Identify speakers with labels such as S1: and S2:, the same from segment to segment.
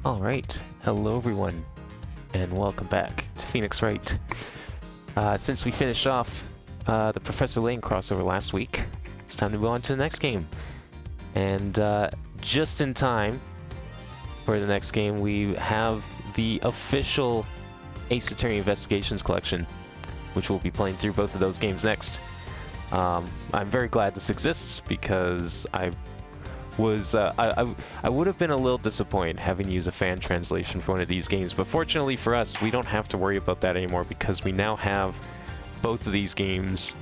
S1: Alright, hello everyone, and welcome back to Phoenix Wright. Since we finished off the Professor Layton crossover last week, it's time to move on to the next game. And just in time for the next game, we have the official Ace Attorney Investigations collection, which we'll be playing through both of those games next. I'm very glad this exists because I would have been a little disappointed having to use a fan translation for one of these games, but fortunately for us, we don't have to worry about that anymore because we now have both of these games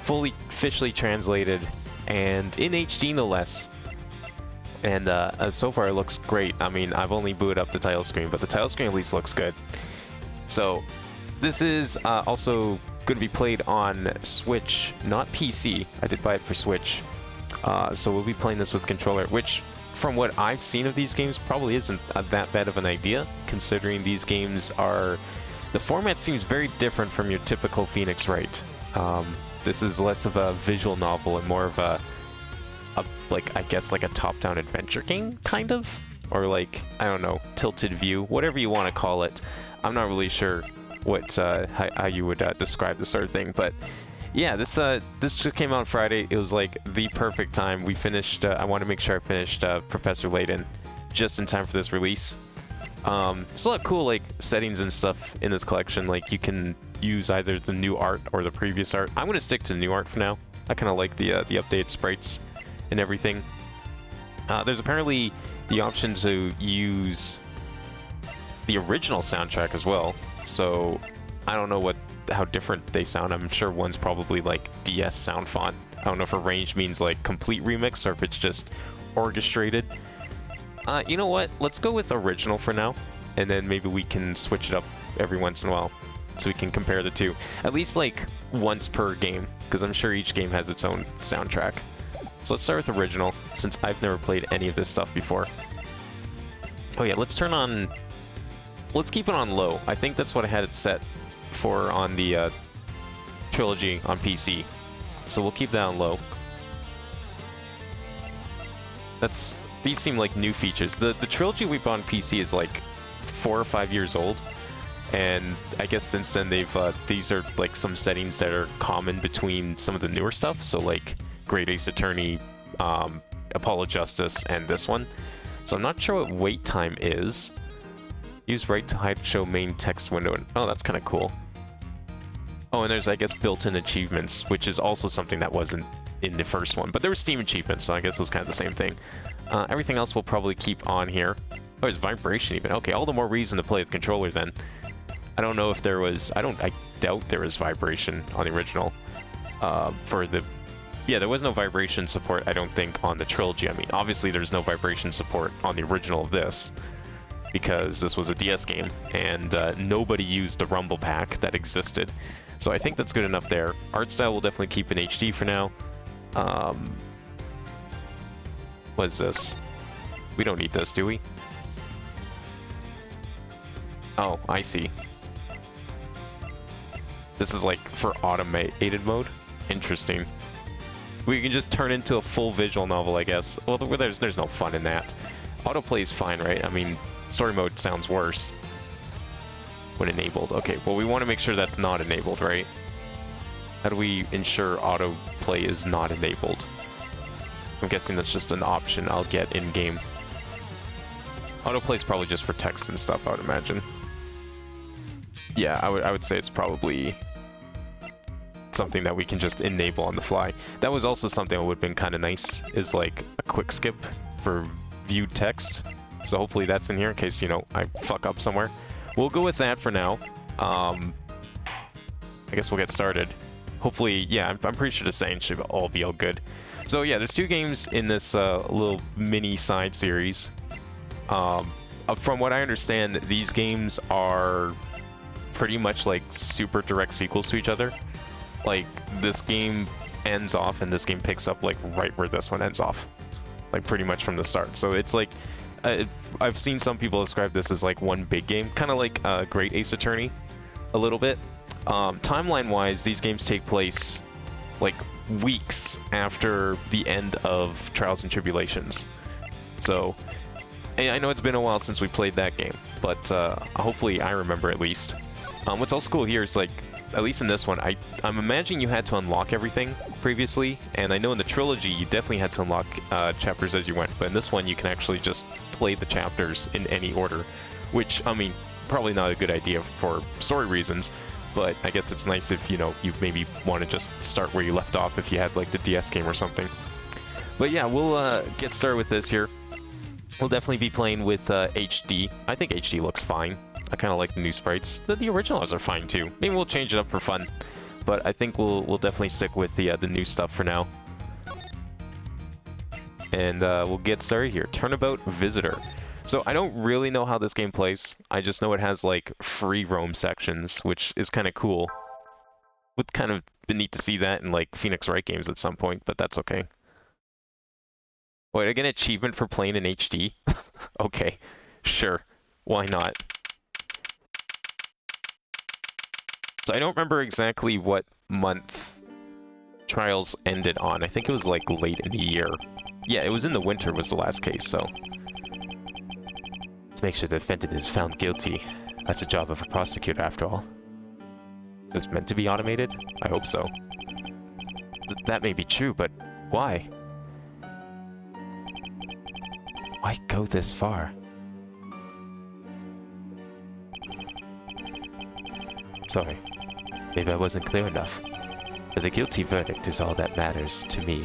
S1: fully officially translated and in HD no less. And so far it looks great. I mean, I've only booted up the title screen, but the title screen at least looks good. So this is also going to be played on Switch, not PC. I did buy it for Switch. So we'll be playing this with controller, which from what I've seen of these games probably isn't that bad of an idea, considering these games are... The format seems very different from your typical Phoenix Wright. This is less of a visual novel and more of a I guess like a top-down adventure game, kind of? Or like, I don't know, tilted view, whatever you want to call it. I'm not really sure what how you would describe this sort of thing, but yeah, this just came out on Friday. It was like the perfect time. We finished, I want to make sure I finished Professor Layton just in time for this release. There's a lot of cool like settings and stuff in this collection. Like you can use either the new art or the previous art. I'm going to stick to the new art for now. I kind of like the updated sprites and everything. There's apparently the option to use the original soundtrack as well. So I don't know how different they sound. I'm sure one's probably like DS sound font. I don't know if arranged means like complete remix or if it's just orchestrated. You know what? Let's go with original for now, and then maybe we can switch it up every once in a while so we can compare the two. At least like once per game, because I'm sure each game has its own soundtrack. So let's start with original, since I've never played any of this stuff before. Oh yeah, let's keep it on low. I think that's what I had it set for on the trilogy on PC, so we'll keep that on low. These seem like new features. The trilogy we bought on PC is like 4 or 5 years old, and I guess since then these are like some settings that are common between some of the newer stuff. So like Great Ace Attorney, Apollo Justice, and this one. So I'm not sure what wait time is. Use right to hide show main text window. Oh, that's kind of cool. Oh, and there's, I guess, built-in achievements, which is also something that wasn't in the first one. But there were Steam achievements, so I guess it was kind of the same thing. Everything else we'll probably keep on here. Oh, there's vibration even. Okay, all the more reason to play with controller then. I don't know if there was... I doubt there was vibration on the original. Yeah, there was no vibration support, I don't think, on the trilogy. I mean, obviously there's no vibration support on the original of this, because this was a DS game, and nobody used the Rumble Pack that existed. So I think that's good enough there. Art style will definitely keep in HD for now. What is this? We don't need this, do we? Oh, I see. This is like for automated mode? Interesting. We can just turn into a full visual novel, I guess. Well, there's no fun in that. Autoplay is fine, right? I mean, story mode sounds worse when enabled. Okay, well, we want to make sure that's not enabled, right? How do we ensure autoplay is not enabled? I'm guessing that's just an option I'll get in-game. Autoplay is probably just for text and stuff, I would imagine. Yeah, I would say it's probably something that we can just enable on the fly. That was also something that would have been kind of nice, is like a quick skip for viewed text. So hopefully that's in here in case, you know, I fuck up somewhere. We'll go with that for now. I guess we'll get started. Hopefully, yeah, I'm pretty sure the settings should all be all good. So yeah, there's 2 games in this little mini side series. From what I understand, these games are pretty much like super direct sequels to each other. Like, this game ends off and this game picks up like right where this one ends off. Like pretty much from the start. So it's like, I've seen some people describe this as like one big game, kind of like Great Ace Attorney, a little bit. Timeline-wise, these games take place like weeks after the end of Trials and Tribulations. So I know it's been a while since we played that game, but hopefully I remember at least. What's also cool here is, like, at least in this one, I'm imagining you had to unlock everything previously, and I know in the trilogy you definitely had to unlock chapters as you went, but in this one you can actually just play the chapters in any order, which, I mean, probably not a good idea for story reasons, but I guess it's nice if, you know, you maybe want to just start where you left off if you had, like, the DS game or something. But yeah, we'll get started with this here. We'll definitely be playing with HD. I think HD looks fine. I kind of like the new sprites. The originals are fine too. Maybe we'll change it up for fun, but I think we'll definitely stick with the new stuff for now. And we'll get started here. Turnabout Visitor. So I don't really know how this game plays. I just know it has like free roam sections, which is kind of cool. Would kind of be neat to see that in like Phoenix Wright games at some point, but that's okay. Wait, I get an achievement for playing in HD? Okay, sure. Why not? So I don't remember exactly what month Trials ended on. I think it was like late in the year. Yeah, it was in the winter was the last case, so. Let's make sure the defendant is found guilty. That's the job of a prosecutor, after all. Is this meant to be automated? I hope so. That may be true, but why? Why go this far? Sorry. Maybe I wasn't clear enough. But the guilty verdict is all that matters to me.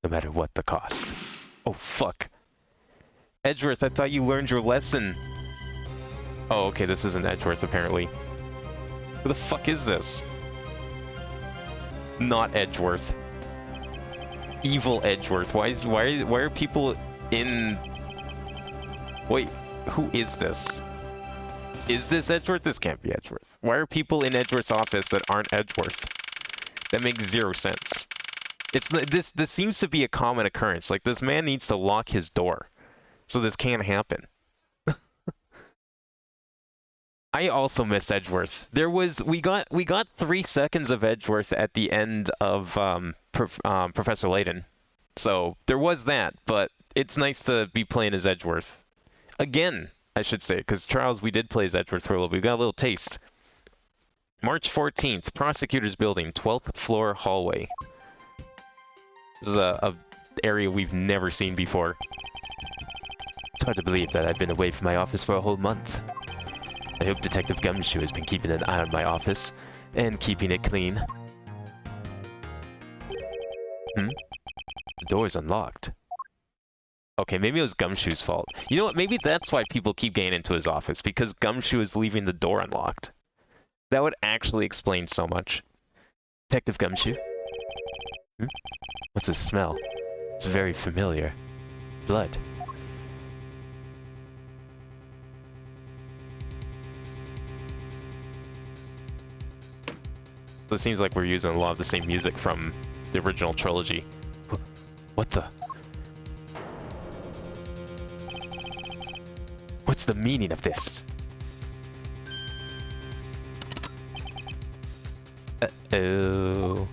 S1: No matter what the cost. Oh, fuck. Edgeworth, I thought you learned your lesson. Oh, okay, this isn't Edgeworth, apparently. Who the fuck is this? Not Edgeworth. Evil Edgeworth. Why are people in... Wait, who is this? Is this Edgeworth? This can't be Edgeworth. Why are people in Edgeworth's office that aren't Edgeworth? That makes zero sense. This seems to be a common occurrence. Like, this man needs to lock his door, so this can't happen. I also miss Edgeworth. We got 3 seconds of Edgeworth at the end of Professor Layton, so there was that. But it's nice to be playing as Edgeworth again, I should say, because Trials we did play as Edgeworth for a little bit. We got a little taste. March 14th, Prosecutor's Building, 12th floor hallway. This is a area we've never seen before. It's hard to believe that I've been away from my office for a whole month. I hope Detective Gumshoe has been keeping an eye on my office and keeping it clean. The door's unlocked. Okay, maybe it was Gumshoe's fault. You know what? Maybe that's why people keep getting into his office, because Gumshoe is leaving the door unlocked. That would actually explain so much. Detective Gumshoe? What's the smell? It's very familiar. Blood. So it seems like we're using a lot of the same music from the original trilogy. What the? What's the meaning of this? Uh-oh.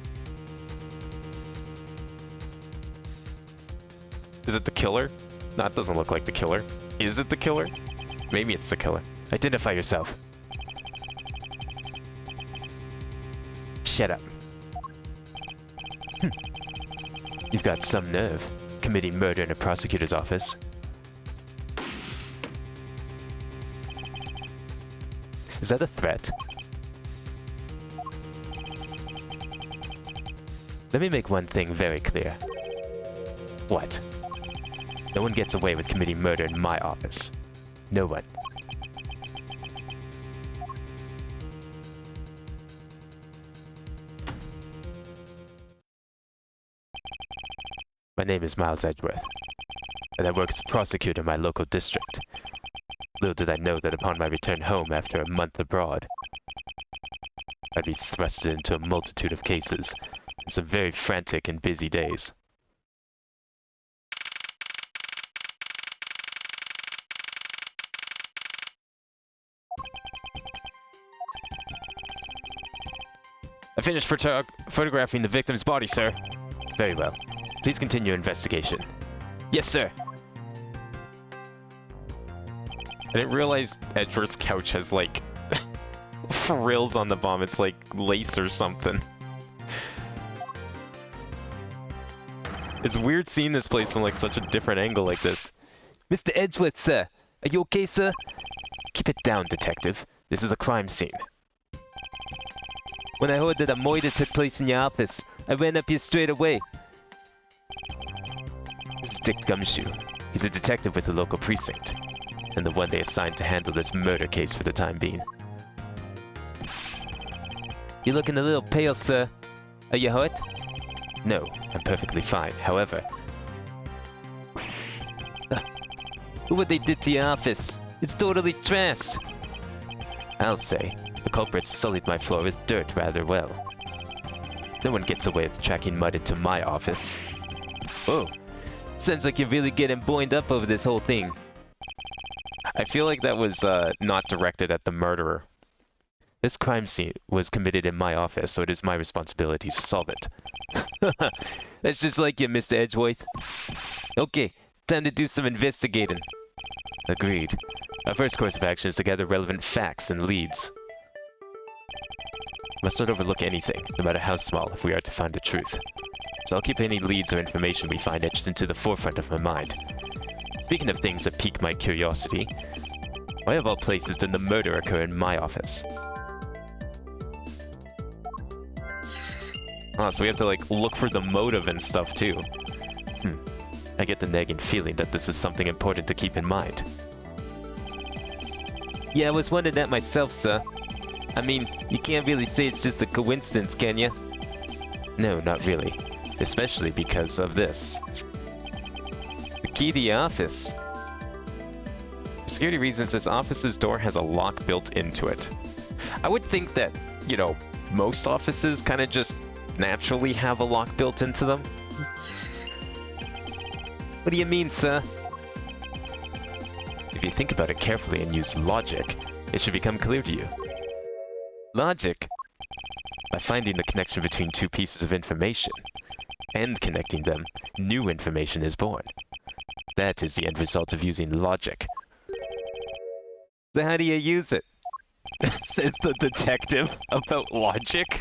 S1: Is it the killer? No, it doesn't look like the killer. Is it the killer? Maybe it's the killer. Identify yourself. Shut up. You've got some nerve, committing murder in a prosecutor's office. Is that a threat? Let me make one thing very clear. What? No one gets away with committing murder in my office. No one. My name is Miles Edgeworth, and I work as a prosecutor in my local district. Little did I know that upon my return home after a month abroad, I'd be thrusted into a multitude of cases, and some very frantic and busy days. I finished photographing the victim's body, sir. Very well. Please continue investigation. Yes, sir. I didn't realize Edward's couch has, like, frills on the bomb. It's like lace or something. It's weird seeing this place from, like, such a different angle like this. Mr. Edgeworth, sir. Are you okay, sir? Keep it down, detective. This is a crime scene. When I heard that a murder took place in your office, I ran up here straight away. This is Dick Gumshoe. He's a detective with the local precinct, and the one they assigned to handle this murder case for the time being. You're looking a little pale, sir. Are you hurt? No, I'm perfectly fine. However... Look what they did to your office. It's totally trashed. I'll say, the culprits sullied my floor with dirt rather well. No one gets away with tracking mud into my office. Oh, sounds like you're really getting buoyed up over this whole thing. I feel like that was not directed at the murderer. This crime scene was committed in my office, so it is my responsibility to solve it. That's just like you, Mr. Edgeworth. Okay, time to do some investigating. Agreed. Our first course of action is to gather relevant facts and leads. Must not overlook anything, no matter how small, if we are to find the truth. So I'll keep any leads or information we find etched into the forefront of my mind. Speaking of things that pique my curiosity, why of all places did the murder occur in my office? Oh, so we have to, like, look for the motive and stuff, too. I get the nagging feeling that this is something important to keep in mind. Yeah, I was wondering that myself, sir. I mean, you can't really say it's just a coincidence, can you? No, not really. Especially because of this. The key to your office. For security reasons, this office's door has a lock built into it. I would think that, you know, most offices kind of just naturally have a lock built into them. What do you mean, sir? If you think about it carefully and use logic, it should become clear to you. Logic? By finding the connection between two pieces of information, and connecting them, new information is born. That is the end result of using logic. So how do you use it? Says the detective about logic.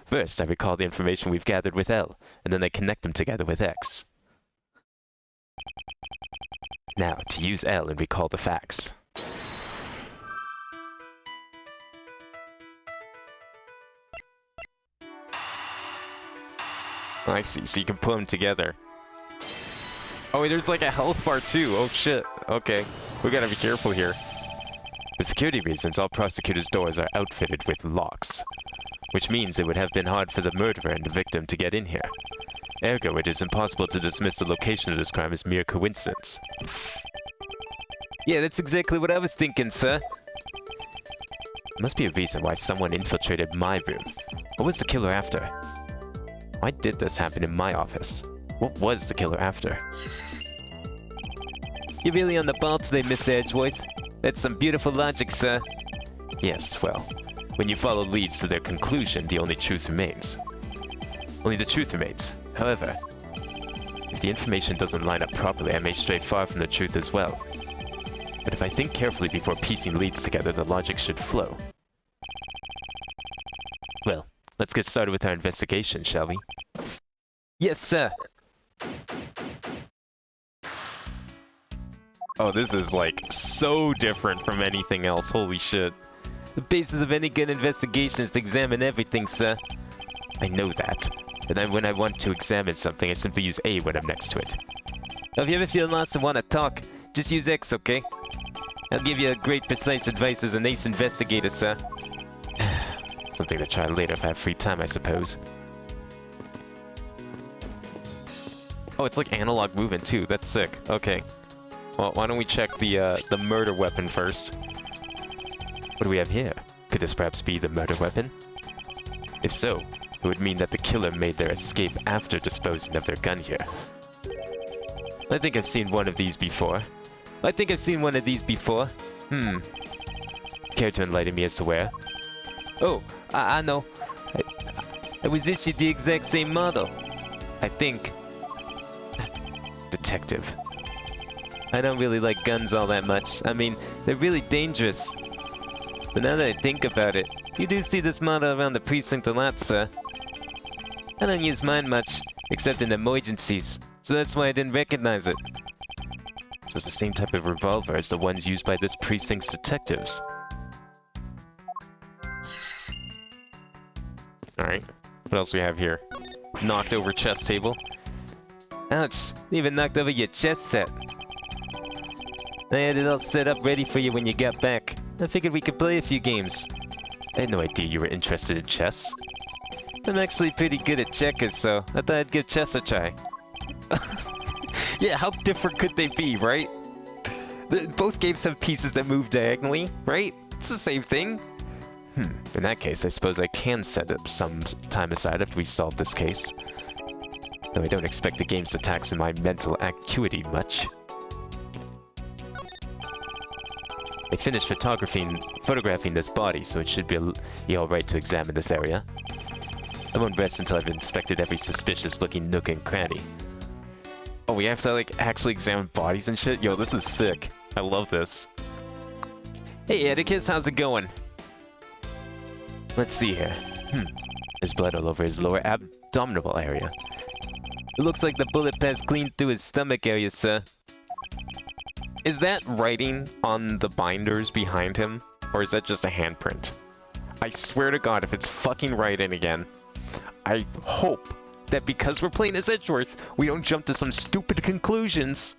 S1: First, I recall the information we've gathered with L, and then I connect them together with X. Now, to use L and recall the facts. Oh, I see, so you can put them together. Oh, there's like a health bar too. Oh shit. Okay, we gotta be careful here. For security reasons, all prosecutors' doors are outfitted with locks, which means it would have been hard for the murderer and the victim to get in here. Ergo, it is impossible to dismiss the location of this crime as mere coincidence. Yeah, that's exactly what I was thinking, sir. There must be a reason why someone infiltrated my room. What was the killer after? Why did this happen in my office? What was the killer after? You're really on the ball today, Mr. Edgeworth. That's some beautiful logic, sir. Yes, well, when you follow leads to their conclusion, the only truth remains. Only the truth remains. However, if the information doesn't line up properly, I may stray far from the truth as well. But if I think carefully before piecing leads together, the logic should flow. Well, let's get started with our investigation, shall we? Yes, sir! Oh, this is, like, so different from anything else, holy shit. The basis of any good investigation is to examine everything, sir. I know that. And then when I want to examine something, I simply use A when I'm next to it. Now, if you ever feel lost and want to talk, just use X, okay? I'll give you great precise advice as an ace investigator, sir. Something to try later if I have free time, I suppose. Oh, it's like analog movement too. That's sick. Okay. Well, why don't we check the murder weapon first? What do we have here? Could this perhaps be the murder weapon? If so, it would mean that the killer made their escape after disposing of their gun here. I think I've seen one of these before. Care to enlighten me as to where? Oh, I know. I was issued the exact same model. I think. detective. I don't really like guns all that much. I mean, they're really dangerous. But now that I think about it, you do see this model around the precinct a lot, sir. I don't use mine much, except in emergencies, so that's why I didn't recognize it. So it's the same type of revolver as the ones used by this precinct's detectives. Alright, what else we have here? Knocked over chess table. Ouch, they even knocked over your chess set. I had it all set up ready for you when you got back. I figured we could play a few games. I had no idea you were interested in chess. I'm actually pretty good at checkers, so I thought I'd give chess a try. Yeah, how different could they be, right? Both games have pieces that move diagonally, right? It's the same thing. In that case, I suppose I can set up some time aside after we solve this case. Though I don't expect the games to tax my mental acuity much. I finished photographing this body, so it should be alright to examine this area. I won't rest until I've inspected every suspicious-looking nook and cranny. Oh, we have to, like, actually examine bodies and shit? Yo, this is sick. I love this. Hey, Atticus, how's it going? Let's see here. There's blood all over his lower abdominal area. It looks like the bullet passed clean through his stomach area, sir. Is that writing on the binders behind him? Or is that just a handprint? I swear to God, if it's fucking writing again, I hope that because we're playing as Edgeworth, we don't jump to some stupid conclusions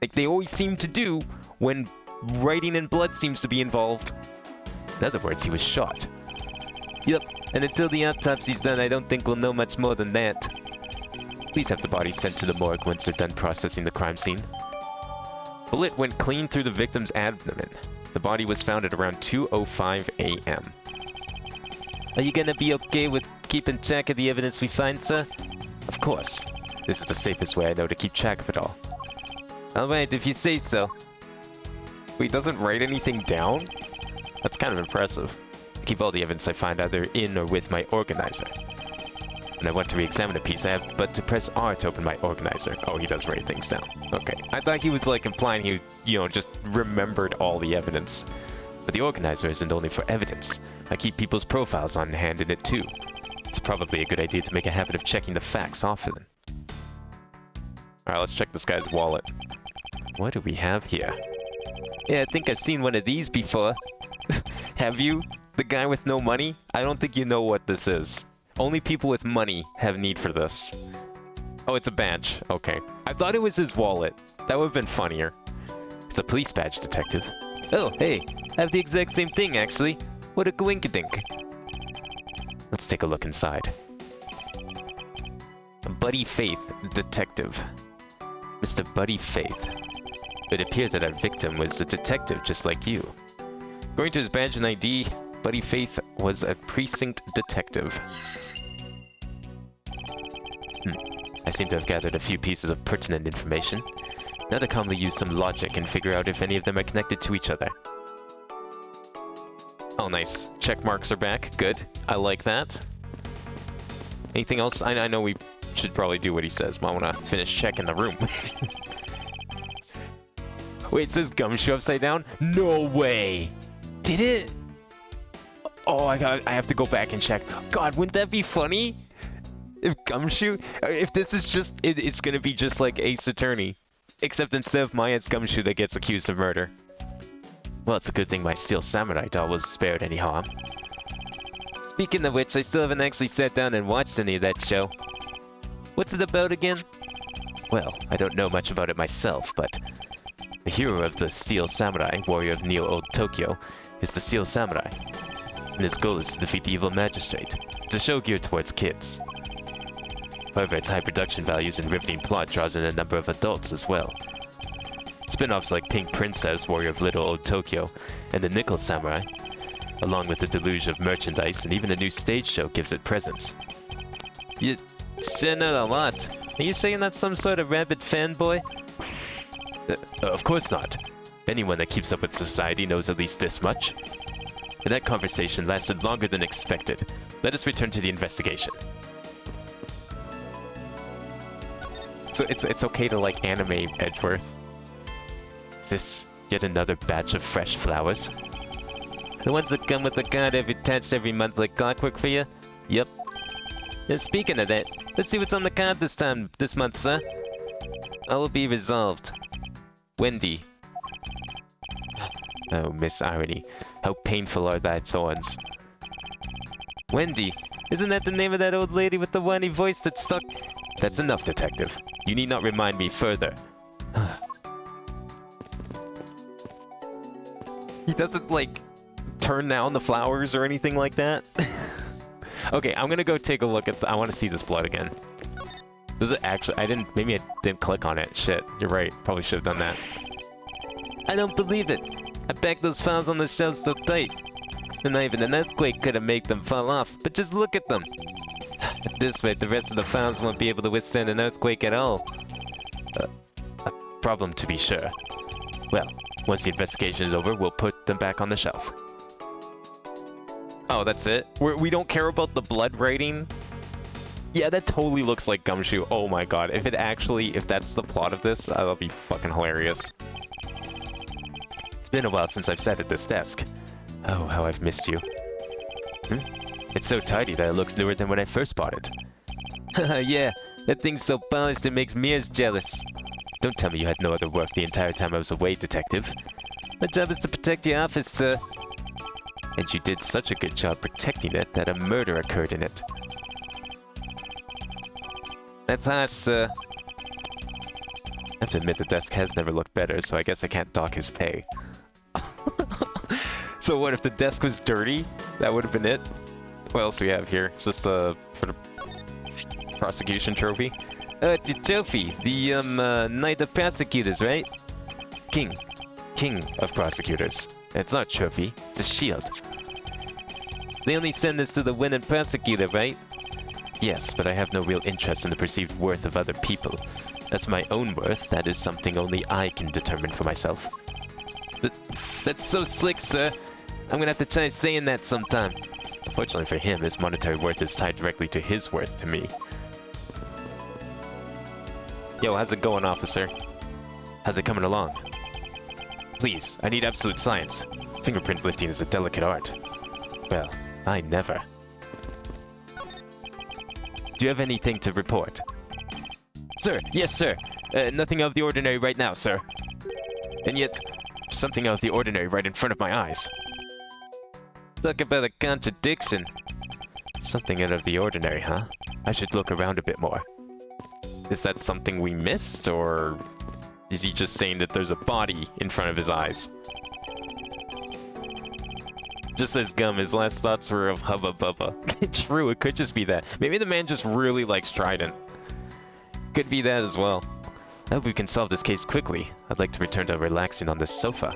S1: like they always seem to do when writing and blood seems to be involved. In other words, he was shot. Yep, and until the autopsy's done, I don't think we'll know much more than that. Please have the body sent to the morgue once they're done processing the crime scene. Bullet went clean through the victim's abdomen. The body was found at around 2:05 a.m. Are you gonna be okay with keeping track of the evidence we find, sir? Of course. This is the safest way I know to keep track of it all. Alright, if you say so. Wait, he doesn't write anything down? That's kind of impressive. I keep all the evidence I find either in or with my organizer. When I want to re-examine a piece, I have but to press R to open my organizer. Oh, he does write things down. Okay. I thought he was like implying he, just remembered all the evidence. But the organizer isn't only for evidence. I keep people's profiles on hand in it too. It's probably a good idea to make a habit of checking the facts often. Alright, let's check this guy's wallet. What do we have here? Yeah, I think I've seen one of these before. Have you? The guy with no money? I don't think you know what this is. Only people with money have need for this. Oh, it's a badge. Okay. I thought it was his wallet. That would have been funnier. It's a police badge, detective. Oh, hey. I have the exact same thing, actually. What a coinkydink. Let's take a look inside. Buddy Faith, detective. Mr. Buddy Faith. It appeared that our victim was a detective just like you. According to his badge and ID, Buddy Faith was a precinct detective. I seem to have gathered a few pieces of pertinent information. Now to calmly use some logic and figure out if any of them are connected to each other. Oh, nice. Check marks are back. Good. I like that. Anything else? I know we should probably do what he says, but I want to finish checking the room. Wait, it says Gumshoe upside down? No way! Did it? Oh, I have to go back and check. God, wouldn't that be funny? If Gumshoe... If this is just... It's gonna be just like Ace Attorney. Except instead of Maya, it's Gumshoe that gets accused of murder. Well, it's a good thing my Steel Samurai doll was spared any harm. Speaking of which, I still haven't actually sat down and watched any of that show. What's it about again? Well, I don't know much about it myself, but... The hero of the Steel Samurai, warrior of Neo-Old Tokyo, is the Steel Samurai. And his goal is to defeat the evil magistrate. It's a show geared towards kids. However, its high production values and riveting plot draws in a number of adults as well. Spin-offs like Pink Princess, Warrior of Little Old Tokyo, and the Nickel Samurai, along with the deluge of merchandise and even a new stage show gives it presence. You sure know a lot. Are you saying that's some sort of rabid fanboy? Of course not. Anyone that keeps up with society knows at least this much. And that conversation lasted longer than expected. Let us return to the investigation. So it's okay to like animate Edgeworth. Is this yet another batch of fresh flowers? The ones that come with the card attached every month like clockwork for you? Yep. Now, speaking of that, let's see what's on the card this month, sir. All will be resolved. Wendy. Oh, Miss Irony. How painful are thy thorns. Wendy, isn't that the name of that old lady with the whiny voice that stuck? That's enough, detective. You need not remind me further. He doesn't, like, turn down the flowers or anything like that. Okay, I'm gonna go take a look at I want to see this blood again. Does it actually... maybe I didn't click on it. Shit, you're right. Probably should have done that. I don't believe it. I packed those files on the shelves so tight. And not even an earthquake could have made them fall off. But just look at them. At this rate, the rest of the files won't be able to withstand an earthquake at all. A problem to be sure. Well, once the investigation is over, we'll put them back on the shelf. Oh, that's it? We don't care about the blood writing? Yeah, that totally looks like Gumshoe. Oh my god, if that's the plot of this, that'll be fucking hilarious. It's been a while since I've sat at this desk. Oh, how I've missed you. It's so tidy that it looks newer than when I first bought it. Haha, yeah, that thing's so polished it makes Mears jealous. Don't tell me you had no other work the entire time I was away, detective. My job is to protect your office, sir. And you did such a good job protecting it that a murder occurred in it. That's harsh, sir. I have to admit the desk has never looked better, so I guess I can't dock his pay. So what, if the desk was dirty? That would have been it? What else do we have here? Is this the prosecution trophy? It's your trophy. The, Knight of Prosecutors, right? King of Prosecutors. It's not a trophy, it's a shield. They only send this to the winning prosecutor, right? Yes, but I have no real interest in the perceived worth of other people. As my own worth, that is something only I can determine for myself. That's so slick, sir. I'm gonna have to try saying that sometime. Fortunately for him, his monetary worth is tied directly to his worth to me. Yo, how's it going, officer? How's it coming along? Please, I need absolute science. Fingerprint lifting is a delicate art. Well, I never. Do you have anything to report? Sir, yes, sir. Nothing out of the ordinary right now, sir. And yet, something out of the ordinary right in front of my eyes. Talk about a contradiction. Something out of the ordinary, huh? I should look around a bit more. Is that something we missed, or is he just saying that there's a body in front of his eyes? Just as Gum, his last thoughts were of Hubba Bubba. True, it could just be that. Maybe the man just really likes Trident. Could be that as well. I hope we can solve this case quickly. I'd like to return to relaxing on this sofa.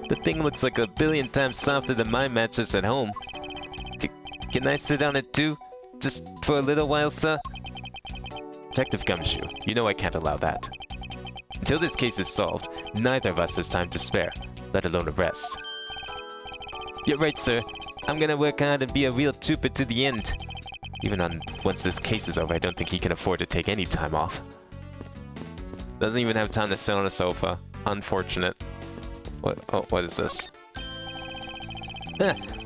S1: The thing looks like a billion times softer than my mattress at home. Can I sit on it too? Just for a little while, sir? Detective Gumshoe, you know I can't allow that. Until this case is solved, neither of us has time to spare, let alone a rest. You're right, sir. I'm gonna work hard and be a real trooper to the end. Even once this case is over, I don't think he can afford to take any time off. Doesn't even have time to sit on a sofa. Unfortunate. What? Oh, what is this?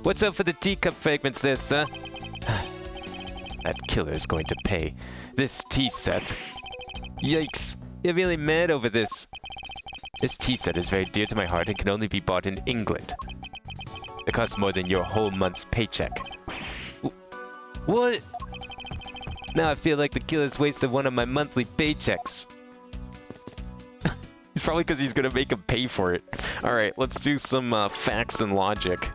S1: Watch out for the teacup fragments there, sir. That killer is going to pay. This tea set. Yikes. You're really mad over this. This tea set is very dear to my heart and can only be bought in England. It costs more than your whole month's paycheck. What? Now I feel like the killer's wasted one of my monthly paychecks. Probably because he's gonna make him pay for it. Alright, let's do some facts and logic.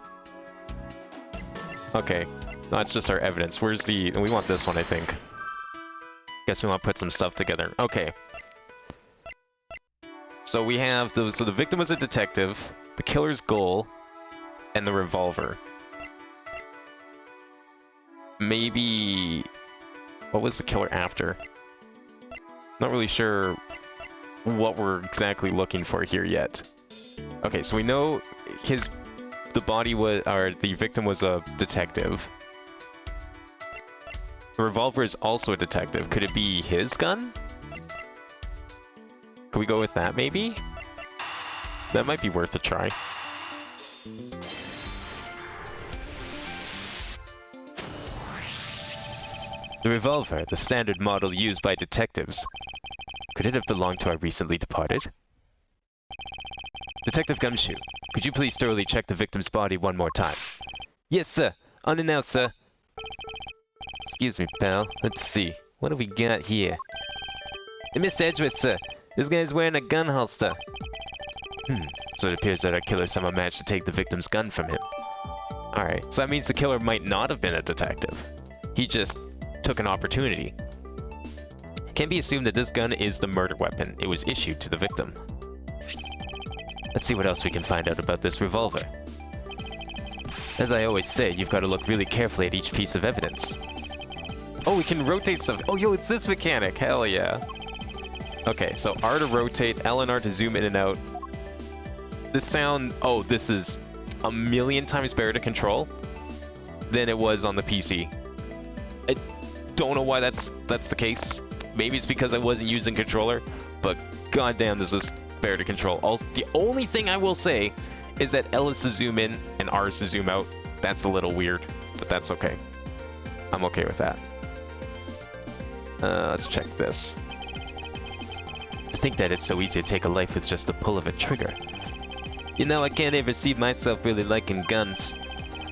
S1: Okay, that's just our evidence. Where's the... we want this one, I think. Guess we want to put some stuff together. Okay. So we have the... so the victim was a detective, the killer's goal, and the revolver. Maybe... what was the killer after? Not really sure what we're exactly looking for here yet. Okay, so we know the body was, or the victim was a detective. The revolver is also a detective. Could it be his gun? Can we go with that, maybe? That might be worth a try. The revolver, the standard model used by detectives. Could it have belonged to our recently departed? Detective Gumshoe, could you please thoroughly check the victim's body one more time? Yes, sir. On and out, sir. Excuse me, pal. Let's see. What do we got here? Hey, Mr. Edgeworth, sir. This guy's wearing a gun holster. So it appears that our killer somehow managed to take the victim's gun from him. Alright, so that means the killer might not have been a detective. He just took an opportunity. It can be assumed that this gun is the murder weapon. It was issued to the victim. Let's see what else we can find out about this revolver. As I always say, you've got to look really carefully at each piece of evidence. Oh, we can rotate stuff. Oh, yo, it's this mechanic. Hell yeah. Okay, so R to rotate, L and R to zoom in and out. This sound... Oh, this is a million times better to control than it was on the PC. I don't know why that's the case. Maybe it's because I wasn't using controller, but goddamn, this is better to control. The only thing I will say is that L is to zoom in and R is to zoom out. That's a little weird, but that's okay. I'm okay with that. Let's check this. To think that it's so easy to take a life with just the pull of a trigger. You know, I can't ever see myself really liking guns.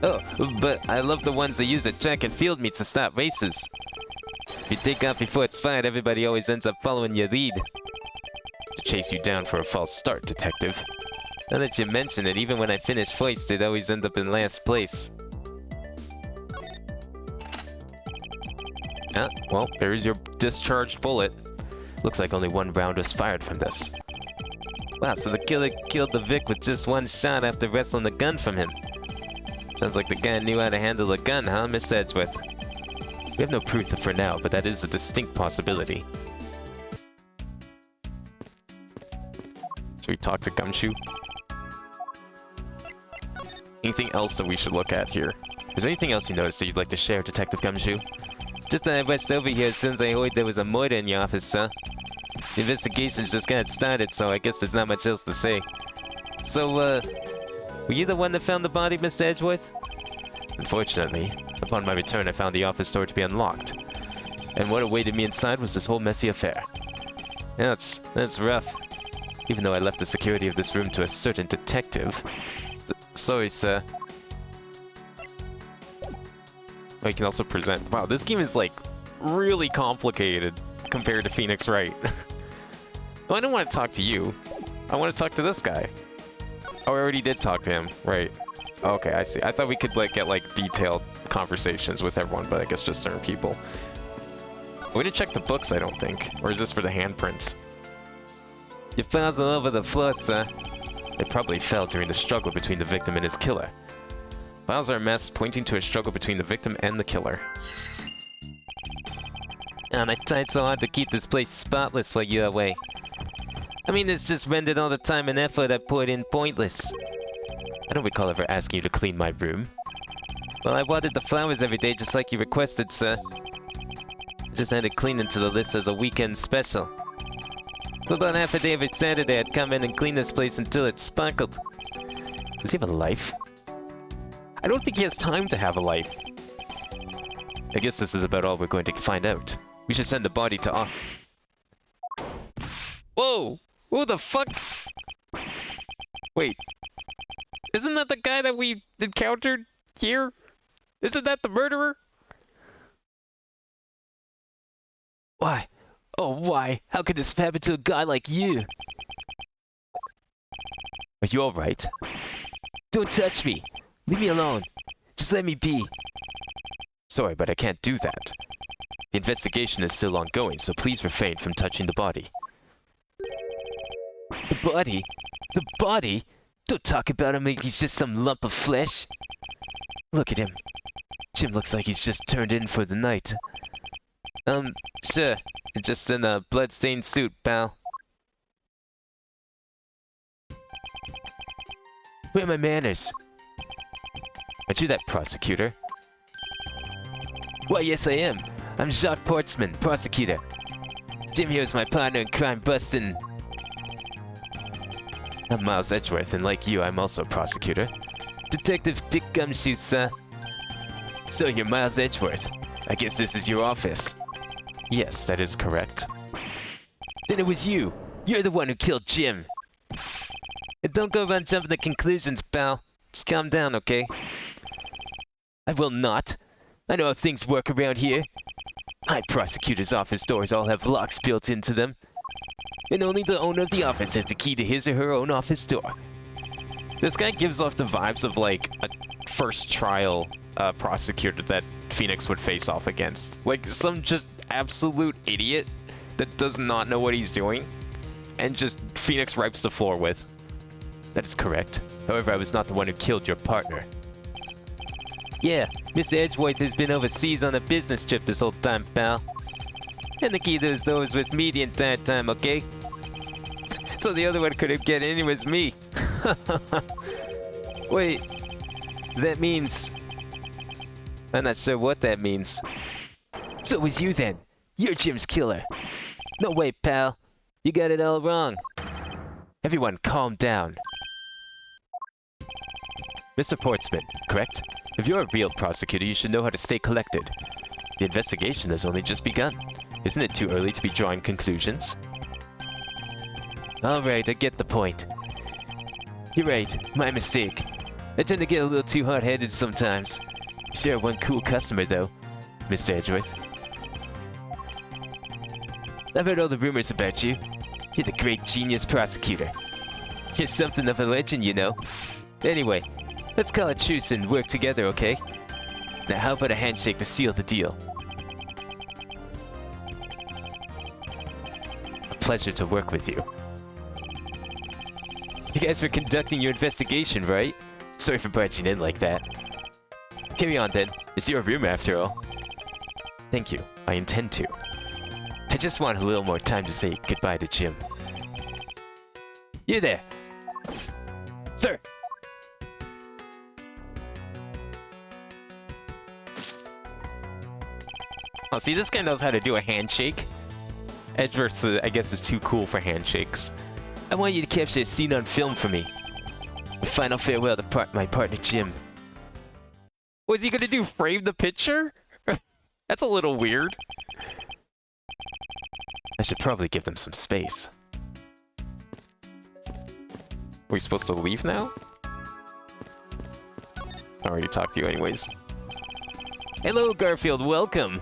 S1: Oh, but I love the ones they use at track and field meets to start races. If you take off before it's fired, everybody always ends up following your lead. To chase you down for a false start, detective. Now that you mention it, even when I finish first, I'd always end up in last place. Ah, well, there's your discharged bullet. Looks like only one round was fired from this. Wow, so the killer killed the Vic with just one shot after wrestling the gun from him. Sounds like the guy knew how to handle a gun, huh, Mr. Edgeworth? We have no proof for now, but that is a distinct possibility. Should we talk to Gumshoe? Anything else that we should look at here? Is there anything else you noticed that you'd like to share, Detective Gumshoe? Just that I rushed over here as soon as I heard there was a murder in your office, sir. The investigation's just got started, so I guess there's not much else to say. So, were you the one that found the body, Mr. Edgeworth? Unfortunately, upon my return I found the office door to be unlocked. And what awaited me inside was this whole messy affair. Ouch, that's rough. Even though I left the security of this room to a certain detective. Sorry, sir. Oh, you can also present... Wow, this game is, like, really complicated compared to Phoenix Wright. Well, I don't want to talk to you. I want to talk to this guy. Oh, I already did talk to him. Right. Okay, I see. I thought we could, like, get, like, detailed conversations with everyone, but I guess just certain people. We didn't check the books, I don't think. Or is this for the handprints? Your files all over the floor, sir. They probably fell during the struggle between the victim and his killer. Files are a mess, pointing to a struggle between the victim and the killer. And I tried so hard to keep this place spotless while you're away. I mean, it's just rendered all the time and effort I put in pointless. I don't recall ever asking you to clean my room. Well, I watered the flowers every day just like you requested, sir. I just added cleaning to the list as a weekend special. For about half a day every Saturday, I'd come in and clean this place until it sparkled. Does he have a life? I don't think he has time to have a life. I guess this is about all we're going to find out. We should send the body to Whoa! Who the fuck? Wait. Isn't that the guy that we encountered here? Isn't that the murderer? Why? Oh, why? How could this happen to a guy like you? Are you alright? Don't touch me! Leave me alone! Just let me be! Sorry, but I can't do that. The investigation is still ongoing, so please refrain from touching the body. The body? The body? Don't talk about him like he's just some lump of flesh. Look at him. Jim looks like he's just turned in for the night. Sure. Just in a blood-stained suit, pal. Where are my manners? Aren't you that prosecutor? Why, yes I am. I'm Jacques Portsman, prosecutor. Jim here is my partner in crime busting. I'm Miles Edgeworth, and like you, I'm also a prosecutor. Detective Dick Gumshoe, sir. So you're Miles Edgeworth. I guess this is your office. Yes, that is correct. Then it was you. You're the one who killed Jim. And don't go around jumping to conclusions, pal. Just calm down, okay? I will not. I know how things work around here. High prosecutor's office doors all have locks built into them. And only the owner of the office has the key to his or her own office door. This guy gives off the vibes of like a first trial prosecutor that Phoenix would face off against. Like some just absolute idiot that does not know what he's doing and just Phoenix wipes the floor with. That is correct. However, I was not the one who killed your partner. Yeah, Mr. Edgeworth has been overseas on a business trip this whole time, pal. And the key to those doors with me the entire time, okay? So the other one could have get in, it was me. Wait, that means... I'm not sure what that means. So it was you then. You're Jim's killer. No way, pal. You got it all wrong. Everyone, calm down. Mr. Portsman, correct? If you're a real prosecutor, you should know how to stay collected. The investigation has only just begun. Isn't it too early to be drawing conclusions? Alright, I get the point. You're right, my mistake. I tend to get a little too hard-headed sometimes. You sure are one cool customer, though, Mr. Edgeworth. I've heard all the rumors about you. You're the great genius prosecutor. You're something of a legend, you know. Anyway, let's call a truce and work together, okay? Now how about a handshake to seal the deal? A pleasure to work with you. You guys were conducting your investigation, right? Sorry for barging in like that. Carry on then. It's your room after all. Thank you. I intend to. I just want a little more time to say goodbye to Jim. You there! Sir! Oh, see, this guy knows how to do a handshake. Edgeworth, I guess, is too cool for handshakes. I want you to capture a scene on film for me. A final farewell to my partner, Jim. Was he gonna do frame the picture? That's a little weird. I should probably give them some space. Are we supposed to leave now? I already talked to you anyways. Hello, Garfield, welcome!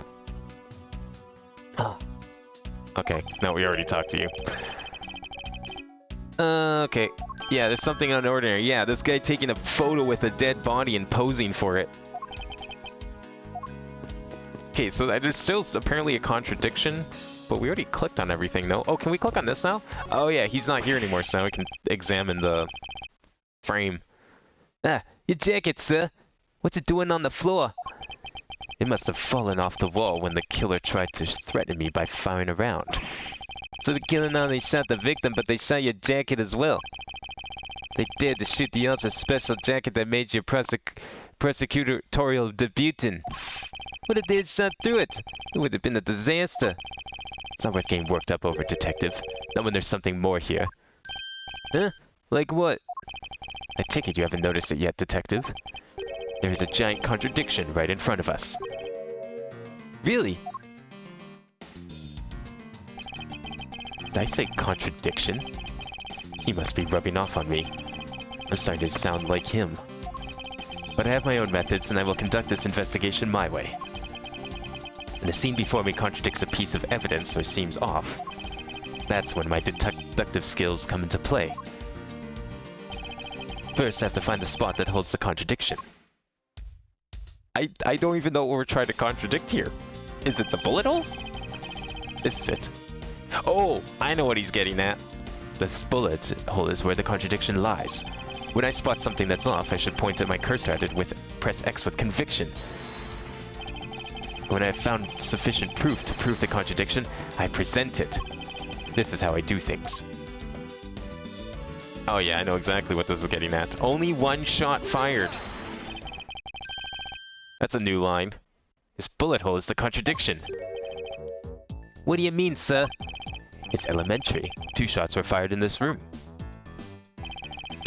S1: Oh. Okay, no, we already talked to you. Okay. Yeah, there's something unordinary. Yeah, this guy taking a photo with a dead body and posing for it. Okay, so there's still apparently a contradiction, but we already clicked on everything, no? Oh, can we click on this now? Oh yeah, he's not here anymore, so now we can examine the frame. Ah, your jacket, sir. What's it doing on the floor? It must have fallen off the wall when the killer tried to threaten me by firing around. So the killer not only shot the victim, but they shot your jacket as well. They dared to shoot the ultra special jacket that made your prosecutorial debut in. What if they had shot through it? It would have been a disaster. It's not worth getting worked up over, Detective. Not when there's something more here. Huh? Like what? I take it you haven't noticed it yet, Detective. There is a giant contradiction right in front of us. Really? Did I say contradiction? He must be rubbing off on me. I'm starting to sound like him. But I have my own methods, and I will conduct this investigation my way. When the scene before me contradicts a piece of evidence or seems off, that's when my deductive skills come into play. First, I have to find the spot that holds the contradiction. I don't even know what we're trying to contradict here. Is it the bullet hole? This is it. Oh, I know what he's getting at. This bullet hole is where the contradiction lies. When I spot something that's off, I should point at my cursor at it with press X with conviction. When I have found sufficient proof to prove the contradiction, I present it. This is how I do things. Oh yeah, I know exactly what this is getting at. Only one shot fired. That's a new line. This bullet hole is the contradiction. What do you mean, sir? It's elementary. 2 shots were fired in this room.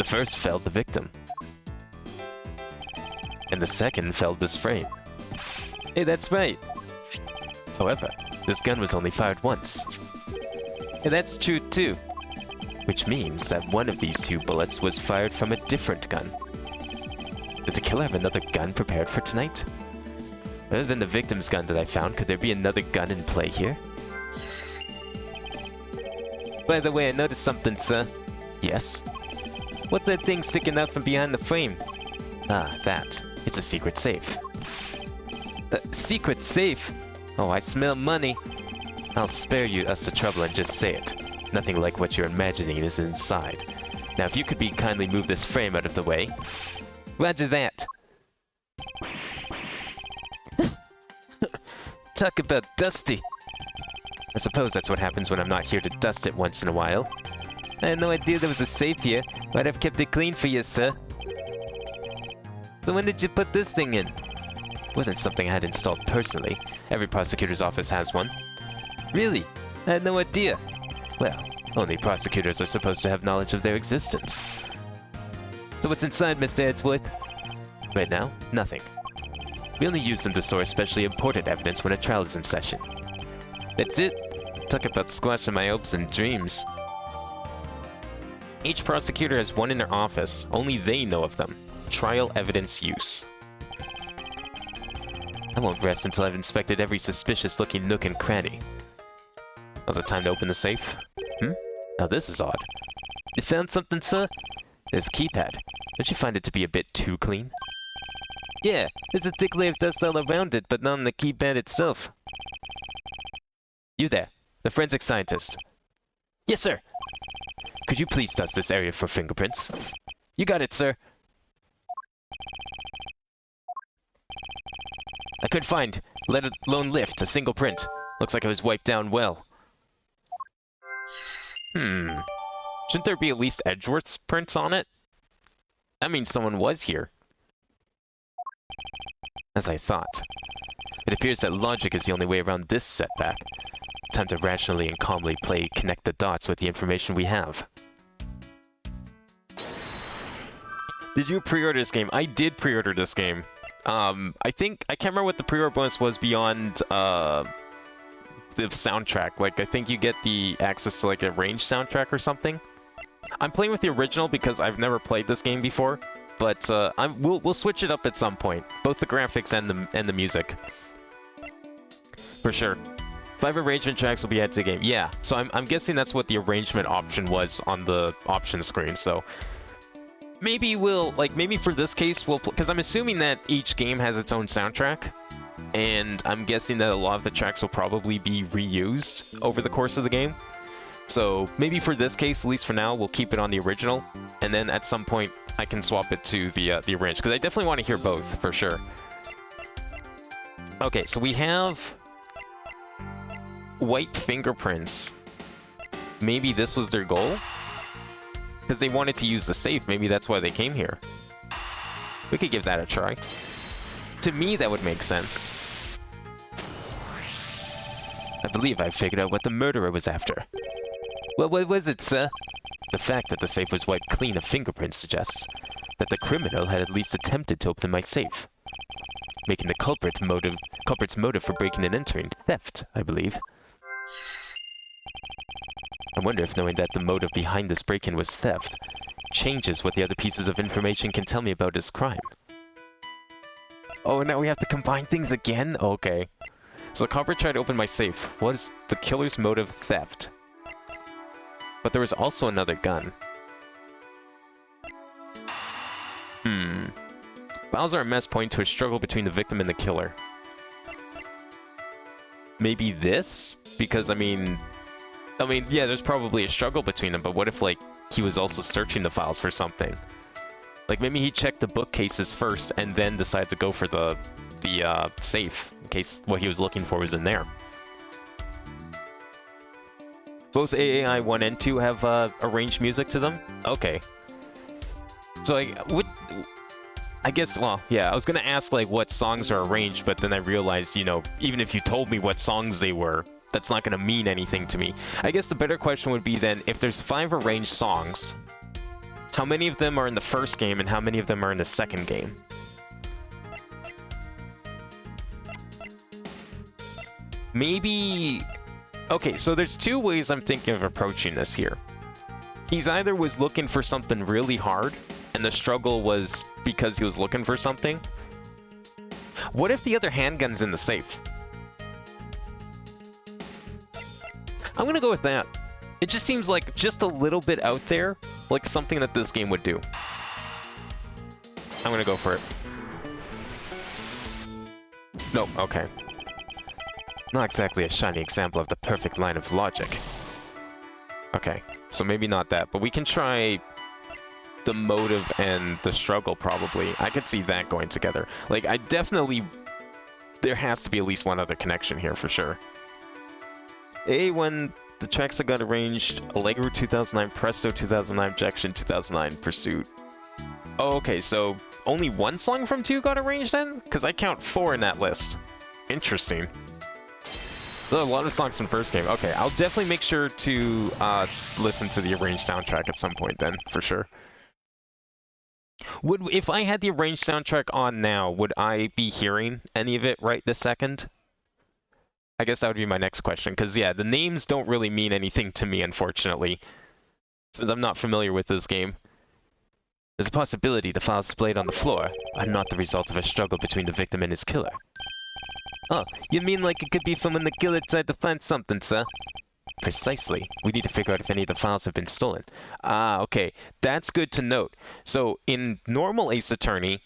S1: The first felled the victim, and the second felled this frame. Hey, that's right! However, this gun was only fired once. Hey, that's true too! Which means that one of these two bullets was fired from a different gun. Did the killer have another gun prepared for tonight? Other than the victim's gun that I found, could there be another gun in play here? By the way, I noticed something, sir. Yes? What's that thing sticking out from behind the frame? Ah, that. It's a secret safe. Secret safe? Oh, I smell money. I'll spare you us the trouble and just say it. Nothing like what you're imagining is inside. Now, if you could kindly move this frame out of the way. Roger that. Talk about dusty. I suppose that's what happens when I'm not here to dust it once in a while. I had no idea there was a safe here, but I've kept it clean for you, sir. So when did you put this thing in? It wasn't something I had installed personally. Every prosecutor's office has one. Really? I had no idea. Well, only prosecutors are supposed to have knowledge of their existence. So what's inside, Mr. Edgeworth? Right now, nothing. We only use them to store especially important evidence when a trial is in session. That's it. Talk about squashing my hopes and dreams. Each prosecutor has one in their office. Only they know of them. Trial evidence use. I won't rest until I've inspected every suspicious-looking nook and cranny. Now's the time to open the safe. Now this is odd. You found something, sir? This keypad. Don't you find it to be a bit too clean? Yeah, there's a thick layer of dust all around it, but not on the keypad itself. You there, the forensic scientist. Yes, sir. Could you please dust this area for fingerprints? You got it, sir. I couldn't find, let alone lift, a single print. Looks like it was wiped down well. Shouldn't there be at least Edgeworth's prints on it? That means someone was here. As I thought. It appears that logic is the only way around this setback. Time to rationally and calmly connect the dots with the information we have. Did you pre-order this game? I did pre-order this game. I can't remember what the pre-order bonus was beyond, the soundtrack. Like, I think you get the access to, like, a range soundtrack or something. I'm playing with the original because I've never played this game before, but, we'll switch it up at some point. Both the graphics and the music. For sure. 5 arrangement tracks will be added to the game. Yeah, so I'm guessing that's what the arrangement option was on the option screen, so... Maybe maybe for this case, because I'm assuming that each game has its own soundtrack, and I'm guessing that a lot of the tracks will probably be reused over the course of the game. So maybe for this case, at least for now, we'll keep it on the original, and then at some point I can swap it to the arranged, because I definitely want to hear both, for sure. Okay, so we have white fingerprints. Maybe this was their goal? Because they wanted to use the safe, maybe that's why they came here. We could give that a try. To me, that would make sense. I believe I've figured out what the murderer was after. Well, what was it, sir? The fact that the safe was wiped clean of fingerprints suggests that the criminal had at least attempted to open my safe, making the culprit's motive for breaking and entering theft, I believe. I wonder if knowing that the motive behind this break-in was theft changes what the other pieces of information can tell me about his crime. Oh, now we have to combine things again? Okay. So the culprit tried to open my safe. Was the killer's motive theft? But there was also another gun. Files are a mess pointing to a struggle between the victim and the killer. Maybe this? Because, I mean, yeah, there's probably a struggle between them, but what if, like, he was also searching the files for something? Like, maybe he checked the bookcases first and then decided to go for the safe, in case what he was looking for was in there. Both AAI 1 and 2 have arranged music to them? Okay. So, I guess, well, yeah, I was gonna ask, like, what songs are arranged, but then I realized, you know, even if you told me what songs they were, that's not going to mean anything to me. I guess the better question would be then, if there's 5 arranged songs, How many of them are in the first game and how many of them are in the second game? Maybe... Okay, so there's two ways I'm thinking of approaching this here. He's either was looking for something really hard, and the struggle was because he was looking for something. What if the other handgun's in the safe? I'm gonna go with that. It just seems like just a little bit out there, like something that this game would do. I'm gonna go for it. Nope, okay. Not exactly a shiny example of the perfect line of logic. Okay, so maybe not that, but we can try the motive and the struggle probably. I could see that going together. Like, I definitely... There has to be at least one other connection here for sure. When the tracks that got arranged, Allegro 2009, Presto 2009, Objection 2009, Pursuit. Oh, okay, so only one song from 2 got arranged then? Because I count 4 in that list. Interesting. A lot of songs from first game. Okay, I'll definitely make sure to listen to the arranged soundtrack at some point then, for sure. If I had the arranged soundtrack on now, would I be hearing any of it right this second? I guess that would be my next question, because yeah, the names don't really mean anything to me, unfortunately, since I'm not familiar with this game. There's a possibility the files displayed on the floor are not the result of a struggle between the victim and his killer. Oh, you mean like it could be from when the killer tried to find something, sir? Precisely. We need to figure out if any of the files have been stolen. Ah, okay. That's good to note. So, in normal Ace Attorney,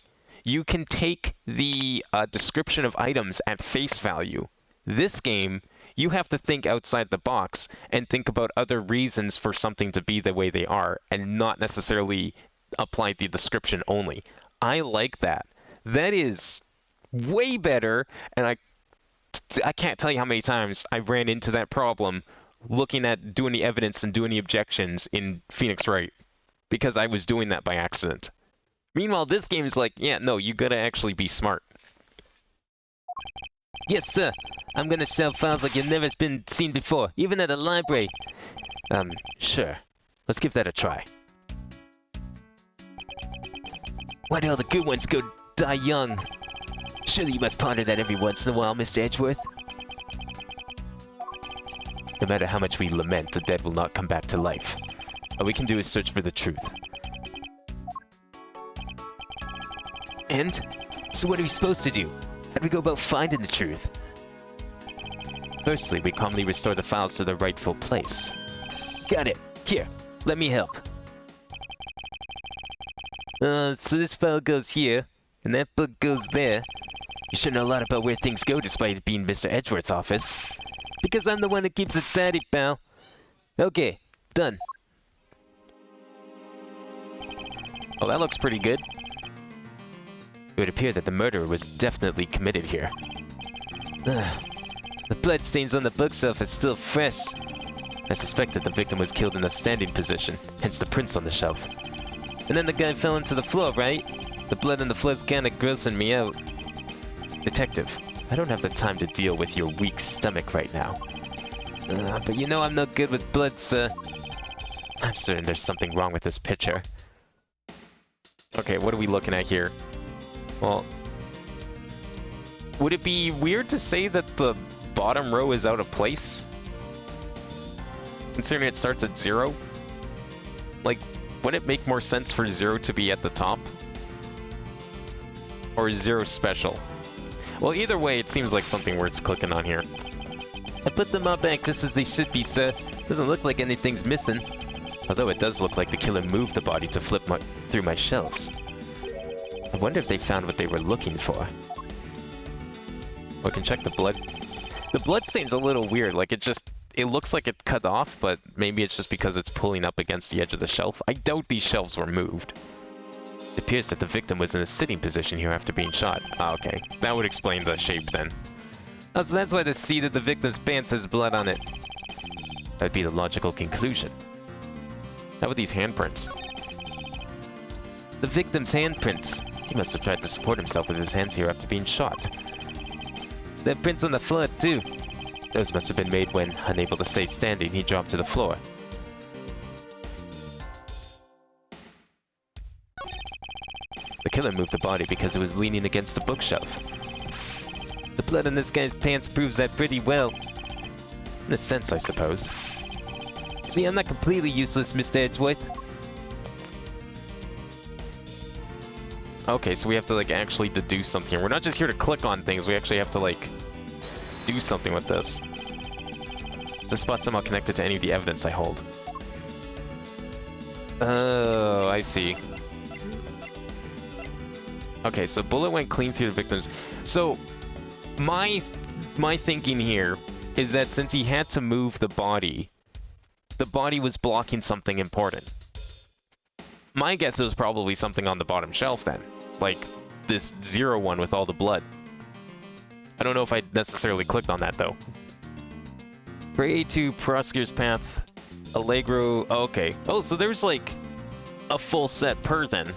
S1: you can take the description of items at face value. This game, you have to think outside the box and think about other reasons for something to be the way they are, and not necessarily apply the description only. I like that. That is way better, and I can't tell you how many times I ran into that problem looking at doing the evidence and doing the objections in Phoenix Wright, because I was doing that by accident. Meanwhile, this game is like, yeah, no, you gotta actually be smart. Yes, sir. I'm gonna sell files like you've never been seen before, even at a library. Sure. Let's give that a try. Why do all the good ones go die young? Surely you must ponder that every once in a while, Mr. Edgeworth. No matter how much we lament, the dead will not come back to life. All we can do is search for the truth. And? So what are we supposed to do? How do we go about finding the truth? Firstly, we calmly restore the files to their rightful place. Got it. Here, let me help. So this file goes here, and that book goes there. You should know a lot about where things go despite it being Mr. Edgeworth's office. Because I'm the one that keeps it tidy, pal. Okay, done. Well, that looks pretty good. It would appear that the murderer was definitely committed here. The bloodstains on the bookshelf are still fresh. I suspect that the victim was killed in a standing position, hence the prints on the shelf. And then the guy fell into the floor, right? The blood on the floor's kinda grossing me out. Detective, I don't have the time to deal with your weak stomach right now. But you know I'm no good with blood, sir. I'm certain there's something wrong with this picture. Okay, what are we looking at here? Well, would it be weird to say that the bottom row is out of place? Considering it starts at 0? Like, wouldn't it make more sense for 0 to be at the top? Or is 0 special? Well, either way, it seems like something worth clicking on here. I put them all back just as they should be, sir. Doesn't look like anything's missing. Although it does look like the killer moved the body to flip through my shelves. I wonder if they found what they were looking for. We can check the blood. The blood stain's a little weird. Like, it looks like it cut off, but maybe it's just because it's pulling up against the edge of the shelf. I doubt these shelves were moved. It appears that the victim was in a sitting position here after being shot. Ah, okay. That would explain the shape then. Oh, so that's why the seat of the victim's pants has blood on it. That would be the logical conclusion. How about these handprints? The victim's handprints. He must have tried to support himself with his hands here after being shot. There are prints on the floor, too. Those must have been made when, unable to stay standing, he dropped to the floor. killer moved the body because it was leaning against the bookshelf. The blood on this guy's pants proves that pretty well. In a sense, I suppose. See, I'm not completely useless, Mr. Edgeworth. Okay, so we have to, like, actually deduce something. We're not just here to click on things, we actually have to, like, do something with this. Is this spot somehow connected to any of the evidence I hold? Oh, I see. Okay, so bullet went clean through the victims. So, my thinking here is that since he had to move the body was blocking something important. My guess is probably something on the bottom shelf then. Like, this 0 one with all the blood. I don't know if I necessarily clicked on that, though. For A2, Prosecutor's Path, Allegro... Oh, okay. Oh, so there's, like, a full set per, then.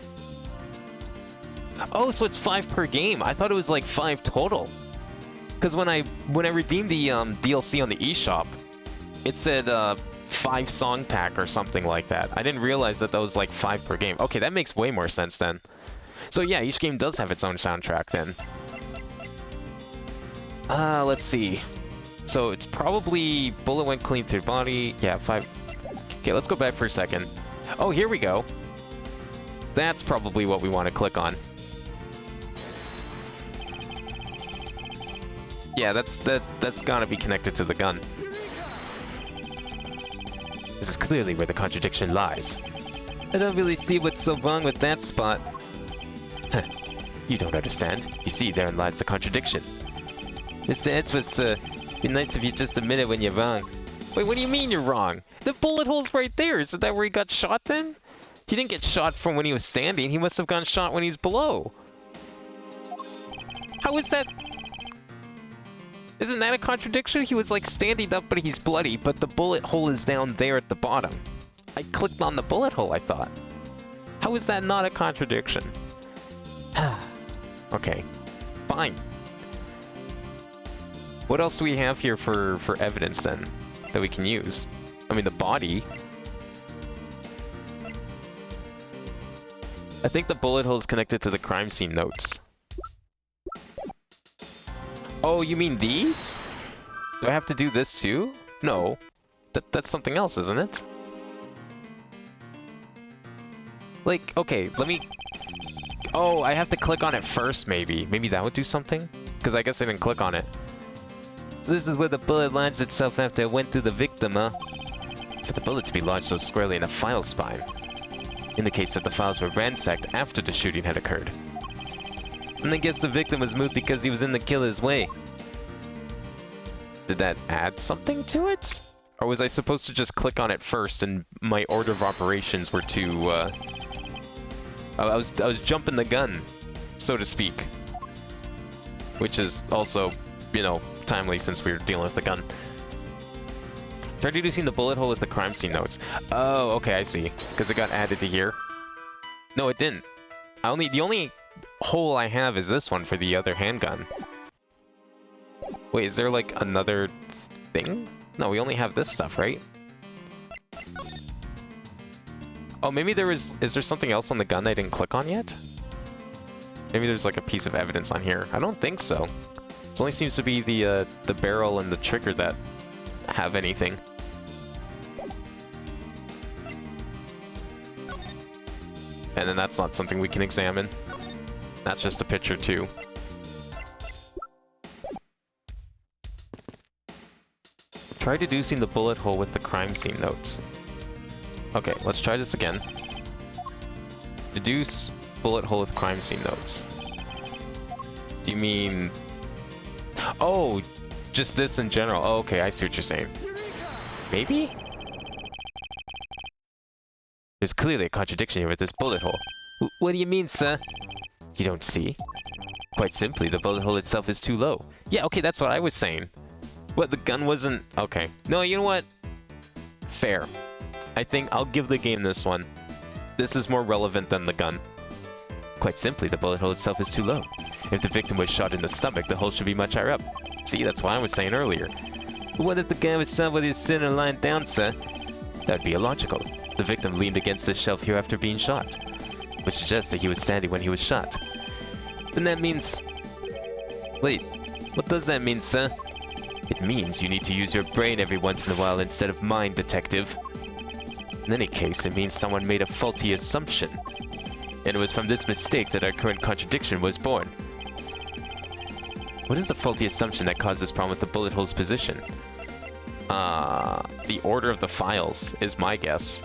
S1: Oh, so it's 5 per game. I thought it was, like, 5 total. Because when I redeemed the DLC on the eShop, it said 5 song pack or something like that. I didn't realize that was like 5 per game. Okay, that makes way more sense then. So yeah, each game does have its own soundtrack then. Let's see. So it's probably bullet went clean through body. Yeah, 5. Okay, let's go back for a second. Oh, here we go. That's probably what we want to click on. Yeah, that's gotta be connected to the gun. This is clearly where the contradiction lies. I don't really see what's so wrong with that spot. Huh. You don't understand. You see, therein lies the contradiction. Mr. Edgeworth, be nice if you just admit it when you're wrong. Wait, what do you mean you're wrong? The bullet hole's right there. Is that where he got shot then? He didn't get shot from when he was standing. He must have gotten shot when he's below. How is that? Isn't that a contradiction? He was like standing up, but he's bloody, but the bullet hole is down there at the bottom. I clicked on the bullet hole, I thought. How is that not a contradiction? Okay, fine. What else do we have here for evidence then that we can use? I mean, the body. I think the bullet hole is connected to the crime scene notes. Oh, you mean these? Do I have to do this too? No. That's something else, isn't it? Like, okay, let me... Oh, I have to click on it first, maybe. Maybe that would do something? Because I guess I didn't click on it. So this is where the bullet lodged itself after it went through the victim, huh? For the bullet to be lodged so squarely in a file spine indicates that the files were ransacked after the shooting had occurred. And I guess the victim was moved because he was in the killer's way. Did that add something to it? Or was I supposed to just click on it first and my order of operations were to, I was jumping the gun, so to speak. Which is also, you know, timely since we were dealing with the gun. Try deducing the bullet hole with the crime scene notes. Oh, okay, I see. Because it got added to here. No, it didn't. The only hole I have is this one for the other handgun. Wait, is there like another thing? No, we only have this stuff, right? Oh, maybe is there something else on the gun I didn't click on yet? Maybe there's like a piece of evidence on here. I don't think so. It only seems to be the barrel and the trigger that have anything. And then that's not something we can examine. That's just a picture too. Try deducing the bullet hole with the crime scene notes. Okay, let's try this again. Deduce bullet hole with crime scene notes. Do you mean... Oh, just this in general. Oh, okay, I see what you're saying. Maybe? There's clearly a contradiction here with this bullet hole. What do you mean, sir? You don't see? Quite simply, the bullet hole itself is too low. Yeah, okay, that's what I was saying. What, the gun wasn't... Okay. No, you know what? Fair. I think I'll give the game this one. This is more relevant than the gun. Quite simply, the bullet hole itself is too low. If the victim was shot in the stomach, the hole should be much higher up. See, that's what I was saying earlier. But what if the guy was shot with his sitting and lying down, sir? That'd be illogical. The victim leaned against the shelf here after being shot. which suggests that he was standing when he was shot. Then that means... Wait, what does that mean, sir? It means you need to use your brain every once in a while instead of mine, detective. In any case, it means someone made a faulty assumption. And it was from this mistake that our current contradiction was born. What is the faulty assumption that caused this problem with the bullet hole's position? The order of the files is my guess.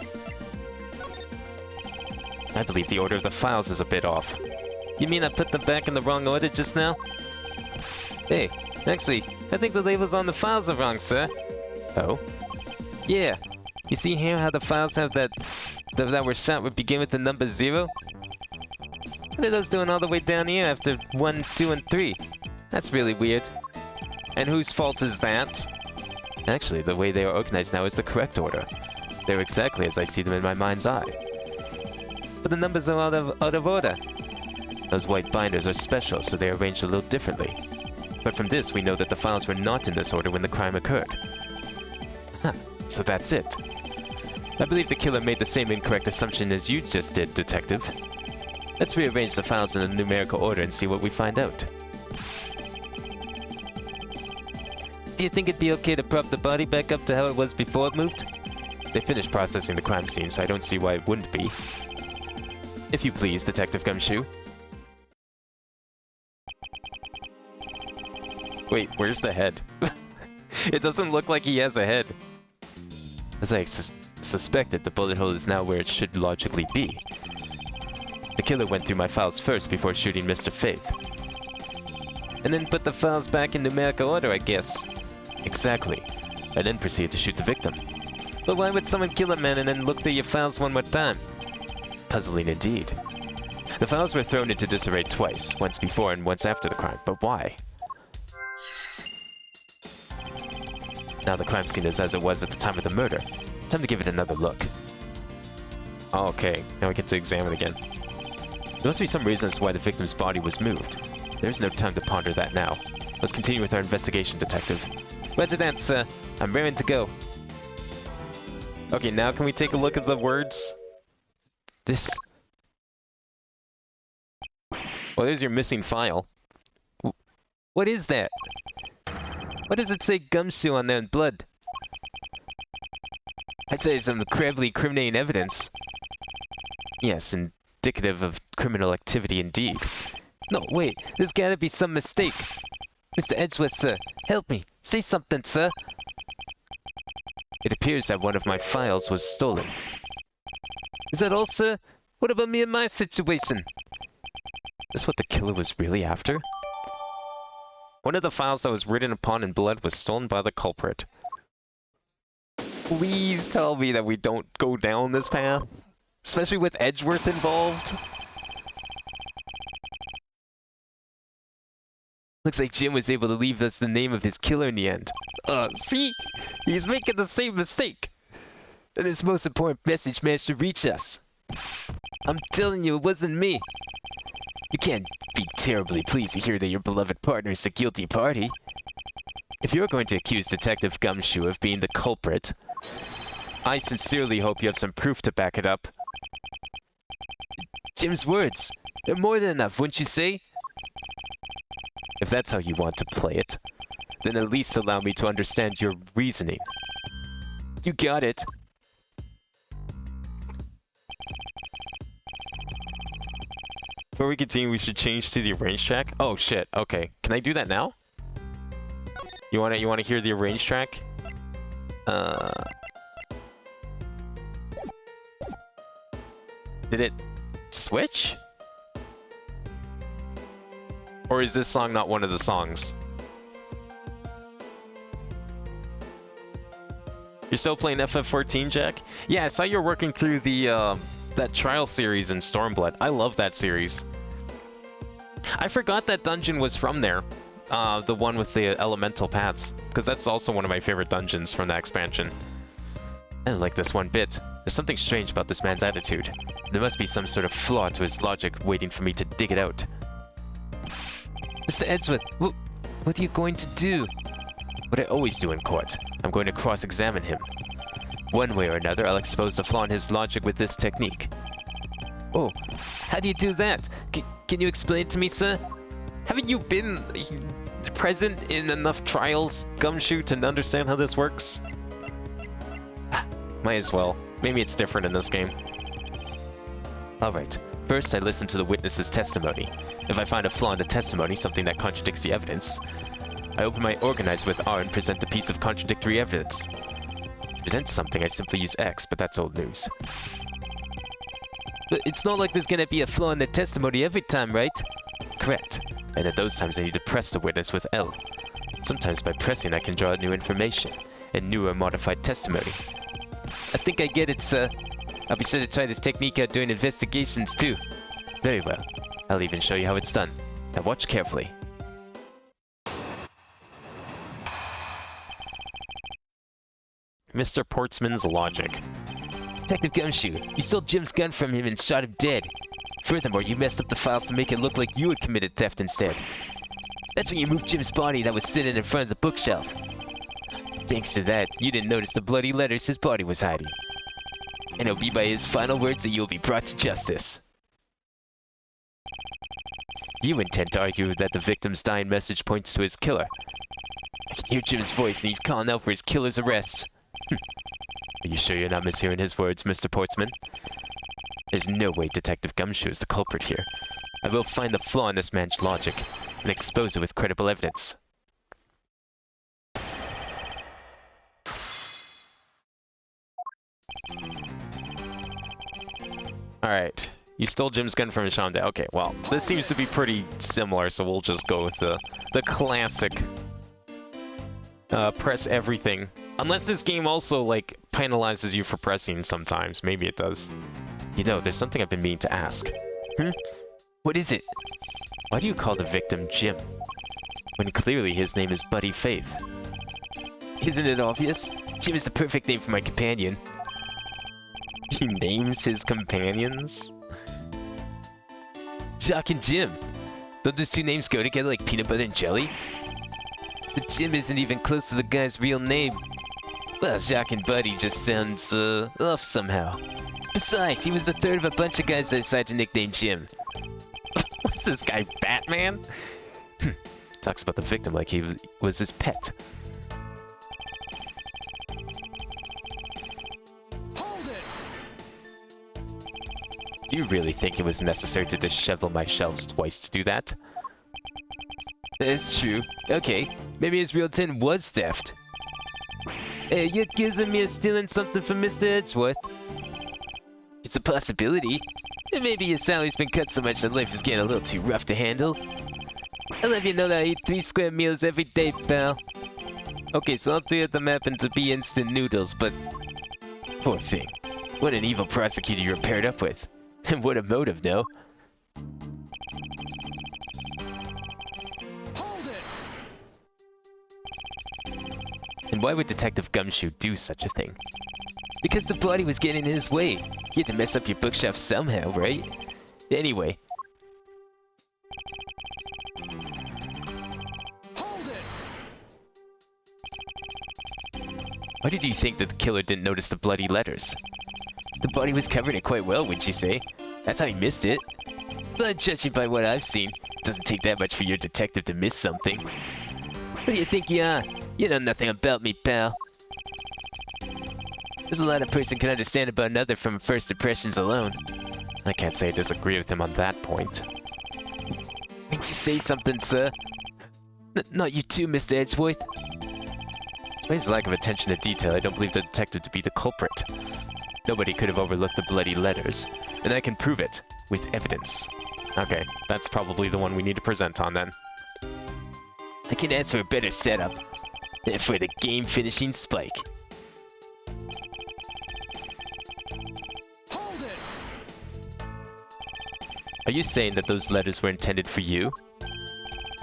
S1: I believe the order of the files is a bit off. You mean I put them back in the wrong order just now? Hey, actually, I think the labels on the files are wrong, sir. Oh? Yeah. You see here how the files have that were shot would begin with the number 0? What are those doing all the way down here after 1, 2, and 3? That's really weird. And whose fault is that? Actually, the way they are organized now is the correct order. They're exactly as I see them in my mind's eye. But the numbers are out of order. Those white binders are special, so they are arranged a little differently. But from this, we know that the files were not in this order when the crime occurred. Huh, so that's it. I believe the killer made the same incorrect assumption as you just did, detective. Let's rearrange the files in a numerical order and see what we find out. Do you think it'd be okay to prop the body back up to how it was before it moved? They finished processing the crime scene, so I don't see why it wouldn't be. If you please, Detective Gumshoe. Wait, where's the head? It doesn't look like he has a head. As I suspected, the bullet hole is now where it should logically be. The killer went through my files first before shooting Mr. Faith. And then put the files back in numerical order, I guess. Exactly. And then proceeded to shoot the victim. But why would someone kill a man and then look through your files one more time? Puzzling indeed. The files were thrown into disarray twice, once before and once after the crime, but why? Now the crime scene is as it was at the time of the murder. Time to give it another look. Okay, now we get to examine again. There must be some reason as to why the victim's body was moved. There's no time to ponder that now. Let's continue with our investigation, detective. Roger that, sir. I'm raring to go. Okay, now can we take a look at the words? This... Well, there's your missing file. What is that? Why does it say Gumshoe on there in blood? I'd say some incredibly incriminating evidence. Yes, indicative of criminal activity indeed. No, wait, there's gotta be some mistake. Mr. Edgeworth, sir, help me. Say something, sir. It appears that one of my files was stolen. Is that all, sir? What about me and my situation? Is this what the killer was really after? One of the files that was written upon in blood was stolen by the culprit. Please tell me that we don't go down this path. Especially with Edgeworth involved. Looks like Jim was able to leave us the name of his killer in the end. See? He's making the same mistake. And his most important message managed to reach us. I'm telling you, it wasn't me. You can't be terribly pleased to hear that your beloved partner is the guilty party. If you're going to accuse Detective Gumshoe of being the culprit, I sincerely hope you have some proof to back it up. Jim's words, they're more than enough, wouldn't you say? If that's how you want to play it, then at least allow me to understand your reasoning. You got it. Before we continue, we should change to the arrange track. Oh shit, okay. Can I do that now? You wanna hear the arrange track? Did it switch? Or is this song not one of the songs? You're still playing FF14, Jack? Yeah, I saw you were working through the, that trial series in Stormblood. I love that series. I forgot that dungeon was from there. The one with the elemental paths. Because that's also one of my favorite dungeons from that expansion. I don't like this one bit. There's something strange about this man's attitude. There must be some sort of flaw to his logic waiting for me to dig it out. Mr. Edgeworth, what are you going to do? What I always do in court. I'm going to cross-examine him. One way or another, I'll expose the flaw in his logic with this technique. Oh, how do you do that? Can you explain to me, sir? Haven't you been present in enough trials, Gumshoe, to understand how this works? Might as well. Maybe it's different in this game. Alright, first I listen to the witness's testimony. If I find a flaw in the testimony, something that contradicts the evidence, I open my Organize with R and present a piece of contradictory evidence. To present something, I simply use X, but that's old news. But it's not like there's gonna be a flaw in the testimony every time, right? Correct. And at those times I need to press the witness with L. Sometimes by pressing I can draw out new information, and new or modified testimony. I think I get it, sir. I'll be sure to try this technique out during investigations too. Very well. I'll even show you how it's done. Now watch carefully. Mr. Portsman's logic. Detective Gumshoe, you stole Jim's gun from him and shot him dead. Furthermore, you messed up the files to make it look like you had committed theft instead. That's when you moved Jim's body that was sitting in front of the bookshelf. Thanks to that, you didn't notice the bloody letters his body was hiding. And it'll be by his final words that you'll be brought to justice. You intend to argue that the victim's dying message points to his killer. I can hear Jim's voice and he's calling out for his killer's arrest. Are you sure you're not mishearing his words, Mr. Portsman? There's no way Detective Gumshoe is the culprit here. I will find the flaw in this man's logic and expose it with credible evidence. Alright, you stole Jim's gun from Shonda. Okay, well, this seems to be pretty similar, so we'll just go with the classic press everything. Unless this game also, like, penalizes you for pressing sometimes. Maybe it does. You know, there's something I've been meaning to ask. What is it? Why do you call the victim Jim, when clearly his name is Buddy Faith? Isn't it obvious? Jim is the perfect name for my companion. He names his companions? Jacques and Jim. Don't those two names go together like peanut butter and jelly? The Jim isn't even close to the guy's real name. Well, Jacques and Buddy just sounds, off somehow. Besides, he was the third of a bunch of guys that decided to nickname Jim. What's this guy, Batman? Talks about the victim like he was his pet.
S2: Hold it!
S1: Do you really think it was necessary to dishevel my shelves twice to do that? It's true. Okay, maybe his real intent was theft. Hey, you're accusing me of stealing something from Mr. Edgeworth? It's a possibility. And maybe your salary's been cut so much that life is getting a little too rough to handle. I'll have you know that I eat 3 square meals every day, pal. Okay, so all 3 of them happen to be instant noodles, but... Poor thing. What an evil prosecutor you're paired up with. And what a motive, no? And why would Detective Gumshoe do such a thing? Because the body was getting in his way. You had to mess up your bookshelf somehow, right? Anyway.
S2: Hold it!
S1: Why did you think that the killer didn't notice the bloody letters? The body was covering it quite well, wouldn't you say? That's how he missed it. But judging by what I've seen, it doesn't take that much for your detective to miss something. What do you think you are? You know nothing about me, pal. There's a lot a person can understand about another from first impressions alone. I can't say I disagree with him on that point. Why don't you say something, sir? Not you too, Mr. Edgeworth. Despite his lack of attention to detail, I don't believe the detective to be the culprit. Nobody could have overlooked the bloody letters, and I can prove it with evidence. Okay, that's probably the one we need to present on then. I can ask for a better setup than for the game-finishing spike.
S2: Hold it!
S1: Are you saying that those letters were intended for you?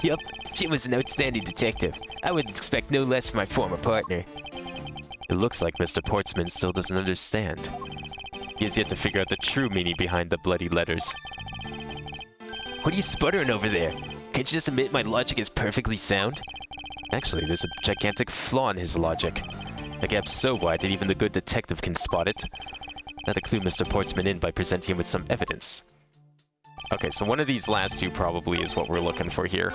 S1: Yup, Jim was an outstanding detective. I would expect no less from my former partner. It looks like Mr. Portsman still doesn't understand. He has yet to figure out the true meaning behind the bloody letters. What are you sputtering over there? Can't you just admit my logic is perfectly sound? Actually, there's a gigantic flaw in his logic. A gap so wide that even the good detective can spot it. Now to clue Mr. Portsman in by presenting him with some evidence. Okay, so one of these last two probably is what we're looking for here.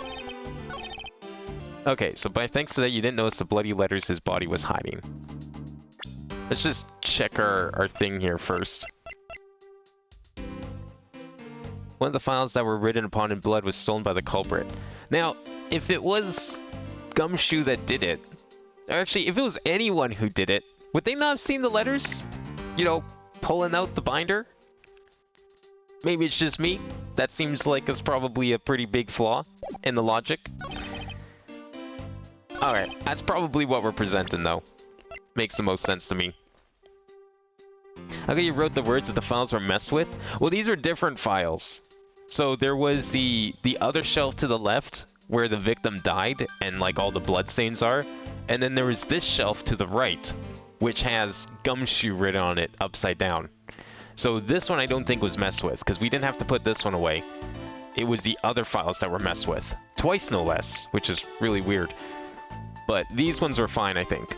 S1: Okay, so by thanks to that, you didn't notice the bloody letters his body was hiding. Let's just check our thing here first. One of the files that were written upon in blood was stolen by the culprit. Now, if it was Gumshoe that did it, or actually, if it was anyone who did it, would they not have seen the letters? You know, pulling out the binder? Maybe it's just me. That seems like it's probably a pretty big flaw in the logic. Alright, that's probably what we're presenting though. Makes the most sense to me. Okay, you wrote the words that the files were messed with? Well, these are different files. So there was the other shelf to the left where the victim died and like all the bloodstains are. And then there was this shelf to the right, which has Gumshoe written on it upside down. So this one I don't think was messed with, because we didn't have to put this one away. It was the other files that were messed with. Twice no less, which is really weird. But these ones were fine, I think.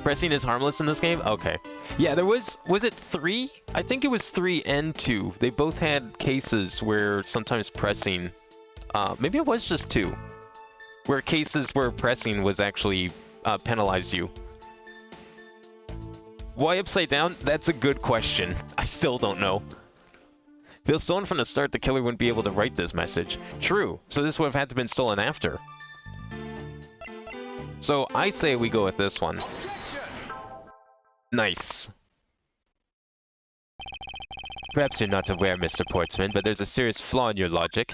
S1: Pressing is harmless in this game? Okay. Yeah, there was it 3? I think it was 3 and 2. They both had cases where sometimes pressing, maybe it was just 2. Where cases where pressing was actually penalized you. Why upside down? That's a good question. I still don't know. If it was stolen from the start, the killer wouldn't be able to write this message. True. So this would have had to have been stolen after. So I say we go with this one. Nice. Perhaps you're not aware, Mr. Portsman, but there's a serious flaw in your logic.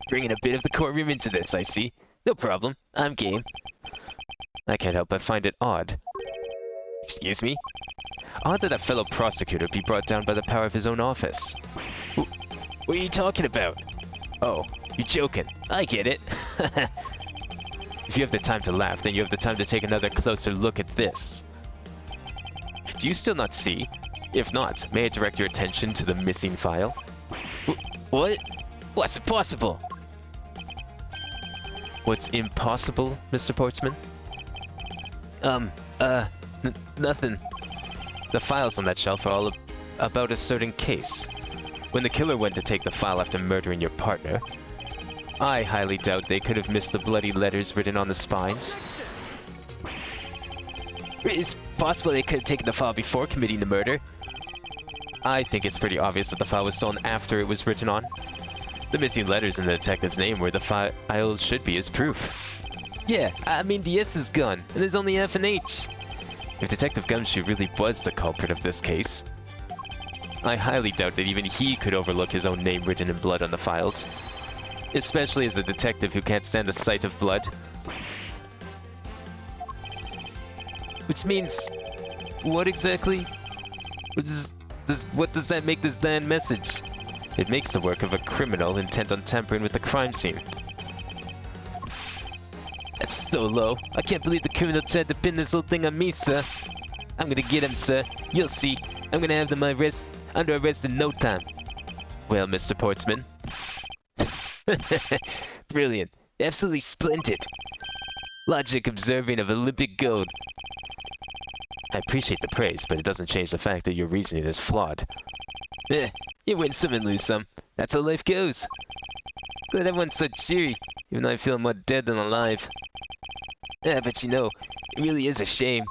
S1: Bringing a bit of the courtroom into this, I see. No problem. I'm game. I can't help but find it odd. Excuse me? Odd that a fellow prosecutor be brought down by the power of his own office. What are you talking about? Oh, you're joking. I get it. If you have the time to laugh, then you have the time to take another closer look at this. Do you still not see? If not, may I direct your attention to the missing file? What? What's impossible? What's impossible, Mr. Portsman? Nothing. The files on that shelf are all about a certain case. When the killer went to take the file after murdering your partner, I highly doubt they could have missed the bloody letters written on the spines. It's possible they could have taken the file before committing the murder. I think it's pretty obvious that the file was stolen after it was written on. The missing letters in the detective's name where the file should be is proof. Yeah, I mean the S is gone, and there's only F and H. If Detective Gumshoe really was the culprit of this case, I highly doubt that even he could overlook his own name written in blood on the files. Especially as a detective who can't stand the sight of blood. Which means... what exactly? What does that make this damn message? It makes the work of a criminal intent on tampering with the crime scene. That's so low. I can't believe the criminal tried to pin this whole thing on me, sir. I'm gonna get him, sir. You'll see. I'm gonna have them under arrest in no time. Well, Mr. Portsman. Brilliant. Absolutely splendid. Logic observing of Olympic gold. I appreciate the praise, but it doesn't change the fact that your reasoning is flawed. You win some and lose some. That's how life goes. Glad everyone's so cheery, even though I feel more dead than alive. Yeah, but you know, it really is a shame.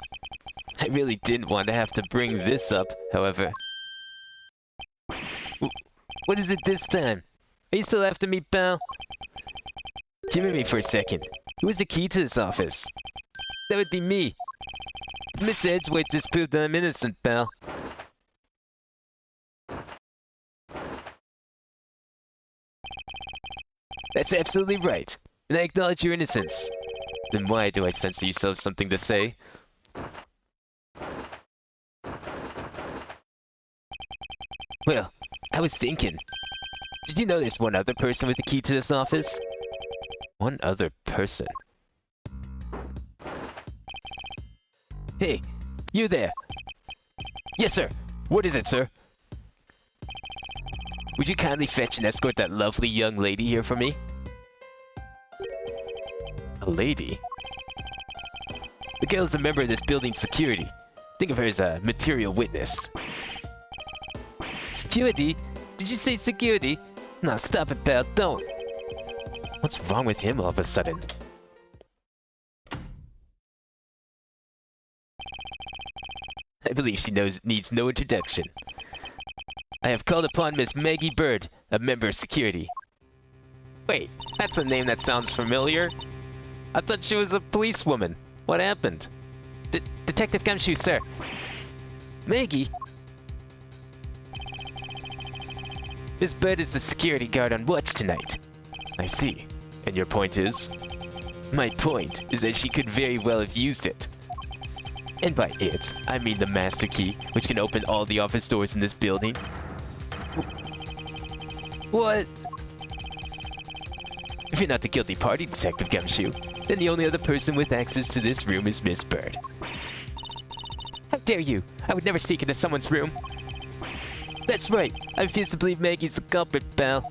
S1: I really didn't want to have to bring this up, however. What is it this time? Are you still after me, pal? Humor me for a second. Who has the key to this office? That would be me. Mr. Edgeworth just proved that I'm innocent, pal. That's absolutely right. And I acknowledge your innocence. Then why do I sense that you still have something to say? Well, I was thinking. Did you know there's one other person with the key to this office? One other person? Hey, you there! Yes, sir! What is it, sir? Would you kindly fetch and escort that lovely young lady here for me? A lady? The girl is a member of this building's security. Think of her as a material witness. Security? Did you say security? No, stop it, pal, don't. What's wrong with him all of a sudden? I believe she needs no introduction. I have called upon Miss Maggie Bird, a member of security. Wait, that's a name that sounds familiar. I thought she was a policewoman. What happened? Detective Gumshoe, sir. Maggie? Miss Bird is the security guard on watch tonight. I see. And your point is? My point is that she could very well have used it. And by it, I mean the master key, which can open all the office doors in this building. What? If you're not the guilty party, Detective Gumshoe, then the only other person with access to this room is Miss Bird. How dare you! I would never sneak into someone's room! That's right! I refuse to believe Maggie's the culprit, pal.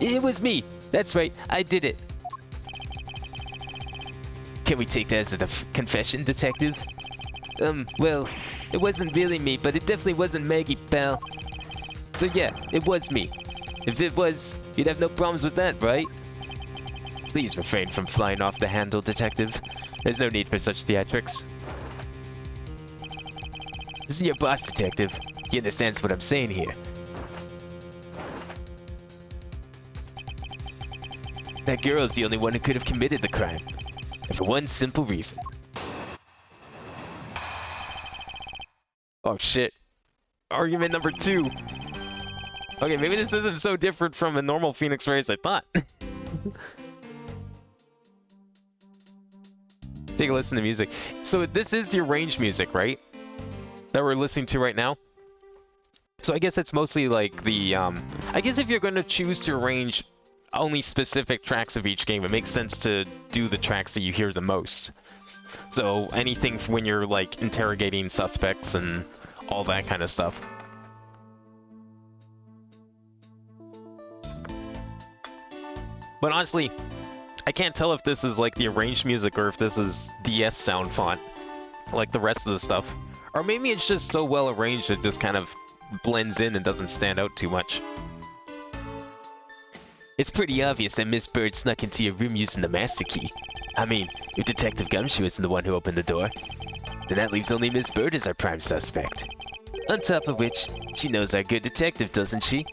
S1: It was me! That's right, I did it! Can we take that as a confession, Detective? Well, it wasn't really me, but it definitely wasn't Maggie, pal. So yeah, it was me. If it was, you'd have no problems with that, right? Please refrain from flying off the handle, Detective. There's no need for such theatrics. This is your boss, Detective. He understands what I'm saying here. That girl is the only one who could have committed the crime. And for one simple reason. Oh shit. Argument number 2. Okay, maybe this isn't so different from a normal Phoenix Wright as I thought. Take a listen to music. So this is the arranged music, right? That we're listening to right now? So I guess it's mostly like the, I guess if you're going to choose to arrange only specific tracks of each game, it makes sense to do the tracks that you hear the most. So anything when you're like interrogating suspects and all that kind of stuff. But honestly, I can't tell if this is like the arranged music or if this is DS sound font, like the rest of the stuff. Or maybe it's just so well arranged it just kind of blends in and doesn't stand out too much. It's pretty obvious that Miss Bird snuck into your room using the master key. I mean, if Detective Gumshoe isn't the one who opened the door, then that leaves only Miss Bird as our prime suspect. On top of which, she knows our good detective, doesn't she?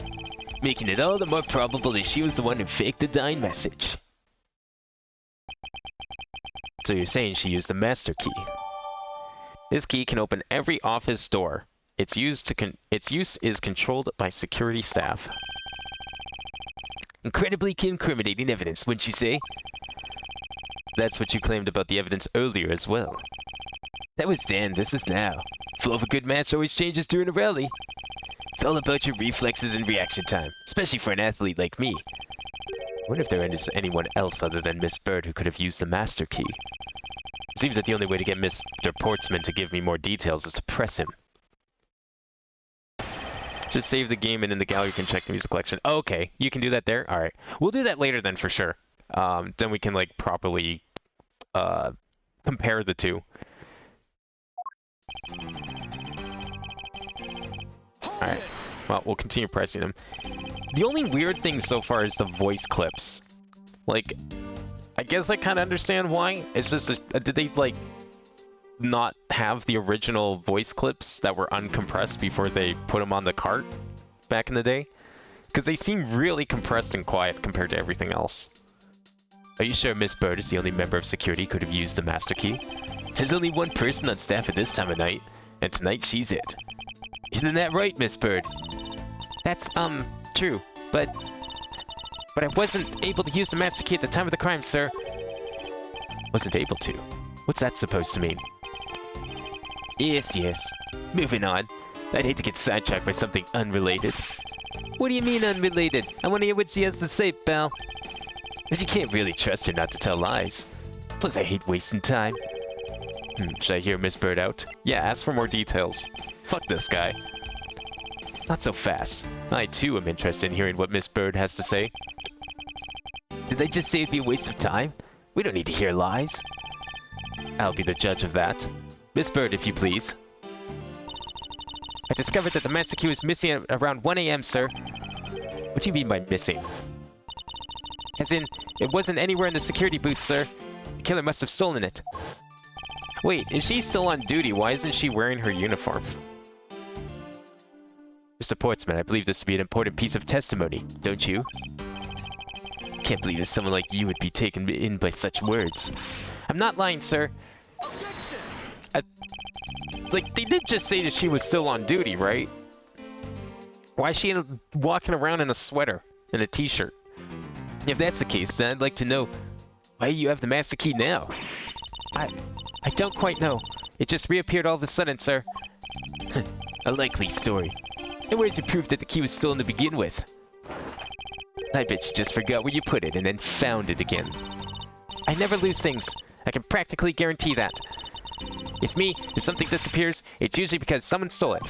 S1: Making it all the more probable that she was the one who faked the dying message. So you're saying she used the master key. This key can open every office door. Its use is controlled by security staff. Incredibly incriminating evidence, wouldn't you say? That's what you claimed about the evidence earlier as well. That was then, this is now. Flow of a good match always changes during a rally. It's all about your reflexes and reaction time, especially for an athlete like me. I wonder if there is anyone else other than Miss Bird who could have used the master key. It seems that the only way to get Mr. Portsman to give me more details is to press him. Just save the game and in the gallery you can check the music collection. Oh, okay, you can do that there? Alright. We'll do that later then for sure. Then we can like properly compare the two. Alright, well, we'll continue pressing them. The only weird thing so far is the voice clips. Like, I guess I kind of understand why. It's just, did they, like, not have the original voice clips that were uncompressed before they put them on the cart back in the day? Because they seem really compressed and quiet compared to everything else. Are you sure Miss Bird is the only member of security who could have used the master key? There's only one person on staff at this time of night, and tonight she's it. Isn't that right, Miss Bird? That's, true, but I wasn't able to use the master key at the time of the crime, sir. Wasn't able to? What's that supposed to mean? Yes. Moving on. I'd hate to get sidetracked by something unrelated. What do you mean unrelated? I want to hear what she has to say, pal. But you can't really trust her not to tell lies. Plus, I hate wasting time. Should I hear Miss Bird out? Yeah, ask for more details. Fuck this guy. Not so fast. I, too, am interested in hearing what Miss Bird has to say. Did they just say it'd be a waste of time? We don't need to hear lies. I'll be the judge of that. Miss Bird, if you please. I discovered that the master key was missing at around 1 a.m., sir. What do you mean by missing? As in, it wasn't anywhere in the security booth, sir. The killer must have stolen it. Wait, if she's still on duty, why isn't she wearing her uniform? Mr. Portsman, I believe this to be an important piece of testimony, don't you? Can't believe that someone like you would be taken in by such words. I'm not lying, sir. Like, they did just say that she was still on duty, right? Why is she walking around in a sweater and a t-shirt? If that's the case, then I'd like to know why you have the master key now. I don't quite know. It just reappeared all of a sudden, sir. A likely story. And where's your proof that the key was stolen to begin with? I bet you just forgot where you put it and then found it again. I never lose things. I can practically guarantee that. With me, if something disappears, it's usually because someone stole it.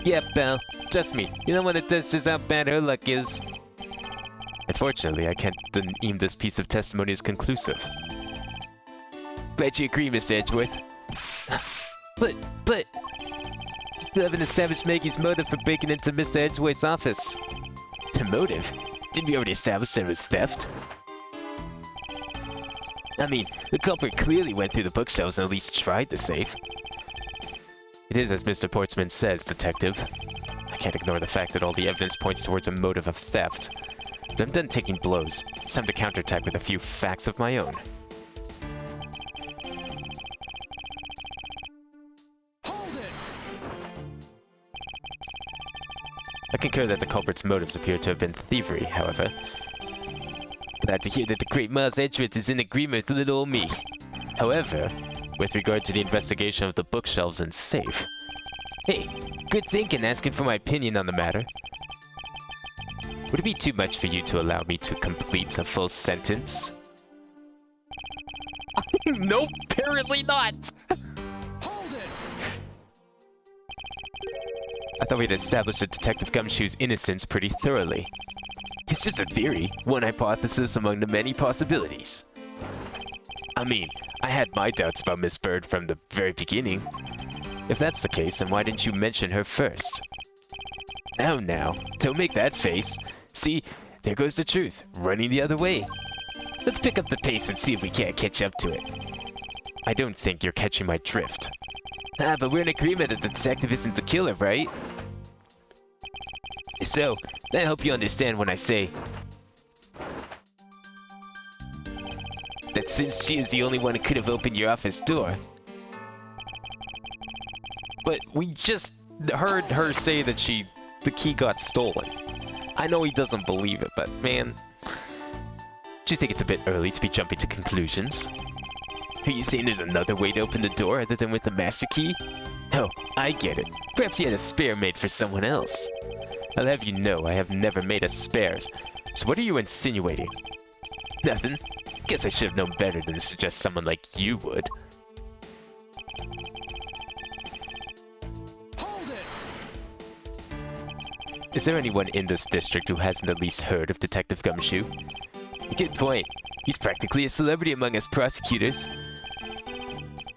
S1: Yeah, pal. Trust me. You're the one that does just how bad her luck is. Unfortunately, I can't deem this piece of testimony as conclusive. Glad you agree, Mr. Edgeworth. But... Still haven't established Maggie's motive for breaking into Mr. Edgeworth's office. The motive? Didn't we already establish that it was theft? I mean, the culprit clearly went through the bookshelves and at least tried the safe. It is as Mr. Portsman says, Detective. I can't ignore the fact that all the evidence points towards a motive of theft. But I'm done taking blows. It's time to counterattack with a few facts of my own.
S2: Hold it!
S1: I concur that the culprit's motives appear to have been thievery, however. Glad to hear that the great Miles Edgeworth is in agreement with little old me. However, with regard to the investigation of the bookshelves and safe... Hey, good thinking asking for my opinion on the matter. Would it be too much for you to allow me to complete a full sentence? Nope, apparently not!
S2: Hold it!
S1: I thought we'd established Detective Gumshoe's innocence pretty thoroughly. It's just a theory, one hypothesis among the many possibilities. I mean, I had my doubts about Miss Bird from the very beginning. If that's the case, then why didn't you mention her first? Oh, now, don't make that face. See, there goes the truth, running the other way. Let's pick up the pace and see if we can't catch up to it. I don't think you're catching my drift. Ah, but we're in agreement that the detective isn't the killer, right? So, I hope you understand when I say that since she is the only one who could have opened your office door. But we just heard her say that the key got stolen. I know he doesn't believe it, but man, do you think it's a bit early to be jumping to conclusions? Are you saying there's another way to open the door other than with the master key? Oh, I get it. Perhaps he had a spare made for someone else. I'll have you know I have never made a spare. So what are you insinuating? Nothing. Guess I should have known better than to suggest someone like you would.
S2: Hold it!
S1: Is there anyone in this district who hasn't at least heard of Detective Gumshoe? Good point. He's practically a celebrity among us prosecutors.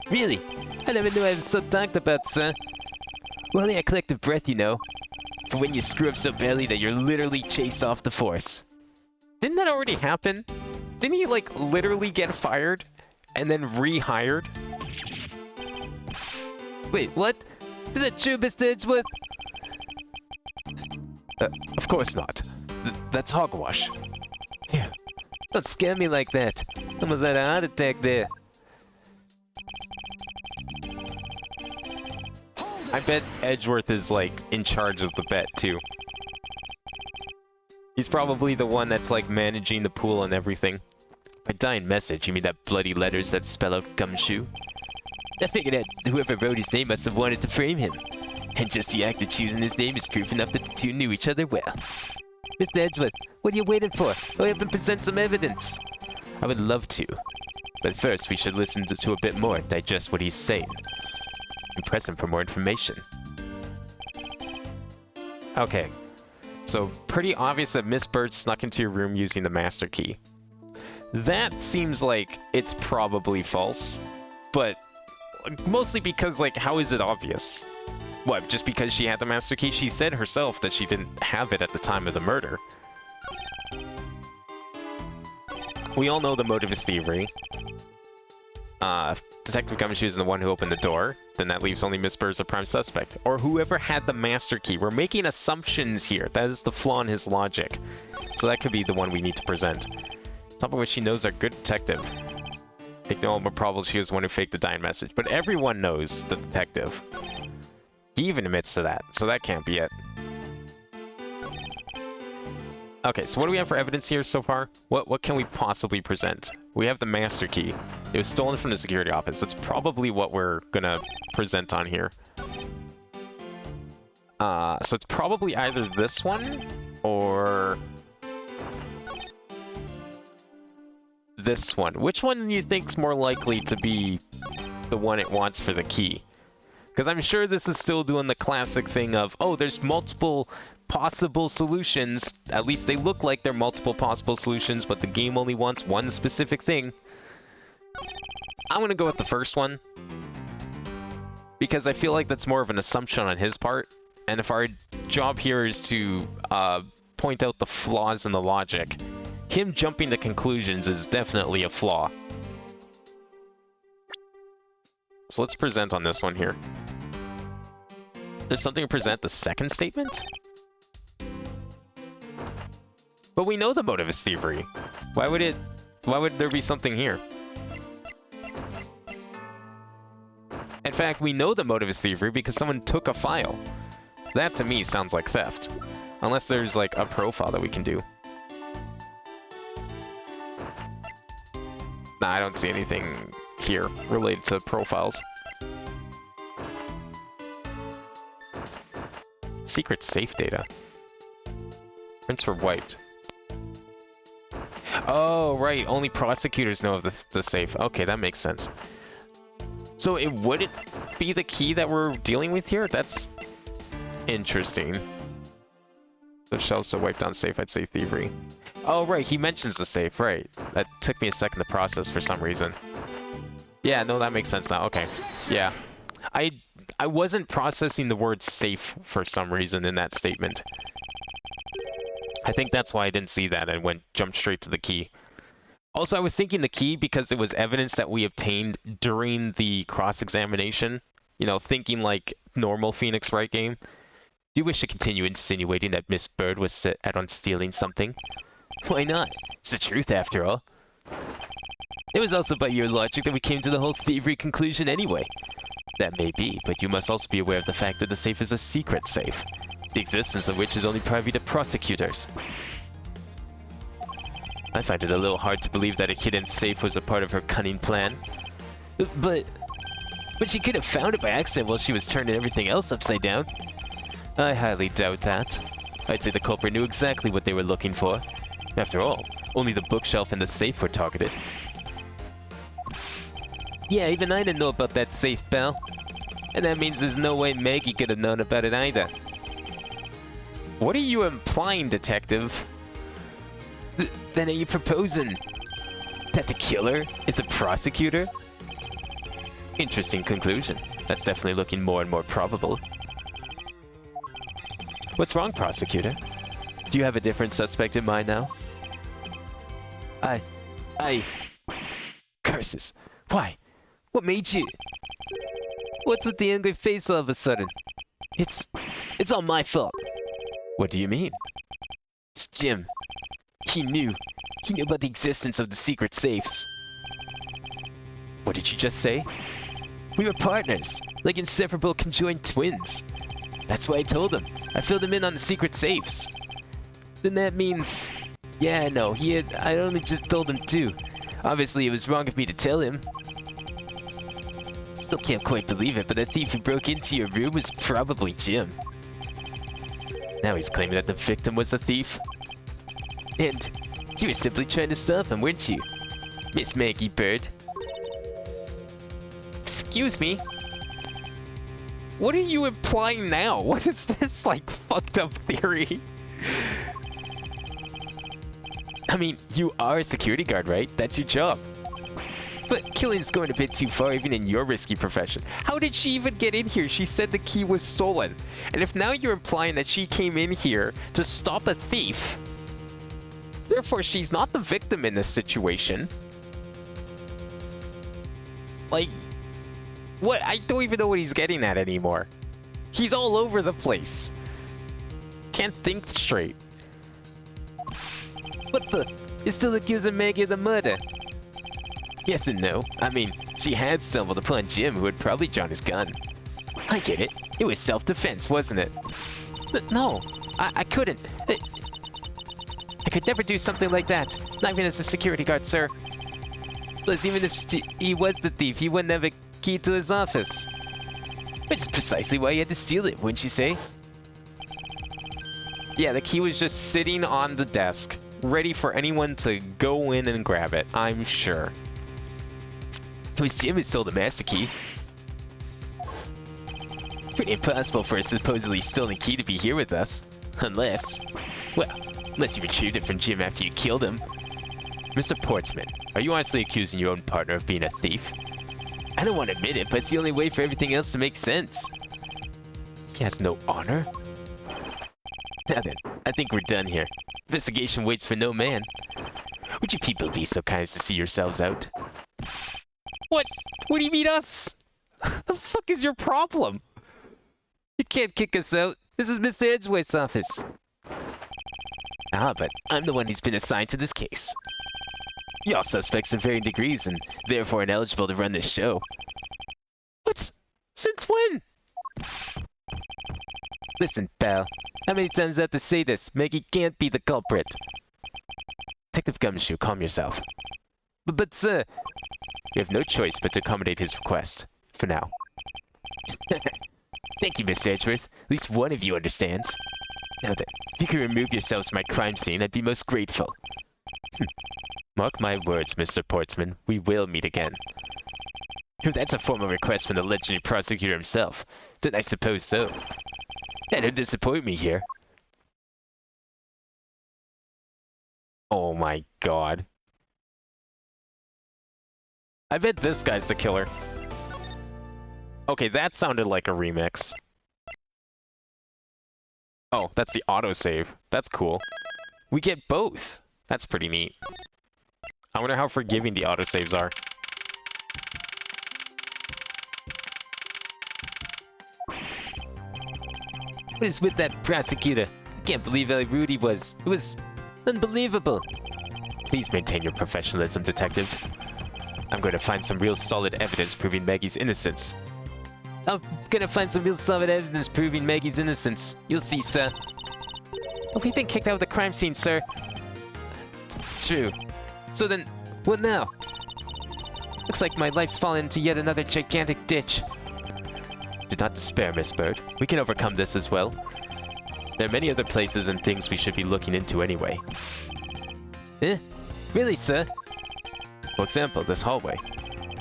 S1: Really? I never knew I was so talked about, sir. Well, only a collective breath, you know. For when you screw up so badly that you're literally chased off the force. Didn't that already happen? Didn't he, like, literally get fired and then rehired? Wait, what? Is that true, Mr. Edgeworth? Of course not. That's hogwash. Yeah. Don't scare me like that. Almost had a heart attack there. I bet Edgeworth is, like, in charge of the bet, too. He's probably the one that's, like, managing the pool and everything. By dying message, you mean that bloody letters that spell out Gumshoe? I figured that whoever wrote his name must have wanted to frame him. And just the act of choosing his name is proof enough that the two knew each other well. Mr. Edgeworth, what are you waiting for? Hurry up and present some evidence. I would love to. But first, we should listen to a bit more and digest what he's saying. And press him for more information. Okay. So, pretty obvious that Miss Bird snuck into your room using the master key. That seems like it's probably false. But mostly because, like, how is it obvious? What, just because she had the master key? She said herself that she didn't have it at the time of the murder. We all know the motive is thievery. Detective Gumshoe is the one who opened the door. Then that leaves only Miss Bird as a prime suspect. Or whoever had the master key. We're making assumptions here. That is the flaw in his logic. So that could be the one we need to present. On top of which she knows our good detective. Make no more probable she was the one who faked the dying message. But everyone knows the detective. He even admits to that. So that can't be it. Okay, so what do we have for evidence here so far? What can we possibly present? We have the master key. It was stolen from the security office. That's probably what we're gonna present on here. So it's probably either this one or this one. Which one do you think's more likely to be the one it wants for the key? Because I'm sure this is still doing the classic thing of, oh, there's multiple possible solutions. At least they look like they're multiple possible solutions, but the game only wants one specific thing. I'm going to go with the first one. Because I feel like that's more of an assumption on his part. And if our job here is to point out the flaws in the logic, him jumping to conclusions is definitely a flaw. So let's present on this one here. There's something to present the second statement? But we know the motive is thievery. Why would there be something here? In fact, we know the motive is thievery because someone took a file. That to me sounds like theft. Unless there's like a profile that we can do. Nah, I don't see anything here related to profiles. Secret safe data. Prints were wiped. Oh, right. Only prosecutors know of the safe. Okay, that makes sense. So it wouldn't be the key that we're dealing with here? That's interesting. The shells are wiped on safe, I'd say thievery. Oh, right. He mentions the safe, right. That took me a second to process for some reason. Yeah, no, that makes sense now. Okay. Yeah. I wasn't processing the word safe for some reason in that statement. I think that's why I didn't see that and jumped straight to the key. Also, I was thinking the key because it was evidence that we obtained during the cross-examination. You know, thinking like normal Phoenix Wright game. Do you wish to continue insinuating that Miss Bird was set out on stealing something? Why not? It's the truth after all. It was also by your logic that we came to the whole thievery conclusion anyway. That may be, but you must also be aware of the fact that the safe is a secret safe, the existence of which is only private to prosecutors. I find it a little hard to believe that a hidden safe was a part of her cunning plan. But she could have found it by accident while she was turning everything else upside down. I highly doubt that. I'd say the culprit knew exactly what they were looking for. After all, only the bookshelf and the safe were targeted. Yeah, even I didn't know about that safe, pal. And that means there's no way Maggie could have known about it either. What are you implying, detective? Then are you proposing that the killer is a prosecutor? Interesting conclusion. That's definitely looking more and more probable. What's wrong, prosecutor? Do you have a different suspect in mind now? Curses. Why? What made you? What's with the angry face all of a sudden? It's all my fault. What do you mean? It's Jim. He knew about the existence of the secret safes. What did you just say? We were partners, like inseparable conjoined twins. That's why I told him. I filled him in on the secret safes. Then that means... Yeah, no, I only just told him too. Obviously, it was wrong of me to tell him. Still can't quite believe it, but the thief who broke into your room was probably Jim. Now he's claiming that the victim was the thief. And you were simply trying to stop him, weren't you? Miss Maggie Bird. Excuse me? What are you implying now? What is this, like, fucked up theory? I mean, you are a security guard, right? That's your job. But killing's going a bit too far even in your risky profession. How did she even get in here? She said the key was stolen. And if now you're implying that she came in here to stop a thief, therefore she's not the victim in this situation. Like, what? I don't even know what he's getting at anymore. He's all over the place. Can't think straight. What the? It still accuses Maggie of the murder. Yes and no. I mean, she had stumbled upon Jim, who had probably drawn his gun. I get it. It was self-defense, wasn't it? But no, I couldn't. I could never do something like that. Not even as a security guard, sir. Plus, even if he was the thief, he wouldn't have a key to his office. Which is precisely why he had to steal it, wouldn't you say? Yeah, the key was just sitting on the desk, ready for anyone to go in and grab it, I'm sure. It was Jim who stole the master key. Pretty impossible for a supposedly stolen key to be here with us. Unless you retrieved it from Jim after you killed him. Mr. Portsman, are you honestly accusing your own partner of being a thief? I don't want to admit it, but it's the only way for everything else to make sense. He has no honor? Now then, I think we're done here. Investigation waits for no man. Would you people be so kind as to see yourselves out? What? What do you mean us? The fuck is your problem? You can't kick us out. This is Mr. Edgewaite's office. Ah, but I'm the one who's been assigned to this case. Y'all suspects in varying degrees and therefore ineligible to run this show. What? Since when? Listen, pal. How many times do I have to say this? Maggie can't be the culprit. Detective Gumshoe, calm yourself. But sir, we have no choice but to accommodate his request. For now. Thank you, Mr. Edgeworth. At least one of you understands. Now then, if you could remove yourselves from my crime scene, I'd be most grateful. Mark my words, Mr. Portsman. We will meet again. If that's a formal request from the legendary prosecutor himself, then I suppose so. That would disappoint me here. Oh my god. I bet this guy's the killer. Okay, that sounded like a remix. Oh, that's the autosave. That's cool. We get both. That's pretty neat. I wonder how forgiving the autosaves are. What is with that prosecutor? I can't believe how rude he was. It was unbelievable. Please maintain your professionalism, detective. I'm going to find some real solid evidence proving Maggie's innocence. I'm gonna find some real solid evidence proving Maggie's innocence. You'll see, sir. Oh, we've been kicked out of the crime scene, sir. True. So then, what now? Looks like my life's fallen into yet another gigantic ditch. Do not despair, Miss Bird. We can overcome this as well. There are many other places and things we should be looking into anyway. Eh? Really, sir? For example, this hallway.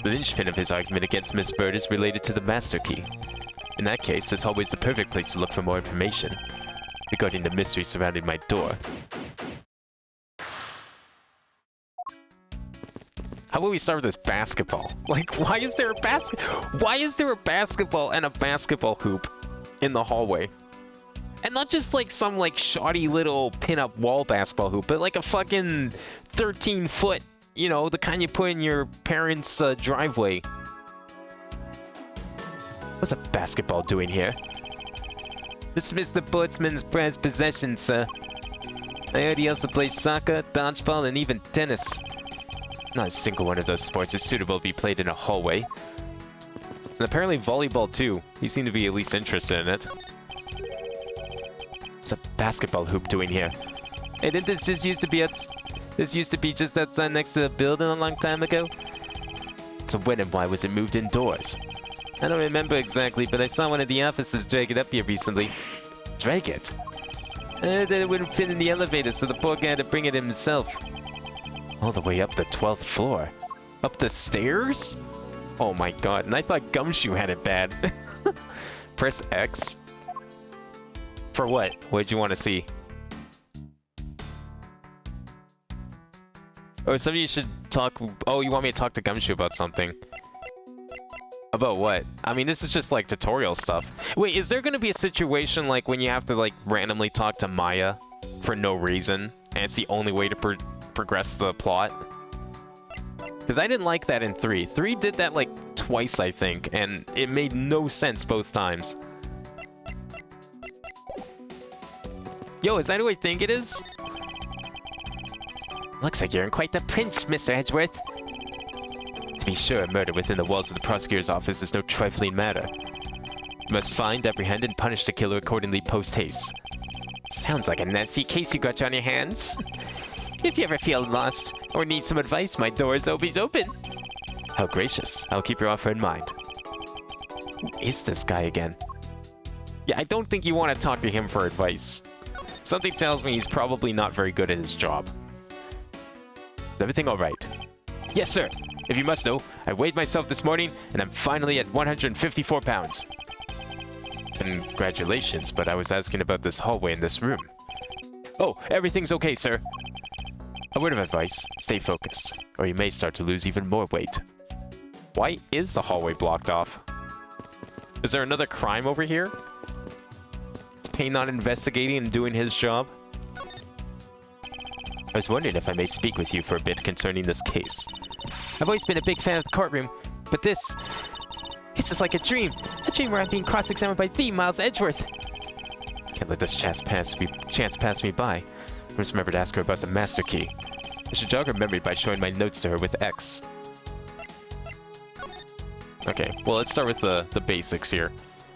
S1: The linchpin of his argument against Miss Bird is related to the master key. In that case, this hallway is the perfect place to look for more information regarding the mystery surrounding my door. How about we start with this basketball? Like, why is there a basketball and a basketball hoop in the hallway? And not just like some like shoddy little pin-up wall basketball hoop, but like a fucking 13-foot, you know, the kind you put in your parents' driveway. What's a basketball doing here? This is Mr. Portsman's prized possession, sir. I heard he also plays soccer, dodgeball, and even tennis. Not a single one of those sports is suitable to be played in a hallway. And apparently volleyball too. He seemed to be at least interested in it. What's a basketball hoop doing here? Hey, didn't this just used to be just outside next to the building a long time ago? So when and why was it moved indoors? I don't remember exactly, but I saw one of the officers drag it up here recently. Drag it? That it wouldn't fit in the elevator, so the poor guy had to bring it himself. All the way up the 12th floor? Up the stairs? Oh my god, and I thought Gumshoe had it bad. Press X. For what? What did you want to see? Or some of you should talk... Oh, you want me to talk to Gumshoe about something? About what? I mean, this is just like tutorial stuff. Wait, is there gonna be a situation like when you have to like randomly talk to Maya for no reason, and it's the only way to progress the plot? Because I didn't like that in 3. 3 did that like twice, I think, and it made no sense both times. Yo, is that who I think it is? Looks like you're in quite the pinch, Mr. Edgeworth. To be sure, a murder within the walls of the prosecutor's office is no trifling matter. You must find, apprehend, and punish the killer accordingly post-haste. Sounds like a nasty case you got on your hands. If you ever feel lost or need some advice, my door is always open. How gracious. I'll keep your offer in mind. Who is this guy again? Yeah, I don't think you want to talk to him for advice. Something tells me he's probably not very good at his job. Is everything alright? Yes, sir. If you must know, I weighed myself this morning, and I'm finally at 154 pounds. Congratulations, but I was asking about this hallway in this room. Oh, everything's okay, sir. A word of advice, stay focused, or you may start to lose even more weight. Why is the hallway blocked off? Is there another crime over here? Is Payne not investigating and doing his job? I was wondering if I may speak with you for a bit concerning this case. I've always been a big fan of the courtroom, but this is like a dream where I'm being cross-examined by the Miles Edgeworth. Can't let this chance pass me by. I must remember to ask her about the master key. I should jog her memory by showing my notes to her with X. Okay, well, let's start with the basics here.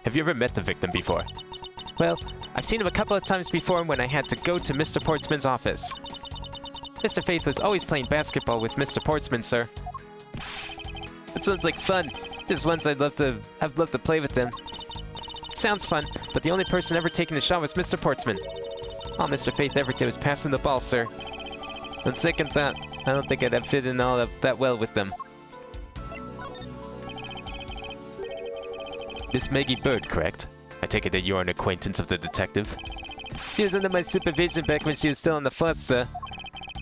S1: Have you ever met the victim before? Well, I've seen him a couple of times before when I had to go to Mr. Portsman's office. Mr. Faith was always playing basketball with Mr. Portsman, sir. That sounds like fun. Just once I'd love to play with them. Sounds fun, but the only person ever taking a shot was Mr. Portsman. All Mr. Faith ever did was pass him the ball, sir. On second thought, I don't think I'd have fit in all that well with them. Miss Maggie Bird, correct? I take it that you're an acquaintance of the detective? She was under my supervision back when she was still on the force, sir.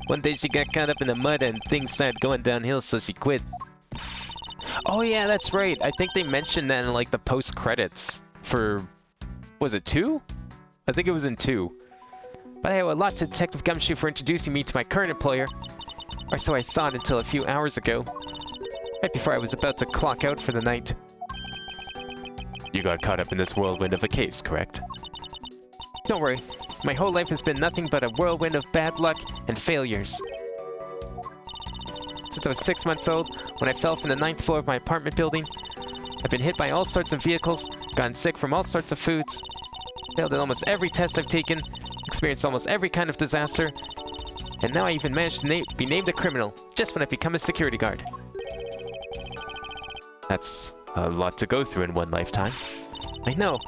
S1: One day she got caught up in the mud and things started going downhill, so she quit. Oh yeah, that's right. I think they mentioned that in like the post-credits for... was it 2? I think it was in 2. But I owe a lot to Detective Gumshoe for introducing me to my current employer. Or so I thought until a few hours ago. Right before I was about to clock out for the night. You got caught up in this whirlwind of a case, correct? Don't worry. My whole life has been nothing but a whirlwind of bad luck and failures. Since I was 6 months old, when I fell from the 9th floor of my apartment building, I've been hit by all sorts of vehicles, gotten sick from all sorts of foods, failed at almost every test I've taken, experienced almost every kind of disaster, and now I even managed to be named a criminal, just when I've become a security guard. That's a lot to go through in one lifetime. I know,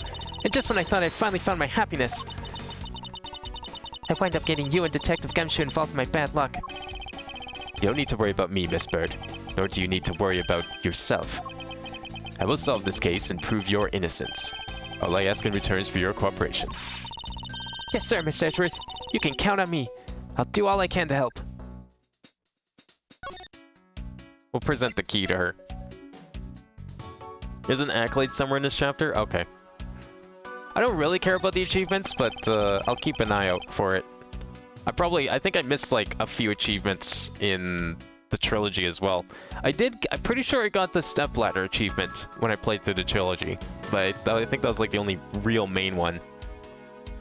S1: and just when I thought I'd finally found my happiness, I wind up getting you and Detective Gumshoe involved in my bad luck. You don't need to worry about me, Miss Bird, nor do you need to worry about yourself. I will solve this case and prove your innocence. All I ask in return is for your cooperation. Yes, sir, Miss Edgeworth. You can count on me. I'll do all I can to help. We'll present the key to her. There's an accolade somewhere in this chapter? Okay. I don't really care about the achievements, but I'll keep an eye out for it. I think I missed like a few achievements in the trilogy as well. I'm pretty sure I got the stepladder achievement when I played through the trilogy, but I think that was like the only real main one.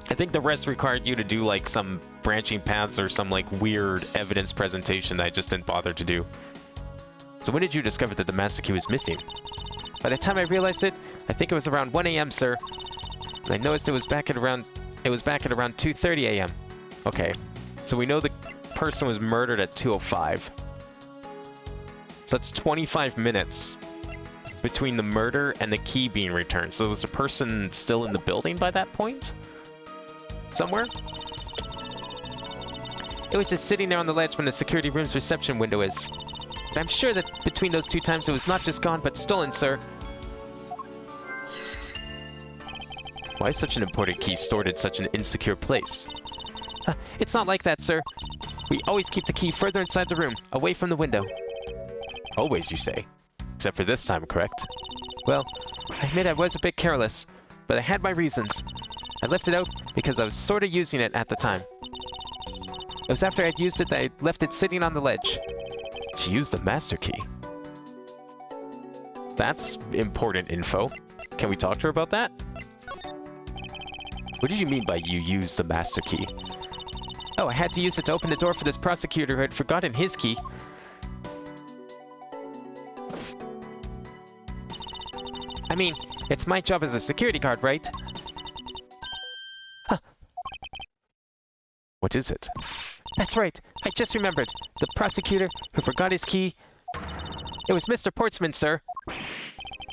S1: I think the rest required you to do like some branching paths or some like weird evidence presentation that I just didn't bother to do. So when did you discover that the master key was missing? By the time I realized it, I think it was around 1 a.m., sir. And I noticed it was back at around 2:30 a.m. Okay, so we know the person was murdered at 2:05. So that's 25 minutes between the murder and the key being returned. So was the person still in the building by that point? Somewhere? It was just sitting there on the ledge when the security room's reception window is. But I'm sure that between those 2 times it was not just gone, but stolen, sir. Why is such an important key stored in such an insecure place? It's not like that, sir. We always keep the key further inside the room, away from the window. Always, you say? Except for this time, correct? Well, I admit I was a bit careless, but I had my reasons. I left it out because I was sort of using it at the time. It was after I'd used it that I left it sitting on the ledge. She used the master key. That's important info. Can we talk to her about that? What did you mean by you used the master key? Oh, I had to use it to open the door for this prosecutor who had forgotten his key. I mean, it's my job as a security guard, right? Huh. What is it? That's right. I just remembered. The prosecutor who forgot his key. It was Mr. Portsman, sir.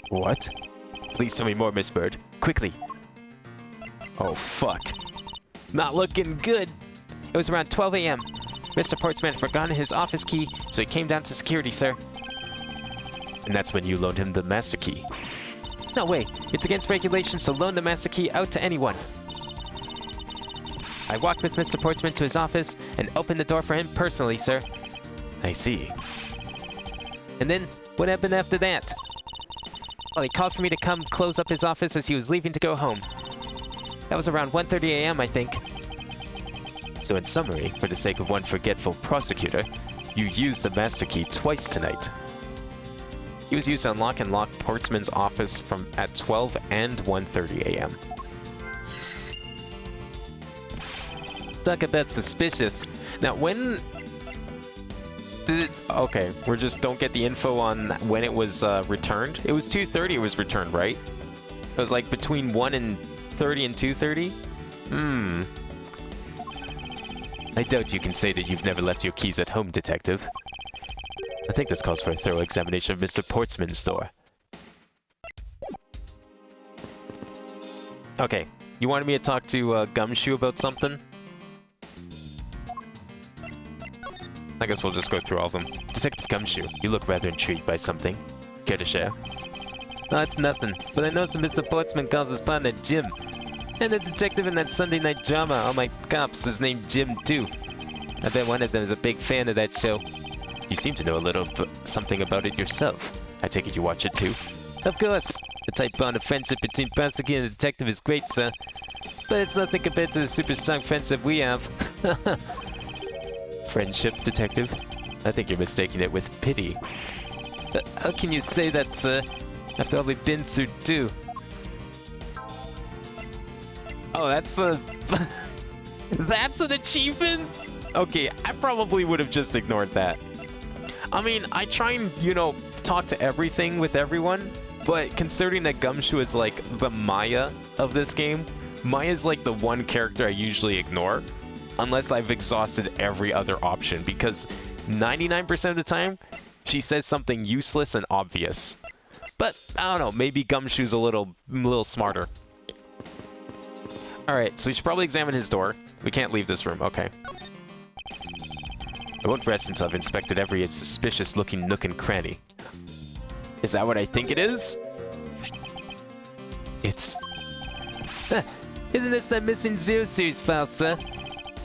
S1: What? Please tell me more, Miss Bird. Quickly. Oh, fuck. Not looking good. It was around 12 a.m. Mr. Portsman had forgotten his office key, so he came down to security, sir. And that's when you loaned him the master key. No way. It's against regulations to loan the master key out to anyone. I walked with Mr. Portsman to his office and opened the door for him personally, sir. I see. And then, what happened after that? Well, he called for me to come close up his office as he was leaving to go home. That was around 1:30 a.m., I think. So in summary, for the sake of one forgetful prosecutor, you used the master key twice tonight. He was used to unlock and lock Portsman's office from at 12 and 1:30 a.m. Talk about suspicious. Now, when did it... Okay, we just don't get the info on when it was returned. It was 2:30 it was returned, right? It was like between 1:30 and 2:30? I doubt you can say that you've never left your keys at home, Detective. I think this calls for a thorough examination of Mr. Portsman's store. Okay, you wanted me to talk to Gumshoe about something? I guess we'll just go through all of them. Detective Gumshoe, you look rather intrigued by something. Care to share? No, it's nothing, but I noticed that Mr. Portsman calls his partner Jim. And the detective in that Sunday night drama, All My Cops, is named Jim too. I bet one of them is a big fan of that show. You seem to know a little something about it yourself. I take it you watch it too? Of course. The tight bond of friendship between prosecutor and detective is great, sir. But it's nothing compared to the super strong friendship we have. Friendship, Detective? I think you're mistaking it with pity. How can you say that, sir? After all we've been through, too. Oh, that's the... That's an achievement? Okay, I probably would have just ignored that. I mean, I try and, you know, talk to everything with everyone, but considering that Gumshoe is like the Maya of this game, Maya's like the one character I usually ignore, unless I've exhausted every other option, because 99% of the time, she says something useless and obvious. But, I don't know, maybe Gumshoe's a little smarter. Alright, so we should probably examine his door. We can't leave this room, okay. I won't rest until I've inspected every suspicious-looking nook and cranny. Is that what I think it is? It's... Isn't this that missing Zero Series file, sir?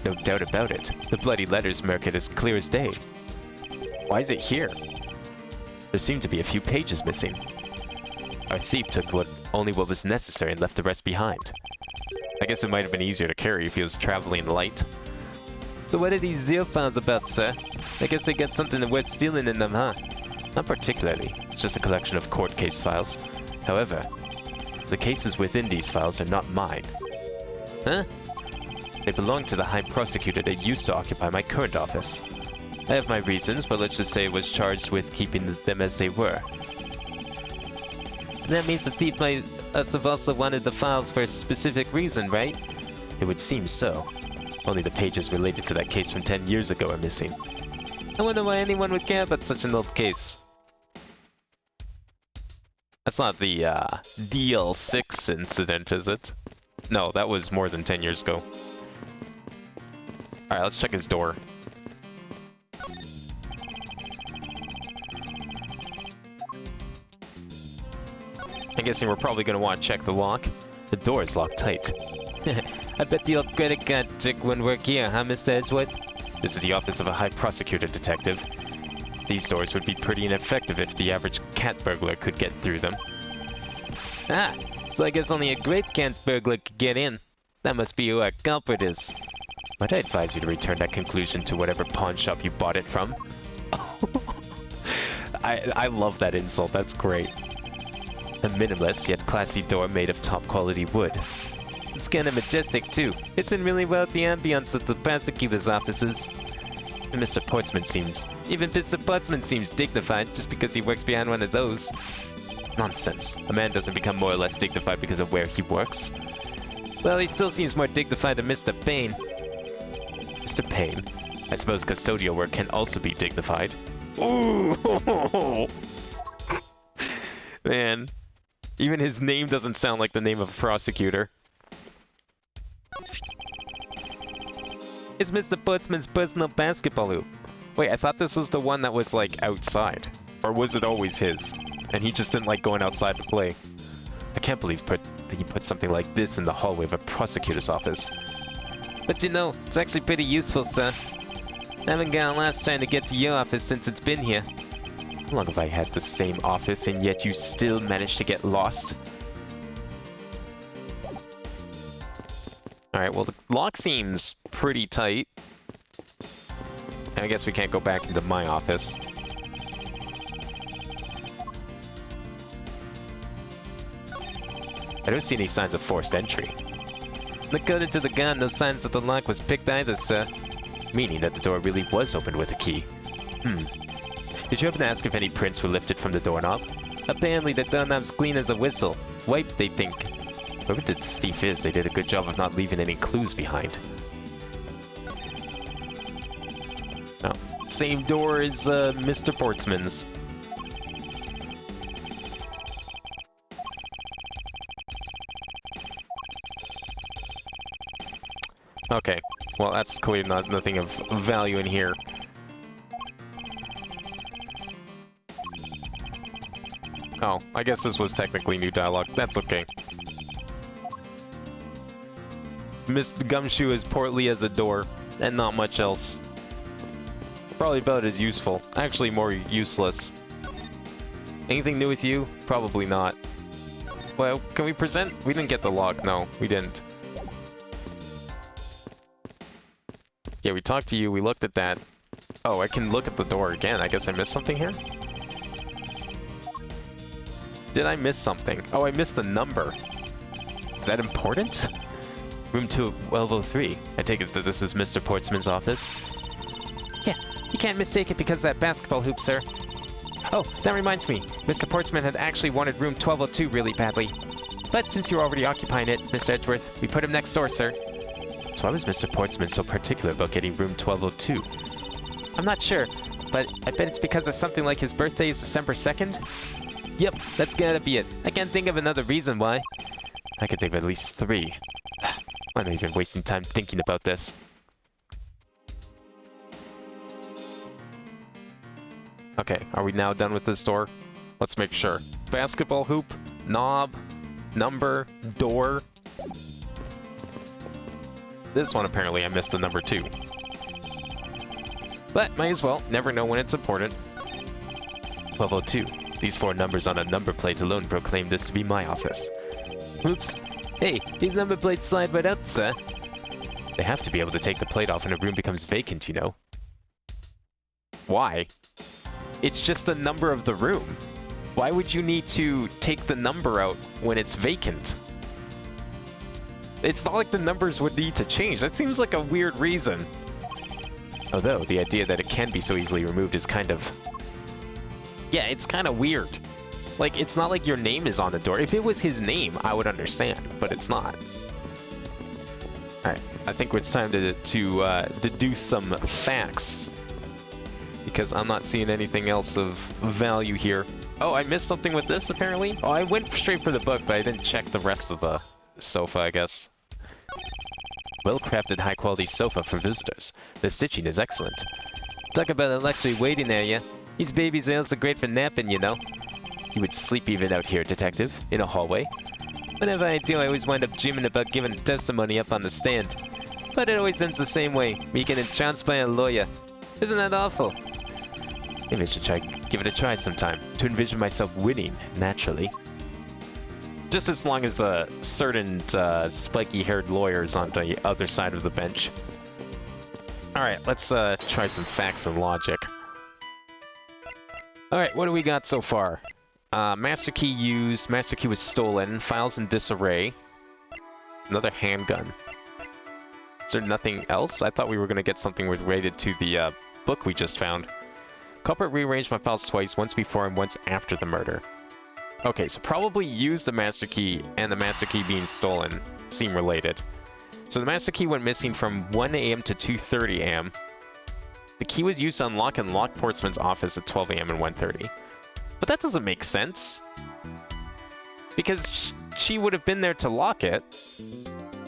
S1: No doubt about it. The bloody letters mark it as clear as day. Why is it here? There seem to be a few pages missing. Our thief took only what was necessary and left the rest behind. I guess it might have been easier to carry if he was traveling light. So what are these Zero files about, sir? I guess they got something worth stealing in them, huh? Not particularly. It's just a collection of court case files. However, the cases within these files are not mine. Huh? They belong to the High Prosecutor that used to occupy my current office. I have my reasons, but let's just say I was charged with keeping them as they were. That means the thief must have also wanted the files for a specific reason, right? It would seem so. Only the pages related to that case from 10 years ago are missing. I wonder why anyone would care about such an old case. That's not the DL6 incident, is it? No, that was more than 10 years ago. Alright, let's check his door. I'm guessing we're probably going to want to check the lock. The door is locked tight. I bet the old credit card trick wouldn't work here, huh, Mr. Edgeworth? This is the office of a high prosecutor, Detective. These doors would be pretty ineffective if the average cat burglar could get through them. Ah, so I guess only a great cat burglar could get in. That must be who our culprit is. Might I advise you to return that conclusion to whatever pawn shop you bought it from? I love that insult, that's great. A minimalist yet classy door made of top quality wood. It's kinda majestic too. Fits in really well with the ambience of the prosecutor's offices. And Mr. Portsmouth seems dignified just because he works behind one of those. Nonsense. A man doesn't become more or less dignified because of where he works. Well, he still seems more dignified than Mr. Payne. Mr. Payne? I suppose custodial work can also be dignified. Ooh! Man. Even his name doesn't sound like the name of a prosecutor. It's Mr. Portsmouth's personal basketball hoop. Wait, I thought this was the one that was, like, outside. Or was it always his? And he just didn't like going outside to play. I can't believe that he put something like this in the hallway of a prosecutor's office. But you know, it's actually pretty useful, sir. I haven't got a last time to get to your office since it's been here. How long have I had the same office and yet you still managed to get lost? Alright, well the lock seems pretty tight. I guess we can't go back into my office. I don't see any signs of forced entry. According to the guard, no signs that the lock was picked either, sir. Meaning that the door really was opened with a key. Did you happen to ask if any prints were lifted from the doorknob? Apparently the doorknob's clean as a whistle. Wiped, they think. Whoever the thief is, they did a good job of not leaving any clues behind. Oh, same door as Mr. Portsman's. Okay, well that's clearly nothing of value in here. Oh, I guess this was technically new dialogue. That's okay. Mr. Gumshoe is portly as a door, and not much else. Probably about as useful. Actually, more useless. Anything new with you? Probably not. Well, can we present? We didn't get the log. No, we didn't. Yeah, we talked to you, we looked at that. Oh, I can look at the door again. I guess I missed something here? Did I miss something? Oh, I missed the number. Is that important? Room 1203. I take it that this is Mr. Portsman's office? Yeah, you can't mistake it because of that basketball hoop, sir. Oh, that reminds me. Mr. Portsman had actually wanted room 1202 really badly. But since you're already occupying it, Mr. Edgeworth, we put him next door, sir. So why was Mr. Portsman so particular about getting room 1202? I'm not sure, but I bet it's because of something like his birthday is December 2nd? Yep, that's gotta be it. I can't think of another reason why. I could think of at least 3. I'm not even wasting time thinking about this. Okay, are we now done with this door? Let's make sure. Basketball hoop, knob, number, door. This one apparently I missed the number 2. But might as well, never know when it's important. 1202. These 4 numbers on a number plate alone proclaim this to be my office. Oops. Hey, these number plates slide right out, sir. They have to be able to take the plate off when a room becomes vacant, you know. Why? It's just the number of the room. Why would you need to take the number out when it's vacant? It's not like the numbers would need to change. That seems like a weird reason. Although, the idea that it can be so easily removed is kind of... Yeah, it's kind of weird. Like, it's not like your name is on the door. If it was his name, I would understand, but it's not. Alright, I think it's time to deduce some facts. Because I'm not seeing anything else of value here. Oh, I missed something with this, apparently? Oh, I went straight for the book, but I didn't check the rest of the sofa, I guess. Well-crafted, high-quality sofa for visitors. The stitching is excellent. Talk about a luxury waiting area. These babies are also great for napping, you know. You would sleep even out here, detective, in a hallway. Whenever I do, I always wind up dreaming about giving testimony up on the stand. But it always ends the same way. Me getting trounced by a lawyer. Isn't that awful? Maybe I should give it a try sometime. To envision myself winning, naturally. Just as long as certain spiky-haired lawyers on the other side of the bench. Alright, let's try some facts and logic. Alright, what do we got so far? Master key used, master key was stolen, files in disarray. Another handgun. Is there nothing else? I thought we were going to get something related to the book we just found. Culprit rearranged my files twice, once before and once after the murder. Okay, so probably used the master key and the master key being stolen seem related. So the master key went missing from 1 AM to 2:30 AM. The key was used to unlock and lock Portsman's office at 12 AM and 1:30. But that doesn't make sense. Because she would have been there to lock it,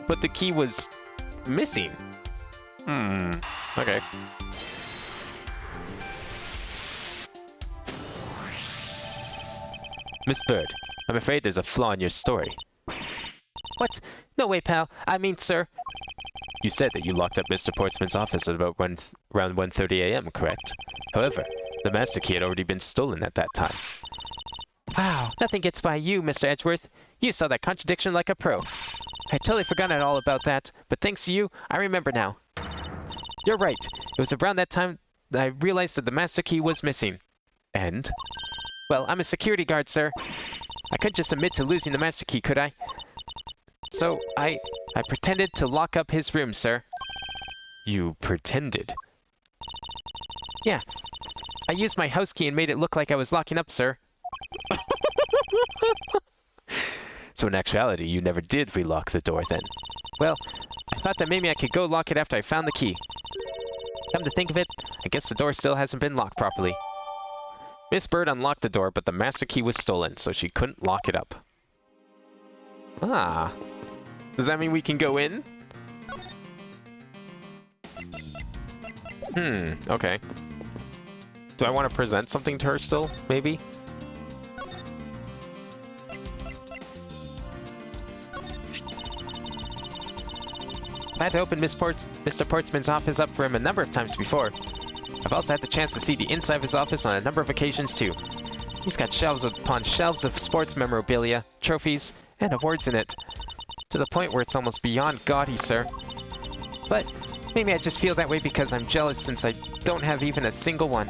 S1: but the key was missing. Okay. Miss Bird, I'm afraid there's a flaw in your story. What? No way, pal. I mean, sir. You said that you locked up Mr. Portsman's office at about around 1:30 AM, correct? However, the master key had already been stolen at that time. Wow, nothing gets by you, Mr. Edgeworth. You saw that contradiction like a pro. I had totally forgotten all about that, but thanks to you, I remember now. You're right. It was around that time that I realized that the master key was missing. And? Well, I'm a security guard, sir. I couldn't just admit to losing the master key, could I? So, I pretended to lock up his room, sir. You pretended? Yeah. I used my house key and made it look like I was locking up, sir. So in actuality, you never did relock the door then? Well, I thought that maybe I could go lock it after I found the key. Come to think of it, I guess the door still hasn't been locked properly. Miss Bird unlocked the door, but the master key was stolen, so she couldn't lock it up. Ah. Does that mean we can go in? Okay. Do I want to present something to her still, maybe? I had to open Mr. Portsman's office up for him a number of times before. I've also had the chance to see the inside of his office on a number of occasions too. He's got shelves upon shelves of sports memorabilia, trophies, and awards in it. To the point where it's almost beyond gaudy, sir. But maybe I just feel that way because I'm jealous since I don't have even a single one.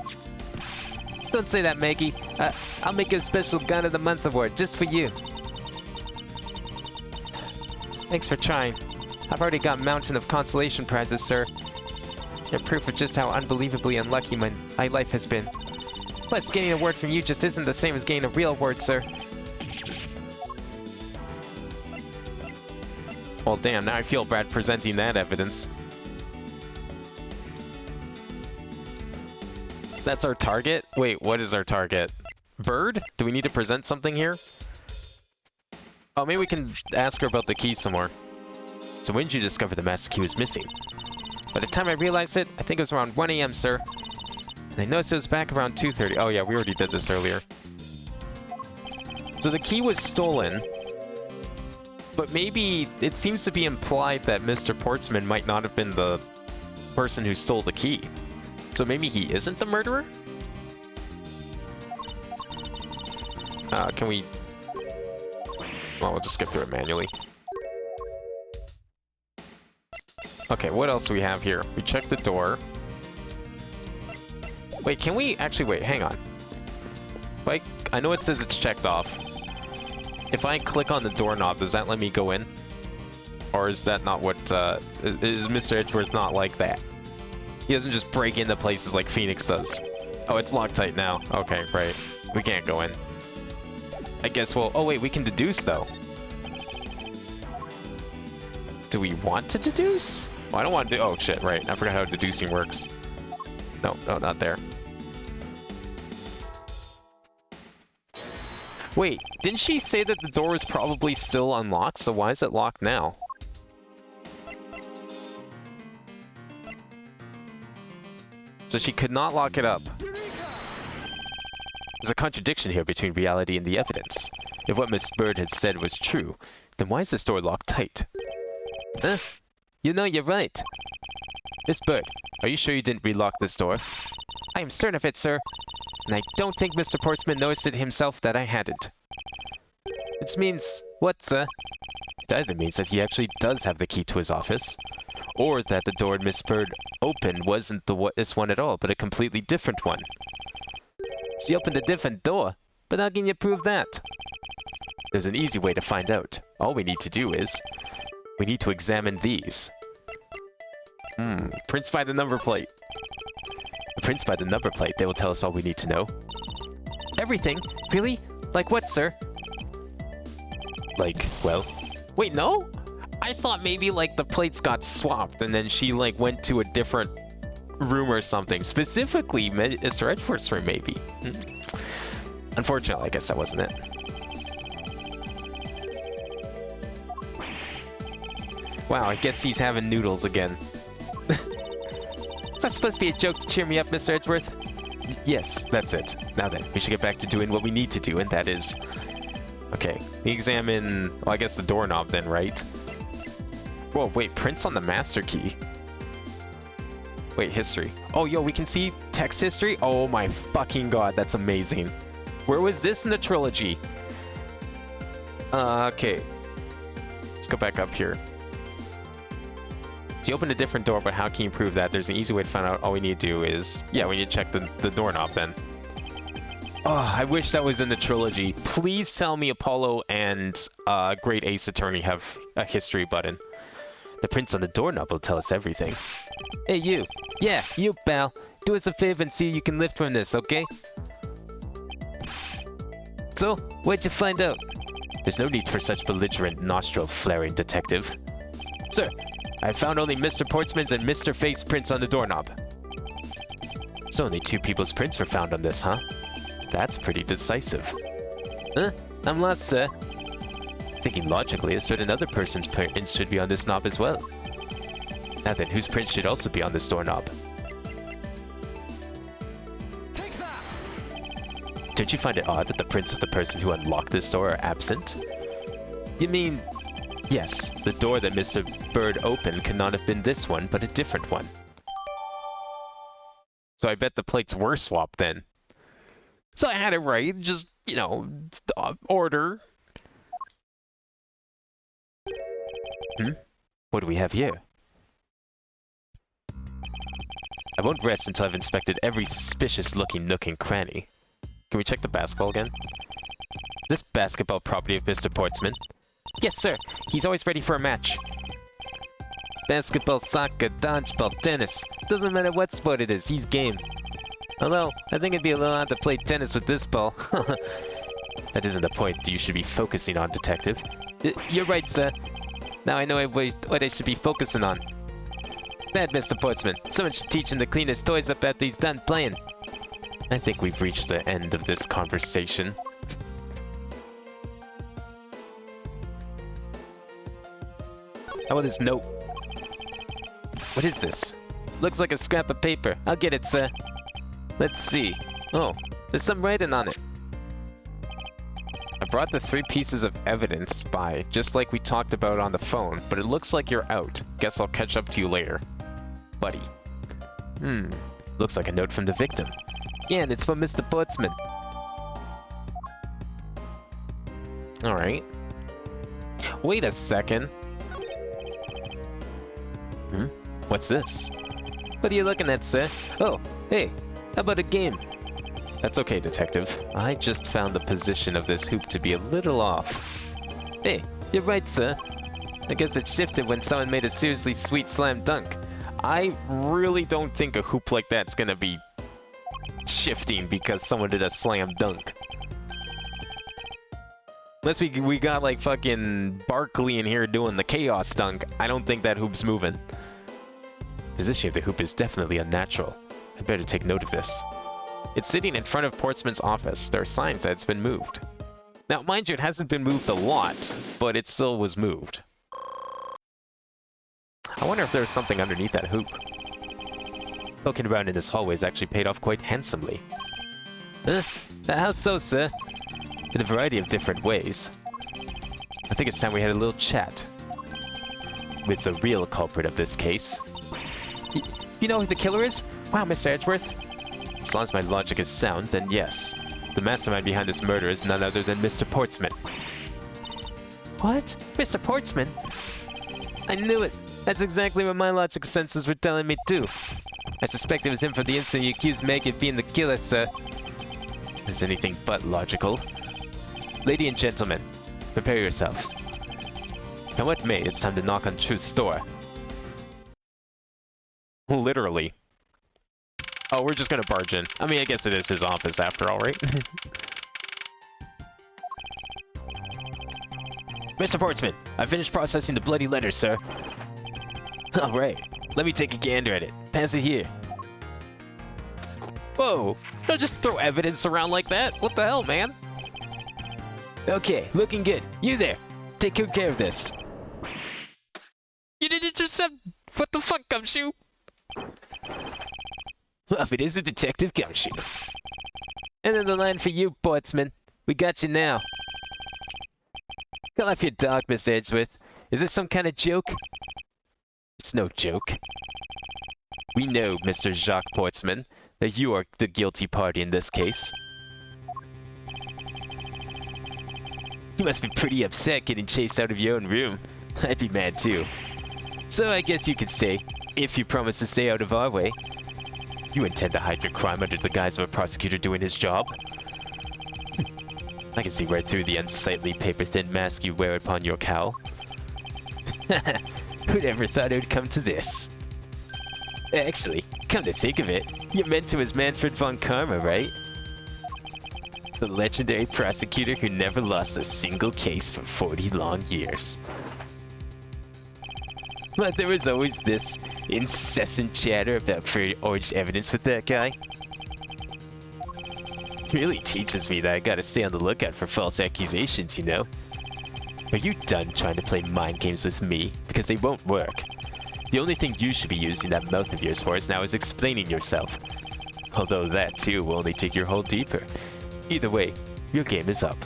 S1: Don't say that, Maggie. I'll make you a special Gun of the Month award just for you. Thanks for trying. I've already got a mountain of consolation prizes, sir. They're proof of just how unbelievably unlucky my life has been. Plus, getting an award from you just isn't the same as getting a real award, sir. Well, damn, now I feel bad presenting that evidence. That's our target? Wait, what is our target? Bird? Do we need to present something here? Oh, maybe we can ask her about the key some more. So when did you discover the master key was missing? By the time I realized it, I think it was around 1 AM, sir. And I noticed it was back around 2:30. Oh yeah, we already did this earlier. So the key was stolen. But maybe it seems to be implied that Mr. Portsman might not have been the person who stole the key. So maybe he isn't the murderer? Can we... Well, we'll just skip through it manually. Okay, what else do we have here? We checked the door. Wait, can we... Actually, wait, hang on. Like, I know it says it's checked off. If I click on the doorknob, does that let me go in? Or is that not what... is Mr. Edgeworth not like that? He doesn't just break into places like Phoenix does. Oh, it's Loctite now. Okay, right. We can't go in. I guess we'll... Oh, wait, we can deduce, though. Do we want to deduce? Well, I don't want to do... Oh, shit, right. I forgot how deducing works. No, not there. Wait, didn't she say that the door was probably still unlocked? So why is it locked now? So she could not lock it up. There's a contradiction here between reality and the evidence. If what Miss Bird had said was true, then why is this door locked tight? Huh? You know, you're right. Miss Bird, are you sure you didn't relock this door? I am certain of it, sir. And I don't think Mr. Portsman noticed it himself that I hadn't. Which means... what, sir? It either means that he actually does have the key to his office, or that the door Miss Bird opened wasn't this one at all, but a completely different one. She opened a different door, but how can you prove that? There's an easy way to find out. All we need to do is... we need to examine these. Prints by the number plate. The prints by the number plate, they will tell us all we need to know. Everything? Really? Like what, sir? Like, well... wait, no? I thought maybe, like, the plates got swapped and then she, like, went to a different room or something. Specifically, Mr. Edgeworth's room, maybe. Unfortunately, I guess that wasn't it. Wow, I guess he's having noodles again. Is that supposed to be a joke to cheer me up, Mr. Edgeworth? Yes, that's it. Now then, we should get back to doing what we need to do, and that is... okay, we examine... well, I guess the doorknob then, right? Whoa, wait, prints on the master key? Wait, history. Oh, yo, we can see text history? Oh my fucking god, that's amazing. Where was this in the trilogy? Okay. Let's go back up here. You opened a different door, but how can you prove that? There's an easy way to find out. All we need to do is... yeah, we need to check the doorknob then. Oh, I wish that was in the trilogy. Please tell me Apollo and Great Ace Attorney have a history button. The prints on the doorknob will tell us everything. Hey, you. Yeah, you, pal. Do us a favor and see if you can lift from this, okay? So, what'd you find out? There's no need for such belligerent nostril-flaring, detective. Sir, I found only Mr. Portsman's and Mr. Faith's prints on the doorknob. So only two people's prints were found on this, huh? That's pretty decisive. Huh? I'm lost, sir. Thinking logically, a certain other person's prints should be on this knob as well. Now then, whose print should also be on this doorknob?
S2: Take that!
S1: Don't you find it odd that the prints of the person who unlocked this door are absent? You mean... yes, the door that Mr. Bird opened could not have been this one, but a different one. So I bet the plates were swapped then. So I had it right, just, you know, order. What do we have here? I won't rest until I've inspected every suspicious-looking nook and cranny. Can we check the basketball again? Is this basketball property of Mr. Portsman? Yes, sir. He's always ready for a match. Basketball, soccer, dodgeball, tennis. Doesn't matter what sport it is, he's game. Although, I think it'd be a little odd to play tennis with this ball. That isn't the point you should be focusing on, detective. You're right, sir. Now I know what I should be focusing on. Bad, Mr. Portsman. Someone should teach him to clean his toys up after he's done playing. I think we've reached the end of this conversation. How about this note? What is this? Looks like a scrap of paper. I'll get it, sir. Let's see. Oh, there's some writing on it. I brought the 3 pieces of evidence by, just like we talked about on the phone, but it looks like you're out. Guess I'll catch up to you later. Buddy. Looks like a note from the victim. Yeah, and it's from Mr. Portsman. Alright. Wait a second. What's this? What are you looking at, sir? Oh, hey, how about a game? That's okay, detective. I just found the position of this hoop to be a little off. Hey, you're right, sir. I guess it shifted when someone made a seriously sweet slam dunk. I really don't think a hoop like that's gonna be shifting because someone did a slam dunk. Unless we got like fucking Barkley in here doing the chaos dunk, I don't think that hoop's moving. Position of the hoop is definitely unnatural. I'd better take note of this. It's sitting in front of Portsman's office. There are signs that it's been moved. Now, mind you, it hasn't been moved a lot, but it still was moved. I wonder if there's something underneath that hoop. Poking around in this hallway has actually paid off quite handsomely. How so, sir? In a variety of different ways. I think it's time we had a little chat. with the real culprit of this case. You know who the killer is? Wow, Mr. Edgeworth. As long as my logic is sound, then yes. The mastermind behind this murder is none other than Mr. Portsman. What? Mr. Portsman? I knew it. That's exactly what my logic senses were telling me too. I suspect it was him from the instant you accused Meg of being the killer, sir. It's anything but logical. Lady and gentlemen, prepare yourselves. Come what may, it's time to knock on Truth's door. Literally. Oh, we're just gonna barge in. I mean, I guess it is his office after all, right? Mr. Portsman, I finished processing the bloody letter, sir. Alright, let me take a gander at it. Pass it here. Whoa, don't just throw evidence around like that. What the hell, man? Okay, looking good. You there. Take good care of this. You didn't intercept. What the fuck, Gumshoe? Well, if it is a detective, Gumshoe. And then the line for you, Portsman. We got you now. Call off your dog, Mr. Edgeworth. Is this some kind of joke? It's no joke. We know, Mr. Jacques Portsman, that you are the guilty party in this case. You must be pretty upset getting chased out of your own room. I'd be mad too. So I guess you could say, if you promise to stay out of our way, you intend to hide your crime under the guise of a prosecutor doing his job? I can see right through the unsightly paper-thin mask you wear upon your cowl. Who'd ever thought it would come to this? Actually, come to think of it, your mentor was Manfred von Karma, right? The legendary prosecutor who never lost a single case for 40 long years. But there was always this incessant chatter about forged evidence with that guy. Really teaches me that I gotta stay on the lookout for false accusations, you know? Are you done trying to play mind games with me? Because they won't work. The only thing you should be using that mouth of yours for now is explaining yourself. Although that too will only take your hole deeper. Either way, your game is up.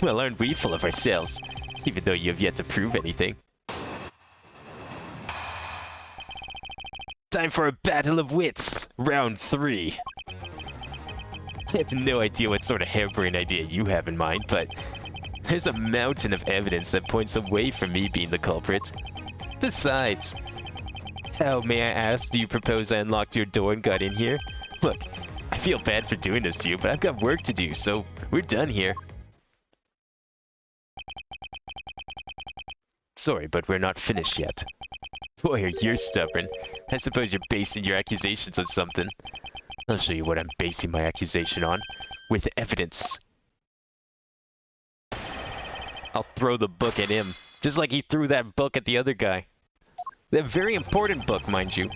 S1: Well, aren't we full of ourselves? Even though you have yet to prove anything. Time for a battle of wits! Round 3. I have no idea what sort of harebrained idea you have in mind, but there's a mountain of evidence that points away from me being the culprit. Besides, how, may I ask, do you propose I unlocked your door and got in here? Look, I feel bad for doing this to you, but I've got work to do, so we're done here. Sorry, but we're not finished yet. Boy, you're stubborn. I suppose you're basing your accusations on something. I'll show you what I'm basing my accusation on. With evidence. I'll throw the book at him, just like he threw that book at the other guy. That very important book, mind you.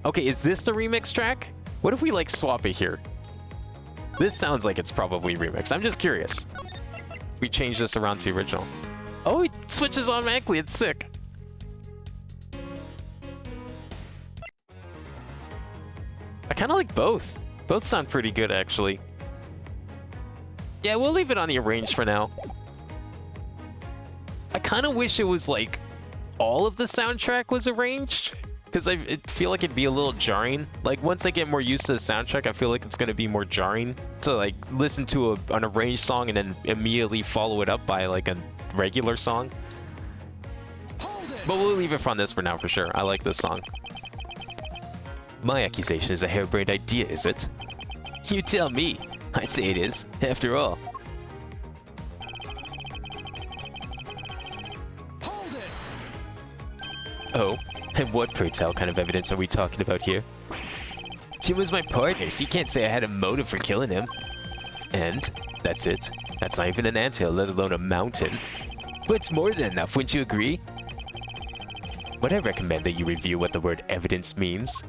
S1: Okay, is this the remix track? What if we, like, swap it here? This sounds like it's probably remix. I'm just curious. We change this around to original. Oh, it switches automatically. It's sick. I kind of like both. Both sound pretty good, actually. Yeah, we'll leave it on the arranged for now. I kind of wish it was like all of the soundtrack was arranged, because I feel like it'd be a little jarring. Like once I get more used to the soundtrack, I feel like it's going to be more jarring to like listen to an arranged song and then immediately follow it up by like a regular song. But we'll leave it from this for now for sure. I like this song. My accusation is a harebrained idea, is it? You tell me. I'd say it is, after all. Oh, and what, pray tell, kind of evidence are we talking about here? Jim was my partner, so you can't say I had a motive for killing him. And that's it. That's not even an anthill, let alone a mountain. But it's more than enough, wouldn't you agree? Would I recommend that you review what the word evidence means?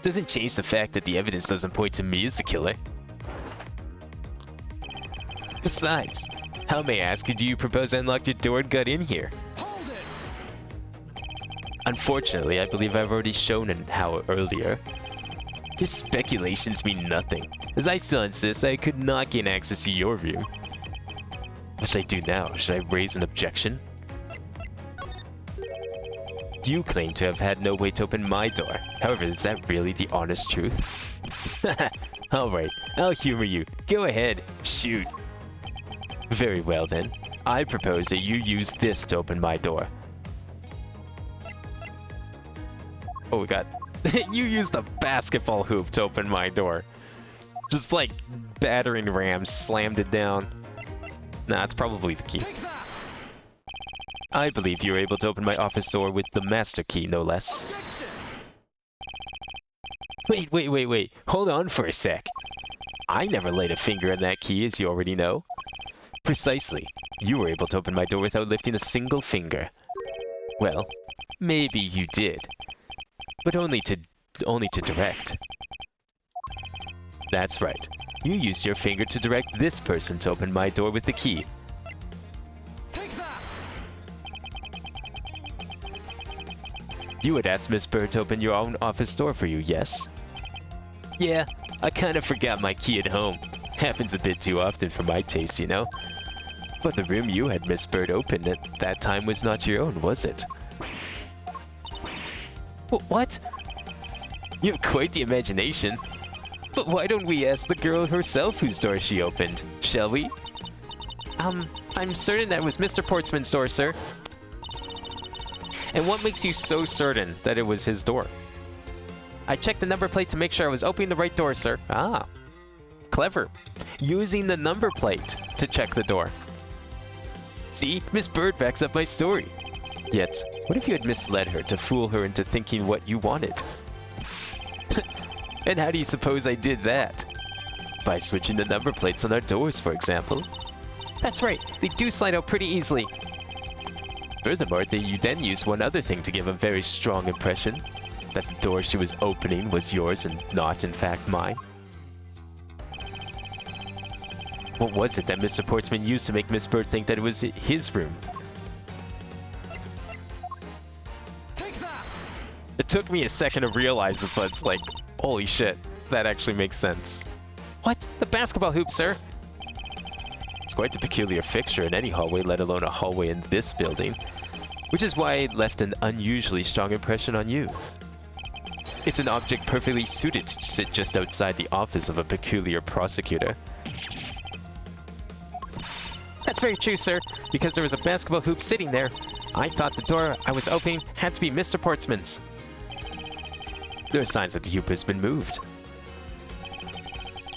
S1: Doesn't change the fact that the evidence doesn't point to me as the killer. Besides, how, may I ask, do you propose I unlocked your door and got in here? Unfortunately, I believe I've already shown how earlier. Your speculations mean nothing, as I still insist I could not gain access to your room. What should I do now? Should I raise an objection? You claim to have had no way to open my door. However, is that really the honest truth? Alright, I'll humor you. Go ahead, shoot. Very well then. I propose that you use this to open my door. Oh, we got... You used a basketball hoop to open my door. Just like battering ram slammed it down. Nah, it's probably the key. I believe you were able to open my office door with the master key, no less. Wait. Hold on for a sec. I never laid a finger on that key, as you already know. Precisely. You were able to open my door without lifting a single finger. Well, maybe you did. But only to direct. That's right. You used your finger to direct this person to open my door with the key.
S2: Take that.
S1: You had asked Miss Bird to open your own office door for you, yes? Yeah, I kind of forgot my key at home. Happens a bit too often for my taste, you know? But the room you had Miss Bird open at that time was not your own, was it? What? You have quite the imagination. But why don't we ask the girl herself whose door she opened, shall we? I'm certain that was Mr. Portsman's door, sir. And what makes you so certain that it was his door? I checked the number plate to make sure I was opening the right door, sir. Ah, clever. Using the number plate to check the door. See, Miss Bird backs up my story. Yet, what if you had misled her to fool her into thinking what you wanted? And how do you suppose I did that? By switching the number plates on our doors, for example. That's right, they do slide out pretty easily. Furthermore, you then used one other thing to give a very strong impression. That the door she was opening was yours and not, in fact, mine. What was it that Mr. Portsman used to make Miss Bird think that it was his room?
S2: Take that.
S1: It took me a second to realize it, but it's like, holy shit, that actually makes sense. What? The basketball hoop, sir? It's quite a peculiar fixture in any hallway, let alone a hallway in this building. Which is why it left an unusually strong impression on you. It's an object perfectly suited to sit just outside the office of a peculiar prosecutor. That's very true, sir, because there was a basketball hoop sitting there. I thought the door I was opening had to be Mr. Portsman's. There are signs that the hoop has been moved.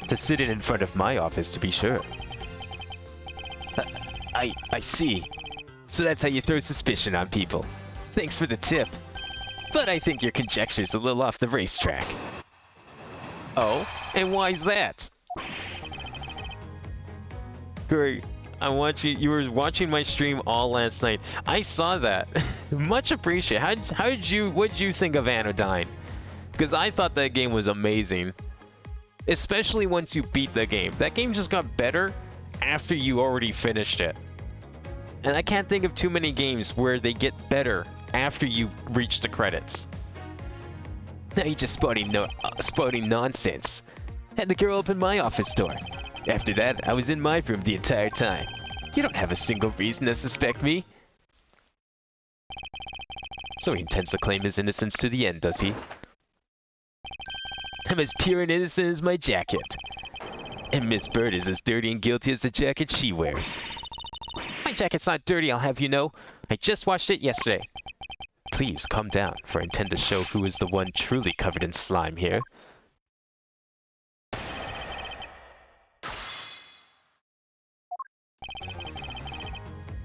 S1: To sit it in front of my office, to be sure. I see. So that's how you throw suspicion on people. Thanks for the tip. But I think your conjecture's a little off the racetrack. Oh? And why's that? Great. You were watching my stream all last night. I saw that. Much appreciated. What'd you think of Anodyne? Because I thought that game was amazing. Especially once you beat the game. That game just got better after you already finished it. And I can't think of too many games where they get better after you reach the credits. Now you're just spouting nonsense. Had the girl open my office door. After that, I was in my room the entire time. You don't have a single reason to suspect me. So he intends to claim his innocence to the end, does he? I'm as pure and innocent as my jacket. And Miss Bird is as dirty and guilty as the jacket she wears. My jacket's not dirty, I'll have you know. I just washed it yesterday. Please, calm down, for I intend to show who is the one truly covered in slime here.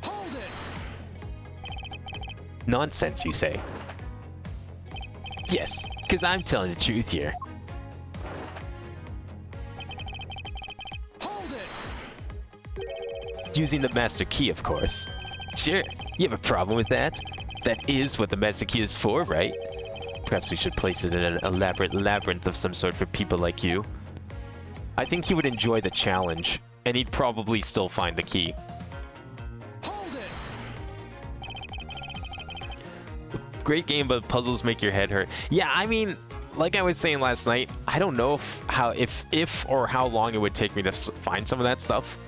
S2: Hold it.
S1: Nonsense, you say? Yes, because I'm telling the truth here.
S2: Hold it.
S1: Using the master key, of course. Sure, you have a problem with that? That is what the master key is for, right? Perhaps we should place it in an elaborate labyrinth of some sort for people like you. I think he would enjoy the challenge, and he'd probably still find the key.
S2: Hold it.
S1: Great game, but puzzles make your head hurt. Yeah, I mean, like I was saying last night, I don't know if or how long it would take me to find some of that stuff.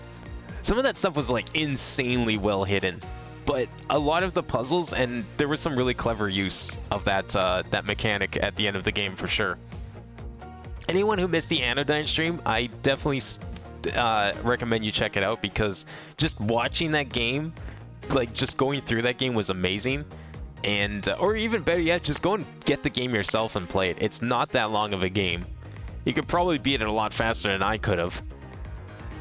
S1: Some of that stuff was like insanely well hidden, but a lot of the puzzles, and there was some really clever use of that that mechanic at the end of the game for sure. Anyone who missed the Anodyne stream, I definitely recommend you check it out, because just watching that game, like just going through that game was amazing. And or even better yet, just go and get the game yourself and play it. It's not that long of a game. You could probably beat it a lot faster than I could have.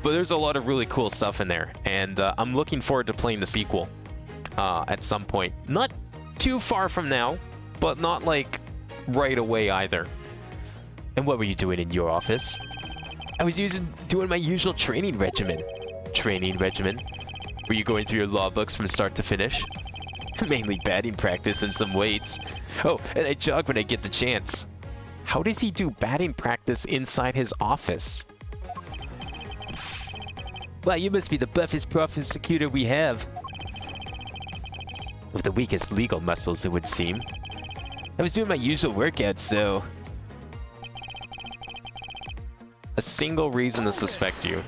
S1: But there's a lot of really cool stuff in there, and I'm looking forward to playing the sequel at some point. Not too far from now, but not like right away either. And what were you doing in your office? I was doing my usual training regimen. Training regimen? Were you going through your law books from start to finish? Mainly batting practice and some weights. Oh, and I jog when I get the chance. How does he do batting practice inside his office? Wow, you must be the buffest prosecutor we have. With the weakest legal muscles, it would seem. I was doing my usual workout, so... A single reason to suspect you.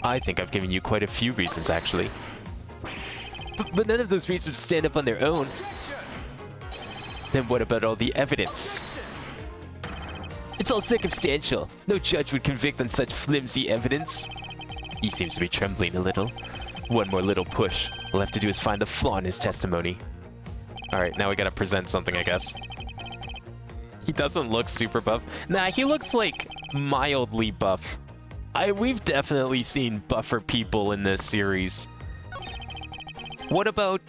S1: I think I've given you quite a few reasons, actually. But none of those reasons stand up on their own. Then what about all the evidence? It's all circumstantial. No judge would convict on such flimsy evidence. He seems to be trembling a little. One more little push. All I have to do is find the flaw in his testimony. Alright, now we gotta present something, I guess. He doesn't look super buff. Nah, he looks like mildly buff. We've definitely seen buffer people in this series. What about,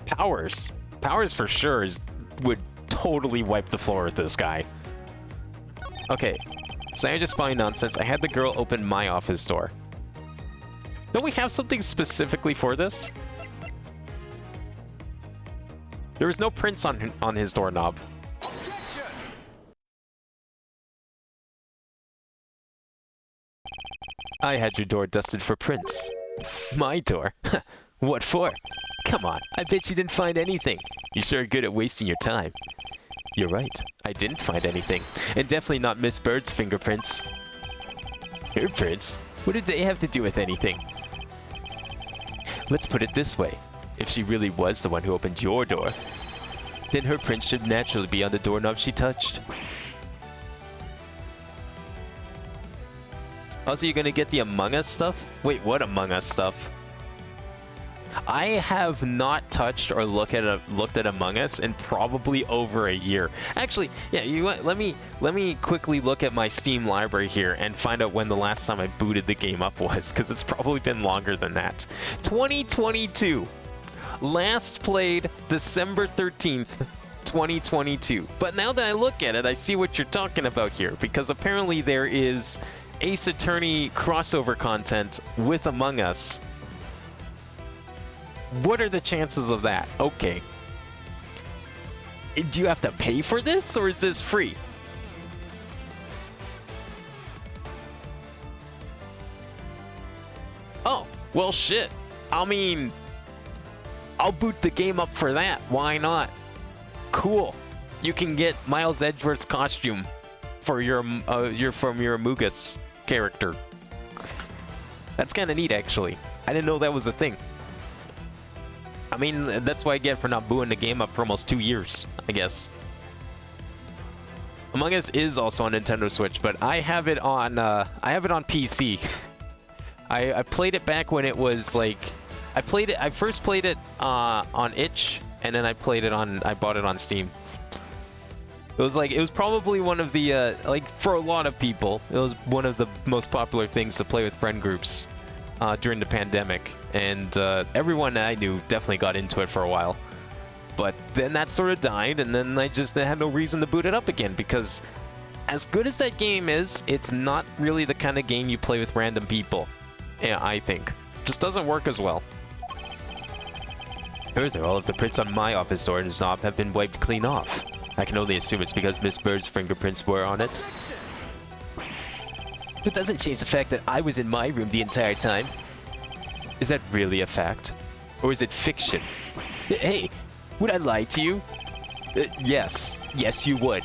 S1: Powers? Powers for sure would totally wipe the floor with this guy. Okay, so I just spying nonsense. I had the girl open my office door. Don't we have something specifically for this? There was no prints on his doorknob. I had your door dusted for prints. My door? What for? Come on, I bet you didn't find anything. You sure are good at wasting your time. You're right, I didn't find anything. And definitely not Miss Bird's fingerprints. Her prints? What did they have to do with anything? Let's put it this way. If she really was the one who opened your door, then her prints should naturally be on the doorknob she touched. Also, you're gonna get the Among Us stuff? Wait, what Among Us stuff? I have not touched or looked at Among Us in probably over a year. Actually, yeah, let me quickly look at my Steam library here and find out when the last time I booted the game up was, because it's probably been longer than that. 2022. Last played December 13th, 2022. But now that I look at it, I see what you're talking about here, because apparently there is Ace Attorney crossover content with Among Us. What are the chances of that? Okay. Do you have to pay for this, or is this free? Oh, well shit. I mean, I'll boot the game up for that. Why not? Cool. You can get Miles Edgeworth's costume for your from your Amogus character. That's kind of neat, actually. I didn't know that was a thing. I mean, that's what I get for not booting the game up for almost 2 years, I guess. Among Us is also on Nintendo Switch, but I have it on PC. I played it back when it was like, I first played it on itch, and then I bought it on Steam. It was probably one of the like, for a lot of people, it was one of the most popular things to play with friend groups during the pandemic, and everyone I knew definitely got into it for a while. But then that sort of died, and then I just had no reason to boot it up again, because as good as that game is, it's not really the kind of game you play with random people. Yeah, I think. Just doesn't work as well. Further, all of the prints on my office door and its knob have been wiped clean off. I can only assume it's because Miss Bird's fingerprints were on it. It doesn't change the fact that I was in my room the entire time. Is that really a fact? Or is it fiction? Hey, would I lie to you? Yes. Yes, you would.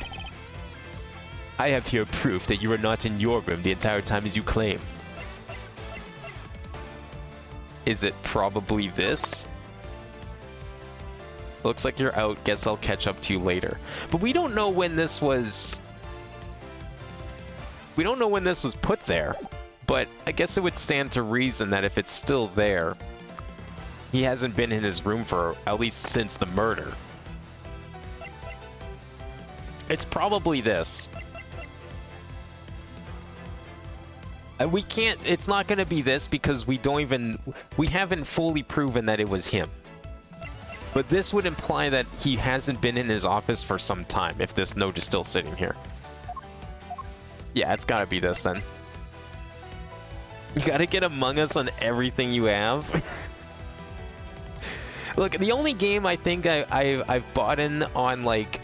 S1: I have here proof that you were not in your room the entire time as you claim. Is it probably this? Looks like you're out. Guess I'll catch up to you later. But we don't know when this was... We don't know when this was put there. But I guess it would stand to reason that if it's still there, he hasn't been in his room for at least since the murder. It's probably this. And we can't, it's not going to be this because we haven't fully proven that it was him. But this would imply that he hasn't been in his office for some time, if this note is still sitting here. Yeah, it's gotta be this then. You gotta get Among Us on everything you have. Look, the only game I think I've bought in on, like,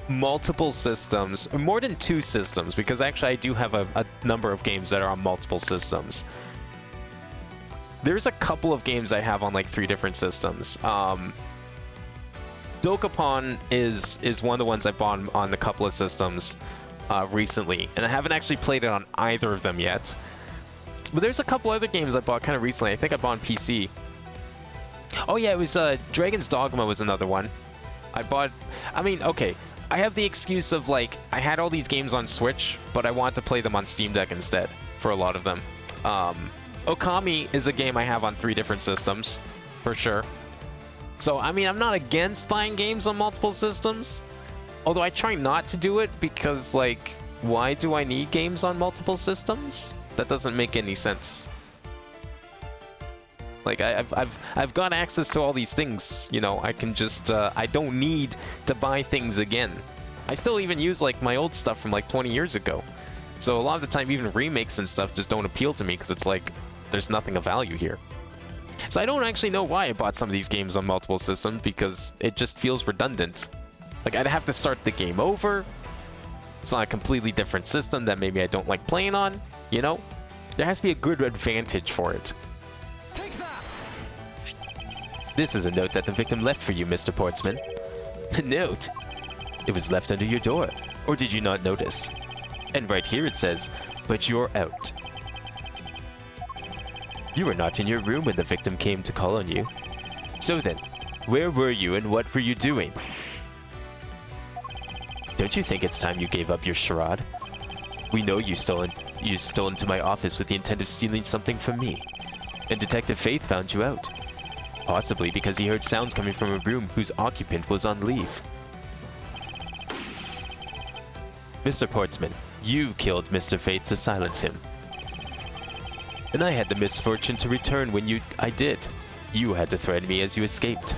S1: multiple systems, more than 2 systems, because actually I do have a number of games that are on multiple systems. There's a couple of games I have on like 3 different systems. Dokapon is one of the ones I bought on a couple of systems recently, and I haven't actually played it on either of them yet. But there's a couple other games I bought kind of recently. I think I bought on PC. Oh yeah, it was Dragon's Dogma was another one. I bought... I mean, okay. I have the excuse of, like, I had all these games on Switch, but I wanted to play them on Steam Deck instead, for a lot of them. Okami is a game I have on 3 different systems, for sure. So, I mean, I'm not against buying games on multiple systems, although I try not to do it because, like, why do I need games on multiple systems? That doesn't make any sense. Like, I've got access to all these things, you know, I can just, I don't need to buy things again. I still even use, like, my old stuff from, like, 20 years ago. So a lot of the time, even remakes and stuff just don't appeal to me because it's like, there's nothing of value here. So I don't actually know why I bought some of these games on multiple systems because it just feels redundant. Like, I'd have to start the game over. It's not a completely different system that maybe I don't like playing on, you know? There has to be a good advantage for it.
S2: Take that!
S1: This is a note that the victim left for you, Mr. Portsman. A note? It was left under your door. Or did you not notice? And right here it says, but you're out. You were not in your room when the victim came to call on you. So then, where were you and what were you doing? Don't you think it's time you gave up your charade? We know you stole into my office with the intent of stealing something from me. And Detective Faith found you out. Possibly because he heard sounds coming from a room whose occupant was on leave. Mr. Portsman, you killed Mr. Faith to silence him. And I had the misfortune to return when I did. You had to threaten me as you escaped.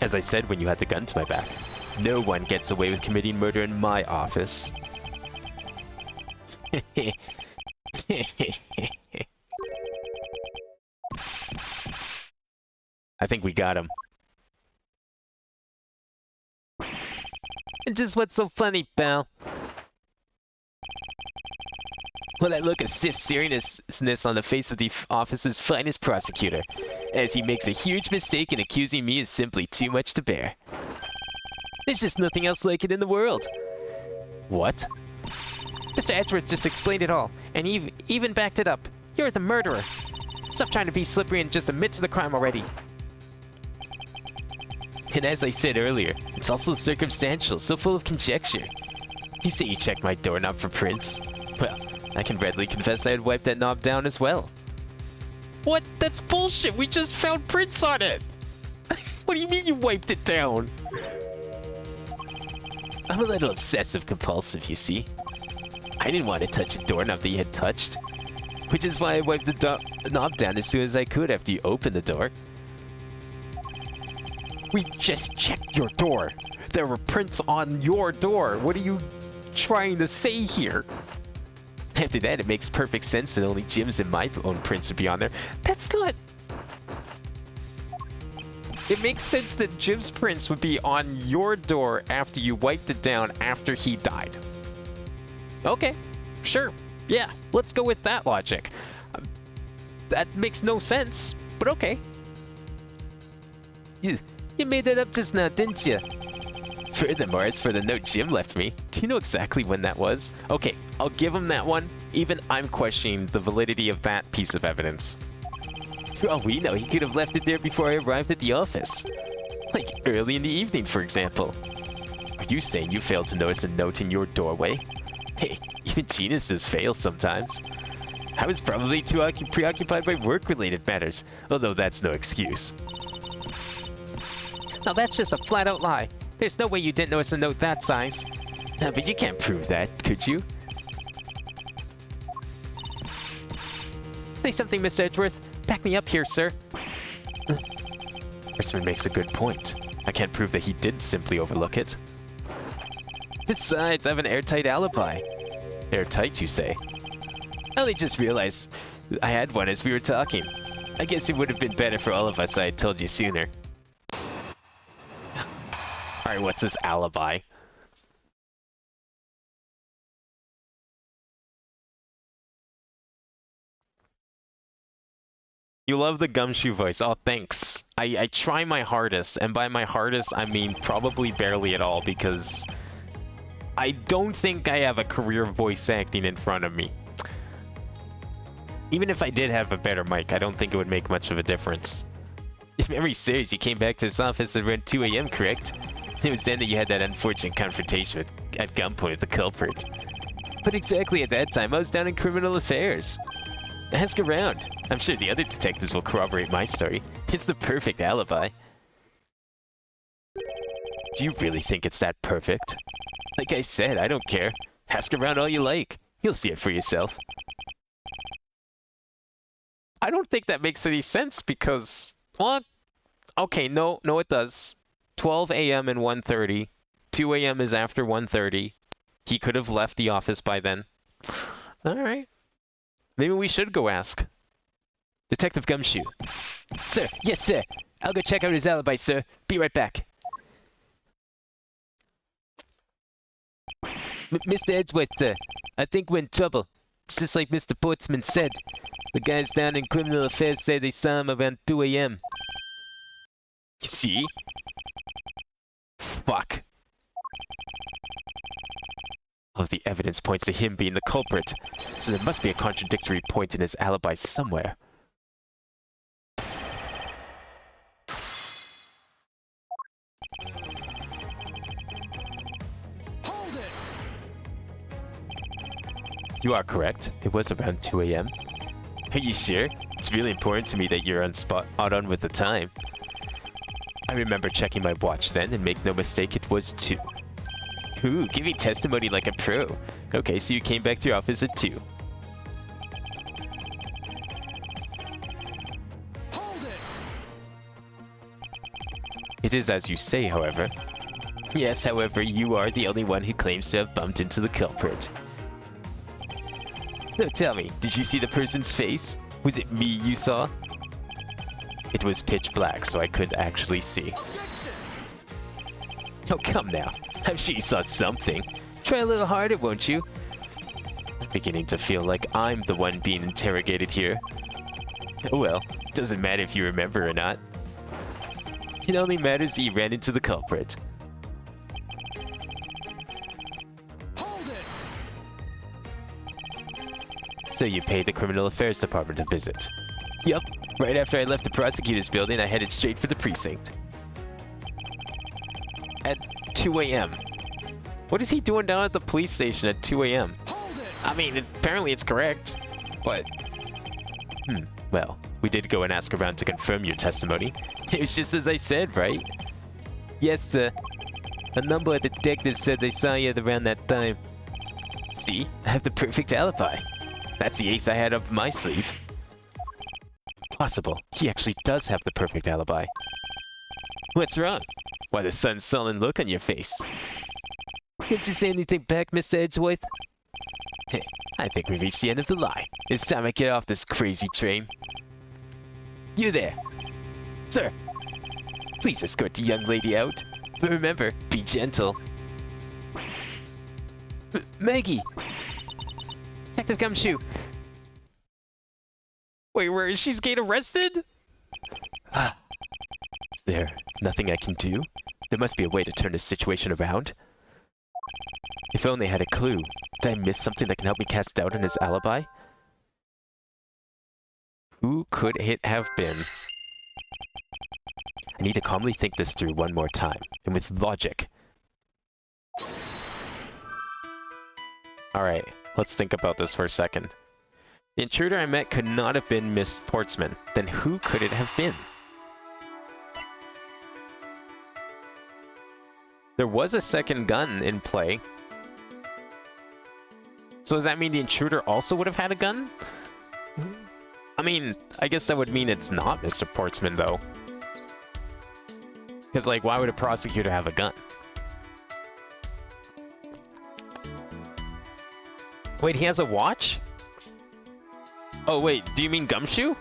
S1: As I said when you had the gun to my back, no one gets away with committing murder in my office. I think we got him. And just what's so funny, pal? Well, that look of stiff seriousness on the face of the office's finest prosecutor, as he makes a huge mistake in accusing me is simply too much to bear. There's just nothing else like it in the world. What? Mr. Edgeworth just explained it all, and even backed it up. You're the murderer. Stop trying to be slippery and just admit to the crime already. And as I said earlier, it's also circumstantial, so full of conjecture. You say you checked my doorknob for prints. Well, I can readily confess I had wiped that knob down as well. What? That's bullshit! We just found prints on it! What do you mean you wiped it down? I'm a little obsessive-compulsive, you see. I didn't want to touch a doorknob that you had touched. Which is why I wiped the knob down as soon as I could after you opened the door. We just checked your door. There were prints on your door. What are you trying to say here? After that, it makes perfect sense that only Jim's and my own prints would be on there. That's not... It makes sense that Jim's prints would be on your door after you wiped it down after he died. Okay, sure. Yeah, let's go with that logic. That makes no sense, but okay. You made that up just now, didn't you? Furthermore, as for the note Jim left me, do you know exactly when that was? Okay, I'll give him that one. Even I'm questioning the validity of that piece of evidence. For all we know, he could have left it there before I arrived at the office. Like early in the evening, for example. Are you saying you failed to notice a note in your doorway? Hey, even geniuses fail sometimes. I was probably too preoccupied by work-related matters, although that's no excuse. Now that's just a flat-out lie. There's no way you didn't notice a note that size. But you can't prove that, could you? Say something, Mr. Edgeworth. Back me up here, sir. Earthman makes a good point. I can't prove that he did simply overlook it. Besides, I have an airtight alibi. Airtight, you say? I only just realized I had one as we were talking. I guess it would have been better for all of us if I had told you sooner. Alright, what's this alibi? You love the Gumshoe voice. Oh, thanks. I try my hardest, and by my hardest, I mean probably barely at all, because I don't think I have a career of voice acting in front of me. Even if I did have a better mic, I don't think it would make much of a difference. If memory serves, you came back to this office at around 2 AM, correct? It was then that you had that unfortunate confrontation at gunpoint with the culprit. But exactly at that time, I was down in criminal affairs. Ask around. I'm sure the other detectives will corroborate my story. It's the perfect alibi. Do you really think it's that perfect? Like I said, I don't care. Ask around all you like. You'll see it for yourself. I don't think that makes any sense because... Well, okay, no it does. 12 AM and 1:30. 2 AM is after 1:30. He could have left the office by then. Alright. Maybe we should go ask. Detective Gumshoe. Sir, yes sir. I'll go check out his alibi, sir. Be right back. Mr. Edgeworth, sir. I think we're in trouble. It's just like Mr. Portsman said. The guys down in criminal affairs say they saw him around 2 AM. You see? Fuck. All of the evidence points to him being the culprit, so there must be a contradictory point in his alibi somewhere.
S2: Hold it!
S1: You are correct. It was around 2 AM. Are you sure? It's really important to me that you're out on with the time. I remember checking my watch then, and make no mistake, it was 2. Ooh, giving testimony like a pro. Okay, so you came back to your office at 2.
S2: Hold it!
S1: It is as you say, however. Yes, however, you are the only one who claims to have bumped into the culprit. So tell me, did you see the person's face? Was it me you saw? It was pitch black, so I couldn't actually see.
S2: Objection!
S1: Oh, come now. I'm sure you saw something. Try a little harder, won't you? I'm beginning to feel like I'm the one being interrogated here. Oh well, doesn't matter if you remember or not. It only matters that you ran into the culprit.
S2: Hold it!
S1: So you paid the Criminal Affairs Department a visit. Yup, right after I left the prosecutor's building, I headed straight for the precinct. At 2 AM. What is he doing down at the police station at 2 AM?
S2: Hold it!
S1: I mean, apparently it's correct, but... well, we did go and ask around to confirm your testimony. It was just as I said, right? Yes, sir. A number of detectives said they saw you around that time. See? I have the perfect alibi. That's the ace I had up my sleeve. Possible. He actually does have the perfect alibi. What's wrong? Why the sun sullen look on your face? Can't you say anything back, Mr. Edgeworth? Hey, I think we've reached the end of the line. It's time I get off this crazy train. You there! Sir! Please escort the young lady out. But remember, be gentle. Maggie! Detective Gumshoe! Wait, where is she getting arrested? there nothing I can do? There must be a way to turn this situation around. If only I had a clue. Did I miss something that can help me cast doubt on his alibi? Who could it have been? I need to calmly think this through one more time, and with logic. Alright, let's think about this for a second. The intruder I met could not have been Miss Portsman. Then who could it have been? There was a second gun in play. So does that mean the intruder also would have had a gun? I mean, I guess that would mean it's not Mr. Portsman, though. Because, like, why would a prosecutor have a gun? Wait, he has a watch? Oh, wait, do you mean Gumshoe?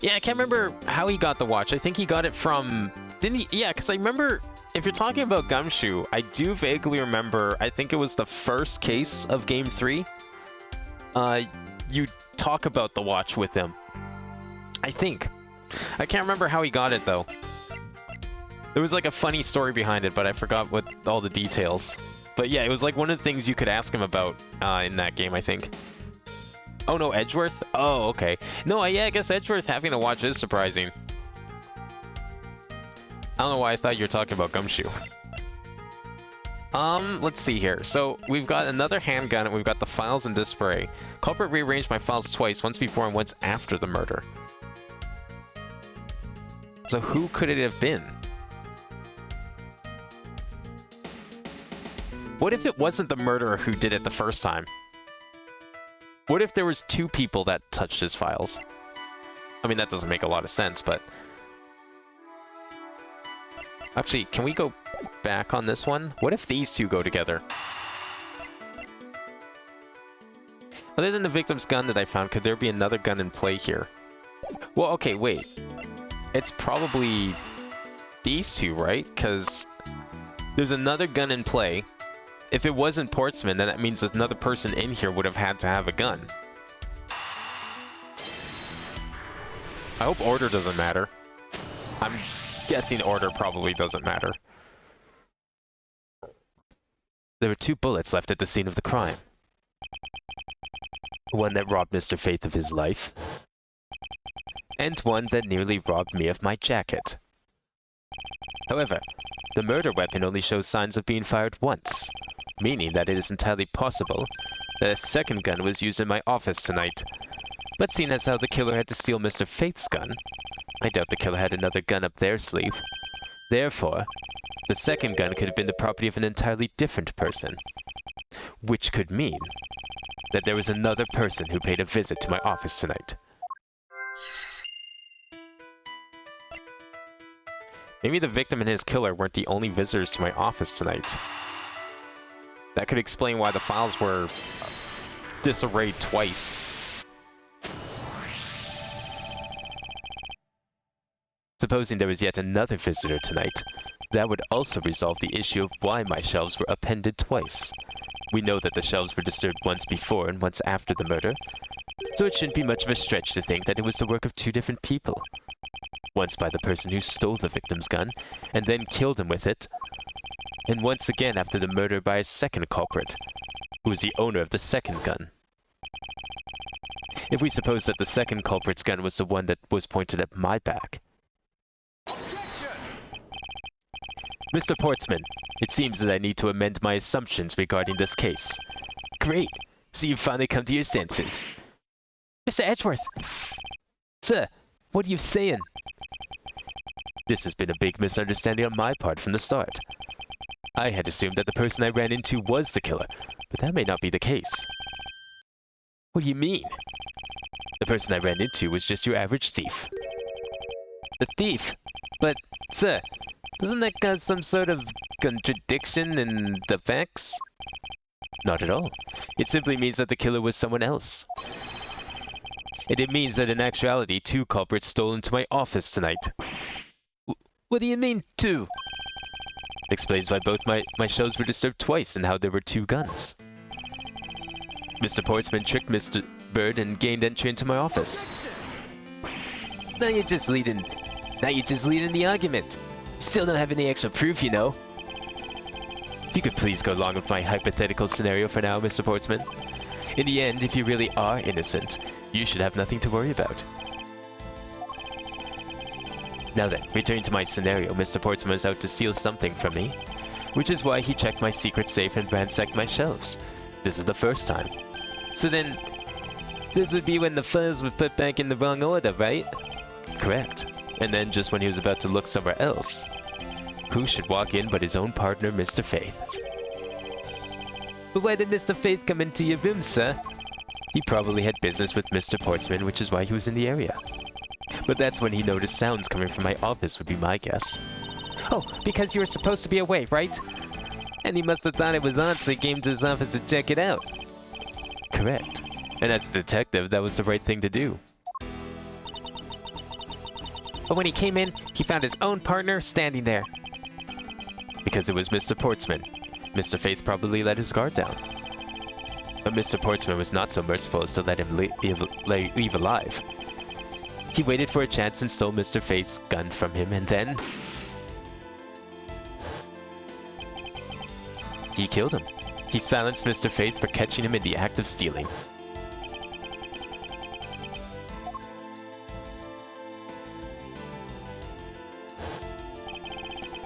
S1: Yeah, I can't remember how he got the watch. I think he got it from... Didn't he? Yeah, because I remember... If you're talking about Gumshoe, I do vaguely remember, I think it was the first case of Game 3. You talk about the watch with him. I think. I can't remember how he got it, though. There was like a funny story behind it, but I forgot what all the details. But yeah, it was like one of the things you could ask him about in that game, I think. Oh no, Edgeworth? Oh, okay. No, yeah, I guess Edgeworth having a watch is surprising. I don't know why I thought you were talking about Gumshoe. Let's see here. So, we've got another handgun, and we've got the files in disarray. Culprit rearranged my files twice, once before and once after the murder. So who could it have been? What if it wasn't the murderer who did it the first time? What if there was two people that touched his files? I mean, that doesn't make a lot of sense, but... Actually, can we go back on this one? What if these two go together? Other than the victim's gun that I found, could there be another gun in play here? Well, okay, wait. It's probably these two, right? Because there's another gun in play. If it wasn't Portsman, then that means that another person in here would have had to have a gun. I hope order doesn't matter. I'm guessing order probably doesn't matter. There were 2 bullets left at the scene of the crime. One that robbed Mr. Faith of his life, and one that nearly robbed me of my jacket. However, the murder weapon only shows signs of being fired once, meaning that it is entirely possible that a second gun was used in my office tonight. But seeing as how the killer had to steal Mr. Faith's gun, I doubt the killer had another gun up their sleeve. Therefore, the second gun could have been the property of an entirely different person, which could mean that there was another person who paid a visit to my office tonight. Maybe the victim and his killer weren't the only visitors to my office tonight. That could explain why the files were disarrayed twice. Supposing there was yet another visitor tonight, that would also resolve the issue of why my shelves were appended twice. We know that the shelves were disturbed once before and once after the murder, so it shouldn't be much of a stretch to think that it was the work of 2 different people. Once by the person who stole the victim's gun, and then killed him with it, and once again after the murder by a second culprit, who was the owner of the second gun. If we suppose that the second culprit's gun was the one that was pointed at my back. Mr. Portsman, it seems that I need to amend my assumptions regarding this case. Great! So you've finally come to your senses. Mr. Edgeworth! Sir, what are you saying? This has been a big misunderstanding on my part from the start. I had assumed that the person I ran into was the killer, but that may not be the case. What do you mean? The person I ran into was just your average thief. The thief? But, sir, doesn't that cause some sort of contradiction in the facts? Not at all. It simply means that the killer was someone else. And it means that in actuality, 2 culprits stole into my office tonight. What do you mean, 2? Explains why both my shelves were disturbed twice and how there were 2 guns. Mr. Portsman tricked Mr. Bird and gained entry into my office. Now you're just leading Now you're just leading the argument. Still don't have any extra proof, you know. If you could please go along with my hypothetical scenario for now, Mr. Portsman. In the end, if you really are innocent, you should have nothing to worry about. Now then, returning to my scenario, Mr. Portsman was out to steal something from me, which is why he checked my secret safe and ransacked my shelves. This is the first time. So then, this would be when the files were put back in the wrong order, right? Correct. And then just when he was about to look somewhere else, who should walk in but his own partner, Mr. Faith? But why did Mr. Faith come into your room, sir? He probably had business with Mr. Portsman, which is why he was in the area. But that's when he noticed sounds coming from my office would be my guess. Oh, because you were supposed to be away, right? And he must have thought it was on, so he came to his office to check it out. Correct. And as a detective, that was the right thing to do. But when he came in, he found his own partner standing there. Because it was Mr. Portsman. Mr. Faith probably let his guard down. But Mr. Portsman was not so merciful as to let him leave alive. He waited for a chance and stole Mr. Faith's gun from him, and then he killed him. He silenced Mr. Faith for catching him in the act of stealing.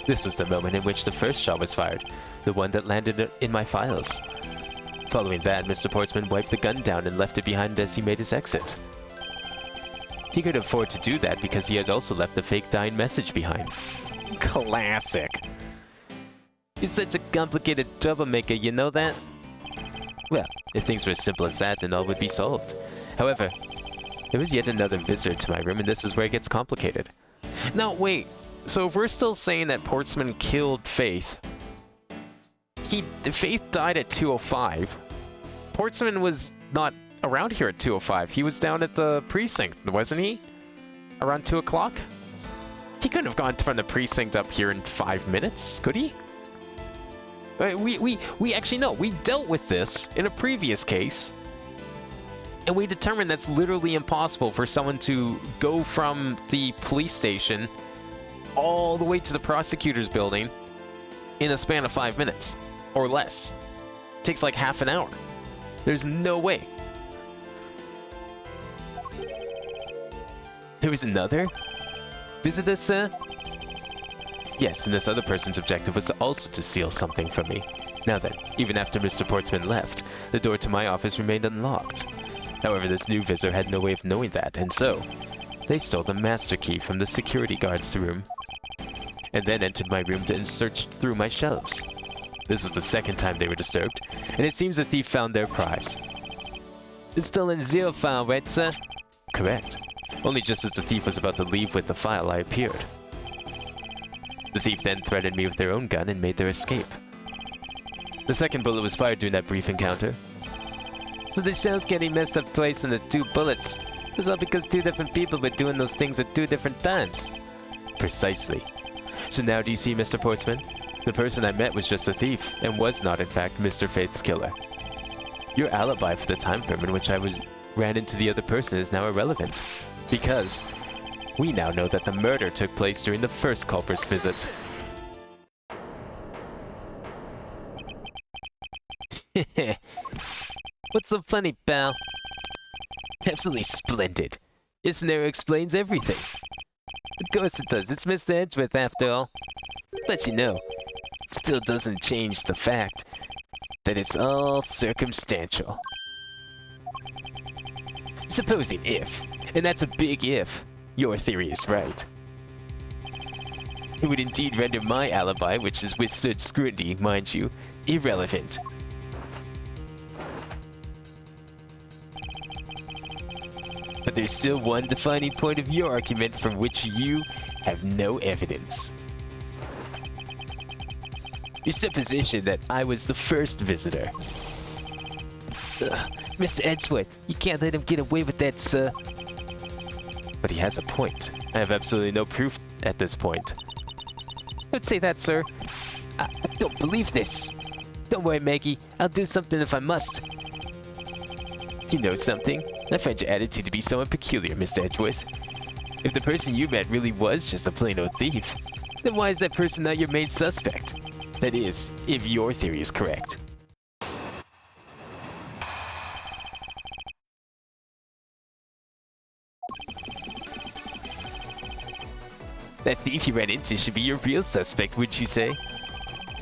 S1: This was the moment in which the first shot was fired, the one that landed in my files. Following that, Mr. Portsman wiped the gun down and left it behind as he made his exit. He could afford to do that because he had also left the fake dying message behind. Classic! He's such a complicated troublemaker, you know that? Well, if things were as simple as that, then all would be solved. However, there was yet another visitor to my room, and this is where it gets complicated. Now, wait. So if we're still saying that Portsman killed Faith, Faith died at 2:05. Portsman was not around here at 2:05. He was down at the precinct, wasn't he? Around 2 o'clock? He couldn't have gone from the precinct up here in 5 minutes, could he? We actually know. We dealt with this in a previous case, and we determined that's literally impossible for someone to go from the police station all the way to the prosecutor's building in a span of 5 minutes or less. It takes like half an hour. There's no way. There was another visitor, sir? Yes, and this other person's objective was also to steal something from me. Now then, even after Mr. Portsman left, the door to my office remained unlocked. However, this new visitor had no way of knowing that, and so they stole the master key from the security guard's room, and then entered my room and searched through my shelves. This was the second time they were disturbed, and it seems the thief found their prize. The stolen zero file, right, sir? Correct. Only just as the thief was about to leave with the file, I appeared. The thief then threatened me with their own gun and made their escape. The second bullet was fired during that brief encounter. So the shell's getting messed up twice in the 2 bullets. It was all because 2 different people were doing those things at 2 different times. Precisely. So now do you see, Mr. Portsman? The person I met was just a thief, and was not in fact Mr. Faith's killer. Your alibi for the time frame in which I ran into the other person is now irrelevant, because we now know that the murder took place during the first culprit's visit. What's so funny, pal? Absolutely splendid. Your scenario explains everything. Of course it does. It's Mr. Edgeworth after all. But you know, it still doesn't change the fact that it's all circumstantial. Supposing if, and that's a big if, your theory is right, it would indeed render my alibi, which has withstood scrutiny, mind you, irrelevant. But there's still one defining point of your argument from which you have no evidence. Your supposition that I was the first visitor. Mr. Edgeworth, you can't let him get away with that, sir. But he has a point. I have absolutely no proof at this point. Don't say that, sir. I don't believe this. Don't worry, Maggie. I'll do something if I must. You know something? I find your attitude to be somewhat peculiar, Mr. Edgeworth. If the person you met really was just a plain old thief, then why is that person not your main suspect? That is, if your theory is correct. That thief you ran into should be your real suspect, wouldn't you say?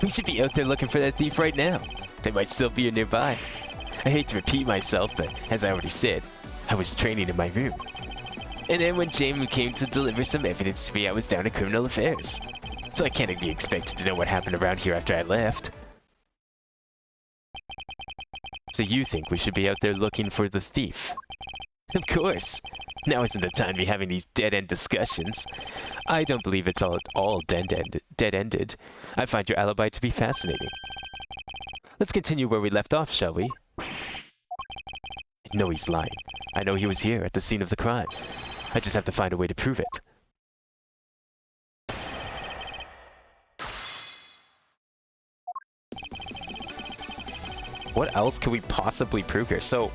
S1: We should be out there looking for that thief right now. They might still be nearby. I hate to repeat myself, but as I already said, I was training in my room. And then when Jamu came to deliver some evidence to me, I was down in criminal affairs. So I can't be expected to know what happened around here after I left. So you think we should be out there looking for the thief? Of course. Now isn't the time to be having these dead-end discussions. I don't believe it's all dead-ended. I find your alibi to be fascinating. Let's continue where we left off, shall we? No, he's lying. I know he was here at the scene of the crime. I just have to find a way to prove it. What else could we possibly prove here? So,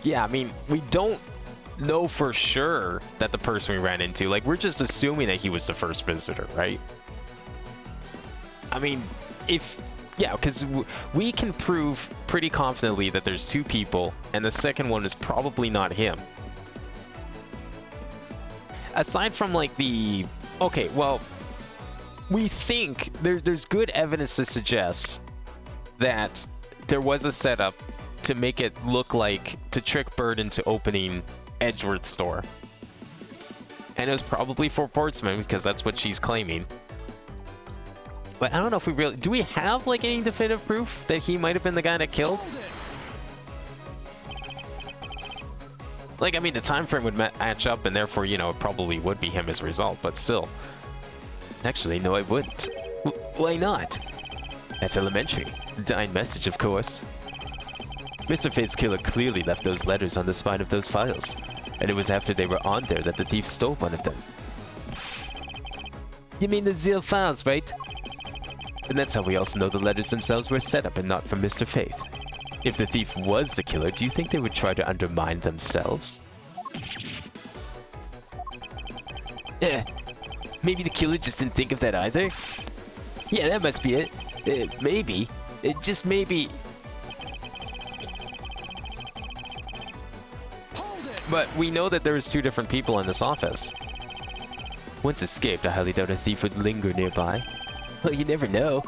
S1: yeah, I mean, we don't know for sure that the person we ran into, like, we're just assuming that he was the first visitor, right? I mean, yeah, because we can prove pretty confidently that there's two people, and the second one is probably not him. Aside from, like, okay, well, we think there's good evidence to suggest that there was a setup to make it look like, to trick Bird into opening Edgeworth's store. And it was probably for Portsmouth, because that's what she's claiming. But I don't know if we really... Do we have, like, any definitive proof that he might have been the guy that killed? Like, I mean, the time frame would match up, and therefore, you know, it probably would be him as a result, but still. Actually, no, I wouldn't. Why not? That's elementary. Dying message, of course. Mr. Fate's killer clearly left those letters on the spine of those files, and it was after they were on there that the thief stole one of them. You mean the Zeal files, right? And that's how we also know the letters themselves were set up and not from Mr. Faith. If the thief was the killer, do you think they would try to undermine themselves? Maybe the killer just didn't think of that either? Yeah, that must be it. Maybe. Just maybe. But we know that there's two different people in this office. Once escaped, I highly doubt a thief would linger nearby. Well, you never know.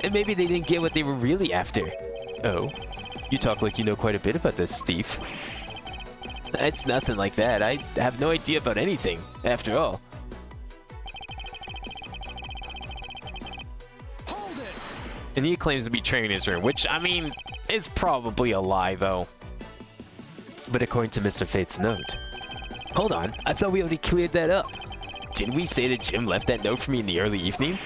S1: And maybe they didn't get what they were really after. Oh? You talk like you know quite a bit about this thief. It's nothing like that. I have no idea about anything, after all.
S2: Hold it!
S1: And he claims to be training his room, which, I mean, is probably a lie, though. But according to Mr. Fate's note... Hold on, I thought we already cleared that up. Didn't we say that Jim left that note for me in the early evening?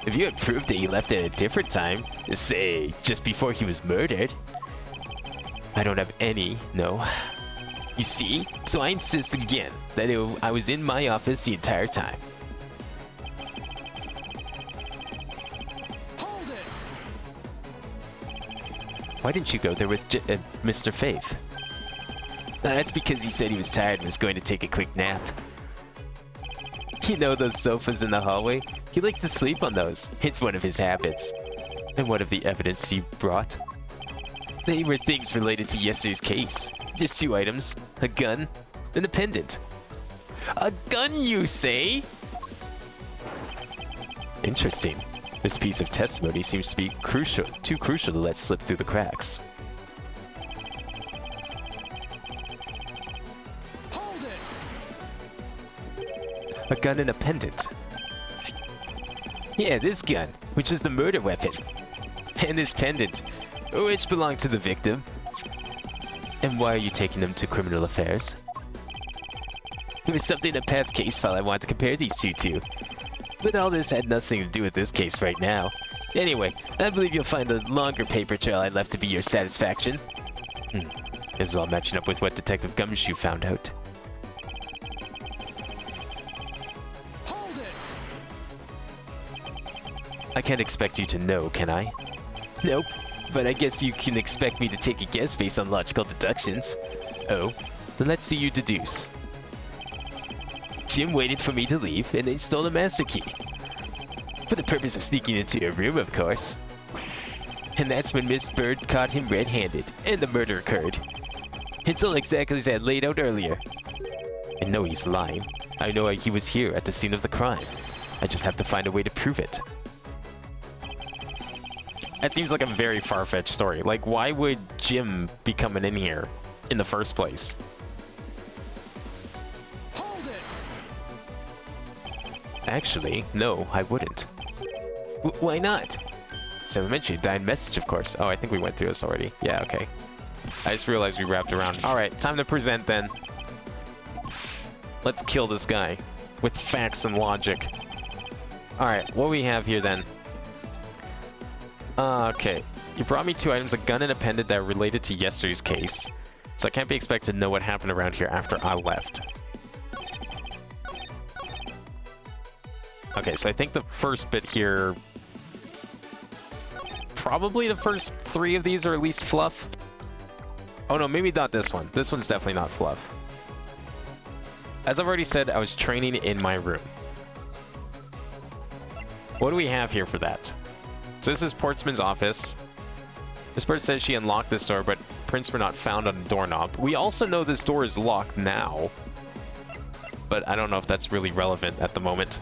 S1: If you had proved that he left at a different time, say, just before he was murdered... I don't have any, no. You see? So I insist again that I was in my office the entire time.
S2: Hold it!
S1: Why didn't you go there with Mr. Faith? That's because he said he was tired and was going to take a quick nap. You know those sofas in the hallway? He likes to sleep on those. It's one of his habits. And what of the evidence he brought? They were things related to yesterday's case. Just 2 items. A gun and a pendant. A gun, you say? Interesting. This piece of testimony seems to be too crucial to let slip through the cracks.
S2: Hold it!
S1: A gun and a pendant. Yeah, this gun, which was the murder weapon. And this pendant, which belonged to the victim. And why are you taking them to criminal affairs? There was something in a past case file I wanted to compare these two to. But all this had nothing to do with this case right now. Anyway, I believe you'll find the longer paper trail I left to be your satisfaction. This is all matching up with what Detective Gumshoe found out.
S2: Hold it!
S1: I can't expect you to know, can I? Nope, but I guess you can expect me to take a guess based on logical deductions. Oh, then let's see you deduce. Jim waited for me to leave and then stole the master key. For the purpose of sneaking into your room, of course. And that's when Miss Bird caught him red-handed, and the murder occurred. It's all exactly as I laid out earlier. I know he's lying. I know he was here at the scene of the crime. I just have to find a way to prove it. That seems like a very far-fetched story. Like, why would Jim be coming in here in the first place?
S2: Hold it.
S1: Actually, no, I wouldn't. Why not? Elementary dying message, of course. Oh, I think we went through this already. Yeah, okay. I just realized we wrapped around. Alright, time to present then. Let's kill this guy with facts and logic. Alright, what do we have here then? Okay. You brought me 2 items, a gun and a pendant that are related to yesterday's case. So I can't be expected to know what happened around here after I left. Okay, so I think the first bit here... Probably the first 3 of these are at least fluff. Oh no, maybe not this one. This one's definitely not fluff. As I've already said, I was training in my room. What do we have here for that? So this is Portsman's office. Miss Bird says she unlocked this door, but prints were not found on the doorknob. We also know this door is locked now. But I don't know if that's really relevant at the moment.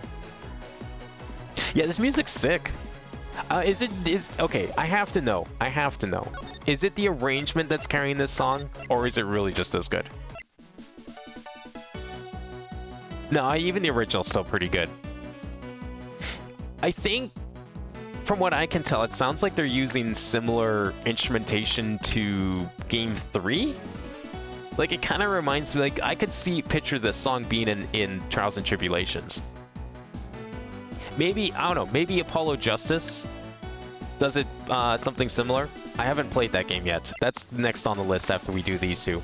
S1: Yeah, this music's sick. Okay, I have to know. Is it the arrangement that's carrying this song, or is it really just as good? No, even the original's still pretty good. I think, from what I can tell, it sounds like they're using similar instrumentation to Game 3? Like, it kind of reminds me, like, I could picture this song being in Trials and Tribulations. Maybe, I don't know, maybe Apollo Justice does it something similar. I haven't played that game yet. That's next on the list after we do these 2.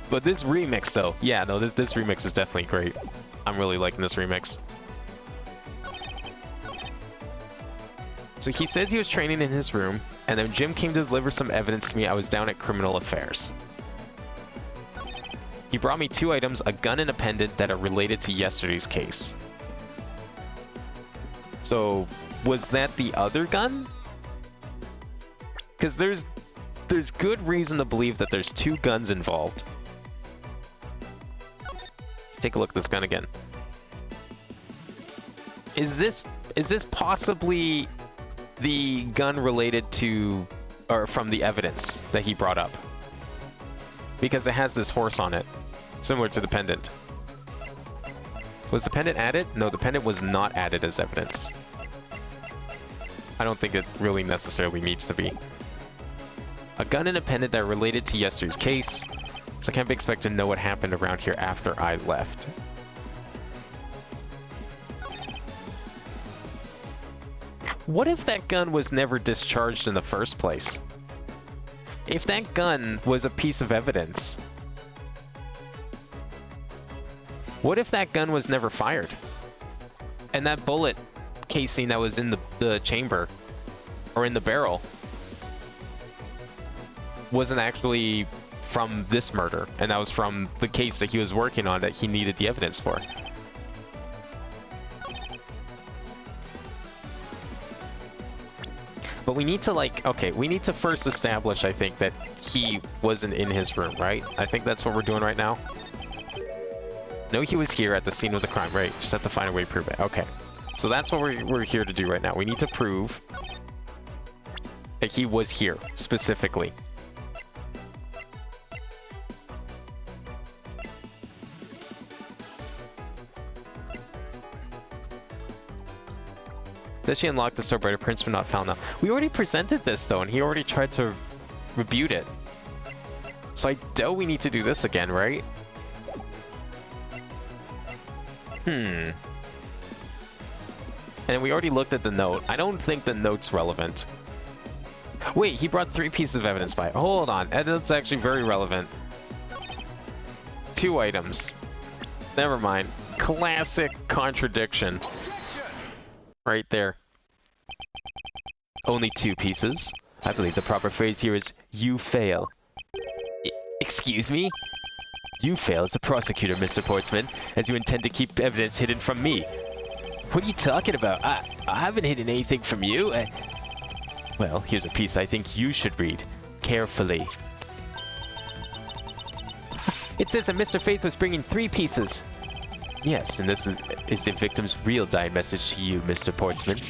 S1: But this remix though, yeah, no, this remix is definitely great. I'm really liking this remix. So he says he was training in his room, and then Jim came to deliver some evidence to me. I was down at Criminal Affairs. He brought me 2 items, a gun and a pendant that are related to yesterday's case. So, was that the other gun? Because there's good reason to believe that there's 2 guns involved. Take a look at this gun again. Is this possibly the gun related to, or from the evidence that he brought up? Because it has this horse on it, similar to the pendant. Was the pendant added? No, the pendant was not added as evidence. I don't think it really necessarily needs to be. A gun and a pendant that are related to yesterday's case, so I can't be expected to know what happened around here after I left. What if that gun was never discharged in the first place? If that gun was a piece of evidence, what if that gun was never fired? And that bullet casing that was in the chamber, or in the barrel, wasn't actually from this murder, and that was from the case that he was working on that he needed the evidence for. But we need to, like, okay, we need to first establish, I think, that he wasn't in his room, right? I think that's what we're doing right now. No, he was here at the scene of the crime, right? Just have to find a way to prove it. Okay. So that's what we're here to do right now. We need to prove that he was here, specifically. Says she unlocked the store, but her prints were not found now. We already presented this though, and he already tried to rebut it. So I doubt we need to do this again, right? And we already looked at the note. I don't think the note's relevant. Wait, he brought 3 pieces of evidence by. Hold on, that's actually very relevant. 2 items. Never mind. Classic contradiction. Right there. Only 2 pieces. I believe the proper phrase here is, you fail. Excuse me? You fail as a prosecutor, Mr. Portsman, as you intend to keep evidence hidden from me. What are you talking about? I haven't hidden anything from you. Well, here's a piece I think you should read. Carefully. It says that Mr. Faith was bringing 3 pieces. Yes, and this is the victim's real dying message to you, Mr. Portsman.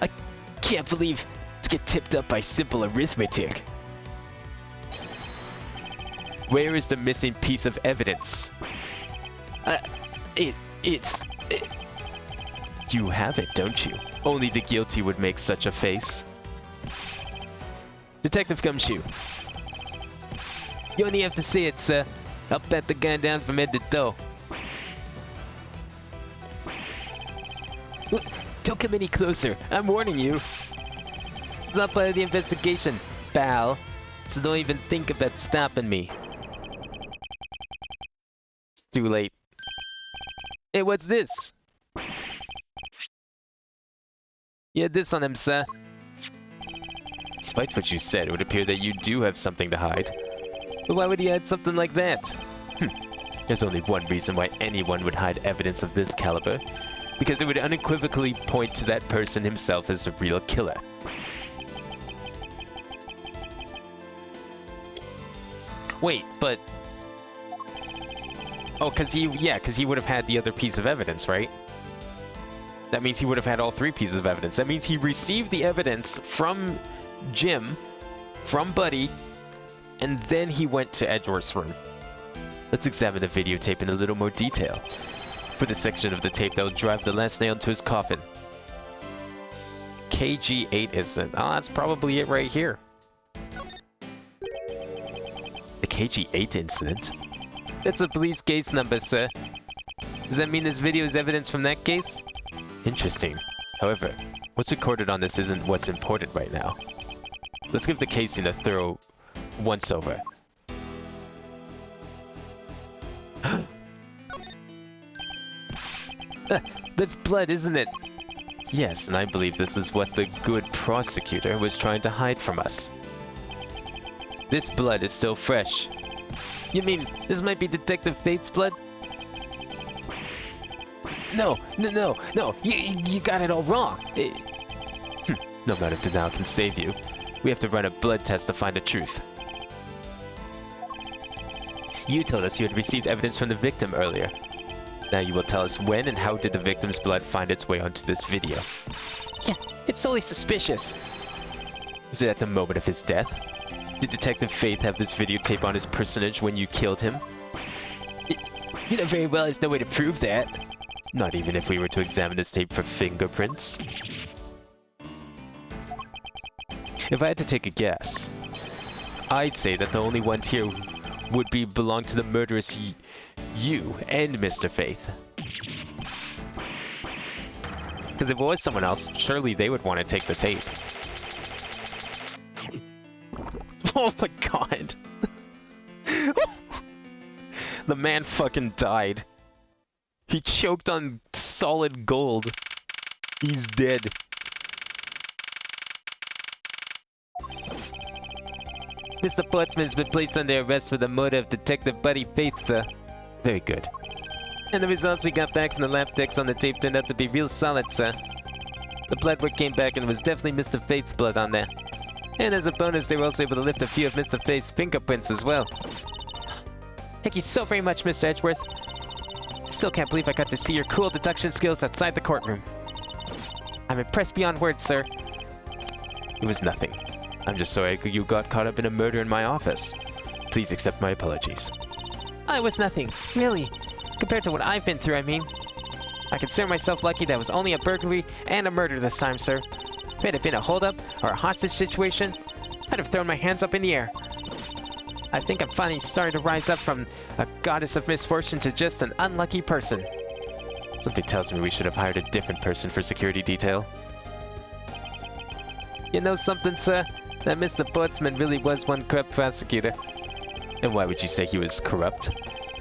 S1: I can't believe to get tipped up by simple arithmetic. Where is the missing piece of evidence? You have it, don't you? Only the guilty would make such a face. Detective Gumshoe. You only have to say it, sir. I'll pat the guy down from head to toe. Don't come any closer. I'm warning you. It's not part of the investigation, pal. So don't even think about stopping me. It's too late. Hey, what's this? Yeah, this on him, sir. Despite what you said, it would appear that you do have something to hide. But why would he hide something like that? There's only one reason why anyone would hide evidence of this caliber. Because it would unequivocally point to that person himself as the real killer. Wait, but... Oh, because he would have had the other piece of evidence, right? That means he would have had all 3 pieces of evidence. That means he received the evidence from Jim, from Buddy, and then he went to Edgeworth's room. Let's examine the videotape in a little more detail. For the section of the tape that will drive the last nail into his coffin. KG8 incident. Oh, that's probably it right here. The KG8 incident? That's a police case number, sir. Does that mean this video is evidence from that case? Interesting. However, what's recorded on this isn't what's important right now. Let's give the casing a thorough once-over. That's blood, isn't it? Yes, and I believe this is what the good prosecutor was trying to hide from us. This blood is still fresh. You mean this might be Detective Faith's blood? No, you got it all wrong. No amount of denial can save you. We have to run a blood test to find the truth. You told us you had received evidence from the victim earlier. Now you will tell us when and how did the victim's blood find its way onto this video. Yeah, it's solely suspicious. Was it at the moment of his death? Did Detective Faith have this videotape on his personage when you killed him? You know very well there's no way to prove that. Not even if we were to examine this tape for fingerprints. If I had to take a guess, I'd say that the only ones here would belong to the murderous you and Mr. Faith. Because if it was someone else, surely they would want to take the tape. Oh my god. The man fucking died. He choked on solid gold. He's dead. Mr. Portsman has been placed under arrest for the murder of Detective Buddy Faith, sir. Very good. And the results we got back from the lab techs on the tape turned out to be real solid, sir. The blood work came back and it was definitely Mr. Faith's blood on there. And as a bonus, they were also able to lift a few of Mr. Faith's fingerprints as well. Thank you so very much, Mr. Edgeworth. Still can't believe I got to see your cool deduction skills outside the courtroom. I'm impressed beyond words, sir. It was nothing. I'm just sorry you got caught up in a murder in my office. Please accept my apologies. I was nothing, really. Compared to what I've been through, I mean. I consider myself lucky that it was only a burglary and a murder this time, sir. If it had been a holdup or a hostage situation, I'd have thrown my hands up in the air. I think I'm finally starting to rise up from a goddess of misfortune to just an unlucky person. Something tells me we should have hired a different person for security detail. You know something, sir? That Mr. Portsman really was one corrupt prosecutor. And why would you say he was corrupt?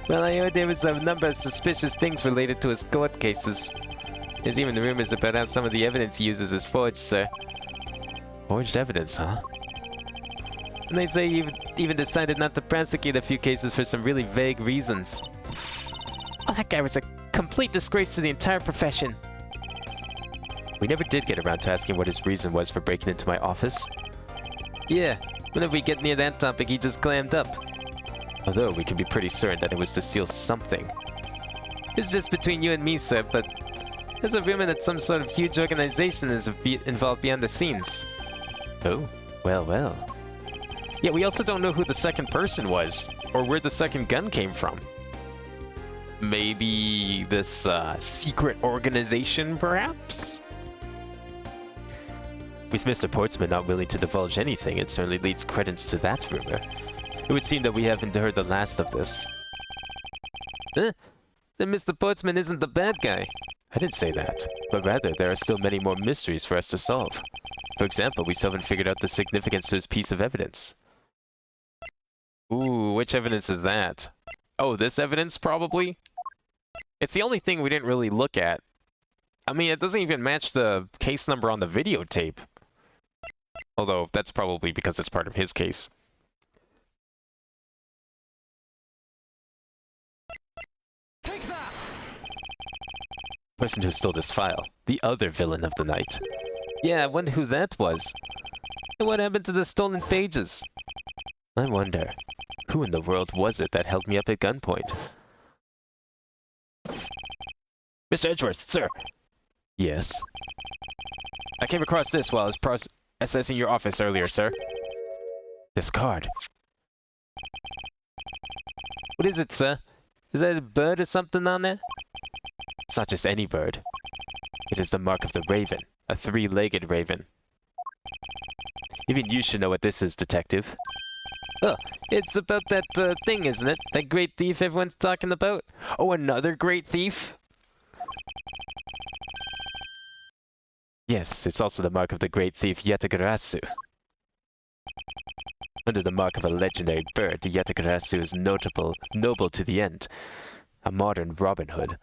S1: Well, I heard there was a number of suspicious things related to his court cases. There's even rumors about how some of the evidence he uses is forged, sir. Forged evidence, huh? And they say he even decided not to prosecute a few cases for some really vague reasons. Oh, that guy was a complete disgrace to the entire profession. We never did get around to asking what his reason was for breaking into my office. Yeah, whenever we get near that topic, he just clammed up. Although we can be pretty certain that it was to steal something. It's just between you and me, sir, but there's a rumor that some sort of huge organization is involved behind the scenes. Oh, well, well. Yeah, we also don't know who the second person was, or where the second gun came from. Maybe this secret organization, perhaps? With Mr. Portsman not willing to divulge anything, it certainly leads credence to that rumor. It would seem that we haven't heard the last of this. Huh? Then Mr. Portsman isn't the bad guy. I didn't say that, but rather there are still many more mysteries for us to solve. For example, we still haven't figured out the significance to this piece of evidence. Ooh, which evidence is that? Oh, this evidence, probably? It's the only thing we didn't really look at. I mean, it doesn't even match the case number on the videotape. Although, that's probably because it's part of his case.
S2: Take that!
S1: Person who stole this file. The other villain of the night. Yeah, I wonder who that was. And what happened to the stolen pages? I wonder, who in the world was it that held me up at gunpoint? Mr. Edgeworth, sir! Yes? I came across this while I was processing your office earlier, sir. This card. What is it, sir? Is that a bird or something on there? It's not just any bird. It is the mark of the raven, a three-legged raven. Even you should know what this is, detective. Oh, it's about that thing, isn't it? That great thief everyone's talking about? Oh, another great thief? Yes, it's also the mark of the great thief Yatagarasu. Under the mark of a legendary bird, the Yatagarasu is noble to the end. A modern Robin Hood.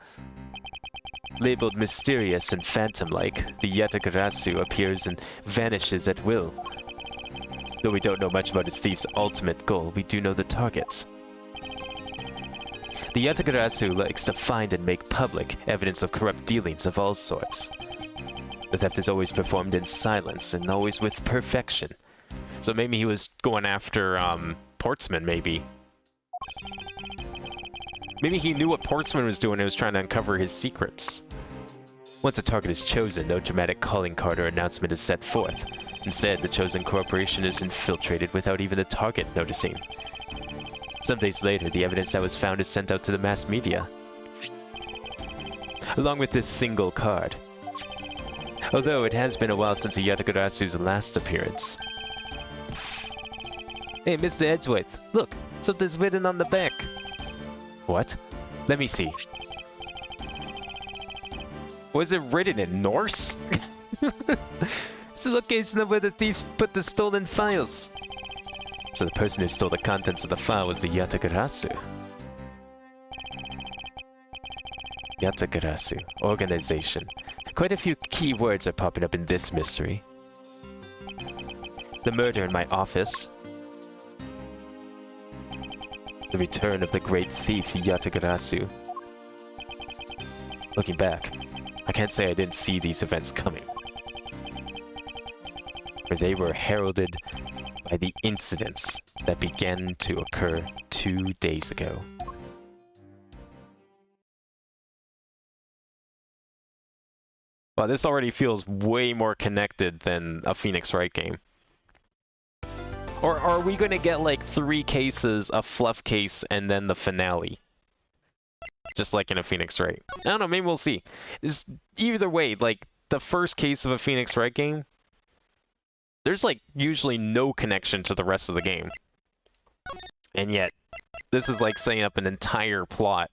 S1: Labeled mysterious and phantom-like, the Yatagarasu appears and vanishes at will. Though we don't know much about his thief's ultimate goal, we do know the targets. The Yatagarasu likes to find and make public evidence of corrupt dealings of all sorts. The theft is always performed in silence and always with perfection. So maybe he was going after, Portsman, maybe. Maybe he knew what Portsman was doing and was trying to uncover his secrets. Once a target is chosen, no dramatic calling card or announcement is set forth. Instead, the chosen corporation is infiltrated without even the target noticing. Some days later, the evidence that was found is sent out to the mass media. Along with this single card. Although it has been a while since Yatagarasu's last appearance. Hey, Mr. Edgeworth, look! Something's written on the back! What? Let me see. Was it written in Norse? It's the location of where the thief put the stolen files. So the person who stole the contents of the file was the Yatagarasu. Yatagarasu. Organization. Quite a few key words are popping up in this mystery. The murder in my office. The return of the great thief Yatagarasu. Looking back, I can't say I didn't see these events coming. For they were heralded by the incidents that began to occur 2 days ago. Wow, this already feels way more connected than a Phoenix Wright game. Or are we going to get like 3 cases, a fluff case, and then the finale? Just like in a Phoenix Wright. I don't know, maybe we'll see. Either way, like, the first case of a Phoenix Wright game, there's like usually no connection to the rest of the game. And yet, this is like setting up an entire plot.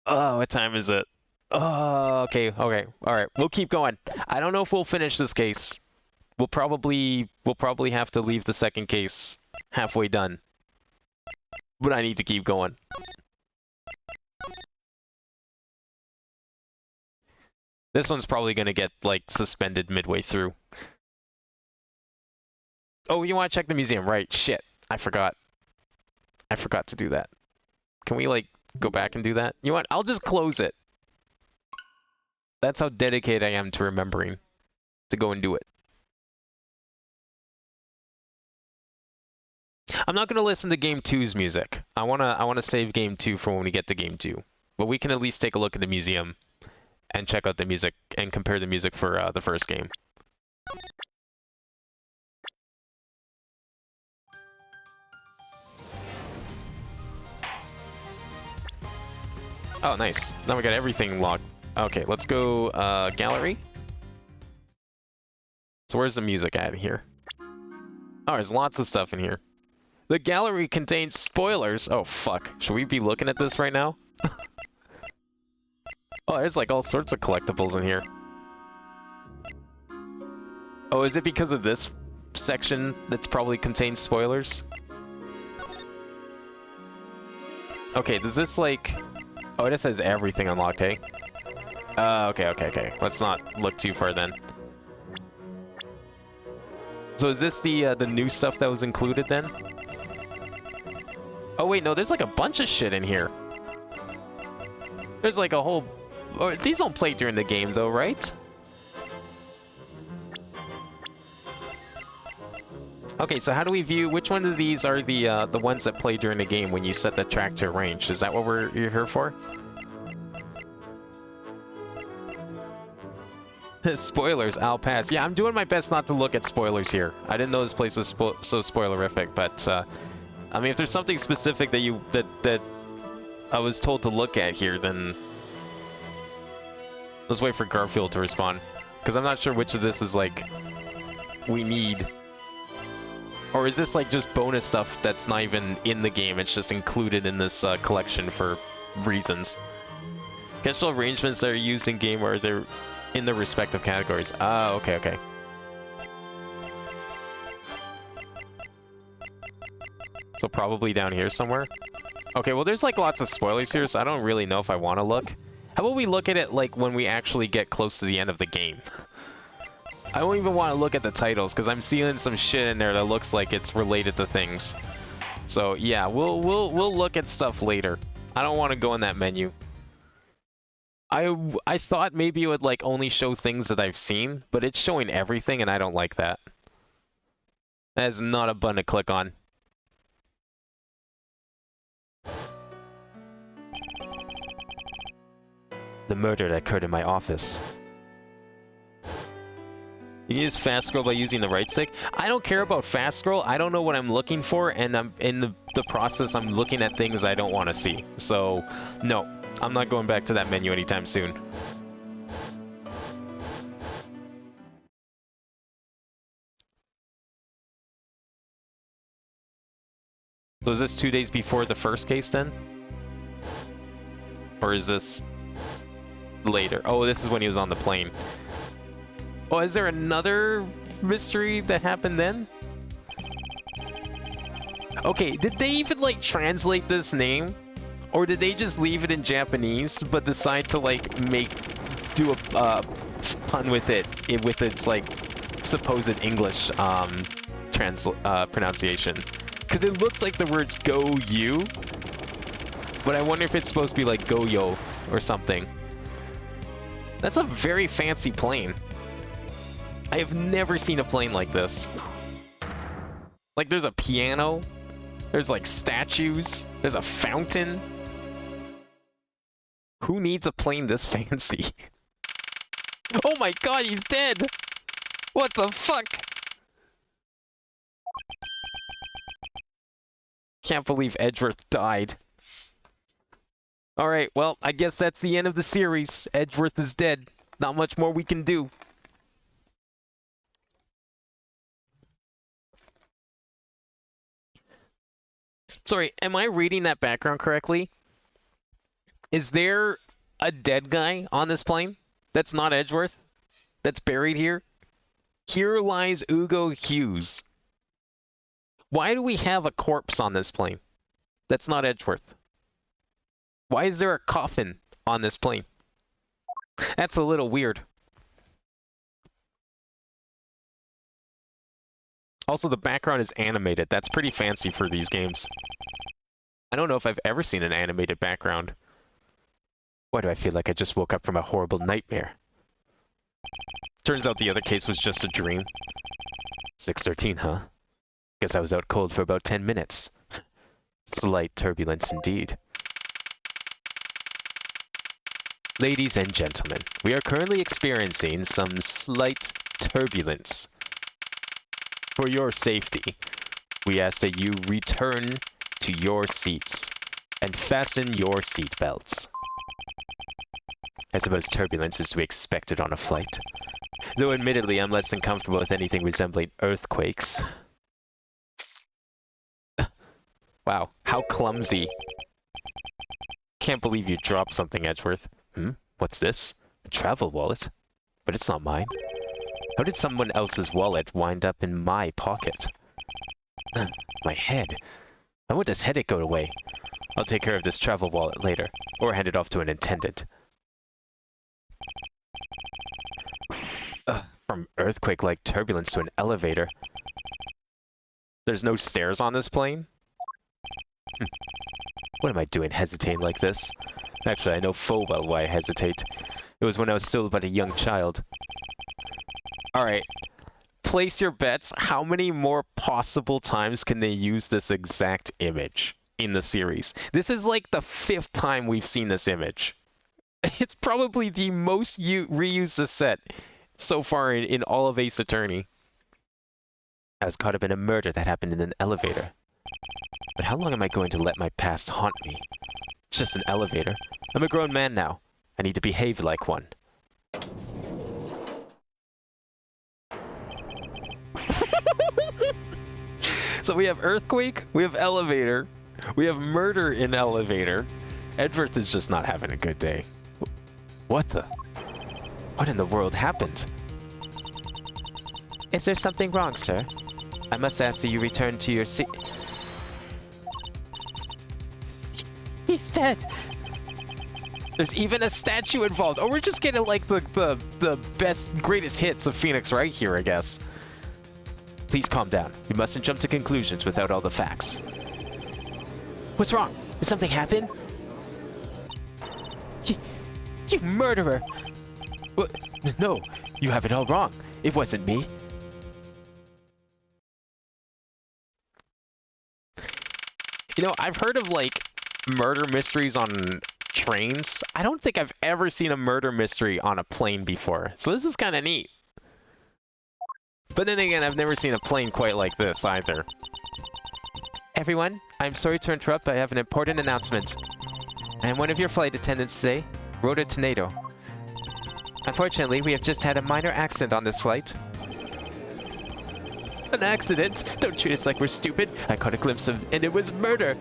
S1: Oh, what time is it? Oh, okay, alright, we'll keep going. I don't know if we'll finish this case. We'll probably have to leave the second case halfway done. But I need to keep going. This one's probably gonna get, like, suspended midway through. Oh, you want to check the museum, right? Shit, I forgot. I forgot to do that. Can we, like, go back and do that? You know what? I'll just close it. That's how dedicated I am to remembering to go and do it. I'm not going to listen to Game 2's music. I wanna save Game 2 for when we get to Game 2. But we can at least take a look at the museum and check out the music and compare the music for the first game. Oh, nice. Now we got everything locked. Okay, let's go gallery. So where's the music at here? Oh, there's lots of stuff in here. The gallery contains spoilers. Oh, fuck. Should we be looking at this right now? Oh, there's like all sorts of collectibles in here. Oh, is it because of this section that's probably contains spoilers? Okay, does this like... Oh, this has everything unlocked, hey? Okay. Let's not look too far then. So is this the new stuff that was included then? Oh wait, no, there's like a bunch of shit in here. There's like a whole... Oh, these don't play during the game though, right? Okay, so how do we view... Which one of these are the ones that play during the game when you set the track to arrange? Is that what you're here for? Spoilers, I'll pass. Yeah, I'm doing my best not to look at spoilers here. I didn't know this place was so spoilerific, but I mean, if there's something specific that I was told to look at here, then let's wait for Garfield to respond, because I'm not sure which of this is like we need, or is this like just bonus stuff that's not even in the game? It's just included in this collection for reasons. Schedule arrangements that are used in game are there in the respective categories. Ah, okay. So probably down here somewhere. Okay, well there's like lots of spoilers here, so I don't really know if I want to look. How about we look at it like when we actually get close to the end of the game? I don't even want to look at the titles because I'm seeing some shit in there that looks like it's related to things. So yeah, we'll look at stuff later. I don't want to go in that menu. I thought maybe it would like only show things that I've seen, but it's showing everything and I don't like that. That is not a button to click on. The murder that occurred in my office. You can use fast scroll by using the right stick. I don't care about fast scroll. I don't know what I'm looking for, and I'm in the process I'm looking at things I don't want to see. So, no. I'm not going back to that menu anytime soon. So is this 2 days before the first case then? Or is this later? Oh, this is when he was on the plane. Oh, is there another mystery that happened then? Okay, did they even like translate this name? Or did they just leave it in Japanese, but decide to like do a pun with it with its like supposed English pronunciation? Because it looks like the words "go you," but I wonder if it's supposed to be like "go yo" or something. That's a very fancy plane. I have never seen a plane like this. Like there's a piano, there's like statues, there's a fountain. Who needs a plane this fancy? Oh my god, he's dead! What the fuck? Can't believe Edgeworth died. Alright, well, I guess that's the end of the series. Edgeworth is dead. Not much more we can do. Sorry, am I reading that background correctly? Is there a dead guy on this plane that's not Edgeworth? That's buried here? Here lies Hugo Hughes. Why do we have a corpse on this plane that's not Edgeworth? Why is there a coffin on this plane? That's a little weird. Also, the background is animated. That's pretty fancy for these games. I don't know if I've ever seen an animated background. Why do I feel like I just woke up from a horrible nightmare? Turns out the other case was just a dream. 613, huh? Guess I was out cold for about 10 minutes. Slight turbulence indeed. Ladies and gentlemen, we are currently experiencing some slight turbulence. For your safety, we ask that you return to your seats and fasten your seatbelts. I suppose turbulence is to be expected on a flight. Though admittedly, I'm less than comfortable with anything resembling earthquakes. Wow, how clumsy. Can't believe you dropped something, Edgeworth. What's this? A travel wallet? But it's not mine. How did someone else's wallet wind up in my pocket? My head. I want this headache go away. I'll take care of this travel wallet later, or hand it off to an attendant. From earthquake-like turbulence to an elevator. There's no stairs on this plane? What am I doing hesitating like this? Actually, I know full well why I hesitate. It was when I was still but a young child. Alright. Place your bets. How many more possible times can they use this exact image in the series? This is like the 5th time we've seen this image. It's probably the most reused set so far in all of Ace Attorney. I was caught up in a murder that happened in an elevator. But how long am I going to let my past haunt me? It's just an elevator. I'm a grown man now. I need to behave like one. So we have earthquake, we have elevator, we have murder in elevator. Edgeworth is just not having a good day. What the? What in the world happened? Is there something wrong, sir? I must ask that you return to your seat. He's dead! There's even a statue involved. Oh, we're just getting like the best, greatest hits of Phoenix Wright here, I guess. Please calm down. You mustn't jump to conclusions without all the facts. What's wrong? Did something happen? You murderer! What? No, you have it all wrong. It wasn't me. You know, I've heard of like murder mysteries on trains. I don't think I've ever seen a murder mystery on a plane before. So this is kind of neat. But then again, I've never seen a plane quite like this either. Everyone, I'm sorry to interrupt, but I have an important announcement. I am one of your flight attendants today, Rhoda Tornado. Unfortunately, we have just had a minor accident on this flight. An accident? Don't treat us like we're stupid. I caught a glimpse of, and it was murder.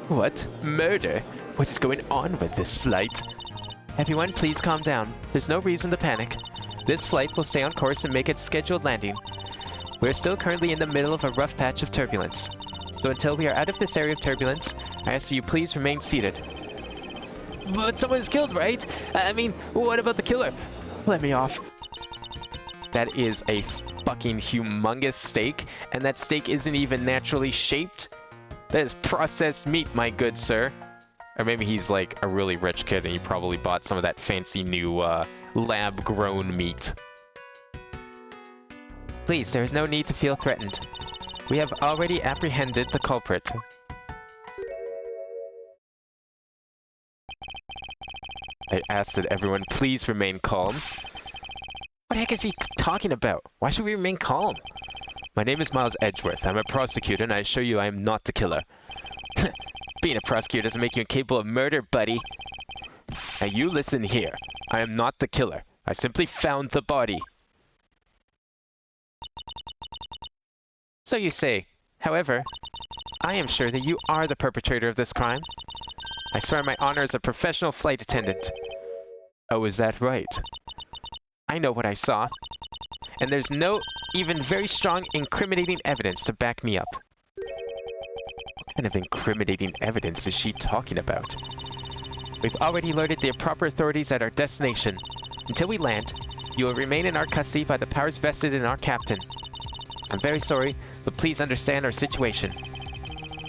S1: What? Murder? What is going on with this flight? Everyone, please calm down. There's no reason to panic. This flight will stay on course and make its scheduled landing. We're still currently in the middle of a rough patch of turbulence. So until we are out of this area of turbulence, I ask that you please remain seated. But someone's killed, right? I mean, what about the killer? Let me off. That is a fucking humongous steak, and that steak isn't even naturally shaped. That is processed meat, my good sir. Or maybe he's like a really rich kid and he probably bought some of that fancy new lab-grown meat. Please, there is no need to feel threatened. We have already apprehended the culprit. I asked that everyone please remain calm. What the heck is he talking about? Why should we remain calm? My name is Miles Edgeworth. I'm a prosecutor and I assure you I am not the killer. Being a prosecutor doesn't make you incapable of murder, buddy. Now you listen here. I am not the killer. I simply found the body. So you say. However, I am sure that you are the perpetrator of this crime. I swear my honor as a professional flight attendant. Oh, is that right? I know what I saw. And there's no even very strong incriminating evidence to back me up. What kind of incriminating evidence is she talking about? We've already alerted the proper authorities at our destination. Until we land, You will remain in our custody by the powers vested in our captain. I'm very sorry, but please understand our situation.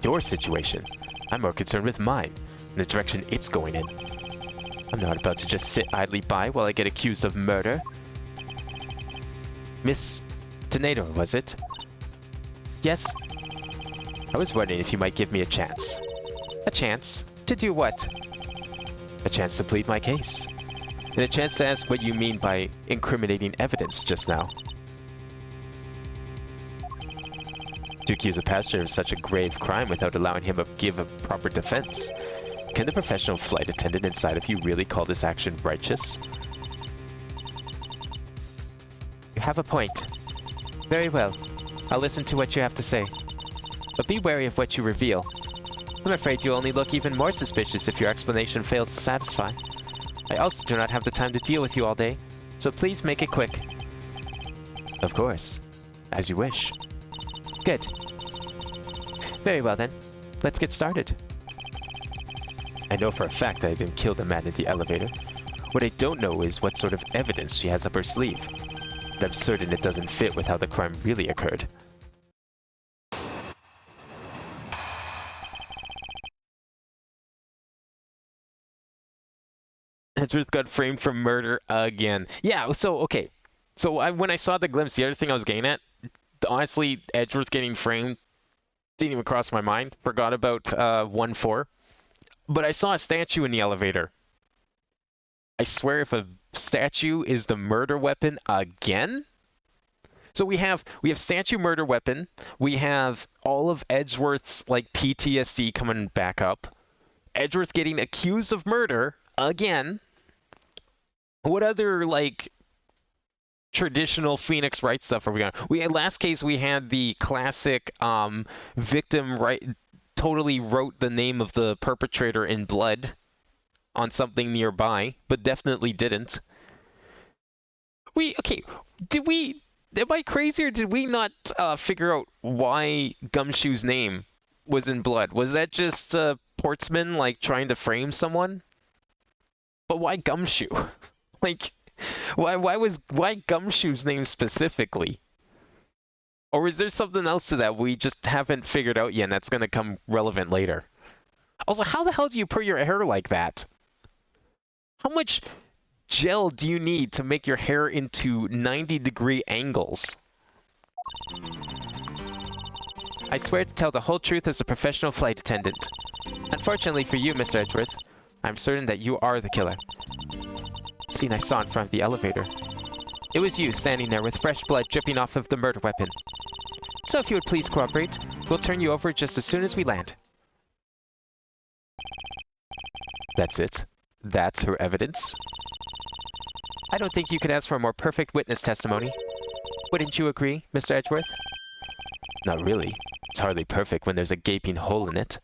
S1: Your situation? I'm more concerned with mine, and the direction it's going in. I'm not about to just sit idly by while I get accused of murder. Miss Tornado, was it? Yes? I was wondering if you might give me a chance. A chance? To do what? A chance to plead my case. And a chance to ask what you mean by incriminating evidence just now. To accuse a passenger of such a grave crime without allowing him to give a proper defense. Can the professional flight attendant inside of you really call this action righteous? You have a point. Very well. I'll listen to what you have to say. But be wary of what you reveal. I'm afraid you'll only look even more suspicious if your explanation fails to satisfy. I also do not have the time to deal with you all day, so please make it quick. Of course. As you wish. Good. Very well then. Let's get started. I know for a fact that I didn't kill the man in the elevator. What I don't know is what sort of evidence she has up her sleeve. But I'm certain it doesn't fit with how the crime really occurred. Edgeworth got framed for murder again. Yeah, so, okay. So when I saw the glimpse, the other thing I was getting at, honestly, Edgeworth getting framed didn't even cross my mind. Forgot about 1-4. But I saw a statue in the elevator. I swear if a statue is the murder weapon again? So we have statue murder weapon. We have all of Edgeworth's like PTSD coming back up. Edgeworth getting accused of murder again. What other like traditional Phoenix Wright stuff are we on? Last case we had the classic victim totally wrote the name of the perpetrator in blood on something nearby, but definitely didn't. Am I crazy, or did we not figure out why Gumshoe's name was in blood? Was that just Portsman like trying to frame someone? But why Gumshoe? Like, why Gumshoe's name specifically? Or is there something else to that we just haven't figured out yet and that's going to come relevant later? Also, how the hell do you put your hair like that? How much gel do you need to make your hair into 90-degree angles? I swear to tell the whole truth as a professional flight attendant. Unfortunately for you, Mr. Edgeworth, I'm certain that you are the killer. Scene I saw in front of the elevator. It was you standing there with fresh blood dripping off of the murder weapon. So if you would please cooperate, we'll turn you over just as soon as we land. That's it? That's her evidence? I don't think you could ask for a more perfect witness testimony. Wouldn't you agree, Mr. Edgeworth? Not really. It's hardly perfect when there's a gaping hole in it.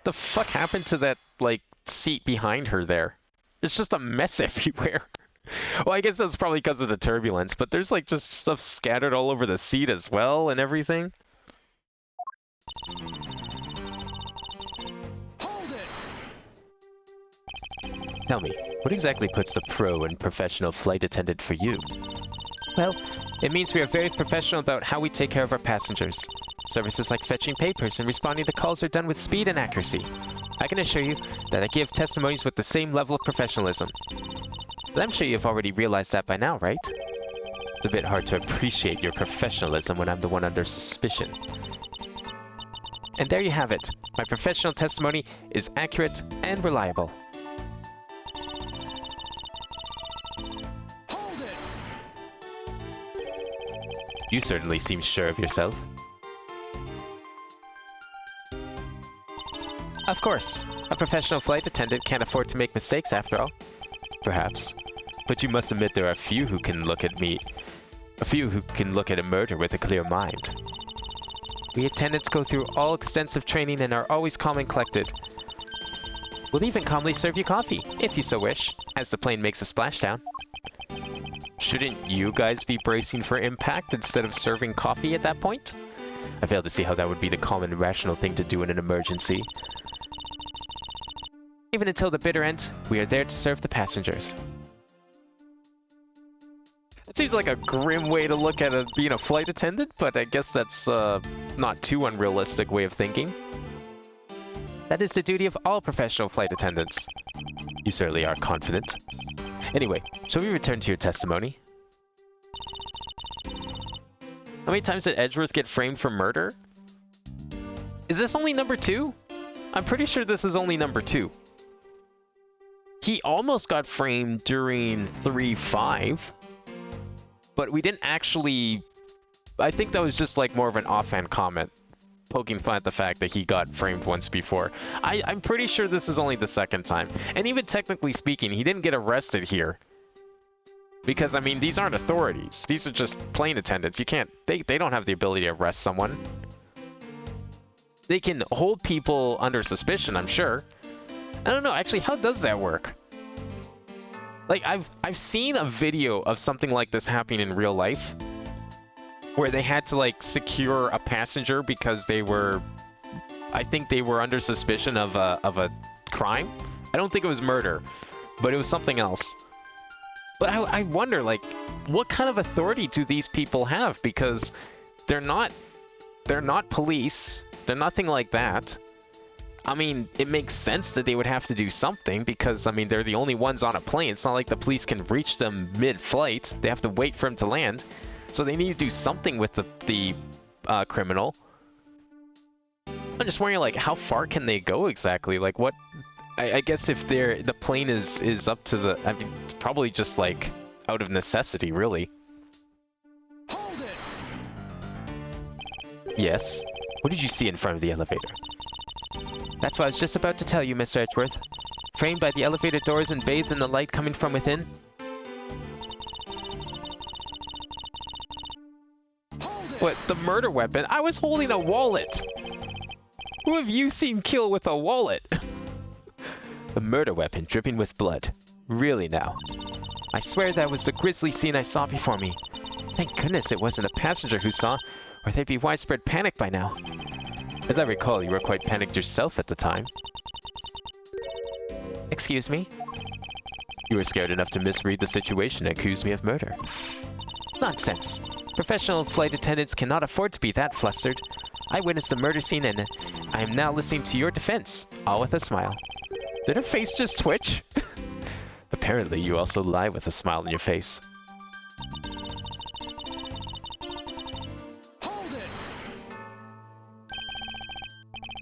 S1: The fuck happened to that, like, seat behind her there? It's just a mess everywhere. Well, I guess that's probably because of the turbulence, but there's like just stuff scattered all over the seat as well and everything.
S2: Hold it!
S1: Tell me, what exactly puts the pro and professional flight attendant for you? Well, it means we are very professional about how we take care of our passengers. Services like fetching papers and responding to calls are done with speed and accuracy. I can assure you that I give testimonies with the same level of professionalism. But I'm sure you've already realized that by now, right? It's a bit hard to appreciate your professionalism when I'm the one under suspicion. And there you have it. My professional testimony is accurate and reliable.
S2: Hold it!
S1: You certainly seem sure of yourself. Of course. A professional flight attendant can't afford to make mistakes after all. Perhaps. But you must admit there are a few who can look at a murder with a clear mind. We attendants go through all extensive training and are always calm and collected. We'll even calmly serve you coffee, if you so wish, as the plane makes a splashdown. Shouldn't you guys be bracing for impact instead of serving coffee at that point? I fail to see how that would be the calm and rational thing to do in an emergency. Even until the bitter end, we are there to serve the passengers. It seems like a grim way to look at being a flight attendant, but I guess that's not too unrealistic way of thinking. That is the duty of all professional flight attendants. You certainly are confident. Anyway, shall we return to your testimony? How many times did Edgeworth get framed for murder? Is this only number 2? I'm pretty sure this is only number 2. He almost got framed during 3-5, but we didn't actually... I think that was just like more of an offhand comment, poking fun at the fact that he got framed once before. I'm pretty sure this is only the 2nd time. And even technically speaking, he didn't get arrested here. Because, I mean, these aren't authorities. These are just plane attendants. You can't... They don't have the ability to arrest someone. They can hold people under suspicion, I'm sure. I don't know, actually, how does that work? Like, I've seen a video of something like this happening in real life, where they had to, like, secure a passenger because they were... I think they were under suspicion of a crime. I don't think it was murder, but it was something else. But I wonder, like, what kind of authority do these people have? Because they're not police. They're nothing like that. I mean, it makes sense that they would have to do something because, I mean, they're the only ones on a plane. It's not like the police can reach them mid-flight. They have to wait for him to land. So they need to do something with the criminal. I'm just wondering, like, how far can they go exactly? Like, what... I guess if the plane is up to the... I mean, it's probably just, like, out of necessity, really.
S2: Hold it.
S1: Yes? What did you see in front of the elevator? That's what I was just about to tell you, Mr. Edgeworth. Framed by the elevator doors and bathed in the light coming from within. What, the murder weapon? I was holding a wallet! Who have you seen kill with a wallet? The murder weapon dripping with blood. Really now. I swear that was the grisly scene I saw before me. Thank goodness it wasn't a passenger who saw, or there'd be widespread panic by now. As I recall, you were quite panicked yourself at the time. Excuse me? You were scared enough to misread the situation and accuse me of murder. Nonsense. Professional flight attendants cannot afford to be that flustered. I witnessed the murder scene and I am now listening to your defense, all with a smile. Did her face just twitch? Apparently, you also lie with a smile on your face.
S2: Hold it.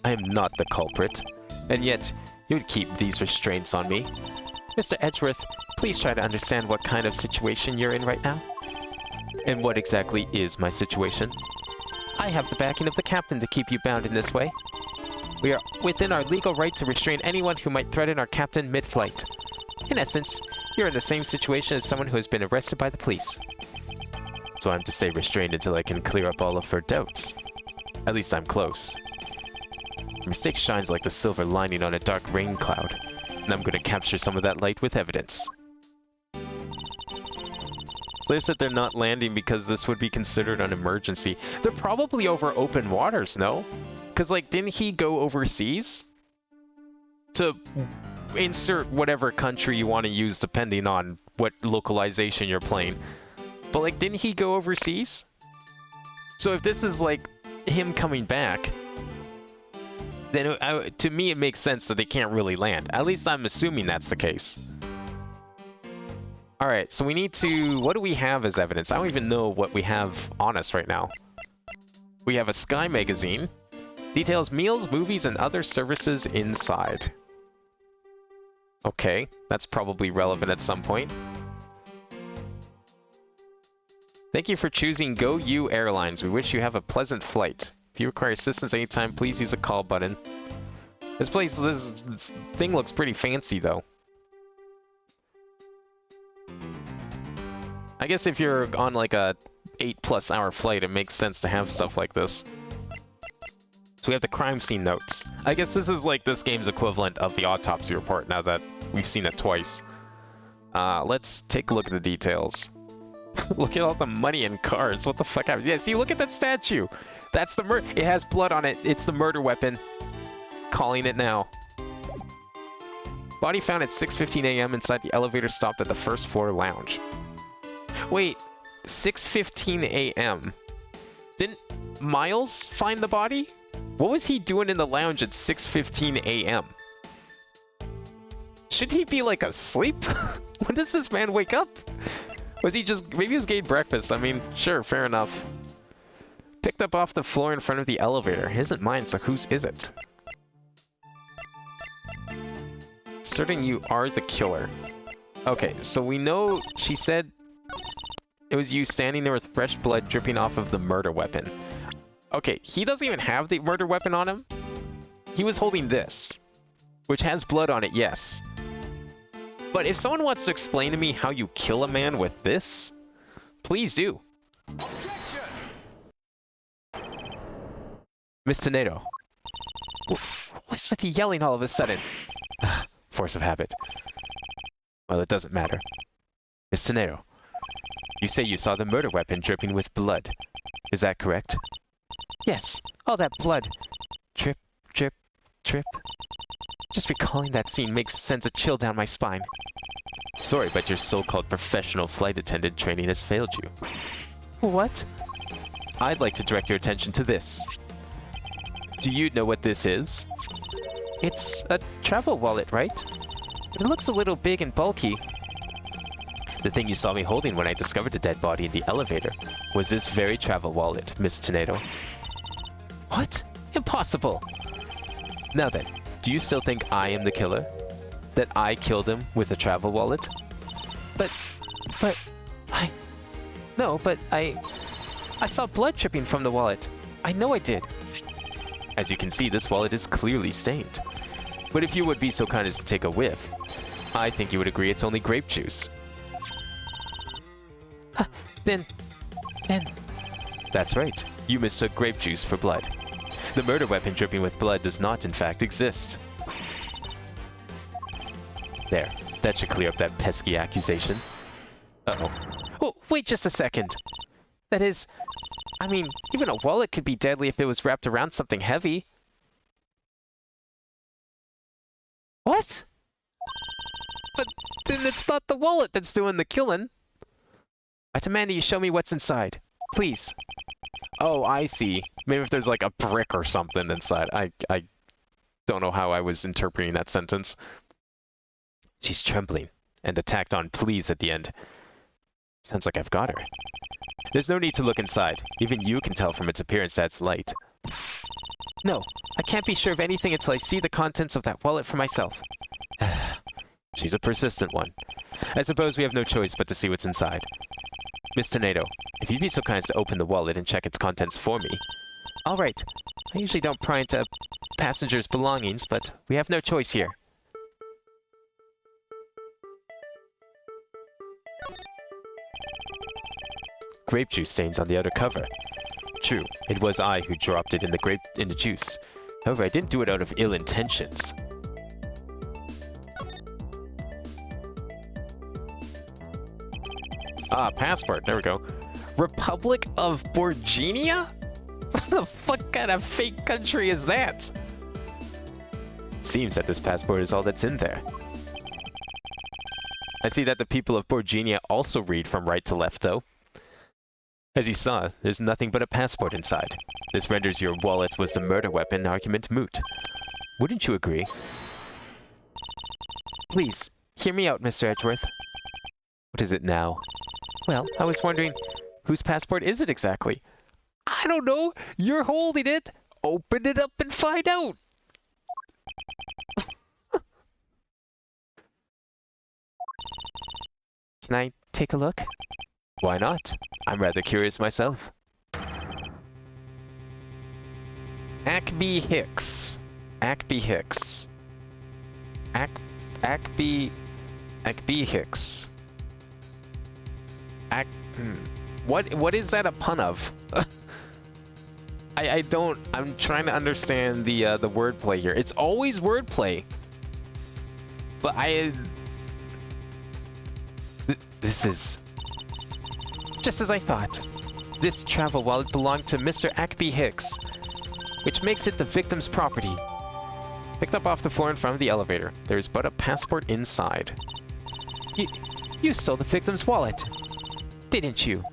S1: I am not the culprit, and yet you would keep these restraints on me. Mr. Edgeworth, please try to understand what kind of situation you're in right now. And what exactly is my situation? I have the backing of the captain to keep you bound in this way. We are within our legal right to restrain anyone who might threaten our captain mid-flight. In essence, you're in the same situation as someone who has been arrested by the police. So I'm to stay restrained until I can clear up all of her doubts. At least I'm close. The mistake shines like the silver lining on a dark rain cloud, and I'm going to capture some of that light with evidence. So they said they're not landing because this would be considered an emergency. They're probably over open waters, no? Because, like, didn't he go overseas? To insert whatever country you want to use depending on what localization you're playing. But, like, didn't he go overseas? So if this is, like, him coming back, then to me it makes sense that they can't really land. At least I'm assuming that's the case. Alright, so we need to... What do we have as evidence? I don't even know what we have on us right now. We have a Sky magazine. Details meals, movies, and other services inside. Okay, that's probably relevant at some point. Thank you for choosing GoU Airlines. We wish you have a pleasant flight. If you require assistance anytime, please use the call button. This thing looks pretty fancy, though. I guess if you're on like a 8+ hour flight, it makes sense to have stuff like this. So we have the crime scene notes. I guess this is like this game's equivalent of the autopsy report now that we've seen it twice. Let's take a look at the details. Look at all the money and cars. What the fuck happens? Yeah, see, look at that statue. That's the murder. It has blood on it. It's the murder weapon. Calling it now. Body found at 6:15 a.m. inside the elevator stopped at the first floor lounge. Wait, 6:15 a.m. Didn't Miles find the body? What was he doing in the lounge at 6:15 a.m.? Should he be like asleep? When does this man wake up? Was he just, maybe he was getting breakfast. I mean, sure, fair enough. Picked up off the floor in front of the elevator. It isn't mine, so whose is it? Asserting you are the killer. Okay, so we know she said it was you standing there with fresh blood dripping off of the murder weapon. Okay, he doesn't even have the murder weapon on him. He was holding this, which has blood on it, yes. But if someone wants to explain to me how you kill a man with this, please do.
S2: Objection!
S1: Miss Tornado. What's with the yelling all of a sudden? Force of habit. Well, it doesn't matter. Miss Tornado, you say you saw the murder weapon dripping with blood. Is that correct? Yes, all that blood. Drip, drip, drip. Just recalling that scene sends a chill down my spine. Sorry, but your so-called professional flight attendant training has failed you. What? I'd like to direct your attention to this. Do you know what this is? It's a travel wallet, right? But it looks a little big and bulky. The thing you saw me holding when I discovered the dead body in the elevator was this very travel wallet, Miss Tornado. What? Impossible! Now then, do you still think I am the killer? That I killed him with a travel wallet? I saw blood dripping from the wallet. I know I did. As you can see, this wallet is clearly stained. But if you would be so kind as to take a whiff, I think you would agree it's only grape juice. Then... That's right. You mistook grape juice for blood. The murder weapon dripping with blood does not, in fact, exist. There. That should clear up that pesky accusation. Uh-oh. Oh, wait just a second. That is... I mean, even a wallet could be deadly if it was wrapped around something heavy. What? But then it's not the wallet that's doing the killing. I demand that you show me what's inside. Please. Oh, I see. Maybe if there's like a brick or something inside. I don't know how I was interpreting that sentence. She's trembling, and the tacked on please at the end. Sounds like I've got her. There's no need to look inside. Even you can tell from its appearance that it's light. No, I can't be sure of anything until I see the contents of that wallet for myself. She's a persistent one. I suppose we have no choice but to see what's inside. Miss Tornado, if you'd be so kind as to open the wallet and check its contents for me. All right. I usually don't pry into passengers' belongings, but we have no choice here. Grape juice stains on the outer cover. True, it was I who dropped it in the juice. However, I didn't do it out of ill intentions. Ah, passport. There we go. Republic of Borginia? What the fuck kind of fake country is that? Seems that this passport is all that's in there. I see that the people of Borginia also read from right to left, though. As you saw, there's nothing but a passport inside. This renders your wallet was the murder weapon argument moot. Wouldn't you agree? Please, hear me out, Mr. Edgeworth. What is it now? Well, I was wondering, whose passport is it exactly? I don't know! You're holding it! Open it up and find out! Can I take a look? Why not? I'm rather curious myself. Ackby Hicks. Ackby Hicks. Ackby Hicks. What is that a pun of? I don't. I'm trying to understand the wordplay here. It's always wordplay, but this is just as I thought. This travel wallet belonged to Mr. Ackby Hicks, which makes it the victim's property. Picked up off the floor in front of the elevator. There's but a passport inside. You stole the victim's wallet, didn't you?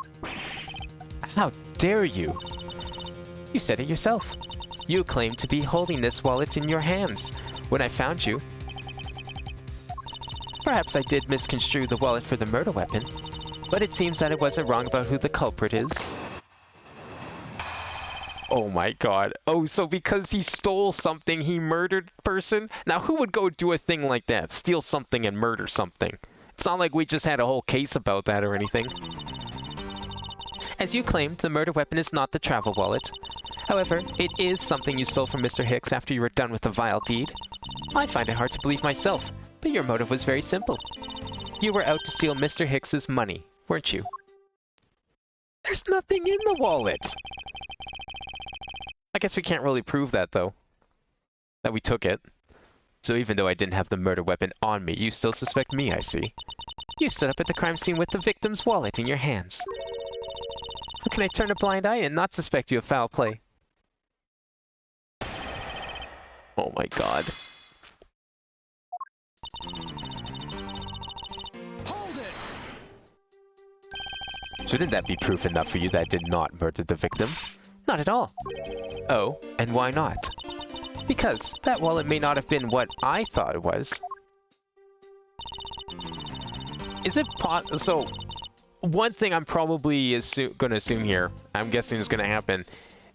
S1: How dare you? You said it yourself. You claimed to be holding this wallet in your hands when I found you. Perhaps I did misconstrue the wallet for the murder weapon, but it seems that I wasn't wrong about who the culprit is. Oh my god. Oh, so because he stole something, he murdered a person? Now, who would go do a thing like that? Steal something and murder something? It's not like we just had a whole case about that or anything. As you claimed, the murder weapon is not the travel wallet. However, it is something you stole from Mr. Hicks after you were done with the vile deed. I find it hard to believe myself, but your motive was very simple. You were out to steal Mr. Hicks's money, weren't you? There's nothing in the wallet! I guess we can't really prove that, though. That we took it. So even though I didn't have the murder weapon on me, you still suspect me, I see. You stood up at the crime scene with the victim's wallet in your hands. How can I turn a blind eye and not suspect you of foul play? Oh my god.
S2: Hold it!
S1: Shouldn't that be proof enough for you that I did not murder the victim? Not at all. Oh, and why not? Because that wallet may not have been what I thought it was. Is it so, one thing I'm probably gonna assume here, I'm guessing is gonna happen,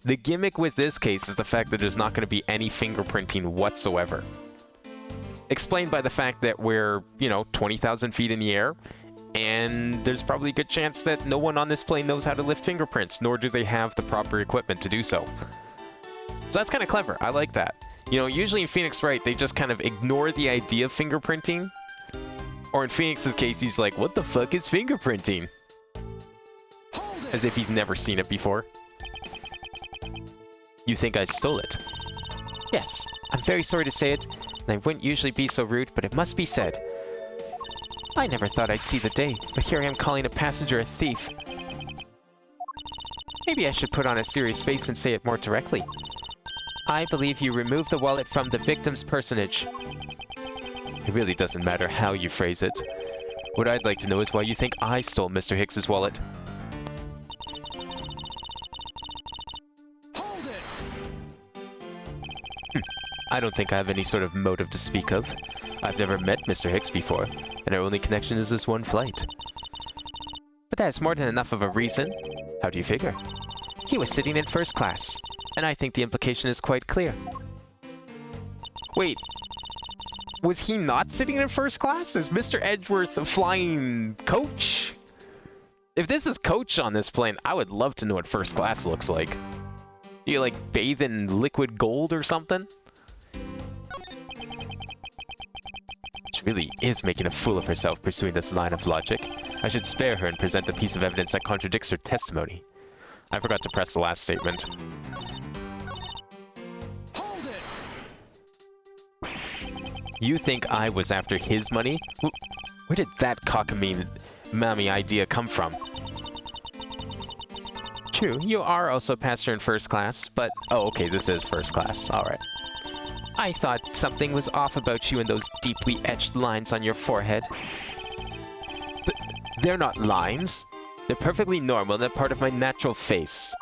S1: the gimmick with this case is the fact that there's not gonna be any fingerprinting whatsoever. Explained by the fact that we're, 20,000 feet in the air, and there's probably a good chance that no one on this plane knows how to lift fingerprints, nor do they have the proper equipment to do so. So that's kind of clever. I like that. Usually in Phoenix Wright, they just kind of ignore the idea of fingerprinting. Or in Phoenix's case, he's like, what the fuck is fingerprinting? As if he's never seen it before. You think I stole it? Yes. I'm very sorry to say it, and I wouldn't usually be so rude, but it must be said. I never thought I'd see the day, but here I am calling a passenger a thief. Maybe I should put on a serious face and say it more directly. I believe you removed the wallet from the victim's personage. It really doesn't matter how you phrase it. What I'd like to know is why you think I stole Mr. Hicks's wallet.
S2: Hold it!
S1: I don't think I have any sort of motive to speak of. I've never met Mr. Hicks before, and our only connection is this one flight. But that is more than enough of a reason. How do you figure? He was sitting in first class, and I think the implication is quite clear. Wait, was he not sitting in first class? Is Mr. Edgeworth a flying coach? If this is coach on this plane, I would love to know what first class looks like. You like bathe in liquid gold or something? She really is making a fool of herself pursuing this line of logic. I should spare her and present the piece of evidence that contradicts her testimony. I forgot to press the last statement.
S2: Hold it!
S1: You think I was after his money? Where did that cockamamie idea come from? True, you are also a passenger in first class, but... Oh, okay, this is first class. Alright. I thought something was off about you and those deeply etched lines on your forehead. They're not lines. They're perfectly normal and they're part of my natural face.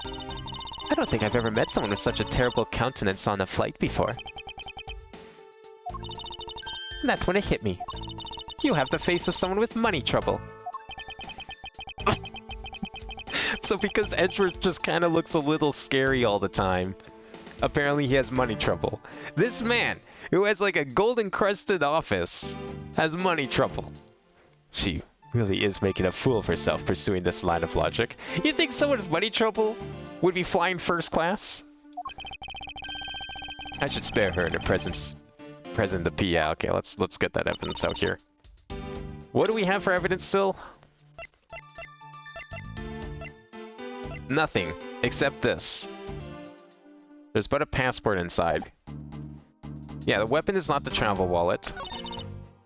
S1: I don't think I've ever met someone with such a terrible countenance on a flight before. And that's when it hit me. You have the face of someone with money trouble. So because Edgeworth just kind of looks a little scary all the time, apparently he has money trouble. This man, who has like a gold-encrusted office, has money trouble. She really is making a fool of herself pursuing this line of logic. You think someone with money trouble would be flying first class? I should spare her in her presence. Present the P. Yeah, okay, let's get that evidence out here. What do we have for evidence still? Nothing, except this. There's but a passport inside. Yeah, the weapon is not the travel wallet.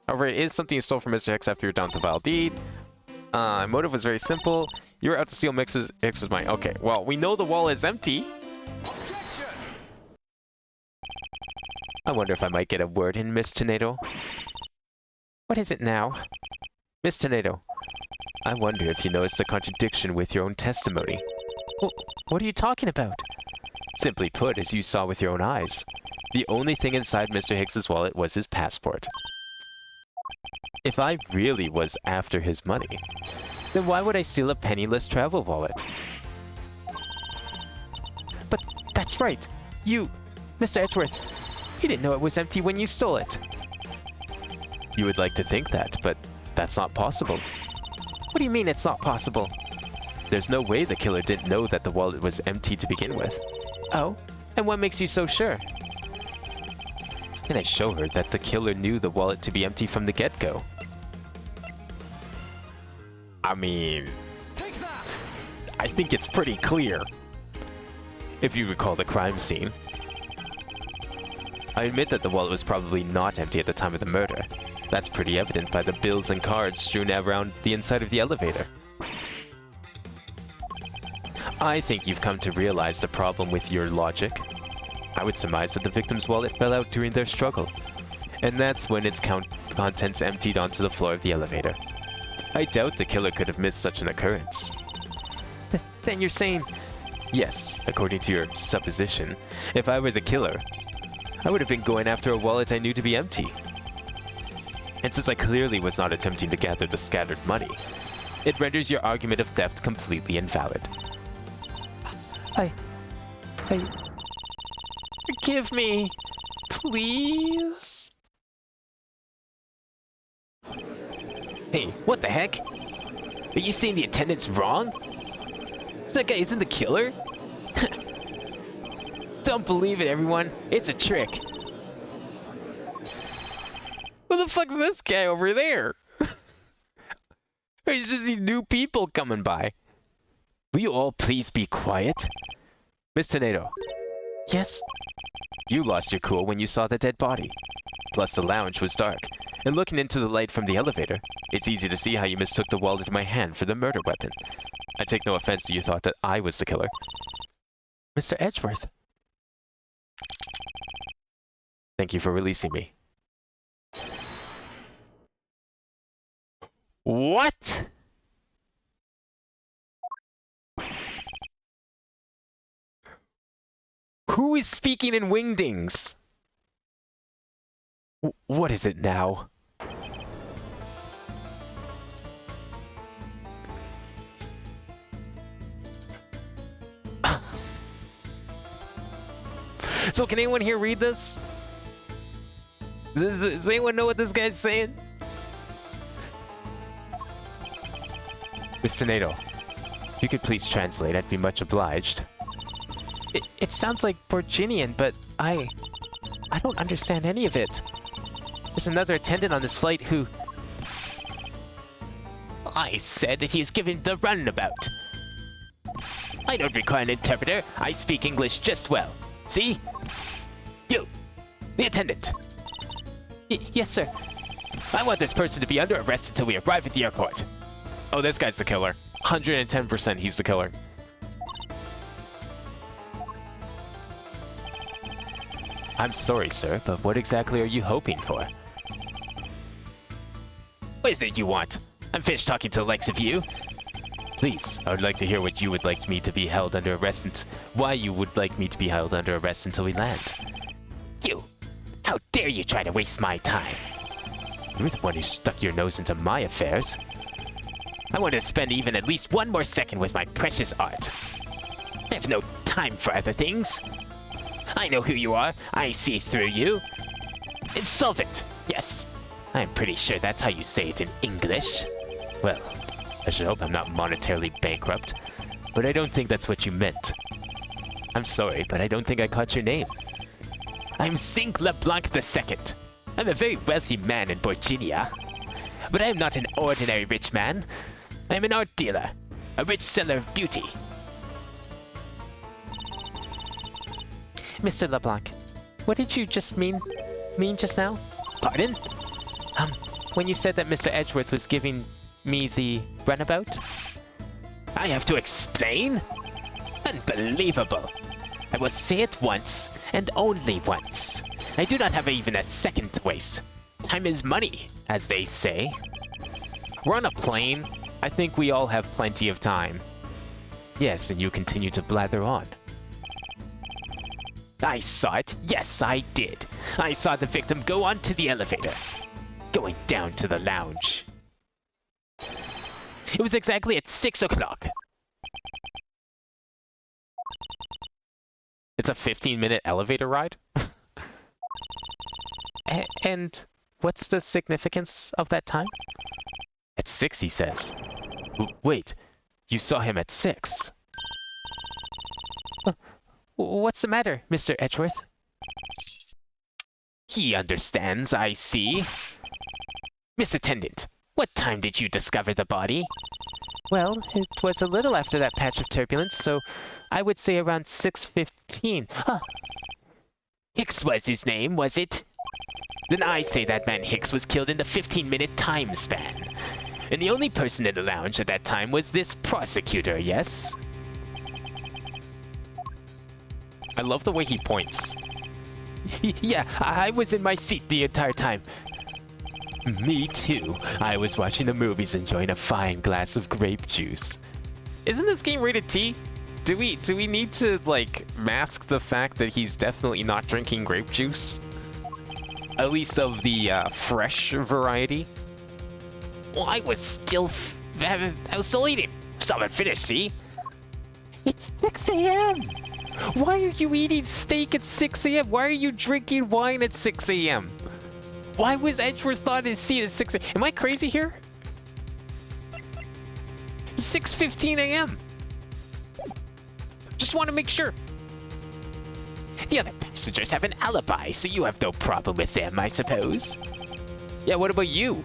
S1: However, it is something you stole from Mr. Hicks after you're done with the vile deed. Motive was very simple. You were out to steal Hicks's money. Okay, well, we know the wallet is empty.
S2: Objection!
S1: I wonder if I might get a word in, Miss Tornado. What is it now? Miss Tornado, I wonder if you noticed the contradiction with your own testimony. What are you talking about? Simply put, as you saw with your own eyes, the only thing inside Mr. Hicks's wallet was his passport. If I really was after his money, then why would I steal a penniless travel wallet? But that's right. Mr. Edgeworth, you didn't know it was empty when you stole it. You would like to think that, but that's not possible. What do you mean it's not possible? There's no way the killer didn't know that the wallet was empty to begin with. Oh? And what makes you so sure? Can I show her that the killer knew the wallet to be empty from the get-go? I mean,
S2: Take that!
S1: I think it's pretty clear. If you recall the crime scene. I admit that the wallet was probably not empty at the time of the murder. That's pretty evident by the bills and cards strewn around the inside of the elevator. I think you've come to realize the problem with your logic. I would surmise that the victim's wallet fell out during their struggle, and that's when its contents emptied onto the floor of the elevator. I doubt the killer could have missed such an occurrence. Then you're saying... Yes, according to your supposition, if I were the killer, I would have been going after a wallet I knew to be empty. And since I clearly was not attempting to gather the scattered money, it renders your argument of theft completely invalid. Forgive me, please? Hey, what the heck? Are you saying the attendant's wrong? That guy isn't the killer? Don't believe it, everyone. It's a trick. Who the fuck's this guy over there? There's just these new people coming by. Will you all please be quiet? Miss Tornado. Yes? You lost your cool when you saw the dead body. Plus the lounge was dark, and looking into the light from the elevator, it's easy to see how you mistook the wallet in my hand for the murder weapon. I take no offense that you thought that I was the killer. Mr. Edgeworth. Thank you for releasing me. What? Who is speaking in Wingdings? What is it now? So can anyone here read this? Does anyone know what this guy's saying? Miss Tornado, if you could please translate, I'd be much obliged. It sounds like Borginian, but I don't understand any of it. There's another attendant on this flight who... I said that he is giving the runabout. I don't require an interpreter. I speak English just well. See? You, the attendant. Yes, sir. I want this person to be under arrest until we arrive at the airport. Oh, this guy's the killer. 110% he's the killer. I'm sorry, sir, but what exactly are you hoping for? What is it you want? I'm finished talking to the likes of you. Please, I would like to hear what you would like me to be held under arrest and why you would like me to be held under arrest until we land. You! How dare you try to waste my time? You're the one who stuck your nose into my affairs. I want to spend even at least one more second with my precious art. I have no time for other things. I know who you are. I see through you. Insolvent. Yes. I'm pretty sure that's how you say it in English. Well, I should hope I'm not monetarily bankrupt, but I don't think that's what you meant. I'm sorry, but I don't think I caught your name. I'm Cinq LeBlanc II. I'm a very wealthy man in Borginia. But I am not an ordinary rich man. I am an art dealer, a rich seller of beauty. Mr. LeBlanc, what did you just mean just now? Pardon? When you said that Mr. Edgeworth was giving me the runabout? I have to explain? Unbelievable. I will say it once, and only once. I do not have even a second to waste. Time is money, as they say. We're on a plane. I think we all have plenty of time. Yes, and you continue to blather on. I saw it. Yes, I did. I saw the victim go onto the elevator, going down to the lounge. It was exactly at 6 o'clock. It's a 15-minute elevator ride? And what's the significance of that time? At 6, he says. Wait, you saw him at 6. What's the matter, Mr. Edgeworth? He understands, I see. Miss Attendant, what time did you discover the body? Well, it was a little after that patch of turbulence, so I would say around 6:15. Huh. Hicks was his name, was it? Then I say that man Hicks was killed in the 15-minute time span. And the only person in the lounge at that time was this prosecutor, yes? I love the way he points. Yeah, I was in my seat the entire time. Me too. I was watching the movies enjoying a fine glass of grape juice. Isn't this game rated T? Do we need to, like, mask the fact that he's definitely not drinking grape juice? At least of the fresh variety? Well, I was still eating. Still haven't finished, see? It's 6 a.m. Why are you eating steak at 6 a.m.? Why are you drinking wine at 6 a.m.? Why was Edgeworth thought his seat at 6 a.m.? Am I crazy here? 6:15 a.m. Just want to make sure. The other passengers have an alibi, so you have no problem with them, I suppose. Yeah, what about you?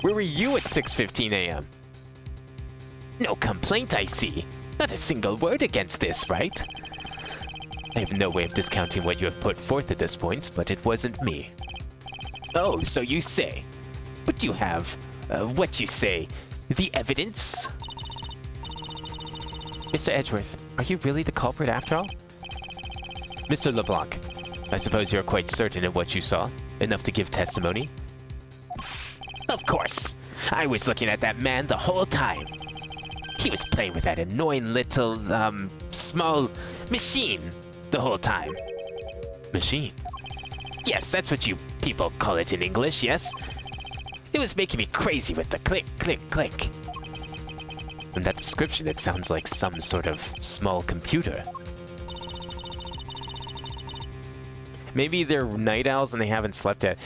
S1: Where were you at 6:15 a.m.? No complaint, I see. Not a single word against this, right? I have no way of discounting what you have put forth at this point, but it wasn't me. Oh, so you say. But you have, what you say, the evidence? Mr. Edgeworth, are you really the culprit after all? Mr. LeBlanc, I suppose you're quite certain of what you saw, enough to give testimony? Of course. I was looking at that man the whole time. He was playing with that annoying little, small machine the whole time. Machine? Yes, that's what you people call it in English, yes? It was making me crazy with the click, click, click. From that description, it sounds like some sort of small computer. Maybe they're night owls and they haven't slept yet.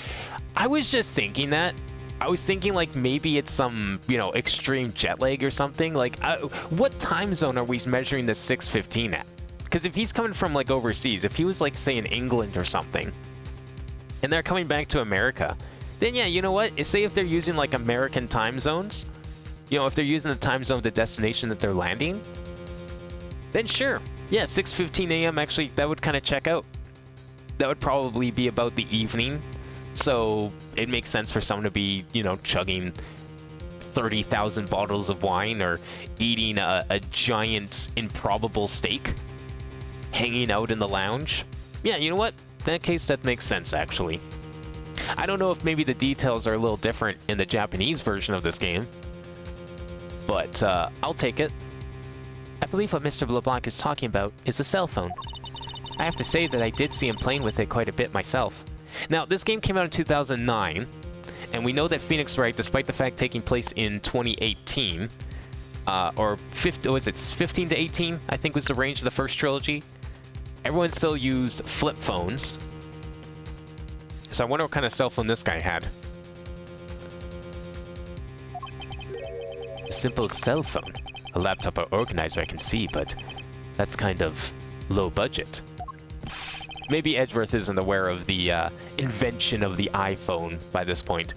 S1: I was just thinking that. I was thinking like maybe it's some, you know, extreme jet lag or something. Like, what time zone are we measuring the 6:15 at? Because if he's coming from like overseas, if he was like say in England or something, and they're coming back to America, then yeah, you know what? Say if they're using like American time zones, you know, if they're using the time zone of the destination that they're landing, then sure, yeah, 6:15 a.m. actually that would kind of check out. That would probably be about the evening. So it makes sense for someone to be, you know, chugging 30,000 bottles of wine or eating a giant improbable steak, hanging out in the lounge. Yeah, you know what? In that case, that makes sense, actually. I don't know if maybe the details are a little different in the Japanese version of this game, but I'll take it. I believe what Mr. LeBlanc is talking about is a cell phone. I have to say that I did see him playing with it quite a bit myself. Now, this game came out in 2009, and we know that Phoenix Wright, despite the fact taking place in 2018, or 15 to 18, I think was the range of the first trilogy, everyone still used flip phones. So I wonder what kind of cell phone this guy had. A simple cell phone. A laptop or organizer I can see, but that's kind of low budget. Maybe Edgeworth isn't aware of the invention of the iPhone by this point.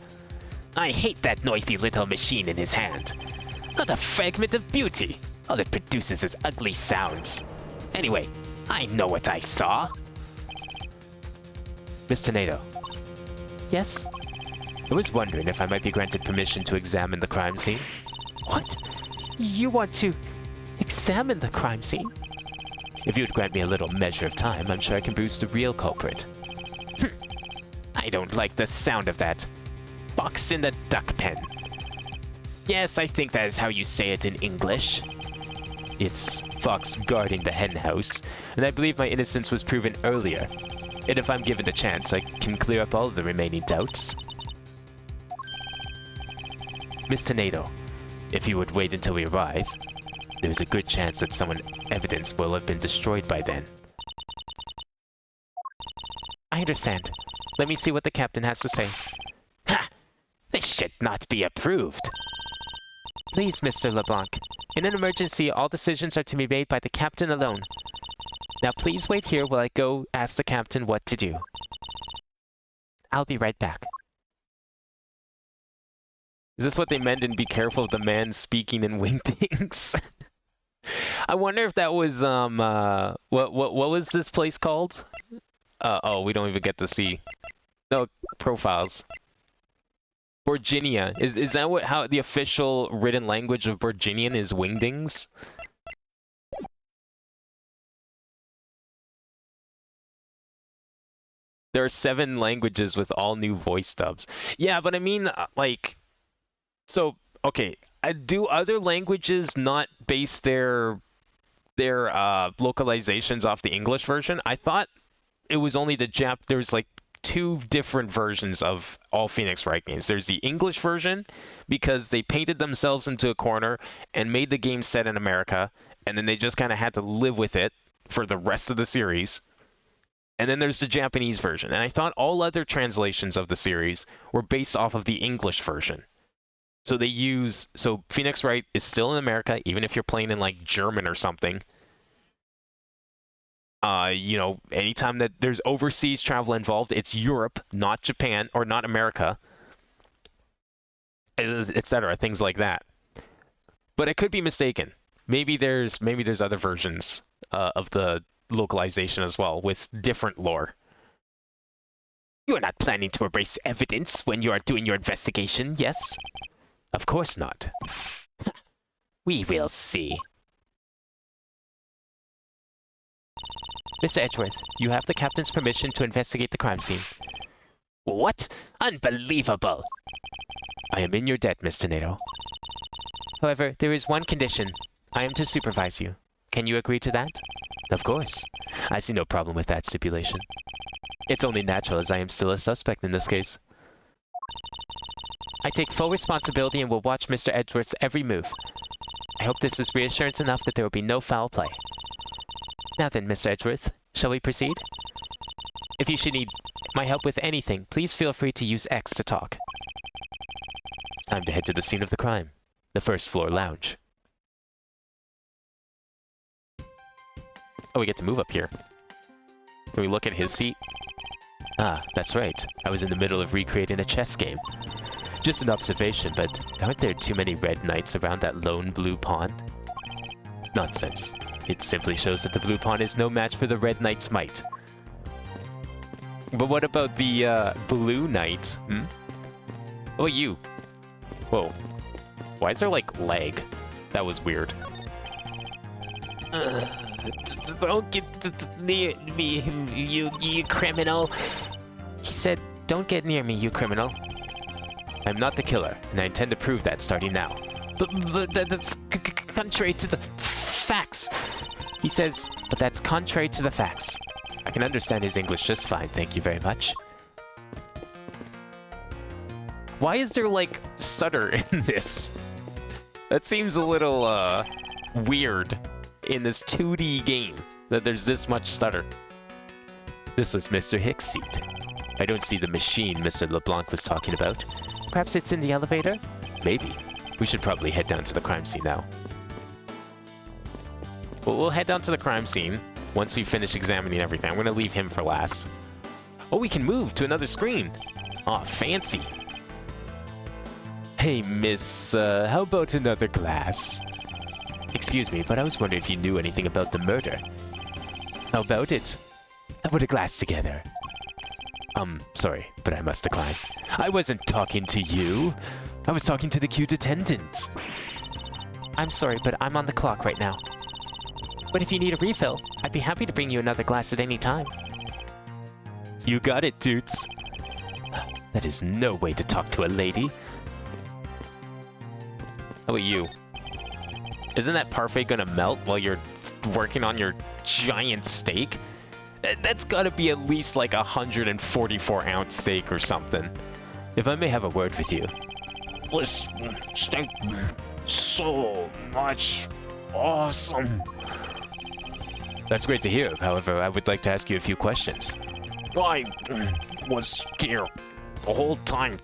S1: I hate that noisy little machine in his hand. Not a fragment of beauty. All it produces is ugly sounds. Anyway, I know what I saw. Miss Tornado. Yes? I was wondering if I might be granted permission to examine the crime scene. What? You want to examine the crime scene? If you would grant me a little measure of time, I'm sure I can produce the real culprit. I don't like the sound of that. Box in the duck pen. Yes, I think that is how you say it in English. It's Fox guarding the hen house, and I believe my innocence was proven earlier. And if I'm given the chance, I can clear up all of the remaining doubts. Miss Tornado, if you would wait until we arrive, there's a good chance that someone's evidence will have been destroyed by then. I understand. Let me see what the captain has to say. Ha! This should not be approved. Please, Mr. LeBlanc. In an emergency, all decisions are to be made by the captain alone. Now please wait here while I go ask the captain what to do. I'll be right back. Is this what they meant in Be Careful of the Man Speaking in Wingdings? I wonder if that was, what was this place called? Oh, we don't even get to see. No, profiles. Borginia. Is that how the official written language of Borginian is? Wingdings? There are 7 languages with all new voice dubs. Yeah, but I mean, like, so okay. Do other languages not base their localizations off the English version? I thought it was only the there's like 2 different versions of all Phoenix Wright games. There's the English version, because they painted themselves into a corner and made the game set in America, and then they just kind of had to live with it for the rest of the series. And then there's the Japanese version, and I thought all other translations of the series were based off of the English version. So so Phoenix Wright is still in America, even if you're playing in like German or something. You know, anytime that there's overseas travel involved, it's Europe, not Japan, or not America, etc. Things like that. But I could be mistaken. Maybe there's other versions of the localization as well, with different lore. You are not planning to erase evidence when you are doing your investigation, yes? Of course not. We will see. Mr. Edgeworth, you have the captain's permission to investigate the crime scene. What? Unbelievable! I am in your debt, Miss Tornado. However, there is one condition. I am to supervise you. Can you agree to that? Of course. I see no problem with that stipulation. It's only natural, as I am still a suspect in this case. I take full responsibility and will watch Mr. Edgeworth's every move. I hope this is reassurance enough that there will be no foul play. Now then, Mr. Edgeworth, shall we proceed? If you should need my help with anything, please feel free to use X to talk. It's time to head to the scene of the crime, the first floor lounge. Oh, we get to move up here. Can we look at his seat? Ah, that's right. I was in the middle of recreating a chess game. Just an observation, but aren't there too many red knights around that lone blue pawn? Nonsense. It simply shows that the blue pawn is no match for the red knight's might. But what about the blue knight? Oh, you. Whoa. Why is there like lag? That was weird. Don't get near me, you criminal. He said, don't get near me, you criminal. I'm not the killer, and I intend to prove that starting now. But that's contrary to the facts. He says, but that's contrary to the facts. I can understand his English just fine, thank you very much. Why is there, like, stutter in this? That seems a little, weird in this 2D game, that there's this much stutter. This was Mr. Hicks' seat. I don't see the machine Mr. LeBlanc was talking about. Perhaps it's in the elevator? Maybe. We should probably head down to the crime scene now. Well, we'll head down to the crime scene once we finish examining everything. I'm going to leave him for last. Oh, we can move to another screen. Aw, fancy. Hey, miss, how about another glass? Excuse me, but I was wondering if you knew anything about the murder. How about it? How about a glass together? Sorry, but I must decline. I wasn't talking to you. I was talking to the cute attendant. I'm sorry, but I'm on the clock right now. But if you need a refill, I'd be happy to bring you another glass at any time. You got it, Toots. That is no way to talk to a lady. How about you? Isn't that parfait gonna melt while you're working on your giant steak? That's gotta be at least like 144-ounce steak or something. If I may have a word with you. This steak so much awesome. That's great to hear. However, I would like to ask you a few questions. I was here the whole time.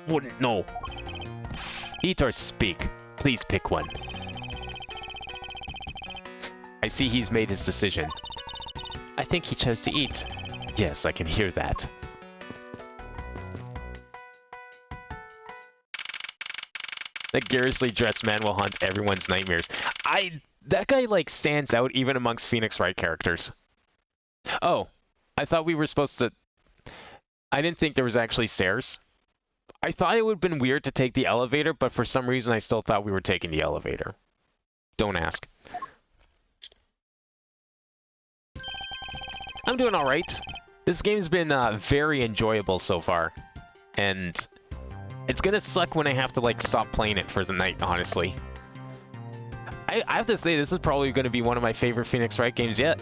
S1: Wouldn't know. Eat or speak. Please pick one. I see he's made his decision. I think he chose to eat. Yes, I can hear that. That garishly dressed man will haunt everyone's nightmares. That guy, like, stands out even amongst Phoenix Wright characters. Oh, I thought we were supposed to... I didn't think there was actually stairs. I thought it would have been weird to take the elevator, but for some reason I still thought we were taking the elevator. Don't ask. I'm doing alright. This game's been very enjoyable so far. And it's gonna suck when I have to, like, stop playing it for the night, honestly. I have to say, this is probably going to be one of my favorite Phoenix Wright games yet.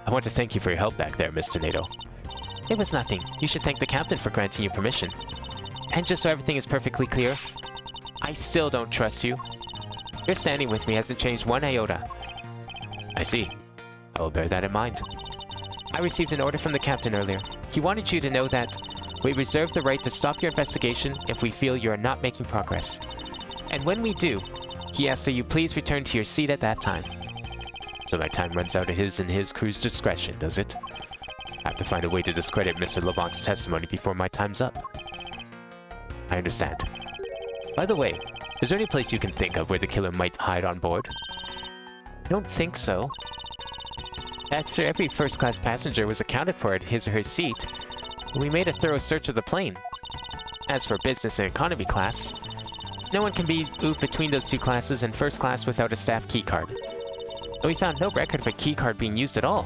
S1: I want to thank you for your help back there, Mr. NATO. It was nothing. You should thank the captain for granting you permission. And just so everything is perfectly clear, I still don't trust you. Your standing with me hasn't changed one iota. I see. I will bear that in mind. I received an order from the captain earlier. He wanted you to know that we reserve the right to stop your investigation if we feel you are not making progress. And when we do, he asks that you please return to your seat at that time. So my time runs out at his and his crew's discretion, does it? I have to find a way to discredit Mr. LeBlanc's testimony before my time's up. I understand. By the way, is there any place you can think of where the killer might hide on board? I don't think so. After every first-class passenger was accounted for at his or her seat, we made a thorough search of the plane. As for business and economy class, no one can move between those two classes and first class without a staff keycard. And we found no record of a keycard being used at all.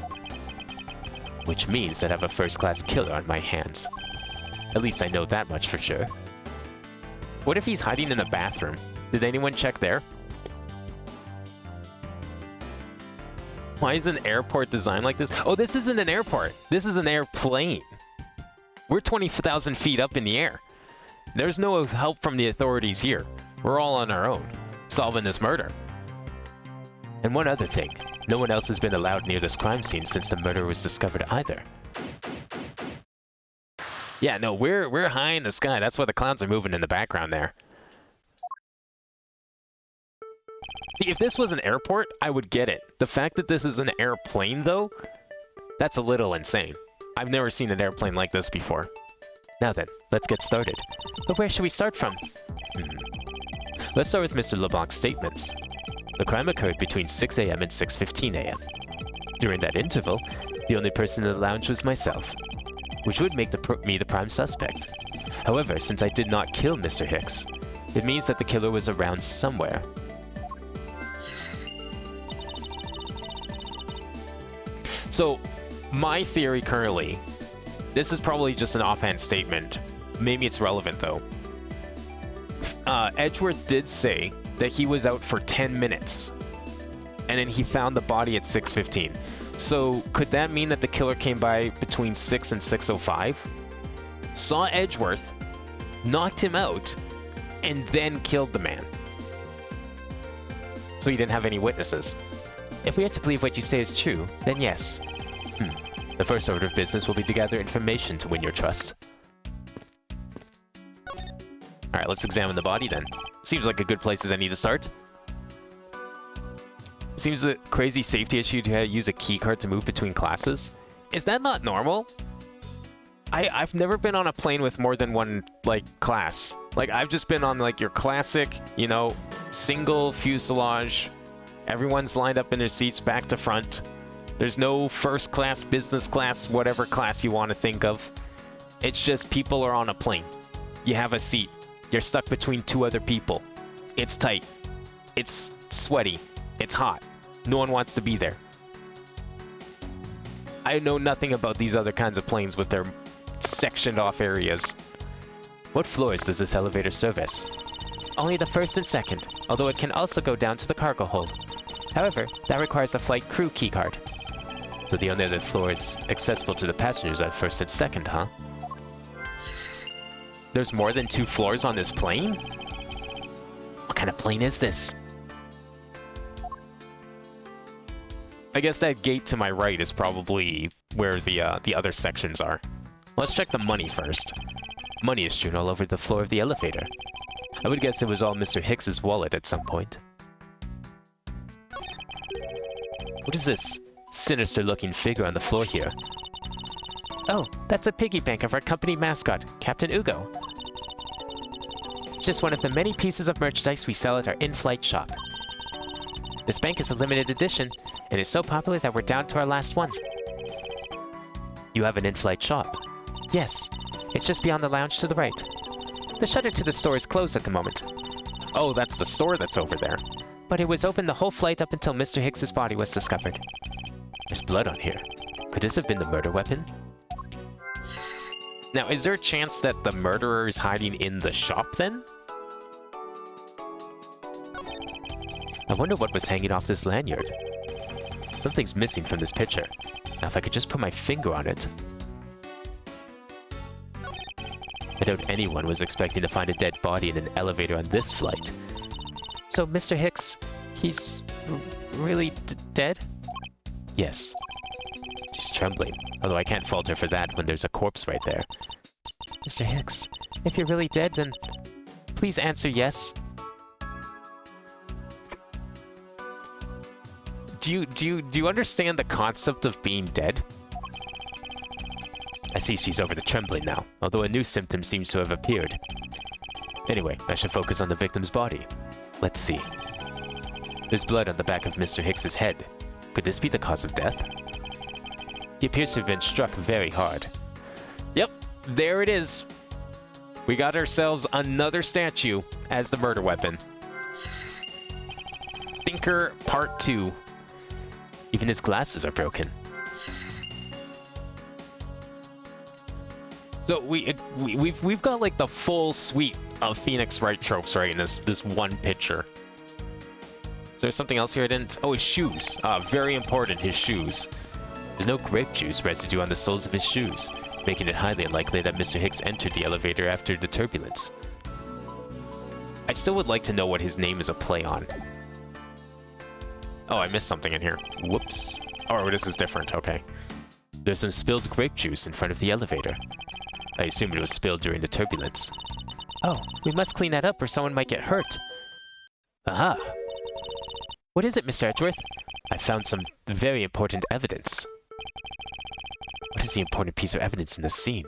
S1: Which means that I have a first-class killer on my hands. At least I know that much for sure. What if he's hiding in the bathroom? Did anyone check there? Why is an airport designed like this? Oh, this isn't an airport. This is an airplane. We're 20,000 feet up in the air. There's no help from the authorities here. We're all on our own, solving this murder. And one other thing, no one else has been allowed near this crime scene since the murder was discovered either. Yeah, no, we're high in the sky. That's why the clouds are moving in the background there. See, if this was an airport, I would get it. The fact that this is an airplane, though, that's a little insane. I've never seen an airplane like this before. Now then, let's get started. But where should we start from? Let's start with Mr. LeBlanc's statements. The crime occurred between 6 a.m. and 6:15 a.m. During that interval, the only person in the lounge was myself, which would make me the prime suspect. However, since I did not kill Mr. Hicks, it means that the killer was around somewhere. So, my theory currently, this is probably just an offhand statement. Maybe it's relevant though. Edgeworth did say that he was out for 10 minutes. And then he found the body at 6:15. So could that mean that the killer came by between 6 and 6:05? Saw Edgeworth, knocked him out, and then killed the man. So he didn't have any witnesses. If we are to believe what you say is true, then yes. The first order of business will be to gather information to win your trust. Alright, let's examine the body then. Seems like a good place as any to start. Seems a crazy safety issue to use a keycard to move between classes. Is that not normal? I've never been on a plane with more than one, like, class. Like, I've just been on, like, your classic, you know, single fuselage. Everyone's lined up in their seats back to front. There's no first class, business class, whatever class you want to think of. It's just people are on a plane. You have a seat. You're stuck between two other people. It's tight. It's sweaty. It's hot. No one wants to be there. I know nothing about these other kinds of planes with their sectioned off areas. What floors does this elevator service? only the first and second, although it can also go down to the cargo hold. However, that requires a flight crew keycard. So the unedited floor is accessible to the passengers at first and second, huh? There's more than 2 floors on this plane? What kind of plane is this? I guess that gate to my right is probably where the other sections are. Let's check the money first. Money is strewn all over the floor of the elevator. I would guess it was all Mr. Hicks's wallet at some point. What is this sinister-looking figure on the floor here? Oh, that's a piggy bank of our company mascot, Captain Ugo. It's just one of the many pieces of merchandise we sell at our in-flight shop. This bank is a limited edition, and is so popular that we're down to our last one. You have an in-flight shop? Yes, it's just beyond the lounge to the right. The shutter to the store is closed at the moment. Oh, that's the store that's over there. But it was open the whole flight up until Mr. Hicks's body was discovered. There's blood on here. Could this have been the murder weapon? Now, is there a chance that the murderer is hiding in the shop then? I wonder what was hanging off this lanyard. Something's missing from this picture. Now, if I could just put my finger on it. I doubt anyone was expecting to find a dead body in an elevator on this flight. So, Mr. Hicks, he's really dead? Yes. She's trembling, although I can't fault her for that when there's a corpse right there. Mr. Hicks, if you're really dead, then please answer yes. Do you understand the concept of being dead? I see she's over the trembling now, although a new symptom seems to have appeared. Anyway, I should focus on the victim's body. Let's see. There's blood on the back of Mr. Hicks's head. Could this be the cause of death? He appears to have been struck very hard. Yep, there it is. We got ourselves another statue as the murder weapon. Thinker Part 2. Even his glasses are broken. So we've got like the full suite of Phoenix Wright tropes right in this one picture. Is there something else here I didn't? Oh, his shoes. Very important, his shoes. There's no grape juice residue on the soles of his shoes, making it highly unlikely that Mr. Hicks entered the elevator after the turbulence. I still would like to know what his name is a play on. Oh, I missed something in here. Whoops. Oh, this is different. Okay. There's some spilled grape juice in front of the elevator. I assume it was spilled during the turbulence. Oh, we must clean that up or someone might get hurt. Aha! What is it, Mr. Edgeworth? I found some very important evidence. What is the important piece of evidence in this scene?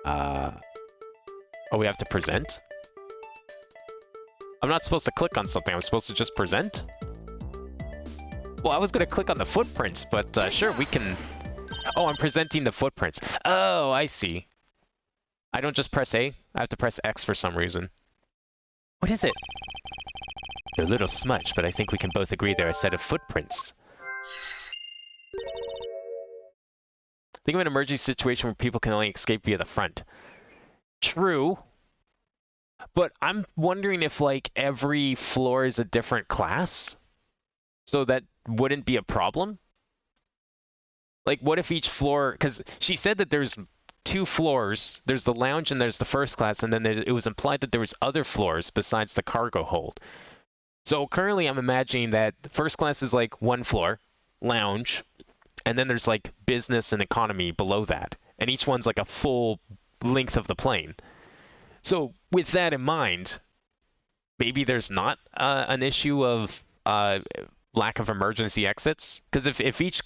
S1: Oh, we have to present? I'm not supposed to click on something, I'm supposed to just present? Well, I was gonna click on the footprints, but sure, we can... Oh, I'm presenting the footprints. Oh, I see. I don't just press A, I have to press X for some reason. What is it? They're a little smudged, but I think we can both agree they're a set of footprints. Think of an emergency situation where people can only escape via the front. True. But I'm wondering if, like, every floor is a different class? So that wouldn't be a problem? Like, what if each floor... Because she said that there's 2 floors. There's the lounge and there's the first class, and then it was implied that there was other floors besides the cargo hold. So currently I'm imagining that first class is like 1 floor, lounge, and then there's like business and economy below that. And each one's like a full length of the plane. So with that in mind, maybe there's not an issue of lack of emergency exits? Because if each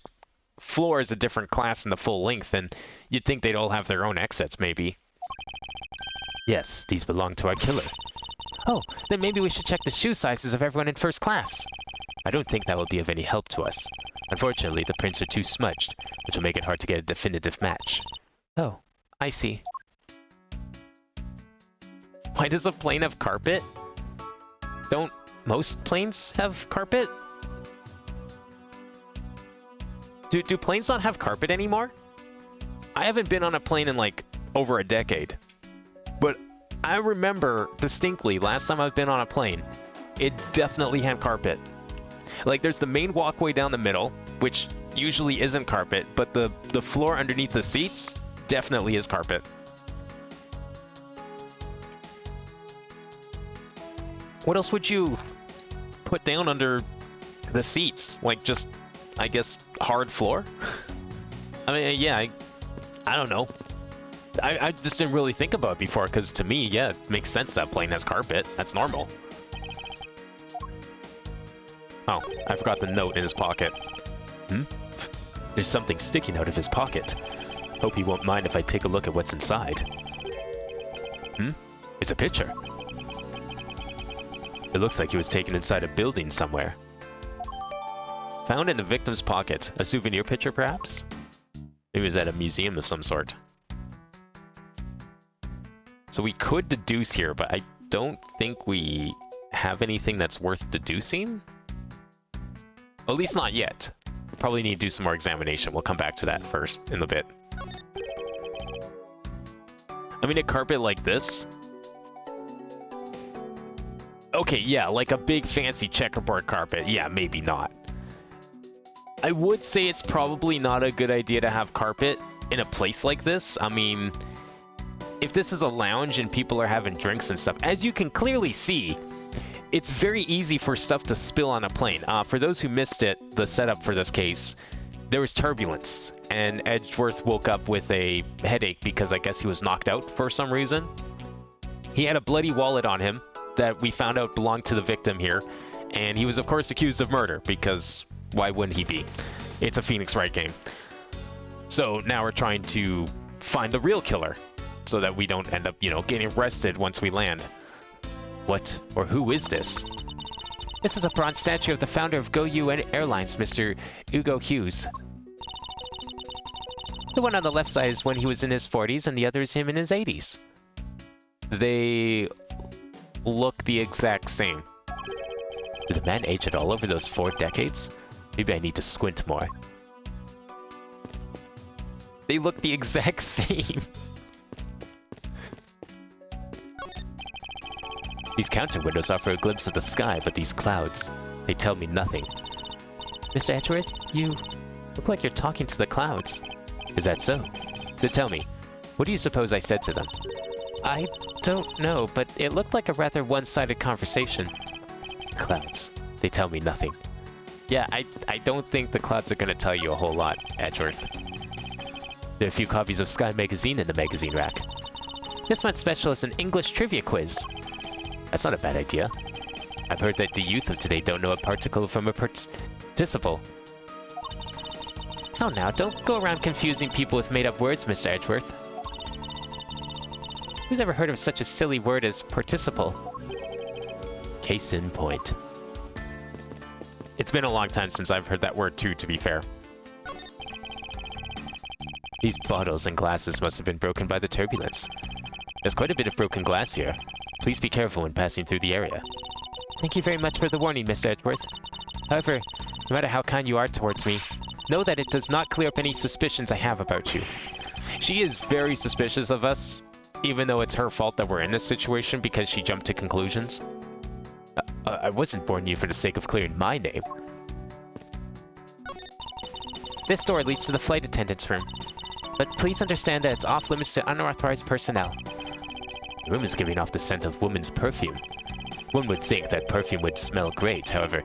S1: floor is a different class in the full length, then you'd think they'd all have their own exits, maybe. Yes, these belong to our killer. Oh, then maybe we should check the shoe sizes of everyone in first class. I don't think that will be of any help to us. Unfortunately, the prints are too smudged, which will make it hard to get a definitive match. Oh, I see. Why does a plane have carpet? Don't most planes have carpet? Do planes not have carpet anymore? I haven't been on a plane in like over a decade. But I remember distinctly last time I've been on a plane, it definitely had carpet. Like, there's the main walkway down the middle, which usually isn't carpet, but the floor underneath the seats definitely is carpet. What else would you put down under the seats? Like, just, I guess, hard floor? I mean, yeah, I don't know. I just didn't really think about it before, because to me, yeah, it makes sense that plane has carpet. That's normal. Oh, I forgot the note in his pocket. Hmm? There's something sticking out of his pocket. Hope he won't mind if I take a look at what's inside. Hmm? It's a picture. It looks like he was taken inside a building somewhere. Found in the victim's pocket. A souvenir picture, perhaps? Maybe it was at a museum of some sort. So we could deduce here, but I don't think we have anything that's worth deducing. At least not yet. Probably need to do some more examination. We'll come back to that first in a bit. I mean, a carpet like this. Okay, yeah, like a big fancy checkerboard carpet. Yeah, maybe not. I would say it's probably not a good idea to have carpet in a place like this. I mean, if this is a lounge and people are having drinks and stuff, as you can clearly see, it's very easy for stuff to spill on a plane. For those who missed it, the setup for this case, there was turbulence, and Edgeworth woke up with a headache because I guess he was knocked out for some reason. He had a bloody wallet on him that we found out belonged to the victim here, and he was of course accused of murder, because why wouldn't he be? It's a Phoenix Wright game. So now we're trying to find the real killer, so that we don't end up, you know, getting arrested once we land. What or who is this? This is a bronze statue of the founder of GoU Airlines, Mr. Hugo Hughes. The one on the left side is when he was in his 40s, and the other is him in his 80s. They look the exact same. Did the man age at all over those 4 decades? Maybe I need to squint more. They look the exact same. These counter windows offer a glimpse of the sky, but these clouds, they tell me nothing. Mr. Edgeworth, you look like you're talking to the clouds. Is that so? Then tell me, what do you suppose I said to them? I don't know, but it looked like a rather one-sided conversation. Clouds, they tell me nothing. Yeah, I don't think the clouds are going to tell you a whole lot, Edgeworth. There are a few copies of Sky Magazine in the magazine rack. This month's special is an English trivia quiz. That's not a bad idea. I've heard that the youth of today don't know a particle from a participle. Oh, now, don't go around confusing people with made-up words, Mr. Edgeworth. Who's ever heard of such a silly word as participle? Case in point. It's been a long time since I've heard that word too, to be fair. These bottles and glasses must have been broken by the turbulence. There's quite a bit of broken glass here. Please be careful when passing through the area. Thank you very much for the warning, Mr. Edgeworth. However, no matter how kind you are towards me, know that it does not clear up any suspicions I have about you. She is very suspicious of us, even though it's her fault that we're in this situation because she jumped to conclusions. I wasn't born you for the sake of clearing my name. This door leads to the flight attendant's room, but please understand that it's off limits to unauthorized personnel. The room is giving off the scent of woman's perfume. One would think that perfume would smell great, however,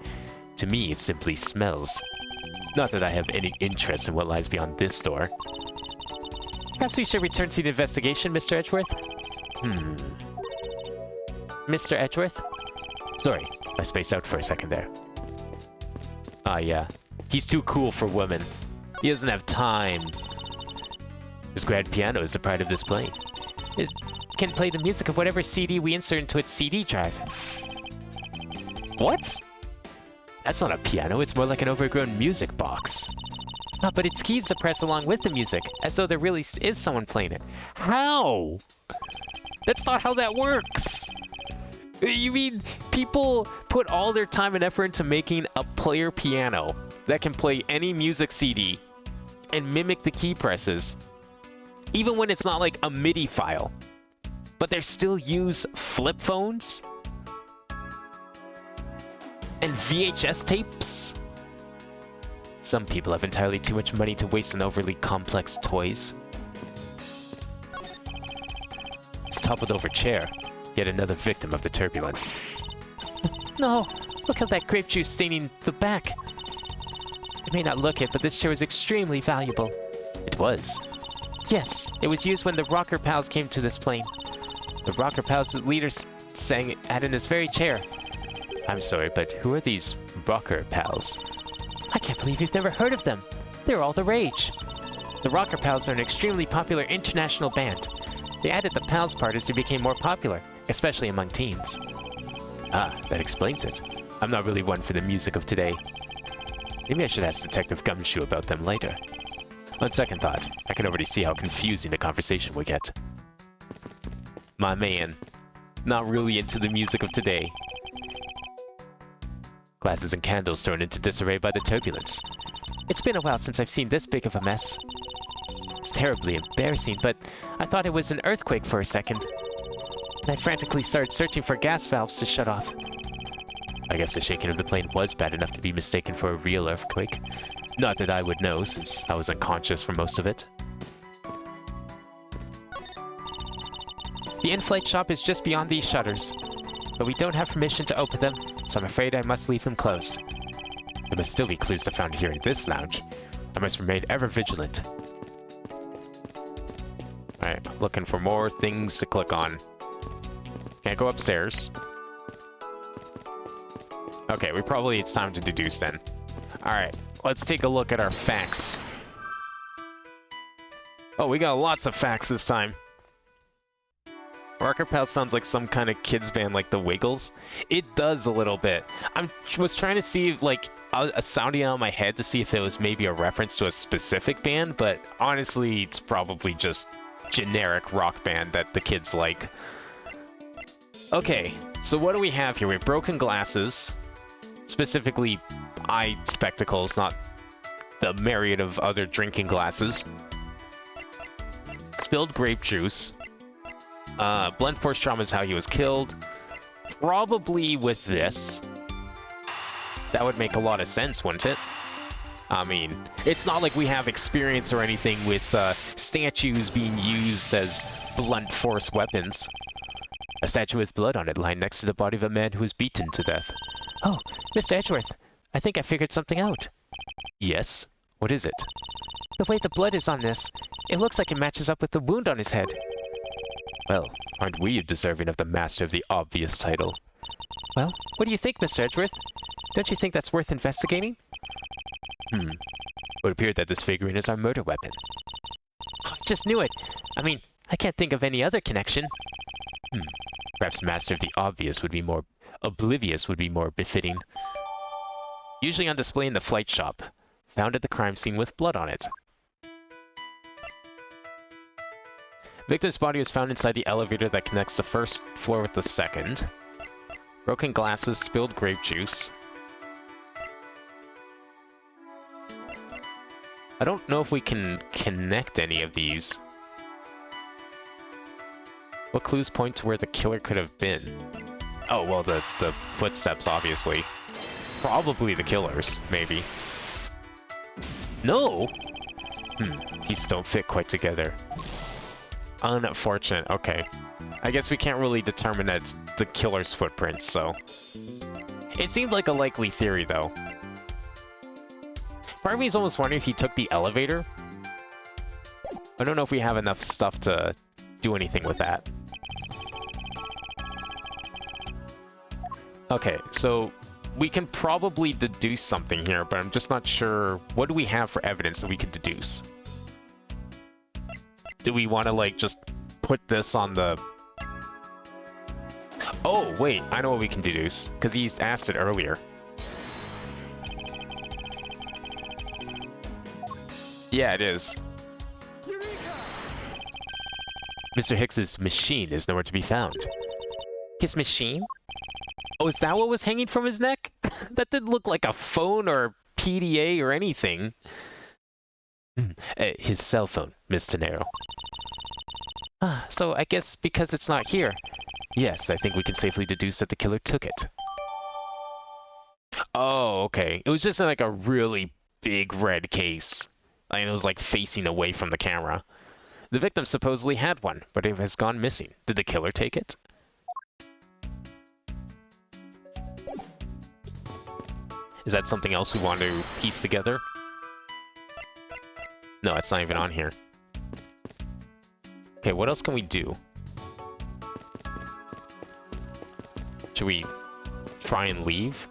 S1: to me it simply smells. Not that I have any interest in what lies beyond this door. Perhaps we should return to the investigation, Mr. Edgeworth? Mr. Edgeworth? Sorry, I spaced out for a second there. Ah, yeah. He's too cool for women. He doesn't have time. His grand piano is the pride of this plane. It can play the music of whatever CD we insert into its CD drive. What? That's not a piano, it's more like an overgrown music box. Ah, but its keys to press along with the music, as though there really is someone playing it. How? That's not how that works! You mean people put all their time and effort into making a player piano that can play any music CD and mimic the key presses, even when it's not like a MIDI file. But they still use flip phones? And VHS tapes? Some people have entirely too much money to waste on overly complex toys. This toppled over chair. Yet another victim of the turbulence. No! Look at that grape juice staining the back! You may not look it, but this chair was extremely valuable. It was? Yes, it was used when the Rocker Pals came to this plane. The Rocker Pals leaders sang at in this very chair. I'm sorry, but who are these Rocker Pals? I can't believe you've never heard of them. They're all the rage. The Rocker Pals are an extremely popular international band. They added the Pals part as they became more popular, especially among teens. Ah, that explains it. I'm not really one for the music of today. Maybe I should ask Detective Gumshoe about them later. On second thought, I can already see how confusing the conversation would get. My man, not really into the music of today. Glasses and candles thrown into disarray by the turbulence. It's been a while since I've seen this big of a mess. It's terribly embarrassing, but I thought it was an earthquake for a second. And I frantically started searching for gas valves to shut off. I guess the shaking of the plane was bad enough to be mistaken for a real earthquake. Not that I would know, since I was unconscious for most of it. The in-flight shop is just beyond these shutters, but we don't have permission to open them, so I'm afraid I must leave them closed. There must still be clues to be found here in this lounge. I must remain ever vigilant. Alright, looking for more things to click on. Can't go upstairs. Okay, it's time to deduce then. Alright, let's take a look at our facts. Oh, we got lots of facts this time. Rocker Pals sounds like some kind of kids band like the Wiggles. It does a little bit. I was trying to see if, like, a sounding out of my head to see if it was maybe a reference to a specific band, but honestly, it's probably just generic rock band that the kids like. Okay, so what do we have here? We have broken glasses, specifically eye spectacles, not the myriad of other drinking glasses. Spilled grape juice. Blunt force trauma is how he was killed. Probably with this. That would make a lot of sense, wouldn't it? I mean, it's not like we have experience or anything with statues being used as blunt force weapons. A statue with blood on it lying next to the body of a man who was beaten to death. Oh, Mr. Edgeworth, I think I figured something out. Yes? What is it? The way the blood is on this, it looks like it matches up with the wound on his head. Well, aren't we deserving of the Master of the Obvious title? Well, what do you think, Mr. Edgeworth? Don't you think that's worth investigating? It would appear that this figurine is our murder weapon. I just knew it! I mean, I can't think of any other connection. Perhaps Master of the Obvious would be more... Oblivious would be more befitting. Usually on display in the flight shop. Found at the crime scene with blood on it. Victim's body was found inside the elevator that connects the first floor with the second. Broken glasses, spilled grape juice. I don't know if we can connect any of these. What clues point to where the killer could have been? Oh, well, the footsteps, obviously. Probably the killers, maybe. No! These don't fit quite together. Unfortunate, okay. I guess we can't really determine that it's the killer's footprints, so... It seemed like a likely theory, though. Part of me is almost wondering if he took the elevator. I don't know if we have enough stuff to do anything with that. Okay, so we can probably deduce something here, but I'm just not sure. What do we have for evidence that we could deduce? Do we want to, like, just put this on the... Oh, wait, I know what we can deduce, because he asked it earlier. Yeah, it is.
S2: Eureka!
S1: Mr. Hicks's machine is nowhere to be found. His machine? Oh, is that what was hanging from his neck? That didn't look like a phone or PDA or anything. His cell phone, Miss Tenero. Ah, so I guess because it's not here. Yes, I think we can safely deduce that the killer took it. Oh, okay. It was just in like a really big red case. And it was like facing away from the camera. The victim supposedly had one, but it has gone missing. Did the killer take it? Is that something else we want to piece together? No, it's not even on here. Okay, what else can we do? Should we try and leave?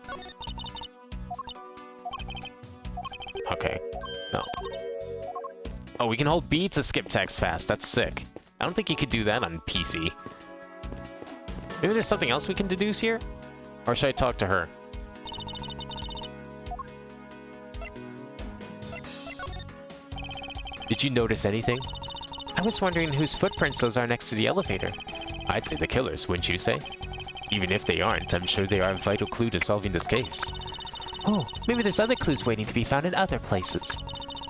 S1: Okay, no. Oh, we can hold B to skip text fast. That's sick. I don't think you could do that on PC. Maybe there's something else we can deduce here? Or should I talk to her? Did you notice anything? I was wondering whose footprints those are next to the elevator. I'd say the killer's, wouldn't you say? Even if they aren't, I'm sure they are a vital clue to solving this case. Oh, maybe there's other clues waiting to be found in other places.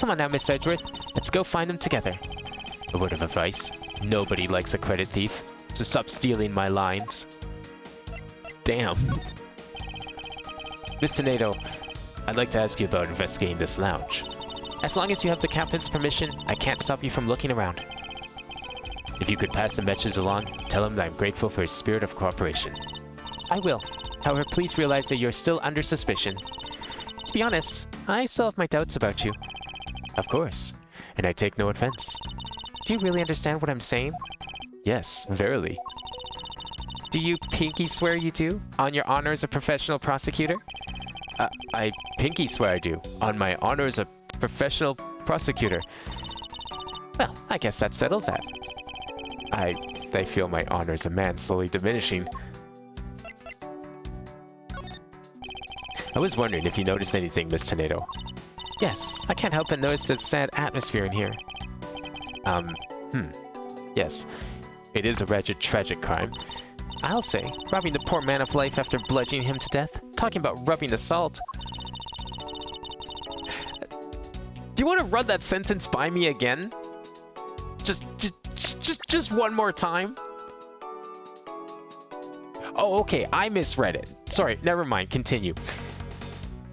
S1: Come on now, Miss Edgeworth. Let's go find them together. A word of advice. Nobody likes a credit thief, so stop stealing my lines. Damn. Miss Tornado, I'd like to ask you about investigating this lounge. As long as you have the captain's permission, I can't stop you from looking around. If you could pass the message along, tell him that I'm grateful for his spirit of cooperation. I will. However, please realize that you're still under suspicion. To be honest, I still have my doubts about you. Of course, and I take no offense. Do you really understand what I'm saying? Yes, verily. Do you pinky swear you do, on your honor as a professional prosecutor? I pinky swear I do, on my honor as a professional prosecutor. Well, I guess that settles that. I feel my honor as a man slowly diminishing. I was wondering if you noticed anything, Miss Tornado. Yes, I can't help but notice the sad atmosphere in here. Yes, it is a wretched, tragic crime. I'll say, robbing the poor man of life after bludgeoning him to death. Talking about rubbing the salt. Do you want to run that sentence by me again? Just one more time? Oh, okay, I misread it. Sorry, never mind, continue.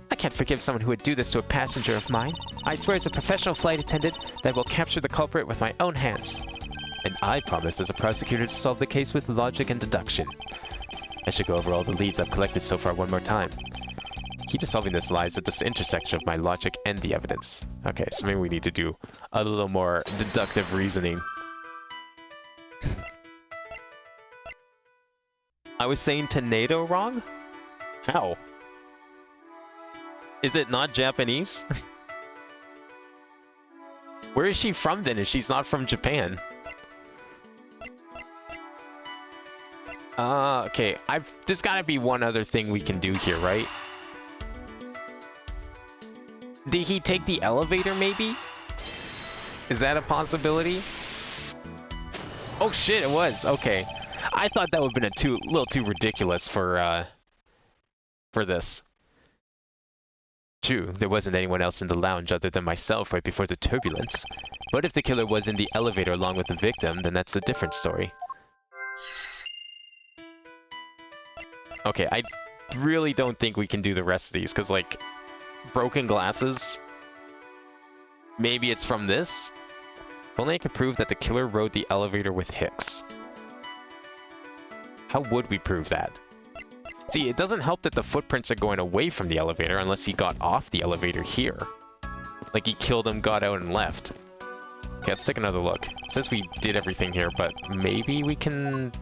S1: I can't forgive someone who would do this to a passenger of mine. I swear as a professional flight attendant that I will capture the culprit with my own hands. And I promise as a prosecutor to solve the case with logic and deduction. I should go over all the leads I've collected so far one more time. Key to solving this lies at this intersection of my logic and the evidence. Okay, so maybe we need to do a little more deductive reasoning. I was saying tornado wrong? How? Is it not Japanese? Where is she from then if she's not from Japan? Okay, there's gotta be one other thing we can do here, right? Did he take the elevator, maybe? Is that a possibility? Oh shit, it was. Okay. I thought that would have been a little too ridiculous for this. True, there wasn't anyone else in the lounge other than myself right before the turbulence. But if the killer was in the elevator along with the victim, then that's a different story. Okay, I really don't think we can do the rest of these, because, like, broken glasses? Maybe it's from this? If only I could prove that the killer rode the elevator with Hicks. How would we prove that? See, it doesn't help that the footprints are going away from the elevator unless he got off the elevator here. Like he killed him, got out, and left. Okay, let's take another look. It says we did everything here, but maybe we can...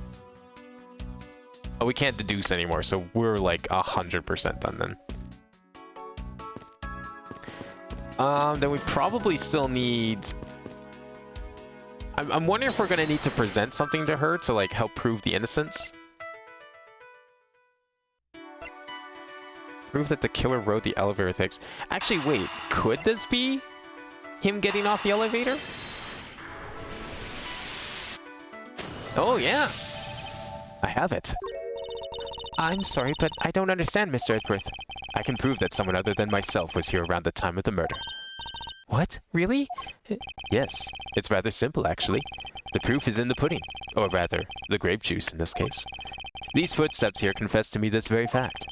S1: Oh, we can't deduce anymore, so we're like 100% done then. Then we probably still need... I'm wondering if we're going to need to present something to her to like help prove the innocence. Prove that the killer rode the elevator with Hicks. Actually, wait, could this be him getting off the elevator? Oh, yeah. I have it. I'm sorry, but I don't understand, Mr. Edgeworth. I can prove that someone other than myself was here around the time of the murder. What? Really? Yes. It's rather simple, actually. The proof is in the pudding, or rather, the grape juice in this case. These footsteps here confess to me this very fact,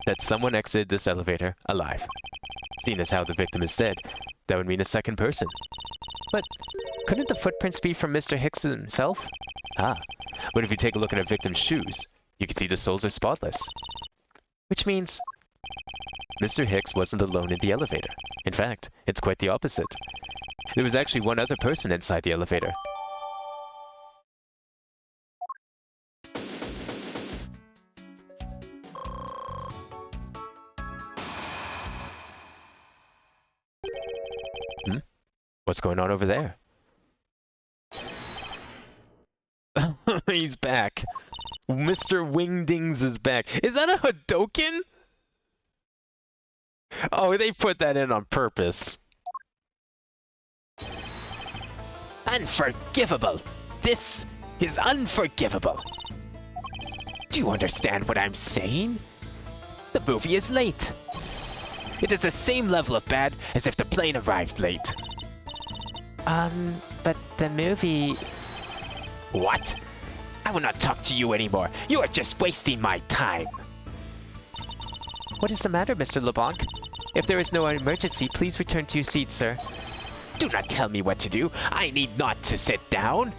S1: that someone exited this elevator alive. Seeing as how the victim is dead, that would mean a second person. But couldn't the footprints be from Mr. Hicks himself? Ah, but if you take a look at a victim's shoes, you can see the soles are spotless. Which means Mr. Hicks wasn't alone in the elevator. In fact, it's quite the opposite. There was actually one other person inside the elevator. What's going on over there? He's back. Mr. Wingdings is back. Is that a Hadoken? Oh, they put that in on purpose.
S3: Unforgivable! This is unforgivable! Do you understand what I'm saying? The movie is late. It is the same level of bad as if the plane arrived late.
S4: But the movie...
S3: What? I will not talk to you anymore. You are just wasting my time.
S4: What is the matter, Mr. LeBlanc? If there is no emergency, please return to your seat, sir.
S3: Do not tell me what to do. I need not to sit down.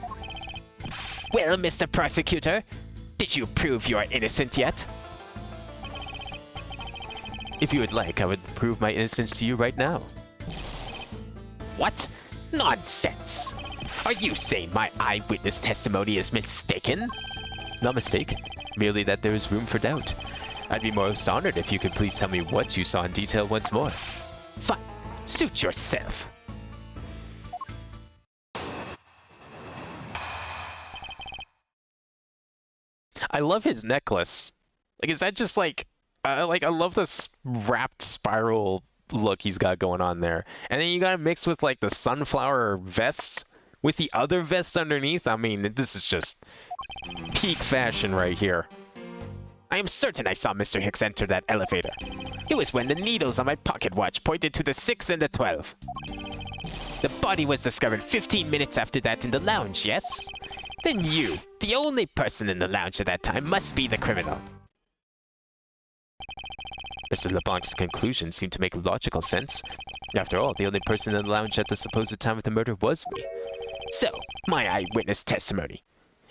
S3: Well, Mr. Prosecutor, did you prove you are innocent yet?
S1: If you would like, I would prove my innocence to you right now.
S3: What? Nonsense! Are you saying my eyewitness testimony is mistaken?
S1: Not mistaken, merely that there is room for doubt. I'd be most honored if you could please tell me what you saw in detail once more.
S3: Fine. Suit yourself.
S1: I love his necklace. Like, is that just like I love this wrapped spiral look he's got going on there. And then you got it mixed with like the sunflower vest with the other vest underneath. I mean, this is just peak fashion right here.
S3: I am certain I saw Mr. Hicks enter that elevator. It was when the needles on my pocket watch pointed to the 6 and the 12. The body was discovered 15 minutes after that in the lounge, yes? Then you, the only person in the lounge at that time, must be the criminal.
S1: Mr. LeBlanc's conclusions seem to make logical sense. After all, the only person in the lounge at the supposed time of the murder was me.
S3: So, my eyewitness testimony.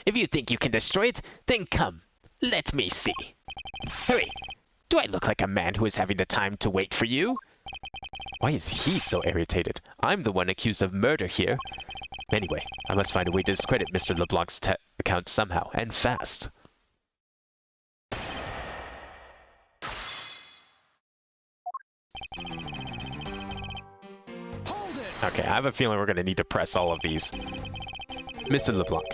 S3: If you think you can destroy it, then come. Let me see. Hurry. Do I look like a man who is having the time to wait for you?
S1: Why is he so irritated? I'm the one accused of murder here. Anyway, I must find a way to discredit Mr. LeBlanc's account somehow, and fast. Okay, I have a feeling we're going to need to press all of these. Mr. LeBlanc,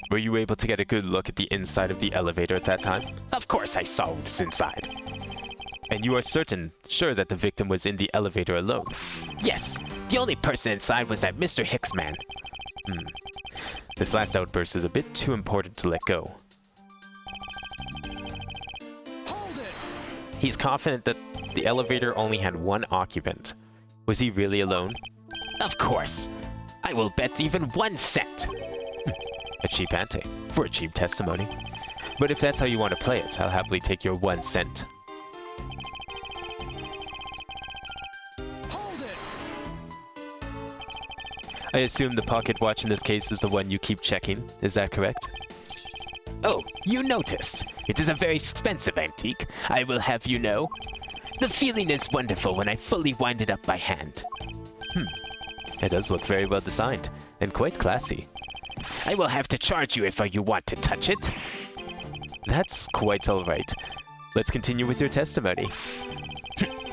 S1: were you able to get a good look at the inside of the elevator at that time?
S3: Of course I saw what was inside.
S1: And you are sure that the victim was in the elevator alone?
S3: Yes, the only person inside was that Mr. Hicks man.
S1: This last outburst is a bit too important to let go.
S2: Hold it!
S1: He's confident that the elevator only had one occupant. Was he really alone?
S3: Of course. I will bet even 1 cent.
S1: A cheap ante for a cheap testimony. But if that's how you want to play it, I'll happily take your 1 cent.
S2: Hold it!
S1: I assume the pocket watch in this case is the one you keep checking. Is that correct?
S3: Oh, you noticed. It is a very expensive antique, I will have you know. The feeling is wonderful when I fully wind it up by hand.
S1: It does look very well designed, and quite classy.
S3: I will have to charge you if you want to touch it.
S1: That's quite alright. Let's continue with your testimony.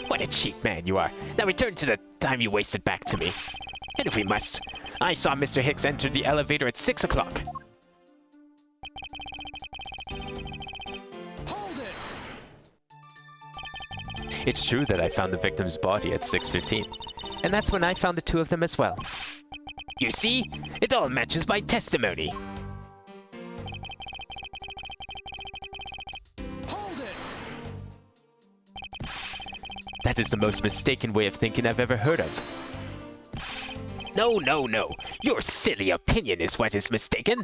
S3: What a cheap man you are. Now return to the time you wasted back to me. And if we must, I saw Mr. Hicks enter the elevator at 6 o'clock.
S2: Hold it!
S1: It's true that I found the victim's body at 6:15, and that's when I found the two of them as well.
S3: You see? It all matches my testimony.
S2: Hold it!
S1: That is the most mistaken way of thinking I've ever heard of.
S3: No, no, no. Your silly opinion is what is mistaken.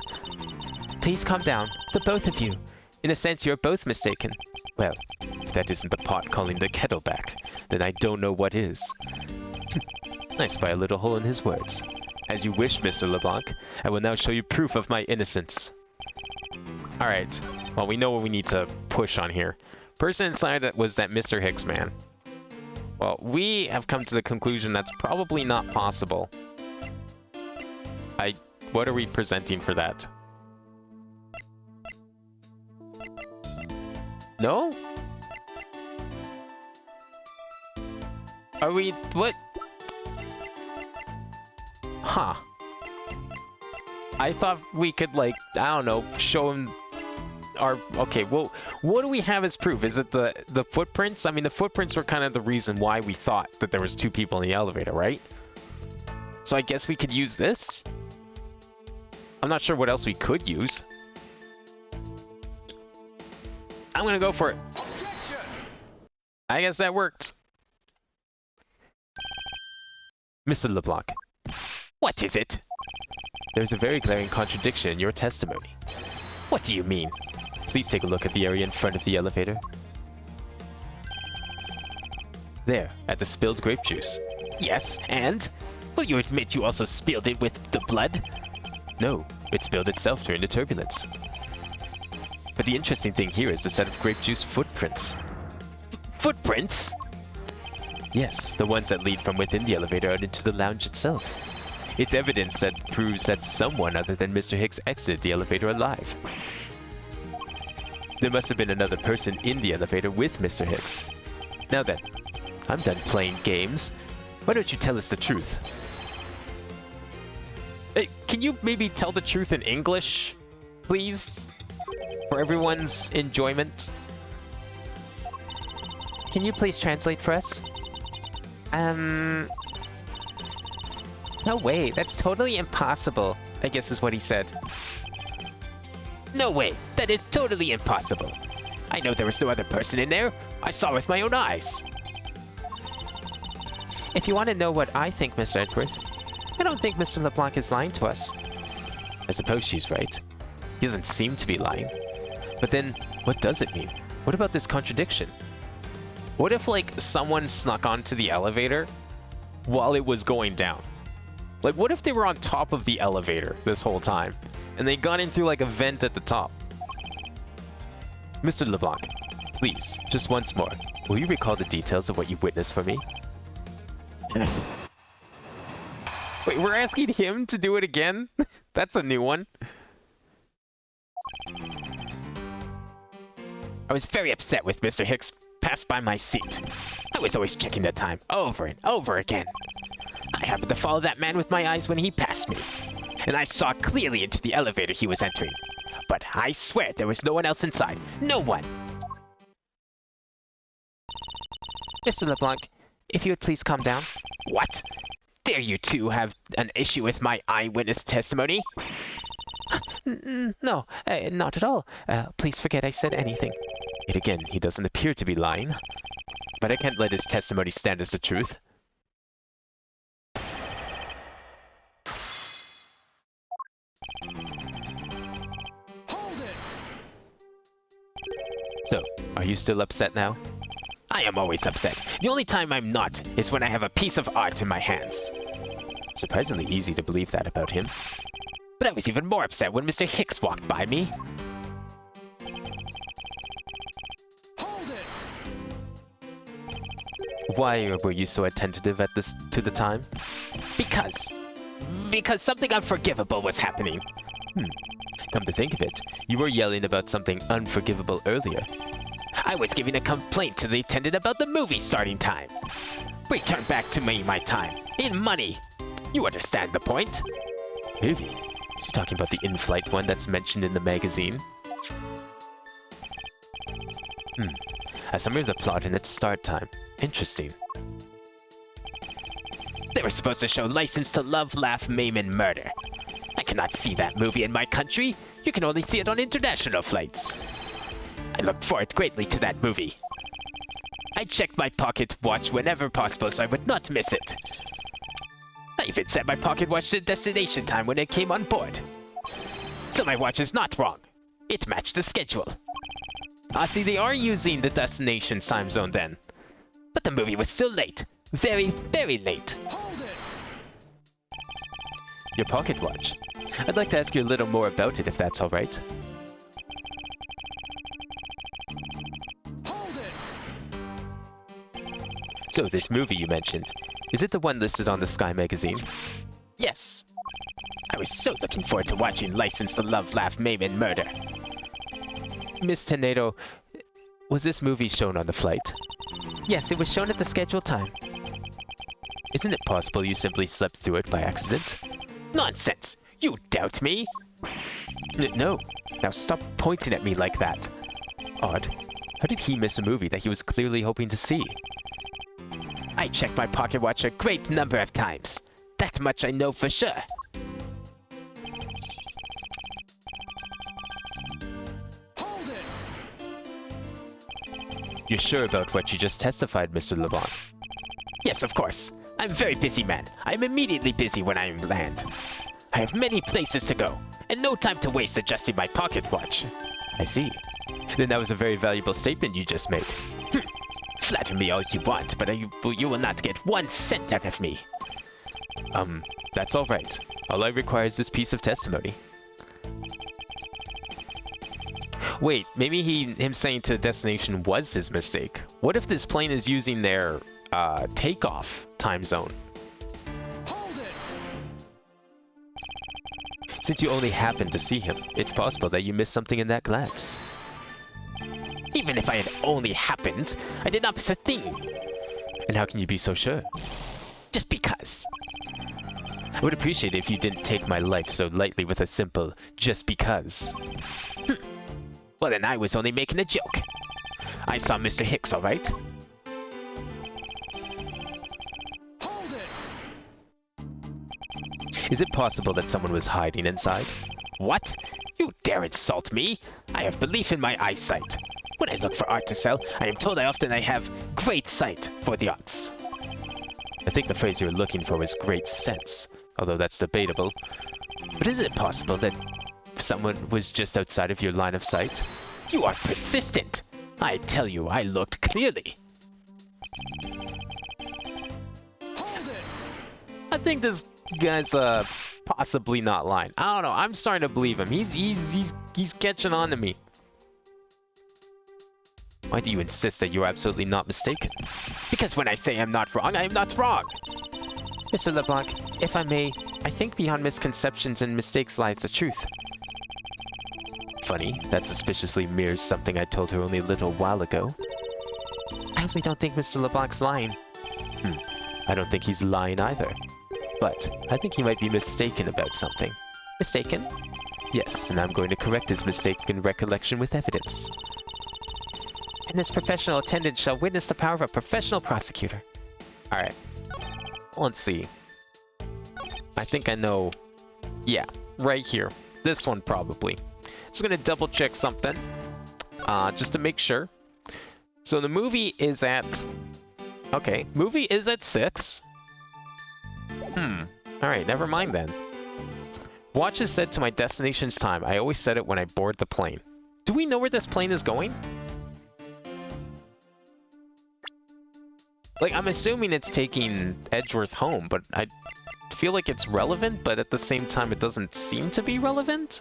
S4: Please calm down, the both of you. In a sense, you're both mistaken.
S1: Well, if that isn't the pot calling the kettle back, then I don't know what is. I spy a little hole in his words. As you wish, Mr. LeBlanc. I will now show you proof of my innocence. Alright, well, we know what we need to push on here. Person inside that was that Mr. Hicks man. Well, we have come to the conclusion that's probably not possible. What are we presenting for that? No? Are we... what? Huh. I thought we could, like, I don't know, show him our... Okay, well, what do we have as proof? Is it the footprints? I mean, the footprints were kind of the reason why we thought that there was two people in the elevator, right? So I guess we could use this? I'm not sure what else we could use. I'm gonna go for it.
S2: Objection!
S1: I guess that worked. Mr. LeBlanc,
S3: What is it?
S1: there's a very glaring contradiction in your testimony.
S3: What do you mean?
S1: Please take a look at the area in front of the elevator. There, at the spilled grape juice.
S3: Yes, and? Will you admit you also spilled it with the blood?
S1: No, it spilled itself during the turbulence. But the interesting thing here is the set of grape juice footprints.
S3: Footprints?
S1: Yes, the ones that lead from within the elevator out into the lounge itself. It's evidence that proves that someone other than Mr. Hicks exited the elevator alive. There must have been another person in the elevator with Mr. Hicks. Now then, I'm done playing games. Why don't you tell us the truth? Hey, can you maybe tell the truth in English, please? For everyone's enjoyment?
S4: Can you please translate for us? No way, that's totally impossible, I guess is what he said.
S3: No way. That is totally impossible. I know there was no other person in there. I saw with my own eyes.
S4: If you want to know what I think, Mr. Edgeworth, I don't think Mr. LeBlanc is lying to us.
S1: I suppose she's right. He doesn't seem to be lying. But then, what does it mean? What about this contradiction? What if, like, someone snuck onto the elevator while it was going down? Like, what if they were on top of the elevator this whole time, and they got in through, like, a vent at the top? Mr. LeBlanc, please, just once more, will you recall the details of what you witnessed for me? Wait, we're asking him to do it again? That's a new one.
S3: I was very upset with Mr. Hicks passed by my seat. I was always checking the time over and over again. I happened to follow that man with my eyes when he passed me, and I saw clearly into the elevator he was entering. But I swear there was no one else inside. No one!
S4: Mr. LeBlanc, if you would please calm down.
S3: What? Dare you two have an issue with my eyewitness testimony?
S4: No, not at all. Please forget I said anything.
S1: Yet again, he doesn't appear to be lying. But I can't let his testimony stand as the truth.
S2: Hold it!
S1: So, are you still upset now?
S3: I am always upset. The only time I'm not is when I have a piece of art in my hands.
S1: Surprisingly easy to believe that about him.
S3: But I was even more upset when Mr. Hicks walked by me.
S2: Hold it!
S1: Why were you so attentive at this to the time?
S3: Because something unforgivable was happening.
S1: Come to think of it, you were yelling about something unforgivable earlier.
S3: I was giving a complaint to the attendant about the movie starting time. Return back to me my time, in money. You understand the point?
S1: Movie? Is he talking about the in-flight one that's mentioned in the magazine? A summary of the plot and its start time. Interesting.
S3: They were supposed to show License to Love, Laugh, Maim, and Murder. I cannot see that movie in my country. You can only see it on international flights. I looked forward greatly to that movie. I checked my pocket watch whenever possible so I would not miss it. I even set my pocket watch to destination time when it came on board. So my watch is not wrong. It matched the schedule.
S1: Ah, see, they are using the destination's time zone then.
S3: But the movie was still late. Very, very late.
S2: Hold it.
S1: Your pocket watch. I'd like to ask you a little more about it if that's alright.
S2: Hold it.
S1: So, this movie you mentioned, is it the one listed on the Sky magazine?
S3: Yes. I was so looking forward to watching License to Love, Laugh, Maim, and Murder.
S1: Miss Tornado, was this movie shown on the flight?
S4: Yes, it was shown at the scheduled time.
S1: Isn't it possible you simply slept through it by accident?
S3: Nonsense! You doubt me?
S1: No. Now stop pointing at me like that. Odd. How did he miss a movie that he was clearly hoping to see?
S3: I checked my pocket watch a great number of times. That much I know for sure.
S2: Hold it.
S1: You're sure about what you just testified, Mr. LeBlanc?
S3: Yes, of course. I'm a very busy man. I'm immediately busy when I land. I have many places to go, and no time to waste adjusting my pocket watch.
S1: I see. Then that was a very valuable statement you just made.
S3: Flatter me all you want, but you will not get 1 cent out of me.
S1: That's alright. All I require is this piece of testimony. Wait, maybe him saying to destination was his mistake. What if this plane is using their, takeoff time zone?
S2: Hold it.
S1: Since you only happened to see him, it's possible that you missed something in that glance.
S3: Even if I had only happened, I did not miss a thing.
S1: And how can you be so sure?
S3: Just because.
S1: I would appreciate it if you didn't take my life so lightly with a simple, just because.
S3: Well, then I was only making a joke. I saw Mr. Hicks, alright?
S2: Hold it.
S1: Is it possible that someone was hiding inside?
S3: What? You dare insult me? I have belief in my eyesight. When I look for art to sell, I am told I have great sight for the arts.
S1: I think the phrase you're looking for was great sense, although that's debatable. But is it possible that someone was just outside of your line of sight?
S3: You are persistent. I tell you, I looked clearly.
S2: Hold it.
S1: I think this guy's possibly not lying. I don't know. I'm starting to believe him. He's catching on to me. Why do you insist that you're absolutely not mistaken?
S3: Because when I say I'm not wrong, I am not wrong.
S4: Mr. LeBlanc, if I may, I think beyond misconceptions and mistakes lies the truth.
S1: Funny, that suspiciously mirrors something I told her only a little while ago.
S4: I honestly don't think Mr. LeBlanc's lying.
S1: I don't think he's lying either. But I think he might be mistaken about something.
S4: Mistaken?
S1: Yes, and I'm going to correct his mistaken recollection with evidence.
S4: And this professional attendant shall witness the power of a professional prosecutor.
S1: Alright. Let's see. I think I know. Yeah, right here. This one probably. Just gonna double check something. Just to make sure. So the movie is at... Okay, movie is at 6. Alright, never mind then. Watch is set to my destination's time. I always set it when I board the plane. Do we know where this plane is going? Like, I'm assuming it's taking Edgeworth home, but I feel like it's relevant, but at the same time it doesn't seem to be relevant?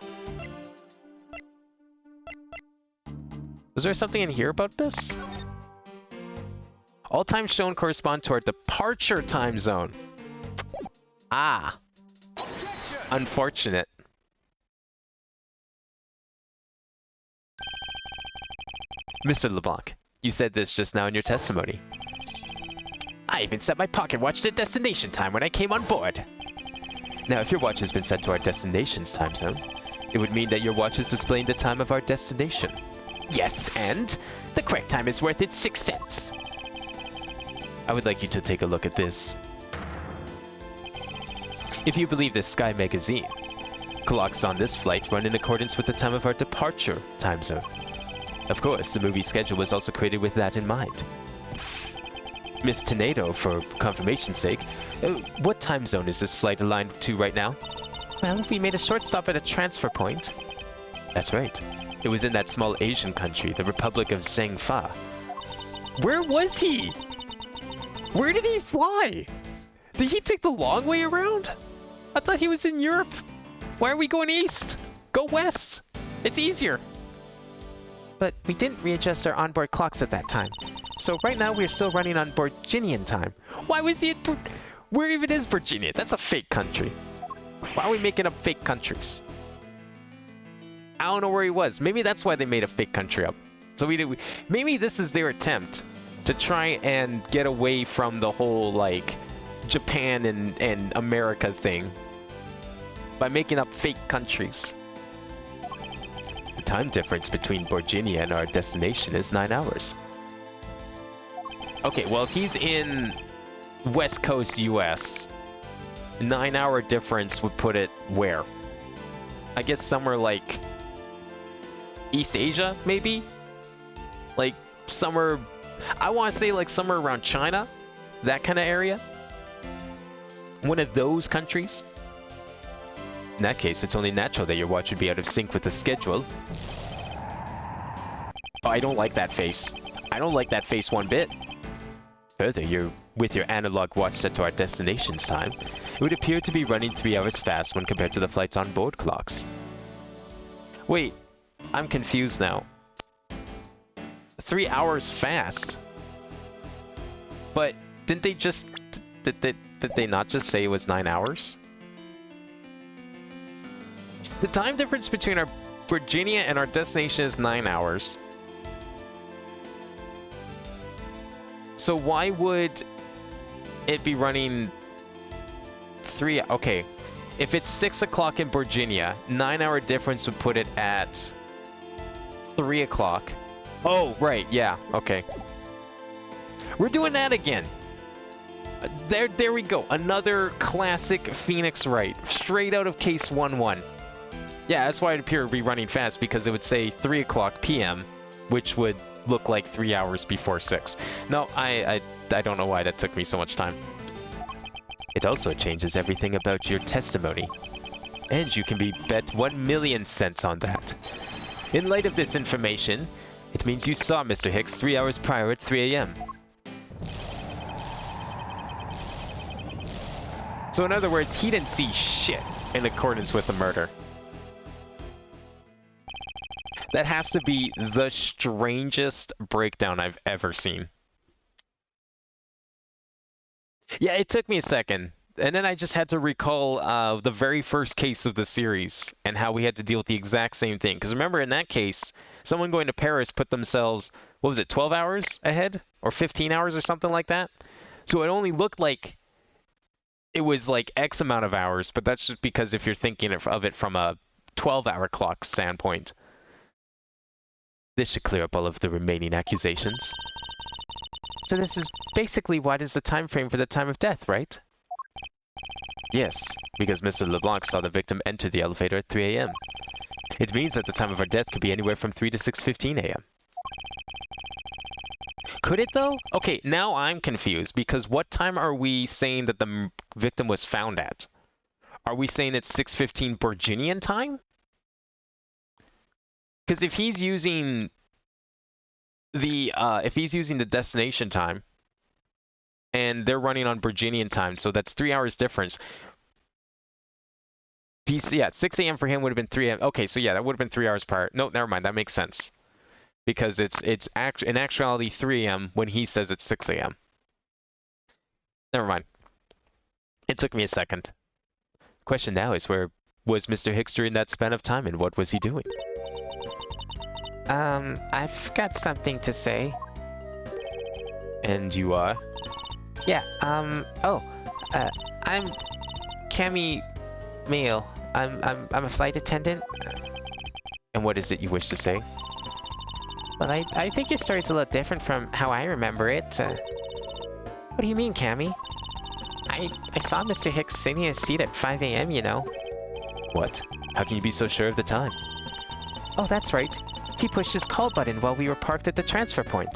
S1: Was there something in here about this? All times shown correspond to our departure time zone. Ah.
S2: Objection.
S1: Unfortunate. Mr. LeBlanc, you said this just now in your testimony.
S3: I even set my pocket watch to destination time when I came on board.
S1: Now, if your watch has been set to our destination's time zone, it would mean that your watch is displaying the time of our destination.
S3: Yes, and the correct time is worth its 6 cents.
S1: I would like you to take a look at this. If you believe this Sky magazine, clocks on this flight run in accordance with the time of our departure time zone. Of course, the movie schedule was also created with that in mind. Miss Tornado, for confirmation's sake. What time zone is this flight aligned to right now?
S4: Well, we made a short stop at a transfer point.
S1: That's right. It was in that small Asian country, the Republic of Zhengfa. Where was he? Where did he fly? Did he take the long way around? I thought he was in Europe. Why are we going east? Go west. It's easier.
S4: But we didn't readjust our onboard clocks at that time. So right now we're still running on Borginian time.
S1: Why was he at where even is Virginia? That's a fake country. Why are we making up fake countries? I don't know where he was. Maybe that's why they made a fake country up. So maybe this is their attempt to try and get away from the whole, like, Japan and America thing by making up fake countries. The time difference between Borginia and our destination is 9 hours. Okay, well, if he's in West Coast US, 9 hour difference would put it where? I guess somewhere like East Asia, maybe? Like somewhere, I want to say like somewhere around China, that kind of area. One of those countries. In that case, it's only natural that your watch would be out of sync with the schedule. Oh, I don't like that face. I don't like that face one bit. Further, with your analog watch set to our destination's time, it would appear to be running 3 hours fast when compared to the flight's onboard clocks. Wait, I'm confused now. 3 hours fast? But didn't they just... Did they not just say it was 9 hours? The time difference between our Virginia and our destination is 9 hours. So why would it be running 3... Okay, if it's 6 o'clock in Virginia, 9 hour difference would put it at 3 o'clock. Oh, right, yeah, okay. We're doing that again. There we go. Another classic Phoenix Wright. Straight out of case 1-1. Yeah, that's why it appeared to be running fast, because it would say 3 o'clock p.m., which would look like 3 hours before 6. No, I don't know why that took me so much time. It also changes everything about your testimony. And you can be bet 1 million cents on that. In light of this information, it means you saw Mr. Hicks 3 hours prior at 3 a.m. So in other words, he didn't see shit in accordance with the murder. That has to be the strangest breakdown I've ever seen. Yeah, it took me a second. And then I just had to recall the very first case of the series and how we had to deal with the exact same thing. Because remember, in that case, someone going to Paris put themselves, what was it, 12 hours ahead? Or 15 hours or something like that? So it only looked like it was like X amount of hours, but that's just because if you're thinking of it from a 12-hour clock standpoint. This should clear up all of the remaining accusations.
S4: So this is basically what is the time frame for the time of death, right?
S1: Yes, because Mr. LeBlanc saw the victim enter the elevator at 3 a.m. It means that the time of our death could be anywhere from 3 to 6:15 a.m. Could it though? Okay, now I'm confused because what time are we saying that the victim was found at? Are we saying it's 6:15 Virginian time? Because if he's using the destination time and they're running on Virginian time, so that's 3 hours difference. Yeah, 6 a.m. for him would have been 3 a.m. Okay, so yeah, that would have been 3 hours prior. No, never mind. That makes sense. Because it's in actuality 3 a.m. when he says it's 6 a.m. Never mind. It took me a second. Question now is, where was Mr. Hicks during that span of time and what was he doing?
S4: I've got something to say.
S1: And you are?
S4: Yeah, I'm Cammy Mail. I'm a flight attendant.
S1: And what is it you wish to say?
S4: Well, I think your story's a little different from how I remember it. What do you mean, Cammy? I saw Mr. Hicks sitting in his seat at 5 a.m., you know.
S1: What? How can you be so sure of the time?
S4: Oh, that's right. He pushed his call button while we were parked at the transfer point.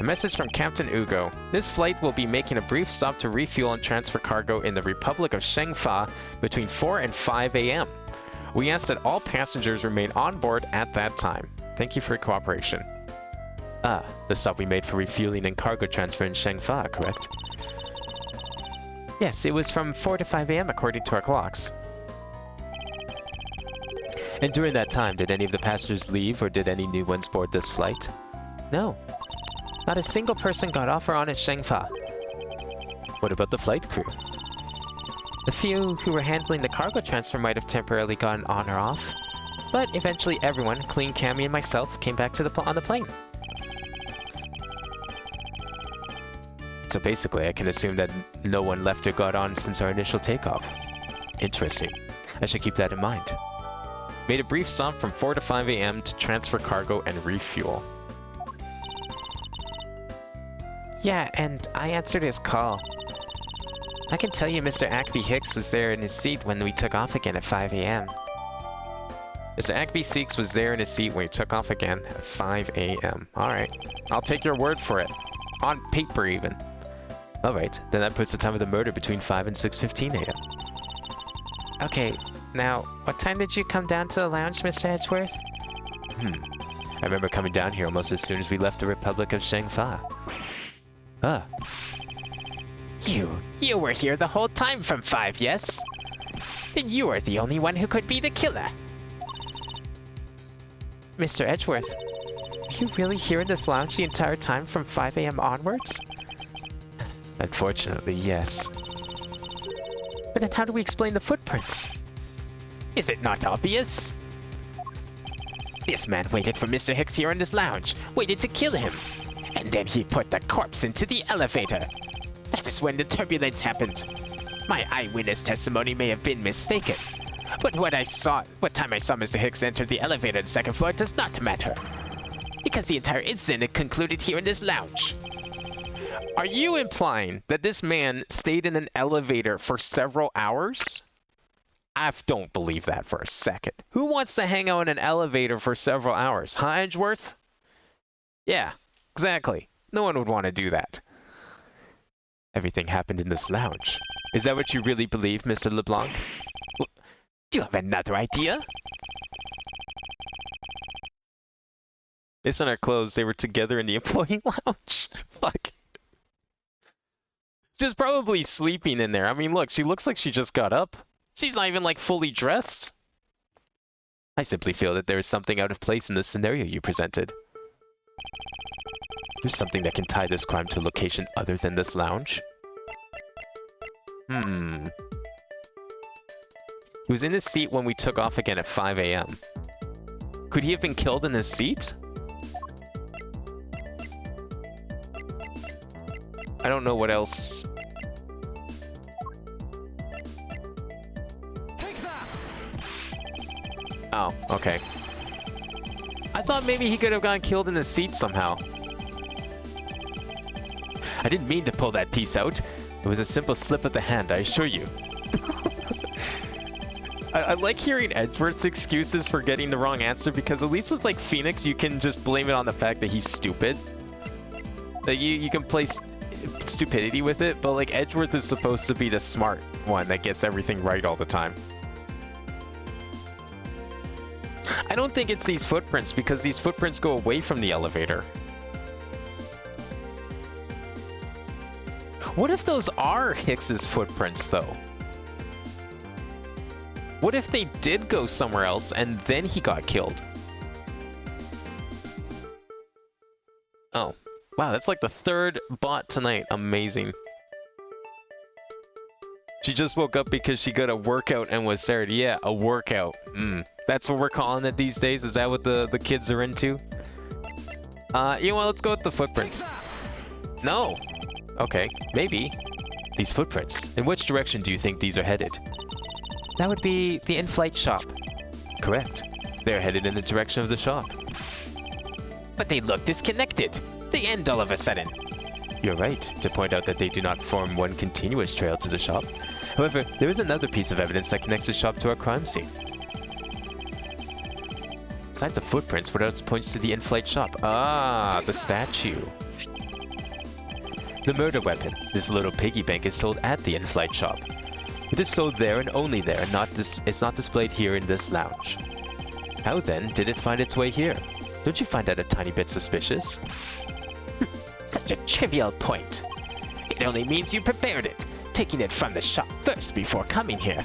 S1: A message from Captain Ugo. This flight will be making a brief stop to refuel and transfer cargo in the Republic of Shengfa between 4 and 5 a.m. We ask that all passengers remain on board at that time. Thank you for your cooperation. Ah, the stop we made for refueling and cargo transfer in Shengfa, correct?
S4: Yes, it was from 4 to 5 a.m. according to our clocks.
S1: And during that time, did any of the passengers leave or did any new ones board this flight?
S4: No. Not a single person got off or on at Shengfa.
S1: What about the flight crew?
S4: The few who were handling the cargo transfer might have temporarily gotten on or off, but eventually everyone, including Cammy and myself, came back to on the plane.
S1: So basically, I can assume that no one left or got on since our initial takeoff. Interesting. I should keep that in mind. Made a brief stop from 4 to 5 a.m. to transfer cargo and refuel.
S4: Yeah, and I answered his call. I can tell you Mr. Ackby Hicks was there in his seat when we took off again at 5 a.m.
S1: Mr. Ackby Seeks was there in his seat when he took off again at 5 a.m. Alright, I'll take your word for it. On paper even. Alright, then that puts the time of the murder between 5 and 6:15 a.m.
S4: Okay, now, what time did you come down to the lounge, Mr. Edgeworth?
S1: I remember coming down here almost as soon as we left the Republic of Shengfa. Ah.
S3: You were here the whole time from 5, yes? Then you are the only one who could be the killer.
S4: Mr. Edgeworth, were you really here in this lounge the entire time from 5 a.m. onwards?
S1: Unfortunately, yes.
S4: But then how do we explain the footprints?
S3: Is it not obvious? This man waited for Mr. Hicks here in this lounge, waited to kill him, and then he put the corpse into the elevator. That is when the turbulence happened. My eyewitness testimony may have been mistaken, but what time I saw Mr. Hicks enter the elevator on the second floor does not matter, because the entire incident concluded here in this lounge.
S1: Are you implying that this man stayed in an elevator for several hours? I don't believe that for a second. Who wants to hang out in an elevator for several hours? Huh, Edgeworth? Yeah, exactly. No one would want to do that. Everything happened in this lounge. Is that what you really believe, Mr. LeBlanc?
S3: Do you have another idea?
S1: Based on our clothes, they were together in the employee lounge. Fuck. She's probably sleeping in there. I mean, look, she looks like she just got up. She's not even, like, fully dressed. I simply feel that there is something out of place in the scenario you presented. There's something that can tie this crime to a location other than this lounge. He was in his seat when we took off again at 5 a.m. Could he have been killed in his seat? I don't know what else.
S2: Take that!
S1: Oh, okay. I thought maybe he could have gotten killed in his seat somehow. I didn't mean to pull that piece out. It was a simple slip of the hand, I assure you. I like hearing Edgeworth's excuses for getting the wrong answer, because at least with like Phoenix, you can just blame it on the fact that he's stupid. Like you can play stupidity with it, but like Edgeworth is supposed to be the smart one that gets everything right all the time. I don't think it's these footprints, because these footprints go away from the elevator. What if those are Hicks's footprints, though? What if they did go somewhere else and then he got killed? Oh, wow, that's like the third bot tonight. Amazing. She just woke up because she got a workout and was tired. Yeah, a workout. That's what we're calling it these days? Is that what the kids are into? You know what, let's go with the footprints. No! Okay, maybe. These footprints. In which direction do you think these are headed?
S4: That would be the in-flight shop.
S1: Correct. They're headed in the direction of the shop.
S3: But they look disconnected. They end all of a sudden.
S1: You're right to point out that they do not form one continuous trail to the shop. However, there is another piece of evidence that connects the shop to our crime scene. Besides the footprints, what else points to the in-flight shop? Ah, the statue. The murder weapon, this little piggy bank, is sold at the in-flight shop. It is sold there and only there, it's not displayed here in this lounge. How then did it find its way here? Don't you find that a tiny bit suspicious?
S3: Such a trivial point. It only means you prepared it, taking it from the shop first before coming here.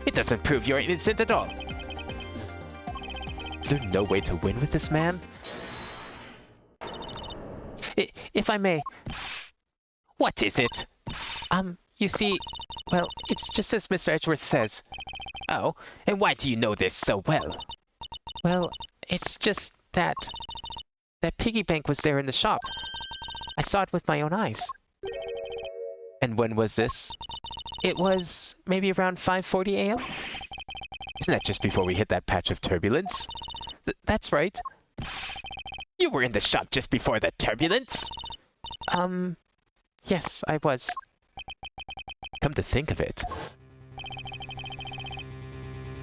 S3: It doesn't prove you're innocent at all.
S1: Is there no way to win with this man?
S4: If I may,
S3: What is it?
S4: you see, well, it's just as Mr. Edgeworth says.
S3: Oh, and why do you know this so well?
S4: Well, it's just that piggy bank was there in the shop. I saw it with my own eyes.
S1: And when was this?
S4: It was maybe around 5:40 a.m.
S1: Isn't that just before we hit that patch of turbulence?
S4: That's right.
S3: You were in the shop just before the turbulence?
S4: Yes, I was.
S1: Come to think of it.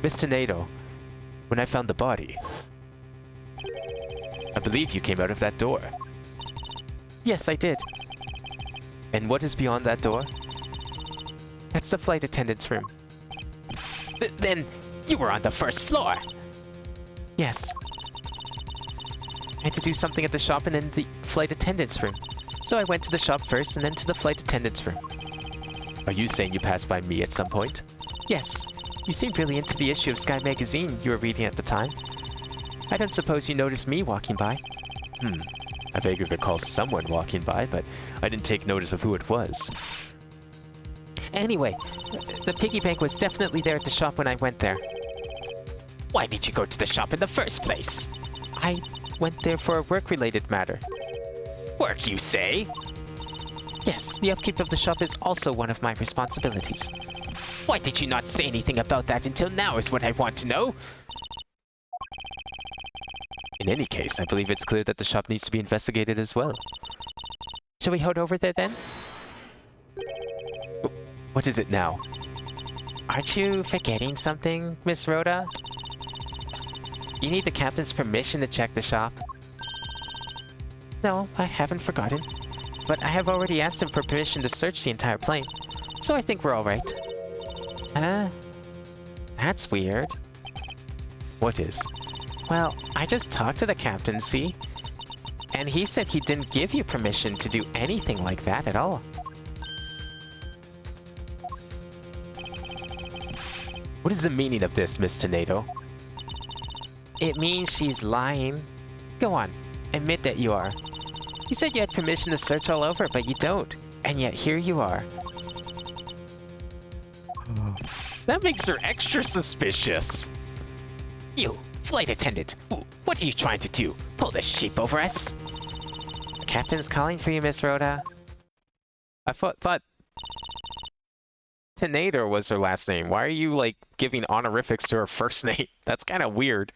S1: Miss Tornado, when I found the body, I believe you came out of that door.
S4: Yes, I did.
S1: And what is beyond that door?
S4: That's the flight attendant's room.
S3: Then you were on the first floor.
S4: Yes. I had to do something at the shop and then the flight attendant's room. So I went to the shop first and then to the flight attendant's room.
S1: Are you saying you passed by me at some point?
S4: Yes. You seemed really into the issue of Sky Magazine you were reading at the time. I don't suppose you noticed me walking by.
S1: I vaguely recall someone walking by, but I didn't take notice of who it was.
S4: Anyway, the piggy bank was definitely there at the shop when I went there.
S3: Why did you go to the shop in the first place?
S4: I went there for a work-related matter.
S3: Work, you say?
S4: Yes, the upkeep of the shop is also one of my responsibilities.
S3: Why did you not say anything about that until now is what I want to know.
S1: In any case, I believe it's clear that the shop needs to be investigated as well.
S4: Shall we head over there then?
S1: What is it now?
S4: Aren't you forgetting something, Miss Rhoda? You need the captain's permission to check the shop. No, I haven't forgotten. But I have already asked him for permission to search the entire plane. So I think we're alright. Huh? That's weird.
S1: What is?
S4: Well, I just talked to the captain, see? And he said he didn't give you permission to do anything like that at all.
S1: What is the meaning of this, Miss Tornado?
S4: It means she's lying. Go on, admit that you are. You said you had permission to search all over, but you don't. And yet here you are.
S3: That makes her extra suspicious. You, flight attendant, what are you trying to do? Pull the sheep over us?
S4: The captain's calling for you, Miss Rhoda.
S1: I thought Tornado was her last name. Why are you, like, giving honorifics to her first name? That's kind of weird.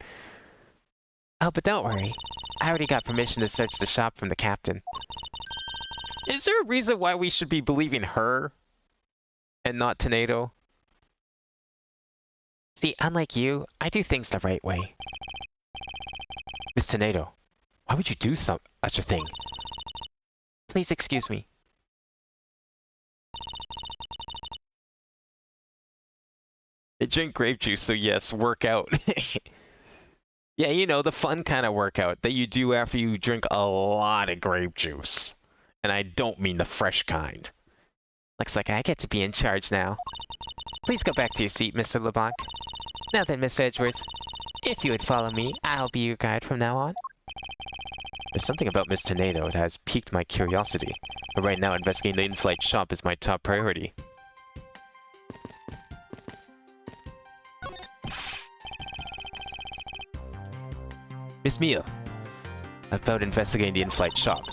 S4: Oh, but don't worry. I already got permission to search the shop from the captain.
S1: Is there a reason why we should be believing her and not Tornado?
S4: See, unlike you, I do things the right way.
S1: Miss Tornado, why would you do such a thing?
S4: Please excuse me.
S1: I drink grape juice, so yes, work out. Yeah, you know, the fun kind of workout that you do after you drink a lot of grape juice. And I don't mean the fresh kind.
S4: Looks like I get to be in charge now. Please go back to your seat, Mr. LeBlanc. Now then, Miss Edgeworth, if you would follow me, I'll be your guide from now on.
S1: There's something about Miss Tornado that has piqued my curiosity, but right now investigating the in-flight shop is my top priority. Miss Mia, about investigating the in-flight shop.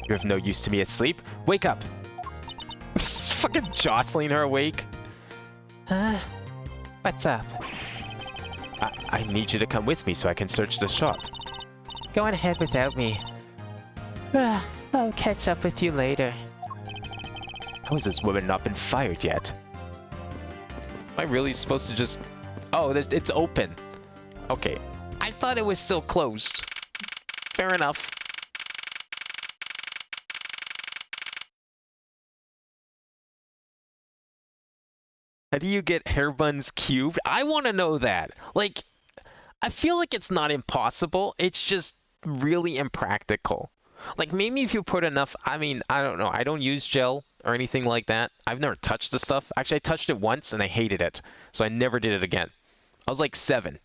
S1: You're of no use to me asleep. Wake up! Fucking jostling her awake.
S4: What's up?
S1: I need you to come with me so I can search the shop.
S4: Go on ahead without me. I'll catch up with you later.
S1: How has this woman not been fired yet? Am I really supposed to just... Oh, it's open. Okay. I thought it was still closed. Fair enough. do you get hair buns cubed? I want to know that. Like, I feel like it's not impossible. It's just really impractical. Like, maybe if you put enough, I mean, I don't know. I don't use gel or anything like that. I've never touched the stuff. Actually, I touched it once and I hated it. So I never did it again. I was like 7.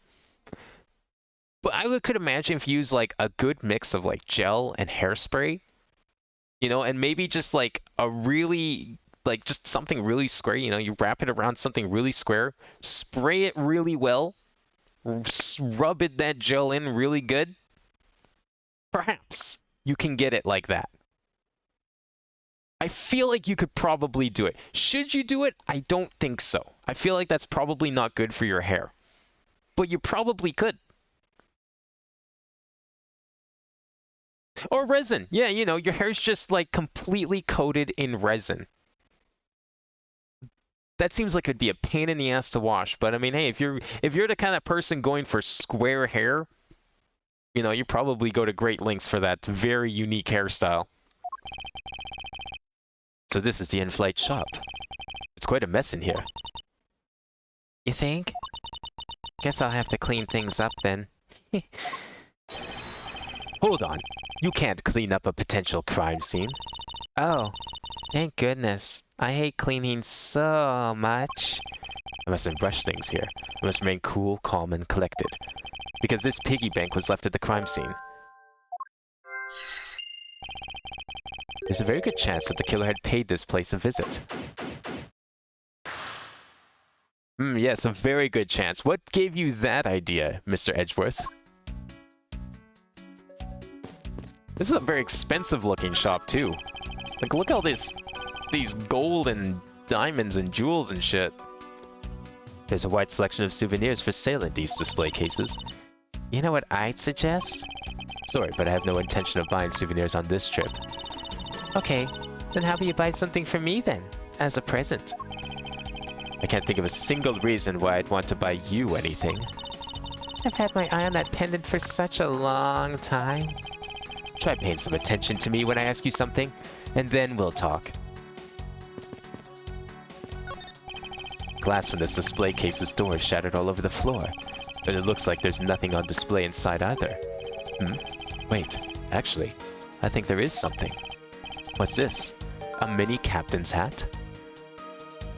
S1: But I could imagine if you use like a good mix of like gel and hairspray, you know, and maybe just like a really, like just something really square, you know, you wrap it around something really square, spray it really well, rub that gel in really good. Perhaps you can get it like that. I feel like you could probably do it. Should you do it? I don't think so. I feel like that's probably not good for your hair. But you probably could. Or resin. Yeah, you know, your hair's just like completely coated in resin. That seems like it'd be a pain in the ass to wash, but I mean, hey, if you're the kind of person going for square hair, you know, you probably go to great lengths for that very unique hairstyle. So this is the in-flight shop. It's quite a mess in here.
S4: You think? Guess I'll have to clean things up then.
S1: Hold on. You can't clean up a potential crime scene.
S4: Oh, thank goodness. I hate cleaning so much.
S1: I mustn't rush things here. I must remain cool, calm, and collected. Because this piggy bank was left at the crime scene. There's a very good chance that the killer had paid this place a visit. Yes, a very good chance. What gave you that idea, Mr. Edgeworth? This is a very expensive looking shop too. Like, look at all these gold and diamonds and jewels and shit. There's a wide selection of souvenirs for sale in these display cases.
S4: You know what I'd suggest?
S1: Sorry, but I have no intention of buying souvenirs on this trip.
S4: Okay, then how about you buy something for me then, as a present?
S1: I can't think of a single reason why I'd want to buy you anything.
S4: I've had my eye on that pendant for such a long time.
S1: Try paying some attention to me when I ask you something, and then we'll talk. Glass from this display case's door is shattered all over the floor, and it looks like there's nothing on display inside either. Wait, actually, I think there is something. What's this? A mini captain's hat?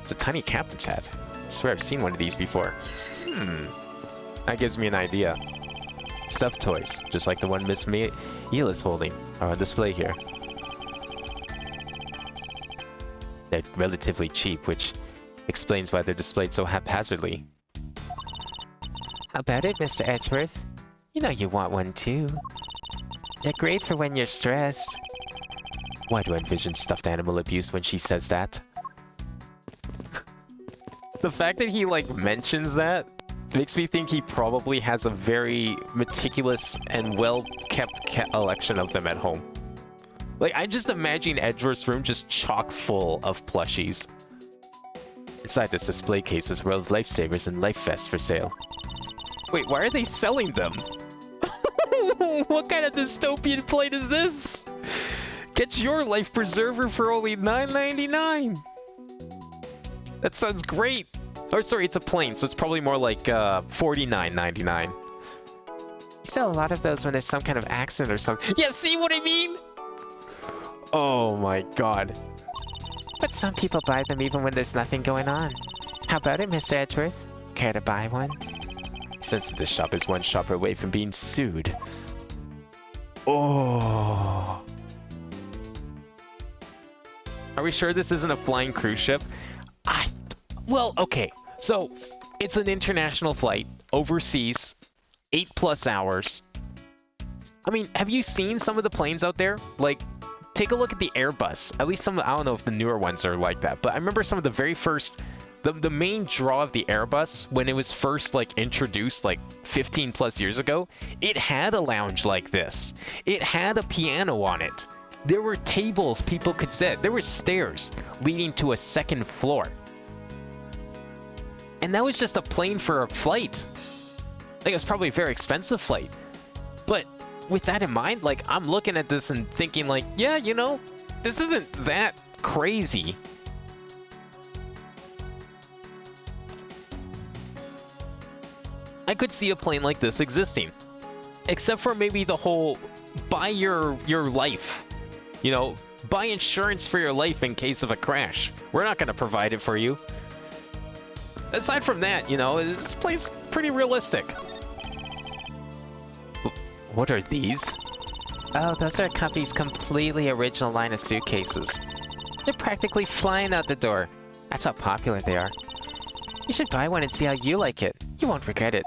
S1: It's a tiny captain's hat. I swear I've seen one of these before. That gives me an idea. Stuffed toys, just like the one Miss Eel is holding, are on display here. They're relatively cheap, which explains why they're displayed so haphazardly.
S4: How about it, Mr. Edgeworth? You know you want one too. They're great for when you're stressed.
S1: Why do I envision stuffed animal abuse when she says that? The fact that he, like, mentions that makes me think he probably has a very meticulous and well-kept collection of them at home. Like, I just imagine Edgeworth's room just chock full of plushies. Inside this display case is World Lifesavers and Life Vests for sale. Wait, why are they selling them? What kind of dystopian plate is this? Get your life preserver for only $9.99. That sounds great. Or sorry, it's a plane, so it's probably more like $49.99.
S4: You sell a lot of those when there's some kind of accident or something.
S1: Yeah, see what I mean? Oh my god.
S4: But some people buy them even when there's nothing going on. How about it, Mr. Edgeworth? Care to buy one?
S1: Since this shop is one shopper away from being sued. Oh. Are we sure this isn't a flying cruise ship? Well, okay. So, it's an international flight, overseas, 8+ hours. I mean, have you seen some of the planes out there? Like, take a look at the Airbus. At least some, I don't know if the newer ones are like that, but I remember some of the very first, the main draw of the Airbus, when it was first, like, introduced, like, 15+ years ago, it had a lounge like this. It had a piano on it. There were tables people could sit. There were stairs leading to a second floor. And that was just a plane for a flight. Like, it was probably a very expensive flight. But with that in mind, like, I'm looking at this and thinking, like, yeah, you know, this isn't that crazy. could see a plane like this existing. Except for maybe the whole buy your life. You know, buy insurance for your life in case of a crash. We're not going to provide it for you. Aside from that, you know, this plane's pretty realistic. What are these?
S4: Oh, those are a company's completely original line of suitcases. They're practically flying out the door. That's how popular they are. You should buy one and see how you like it. You won't regret it.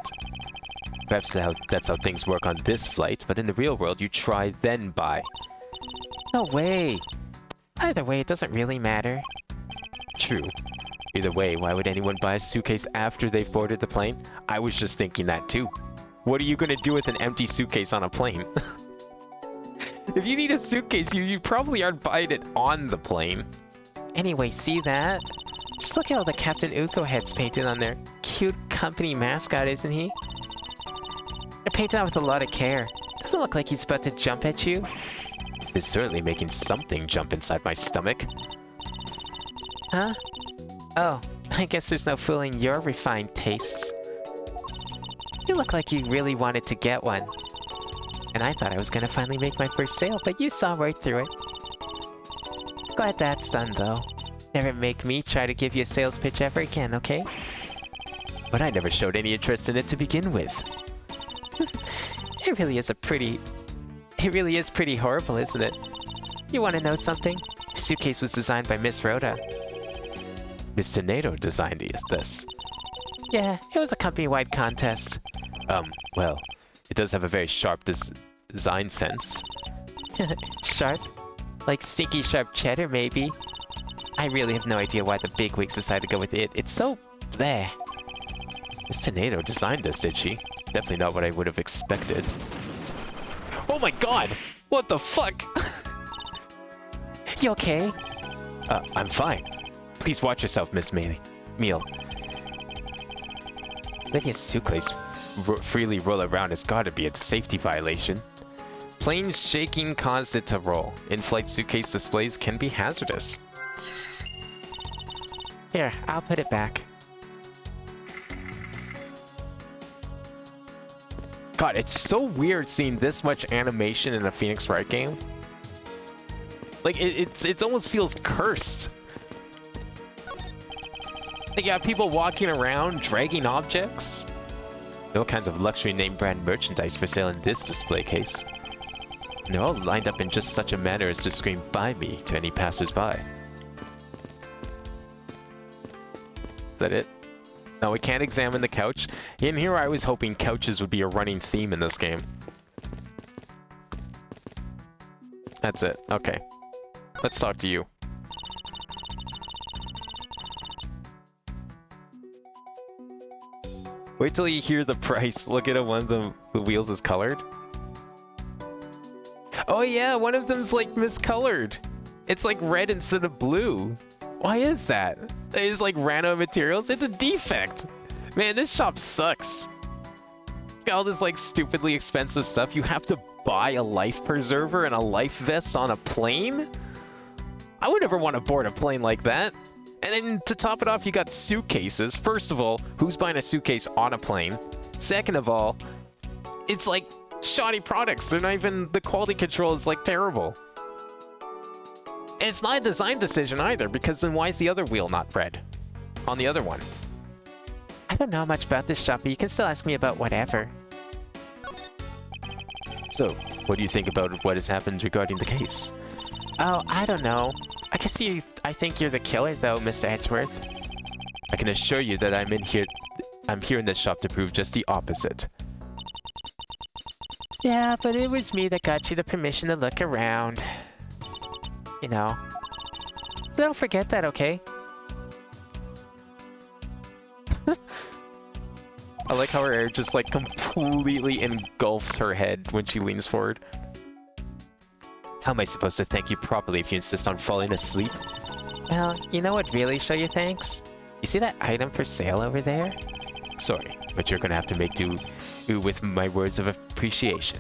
S1: Perhaps that's how things work on this flight, but in the real world, you try, then buy.
S4: No way. Either way, it doesn't really matter.
S1: True. Either way, why would anyone buy a suitcase after they've boarded the plane? I was just thinking that too. What are you gonna do with an empty suitcase on a plane? If you need a suitcase, you probably aren't buying it on the plane.
S4: Anyway, see that? Just look at all the Captain Uko heads painted on there. Cute company mascot, isn't he? They're painted on with a lot of care. Doesn't look like he's about to jump at you.
S1: It's certainly making something jump inside my stomach.
S4: Huh? Oh, I guess there's no fooling your refined tastes. You look like you really wanted to get one. And I thought I was gonna finally make my first sale, but you saw right through it. Glad that's done, though. Never make me try to give you a sales pitch ever again, okay?
S1: But I never showed any interest in it to begin with.
S4: It really is pretty horrible, isn't it? You want to know something? The suitcase was designed by Miss Rhoda.
S1: Mr. Nato designed this.
S4: Yeah, it was a company-wide contest.
S1: Well, it does have a very sharp design sense.
S4: Sharp? Like stinky sharp cheddar, maybe? I really have no idea why the bigwigs decided to go with it. It's so... bleh.
S1: Mr. Nato designed this, did she? Definitely not what I would have expected. Oh my god! What the fuck?
S4: You okay?
S1: I'm fine. Please watch yourself, Miss Meal. Letting a suitcase freely roll around has got to be a safety violation. Plane shaking caused it to roll. In-flight suitcase displays can be hazardous.
S4: Here, I'll put it back.
S1: God, it's so weird seeing this much animation in a Phoenix Wright game. Like, it almost feels cursed. Like, you have people walking around, dragging objects. All kinds of luxury name brand merchandise for sale in this display case. And they're all lined up in just such a manner as to scream "buy me" to any passers-by. Is that it? No, we can't examine the couch. In here, I was hoping couches would be a running theme in this game. That's it. Okay. Let's talk to you. Wait till you hear the price. Look at it, one of the wheels is colored. Oh yeah, one of them's like miscolored. It's like red instead of blue. Why is that? It's like random materials. It's a defect. Man, this shop sucks. It's got all this like stupidly expensive stuff. You have to buy a life preserver and a life vest on a plane? I would never want to board a plane like that. And then to top it off, you got suitcases. First of all, who's buying a suitcase on a plane? Second of all, it's like shoddy products. They're not even, the quality control is like terrible. And it's not a design decision either, because then why is the other wheel not red on the other one?
S4: I don't know much about this shop, but you can still ask me about whatever.
S1: So, what do you think about what has happened regarding the case?
S4: Oh, I don't know. I think you're the killer, though, Mr. Edgeworth.
S1: I can assure you that I'm here in this shop to prove just the opposite.
S4: Yeah, but it was me that got you the permission to look around. You know. So don't forget that, okay?
S1: I like how her hair just like completely engulfs her head when she leans forward. How am I supposed to thank you properly if you insist on falling asleep?
S4: Well, you know what really show you thanks? You see that item for sale over there?
S1: Sorry, but you're gonna have to make do with my words of appreciation.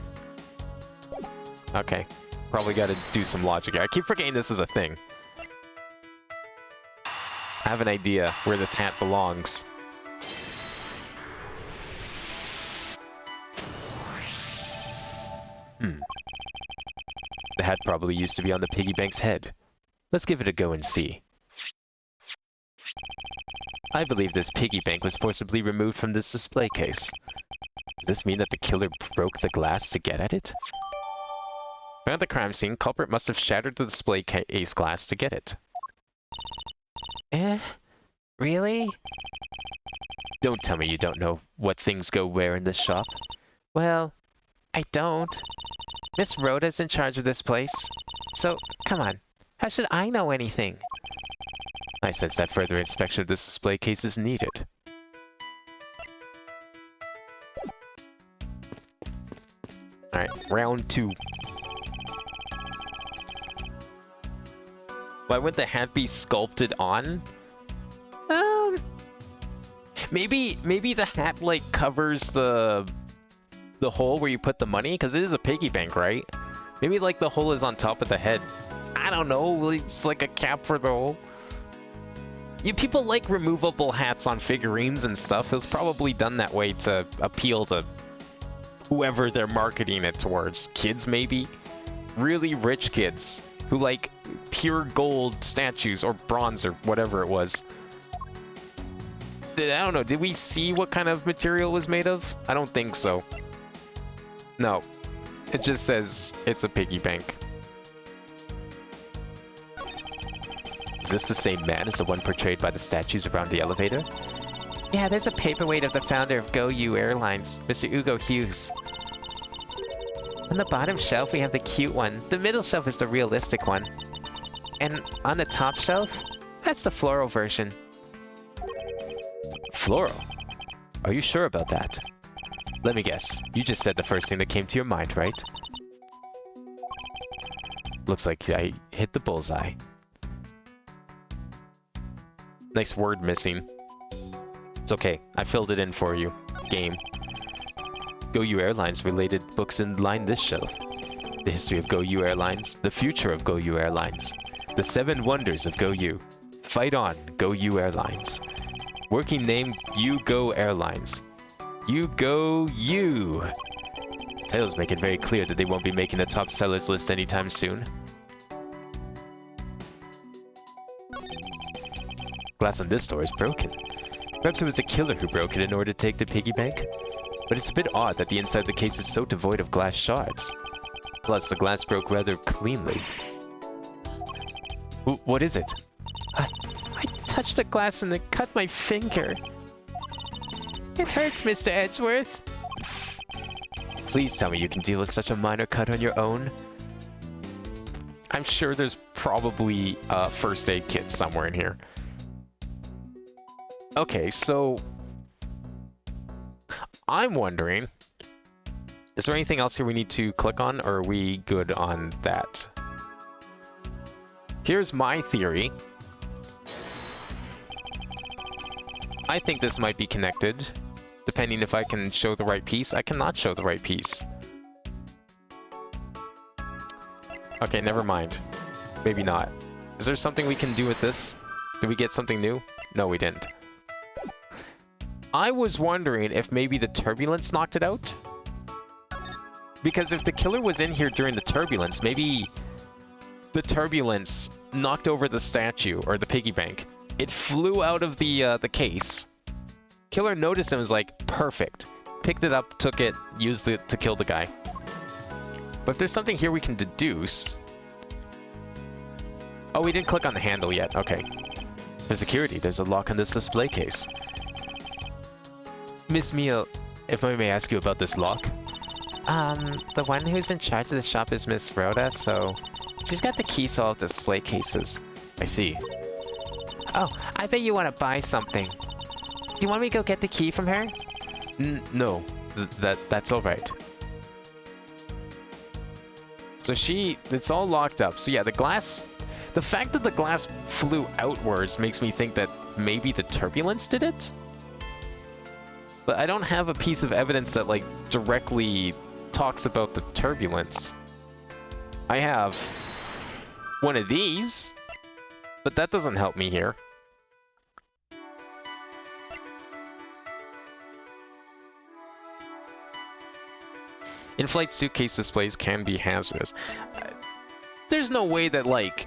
S1: Okay, probably gotta do some logic here. I keep forgetting this is a thing. I have an idea where this hat belongs. The hat probably used to be on the piggy bank's head. Let's give it a go and see. I believe this piggy bank was forcibly removed from this display case. Does this mean that the killer broke the glass to get at it? Found at the crime scene, culprit must have shattered the display case glass to get it.
S4: Really?
S1: Don't tell me you don't know what things go where in this shop.
S4: Well, I don't. Miss Rhoda's in charge of this place. So, come on. How should I know anything?
S1: I sense that further inspection of this display case is needed. Alright, round 2. Why would the hat be sculpted on? Maybe the hat like covers the hole where you put the money, because it is a piggy bank, right? Maybe like the hole is on top of the head. I don't know. It's like a cap for the hole. People like removable hats on figurines and stuff. It was probably done that way to appeal to whoever they're marketing it towards. Kids, maybe? Really rich kids who like pure gold statues or bronze or whatever it was. I don't know. Did we see what kind of material it was made of? I don't think so. No. It just says it's a piggy bank. Is this the same man as the one portrayed by the statues around the elevator?
S4: Yeah, there's a paperweight of the founder of GoU Airlines, Mr. Ugo Hughes. On the bottom shelf, we have the cute one. The middle shelf is the realistic one. And on the top shelf, that's the floral version.
S1: Floral? Are you sure about that? Let me guess. You just said the first thing that came to your mind, right? Looks like I hit the bullseye. Nice word missing. It's okay. I filled it in for you. Game. GoU Airlines related books line this shelf. The history of GoU Airlines. The future of GoU Airlines. The 7 wonders of GoU. Fight on, GoU Airlines. Working name, You Go Airlines. You go you! Titles make it very clear that they won't be making the top sellers list anytime soon. Glass on this door is broken. Perhaps it was the killer who broke it in order to take the piggy bank? But it's a bit odd that the inside of the case is so devoid of glass shards. Plus, the glass broke rather cleanly. What is it?
S4: I touched the glass and it cut my finger. It hurts, Mr. Edgeworth.
S1: Please tell me you can deal with such a minor cut on your own. I'm sure there's probably a first aid kit somewhere in here. Okay, so I'm wondering, is there anything else here we need to click on, or are we good on that? Here's my theory. I think this might be connected, depending if I can show the right piece. I cannot show the right piece. Okay, never mind. Maybe not. Is there something we can do with this? Did we get something new? No, we didn't. I was wondering if maybe the turbulence knocked it out? Because if the killer was in here during the turbulence, maybe the turbulence knocked over the statue, or the piggy bank. It flew out of the case. Killer noticed and was like, perfect. Picked it up, took it, used it to kill the guy. But if there's something here we can deduce... Oh, we didn't click on the handle yet. Okay. For security, there's a lock on this display case. Miss Mia, if I may ask you about this lock?
S4: The one who's in charge of the shop is Miss Rhoda, so she's got the keys to all display cases.
S1: I see.
S4: Oh, I bet you want to buy something. Do you want me to go get the key from her?
S1: No, that's all right. So it's all locked up. So yeah, the fact that the glass flew outwards makes me think that maybe the turbulence did it? But I don't have a piece of evidence that like directly talks about the turbulence. I have one of these, but that doesn't help me here. In-flight suitcase displays can be hazardous. There's no way that, like,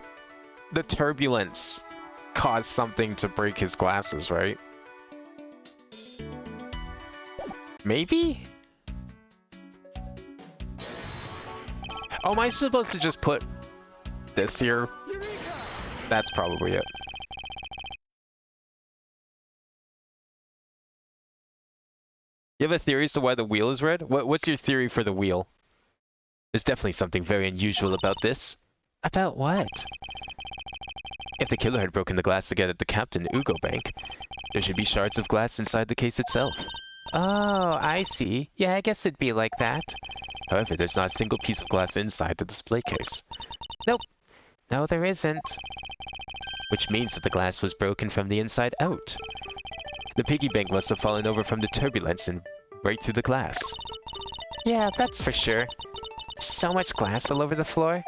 S1: the turbulence caused something to break his glasses, right? Maybe? Oh, am I supposed to just put this here? That's probably it. You have a theory as to why the wheel is red? What's your theory for the wheel? There's definitely something very unusual about this.
S4: About what?
S1: If the killer had broken the glass to get at the Captain Ugo Bank, there should be shards of glass inside the case itself.
S4: Oh, I see. Yeah, I guess it'd be like that.
S1: However, there's not a single piece of glass inside the display case.
S4: Nope. No, there isn't.
S1: Which means that the glass was broken from the inside out. The piggy bank must have fallen over from the turbulence and right through the glass.
S4: Yeah, that's for sure. So much glass all over the floor.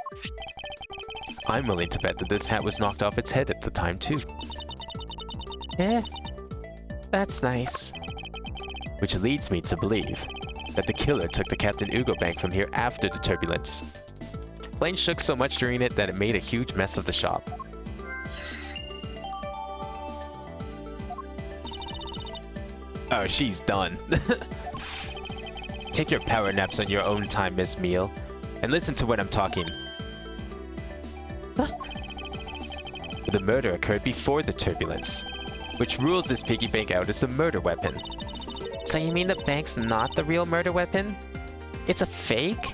S1: I'm willing to bet that this hat was knocked off its head at the time too.
S4: Eh? That's nice.
S1: Which leads me to believe that the killer took the Captain Ugo Bank from here after the turbulence. Plane shook so much during it that it made a huge mess of the shop. Oh, she's done. Take your power naps on your own time, Miss Meal, and listen to when I'm talking. The murder occurred before the turbulence, which rules this piggy bank out as a murder weapon.
S4: So you mean the bank's not the real murder weapon? It's a fake?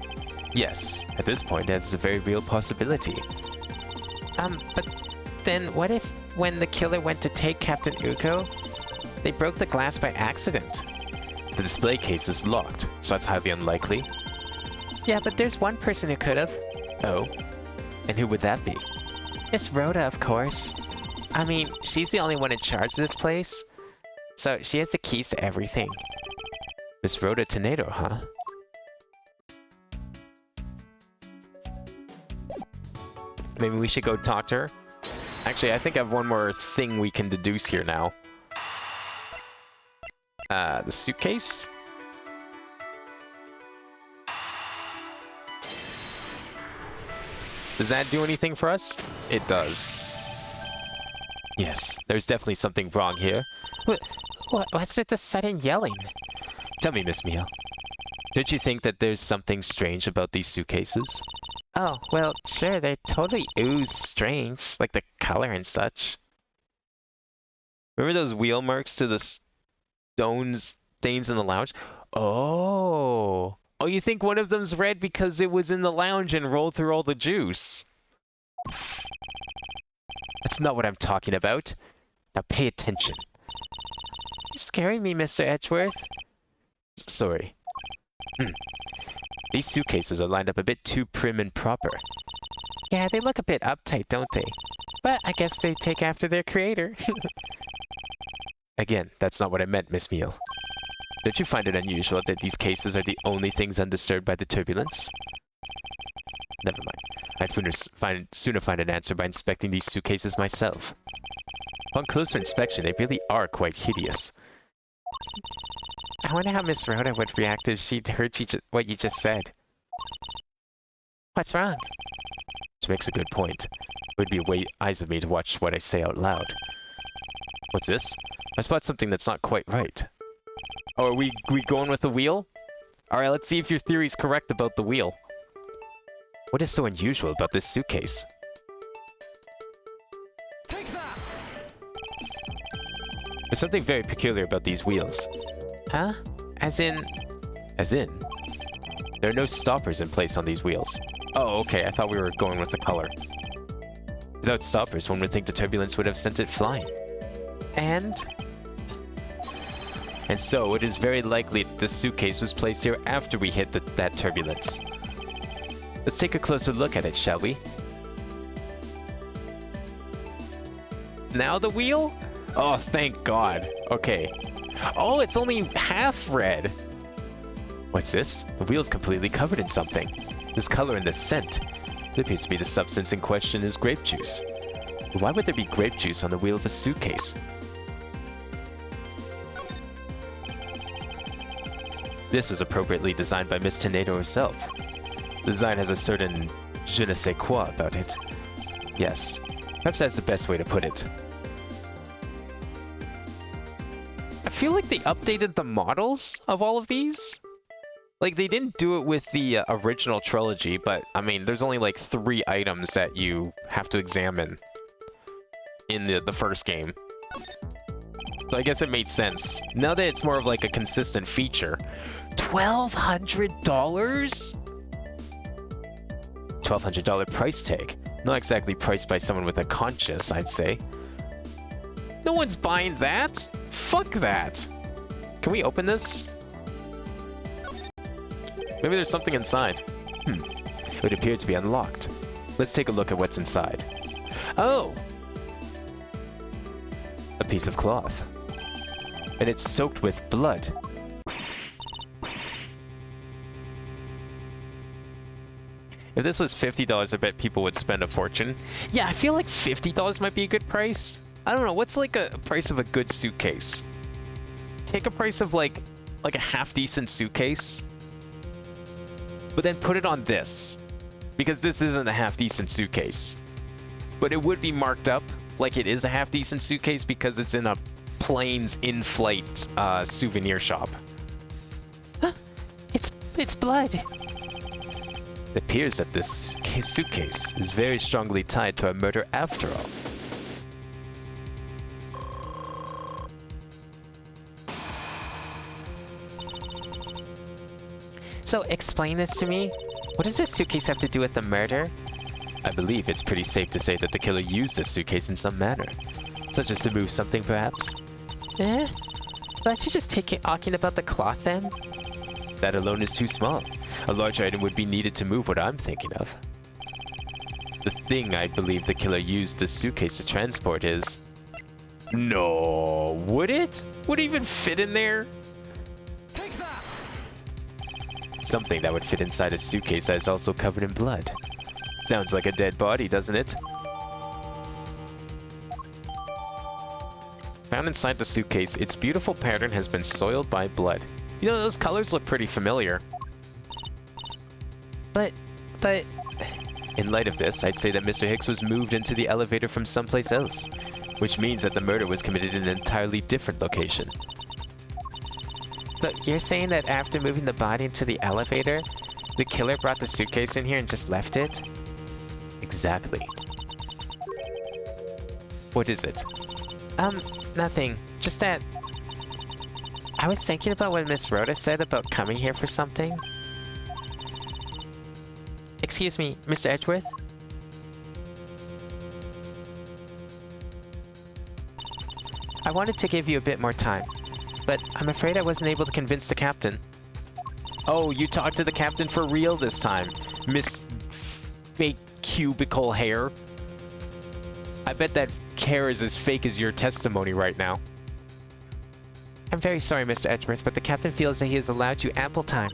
S1: Yes, at this point that's a very real possibility.
S4: But then what if when the killer went to take Captain Ugo, they broke the glass by accident?
S1: The display case is locked, so that's highly unlikely.
S4: Yeah, but there's one person who could've.
S1: Oh? And who would that be?
S4: Miss Rhoda, of course. I mean, she's the only one in charge of this place, so she has the keys to everything.
S1: Miss Rhoda Tornado, huh? Maybe we should go talk to her? Actually, I think I have one more thing we can deduce here now. The suitcase? Does that do anything for us? It does. Yes, there's definitely something wrong here.
S4: What's with the sudden yelling?
S1: Tell me, Miss Meal. Don't you think that there's something strange about these suitcases?
S4: Oh, well, sure, they totally ooze strange, like the color and such.
S1: Remember those wheel marks to the stains in the lounge? Oh, you think one of them's red because it was in the lounge and rolled through all the juice? That's not what I'm talking about. Now pay attention.
S4: You're scaring me, Mr. Edgeworth.
S1: Sorry. These suitcases are lined up a bit too prim and proper.
S4: Yeah, they look a bit uptight, don't they? But I guess they take after their creator.
S1: Again, that's not what I meant, Miss Meal. Don't you find it unusual that these cases are the only things undisturbed by the turbulence? Never mind. I'd sooner find an answer by inspecting these suitcases myself. Upon closer inspection, they really are quite hideous.
S4: I wonder how Miss Rhoda would react if she'd heard what you just said. What's wrong?
S1: Which makes a good point. It would be wise of me to watch what I say out loud. What's this? I spot something that's not quite right. Oh, are we going with the wheel? Alright, let's see if your theory's correct about the wheel. What is so unusual about this suitcase?
S2: Take that!
S1: There's something very peculiar about these wheels.
S4: Huh? As in,
S1: there are no stoppers in place on these wheels. Oh, okay, I thought we were going with the color. Without stoppers, one would think the turbulence would have sent it flying.
S4: And
S1: so, it is very likely that the suitcase was placed here after we hit that turbulence. Let's take a closer look at it, shall we? Now the wheel? Oh, thank God. Okay. Oh, it's only half red. What's this? The wheel's completely covered in something. This color and this scent. It appears to be the substance in question is grape juice. Why would there be grape juice on the wheel of a suitcase? This was appropriately designed by Miss Tornado herself. The design has a certain je ne sais quoi about it. Yes, perhaps that's the best way to put it.
S3: I feel like they updated the models of all of these. Like, they didn't do it with the original trilogy, but, I mean, there's only like 3 items that you have to examine in the first game. So I guess it made sense. Now that it's more of like a consistent feature. $1,200?
S1: $1,200 price tag. Not exactly priced by someone with a conscience, I'd say.
S3: No one's buying that. Fuck that. Can we open this?
S1: Maybe there's something inside. It would appear to be unlocked. Let's take a look at what's inside.
S3: Oh,
S1: A piece of cloth. And it's soaked with blood. If this was $50, I bet people would spend a fortune.
S3: yeah, I feel like $50 might be a good price. I don't know, what's like a price of a good suitcase? Take a price of like a half-decent suitcase, but then put it on this. Because this isn't a half-decent suitcase. But it would be marked up like it is a half-decent suitcase because it's in a Planes in-flight souvenir shop.
S4: It's blood.
S1: It appears that this suitcase is very strongly tied to a murder after all.
S4: So explain this to me. What does this suitcase have to do with the murder?
S1: I believe it's pretty safe to say that the killer used this suitcase in some manner, such as to move something perhaps.
S4: Eh? Can't you just take it talking about the cloth then?
S1: That alone is too small. A large item would be needed to move what I'm thinking of. The thing I believe the killer used this suitcase to transport is...
S3: No, would it? Would it even fit in there?
S2: Take that!
S1: something that would fit inside a suitcase that is also covered in blood. Sounds like a dead body, doesn't it? Found inside the suitcase, its beautiful pattern has been soiled by blood.
S3: You know, those colors look pretty familiar.
S4: But...
S1: In light of this, I'd say that Mr. Hicks was moved into the elevator from someplace else, which means that the murder was committed in an entirely different location.
S4: So you're saying that after moving the body into the elevator, the killer brought the suitcase in here and just left it?
S1: Exactly. What is it?
S4: Nothing. Just that... I was thinking about what Miss Rhoda said about coming here for something. Excuse me, Mr. Edgeworth? I wanted to give you a bit more time, but I'm afraid I wasn't able to convince the captain.
S3: Oh, you talked to the captain for real this time, Miss Fake Cubicle Hair. I bet that hair is as fake as your testimony right now.
S4: I'm very sorry, Mr. Edgeworth, but the captain feels that he has allowed you ample time.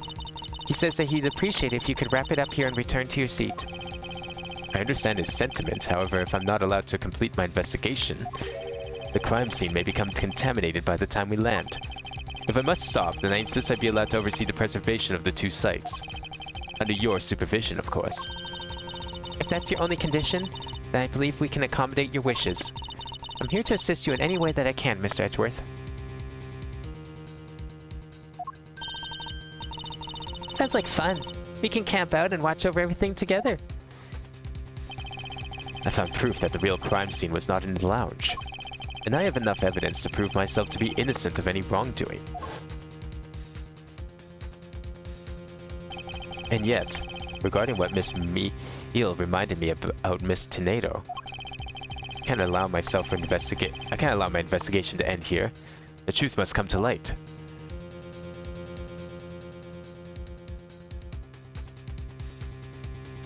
S4: He says that he'd appreciate it if you could wrap it up here and return to your seat.
S1: I understand his sentiment, however, if I'm not allowed to complete my investigation, the crime scene may become contaminated by the time we land. If I must stop, then I insist I be allowed to oversee the preservation of the two sites. Under your supervision, of course.
S4: If that's your only condition, then I believe we can accommodate your wishes. I'm here to assist you in any way that I can, Mr. Edgeworth. Sounds like fun. We can camp out and watch over everything together.
S1: I found proof that the real crime scene was not in the lounge, and I have enough evidence to prove myself to be innocent of any wrongdoing. And yet, regarding what Miss Eel reminded me about Miss Tornado, I can't allow my investigation to end here. The truth must come to light.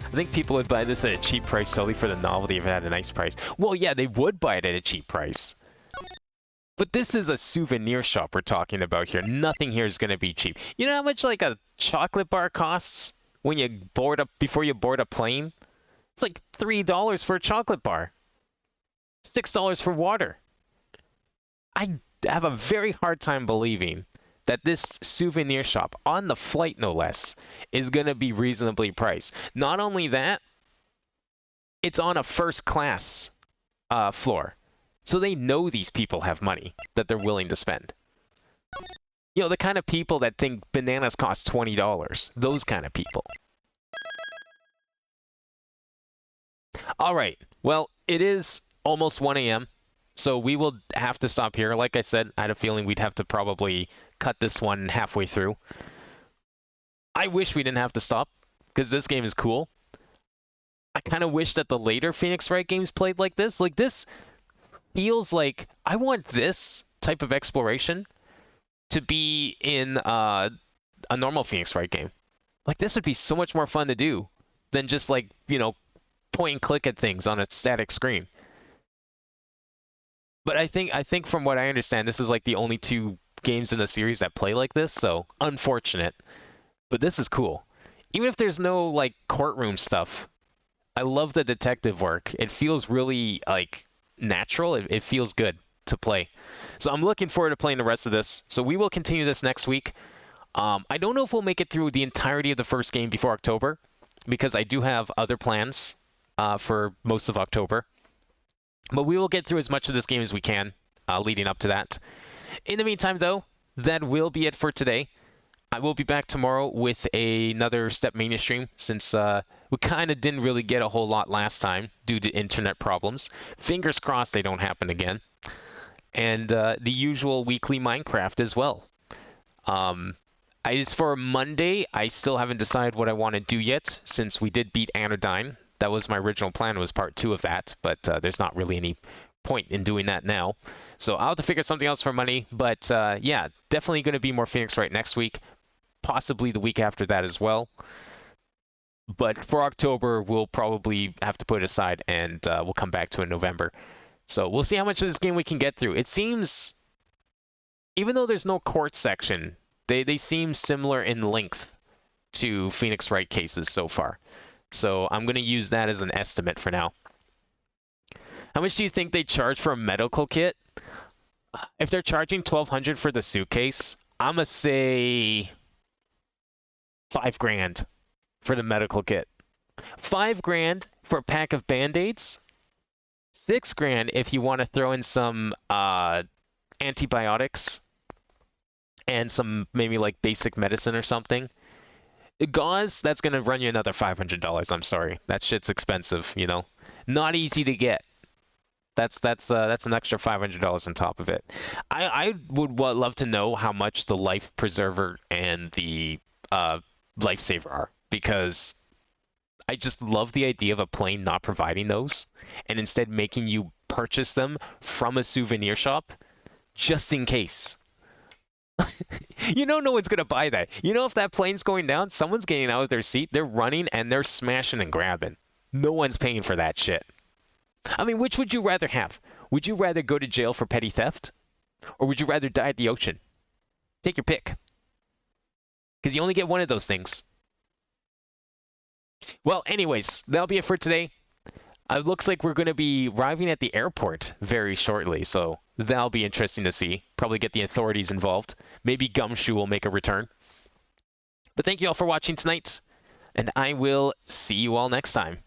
S3: I think people would buy this at a cheap price solely for the novelty if it had a nice price. Well, yeah, they would buy it at a cheap price. But this is a souvenir shop we're talking about here. Nothing here is going to be cheap. You know how much like a chocolate bar costs when you before you board a plane? It's like $3 for a chocolate bar. $6 for water. I have a very hard time believing
S1: that this souvenir shop, on the flight no less, is going to be reasonably priced. Not only that, it's on a first class floor. So they know these people have money that they're willing to spend. You know, the kind of people that think bananas cost $20. Those kind of people. Alright, well, it is almost 1 a.m. So we will have to stop here. Like I said, I had a feeling we'd have to probably cut this one halfway through. I wish we didn't have to stop, because this game is cool. I kind of wish that the later Phoenix Wright games played like this. Like, this feels like I want this type of exploration to be in a normal Phoenix Wright game. Like, this would be so much more fun to do than just, like, you know, point and click at things on a static screen. But I think from what I understand, this is like the only 2 games in the series that play like this, so unfortunate. But this is cool. Even if there's no, like, courtroom stuff, I love the detective work. It feels really, like, natural. It feels good to play. So I'm looking forward to playing the rest of this. So we will continue this next week. I don't know if we'll make it through the entirety of the first game before October, because I do have other plans for most of October. But we will get through as much of this game as we can leading up to that. In the meantime, though, that will be it for today. I will be back tomorrow with another Stepmania stream, since we kind of didn't really get a whole lot last time due to internet problems. Fingers crossed they don't happen again. And the usual weekly Minecraft as well. As for Monday, I still haven't decided what I want to do yet, since we did beat Anodyne. That was my original plan, was part 2 of that, but there's not really any point in doing that now. So I'll have to figure something else for Monday, but yeah, definitely going to be more Phoenix Wright next week, possibly the week after that as well. But for October, we'll probably have to put it aside, and we'll come back to it in November. So we'll see how much of this game we can get through. It seems, even though there's no court section, they seem similar in length to Phoenix Wright cases so far. So I'm going to use that as an estimate for now. How much do you think they charge for a medical kit? If they're charging $1,200 for the suitcase, I'm going to say $5,000 for the medical kit. $5,000 for a pack of Band-Aids. $6,000 if you want to throw in some antibiotics and some maybe like basic medicine or something. Gauze, that's going to run you another $500. I'm sorry. That shit's expensive, you know. Not easy to get. That's an extra $500 on top of it. I would love to know how much the life preserver and the lifesaver are, because I just love the idea of a plane not providing those and instead making you purchase them from a souvenir shop just in case. You know no one's going to buy that. You know if that plane's going down, someone's getting out of their seat, they're running, and they're smashing and grabbing. No one's paying for that shit. I mean, which would you rather have? Would you rather go to jail for petty theft? Or would you rather die at the ocean? Take your pick. Because you only get one of those things. Well, anyways, that'll be it for today. It looks like we're going to be arriving at the airport very shortly, so that'll be interesting to see. Probably get the authorities involved. Maybe Gumshoe will make a return. But thank you all for watching tonight, and I will see you all next time.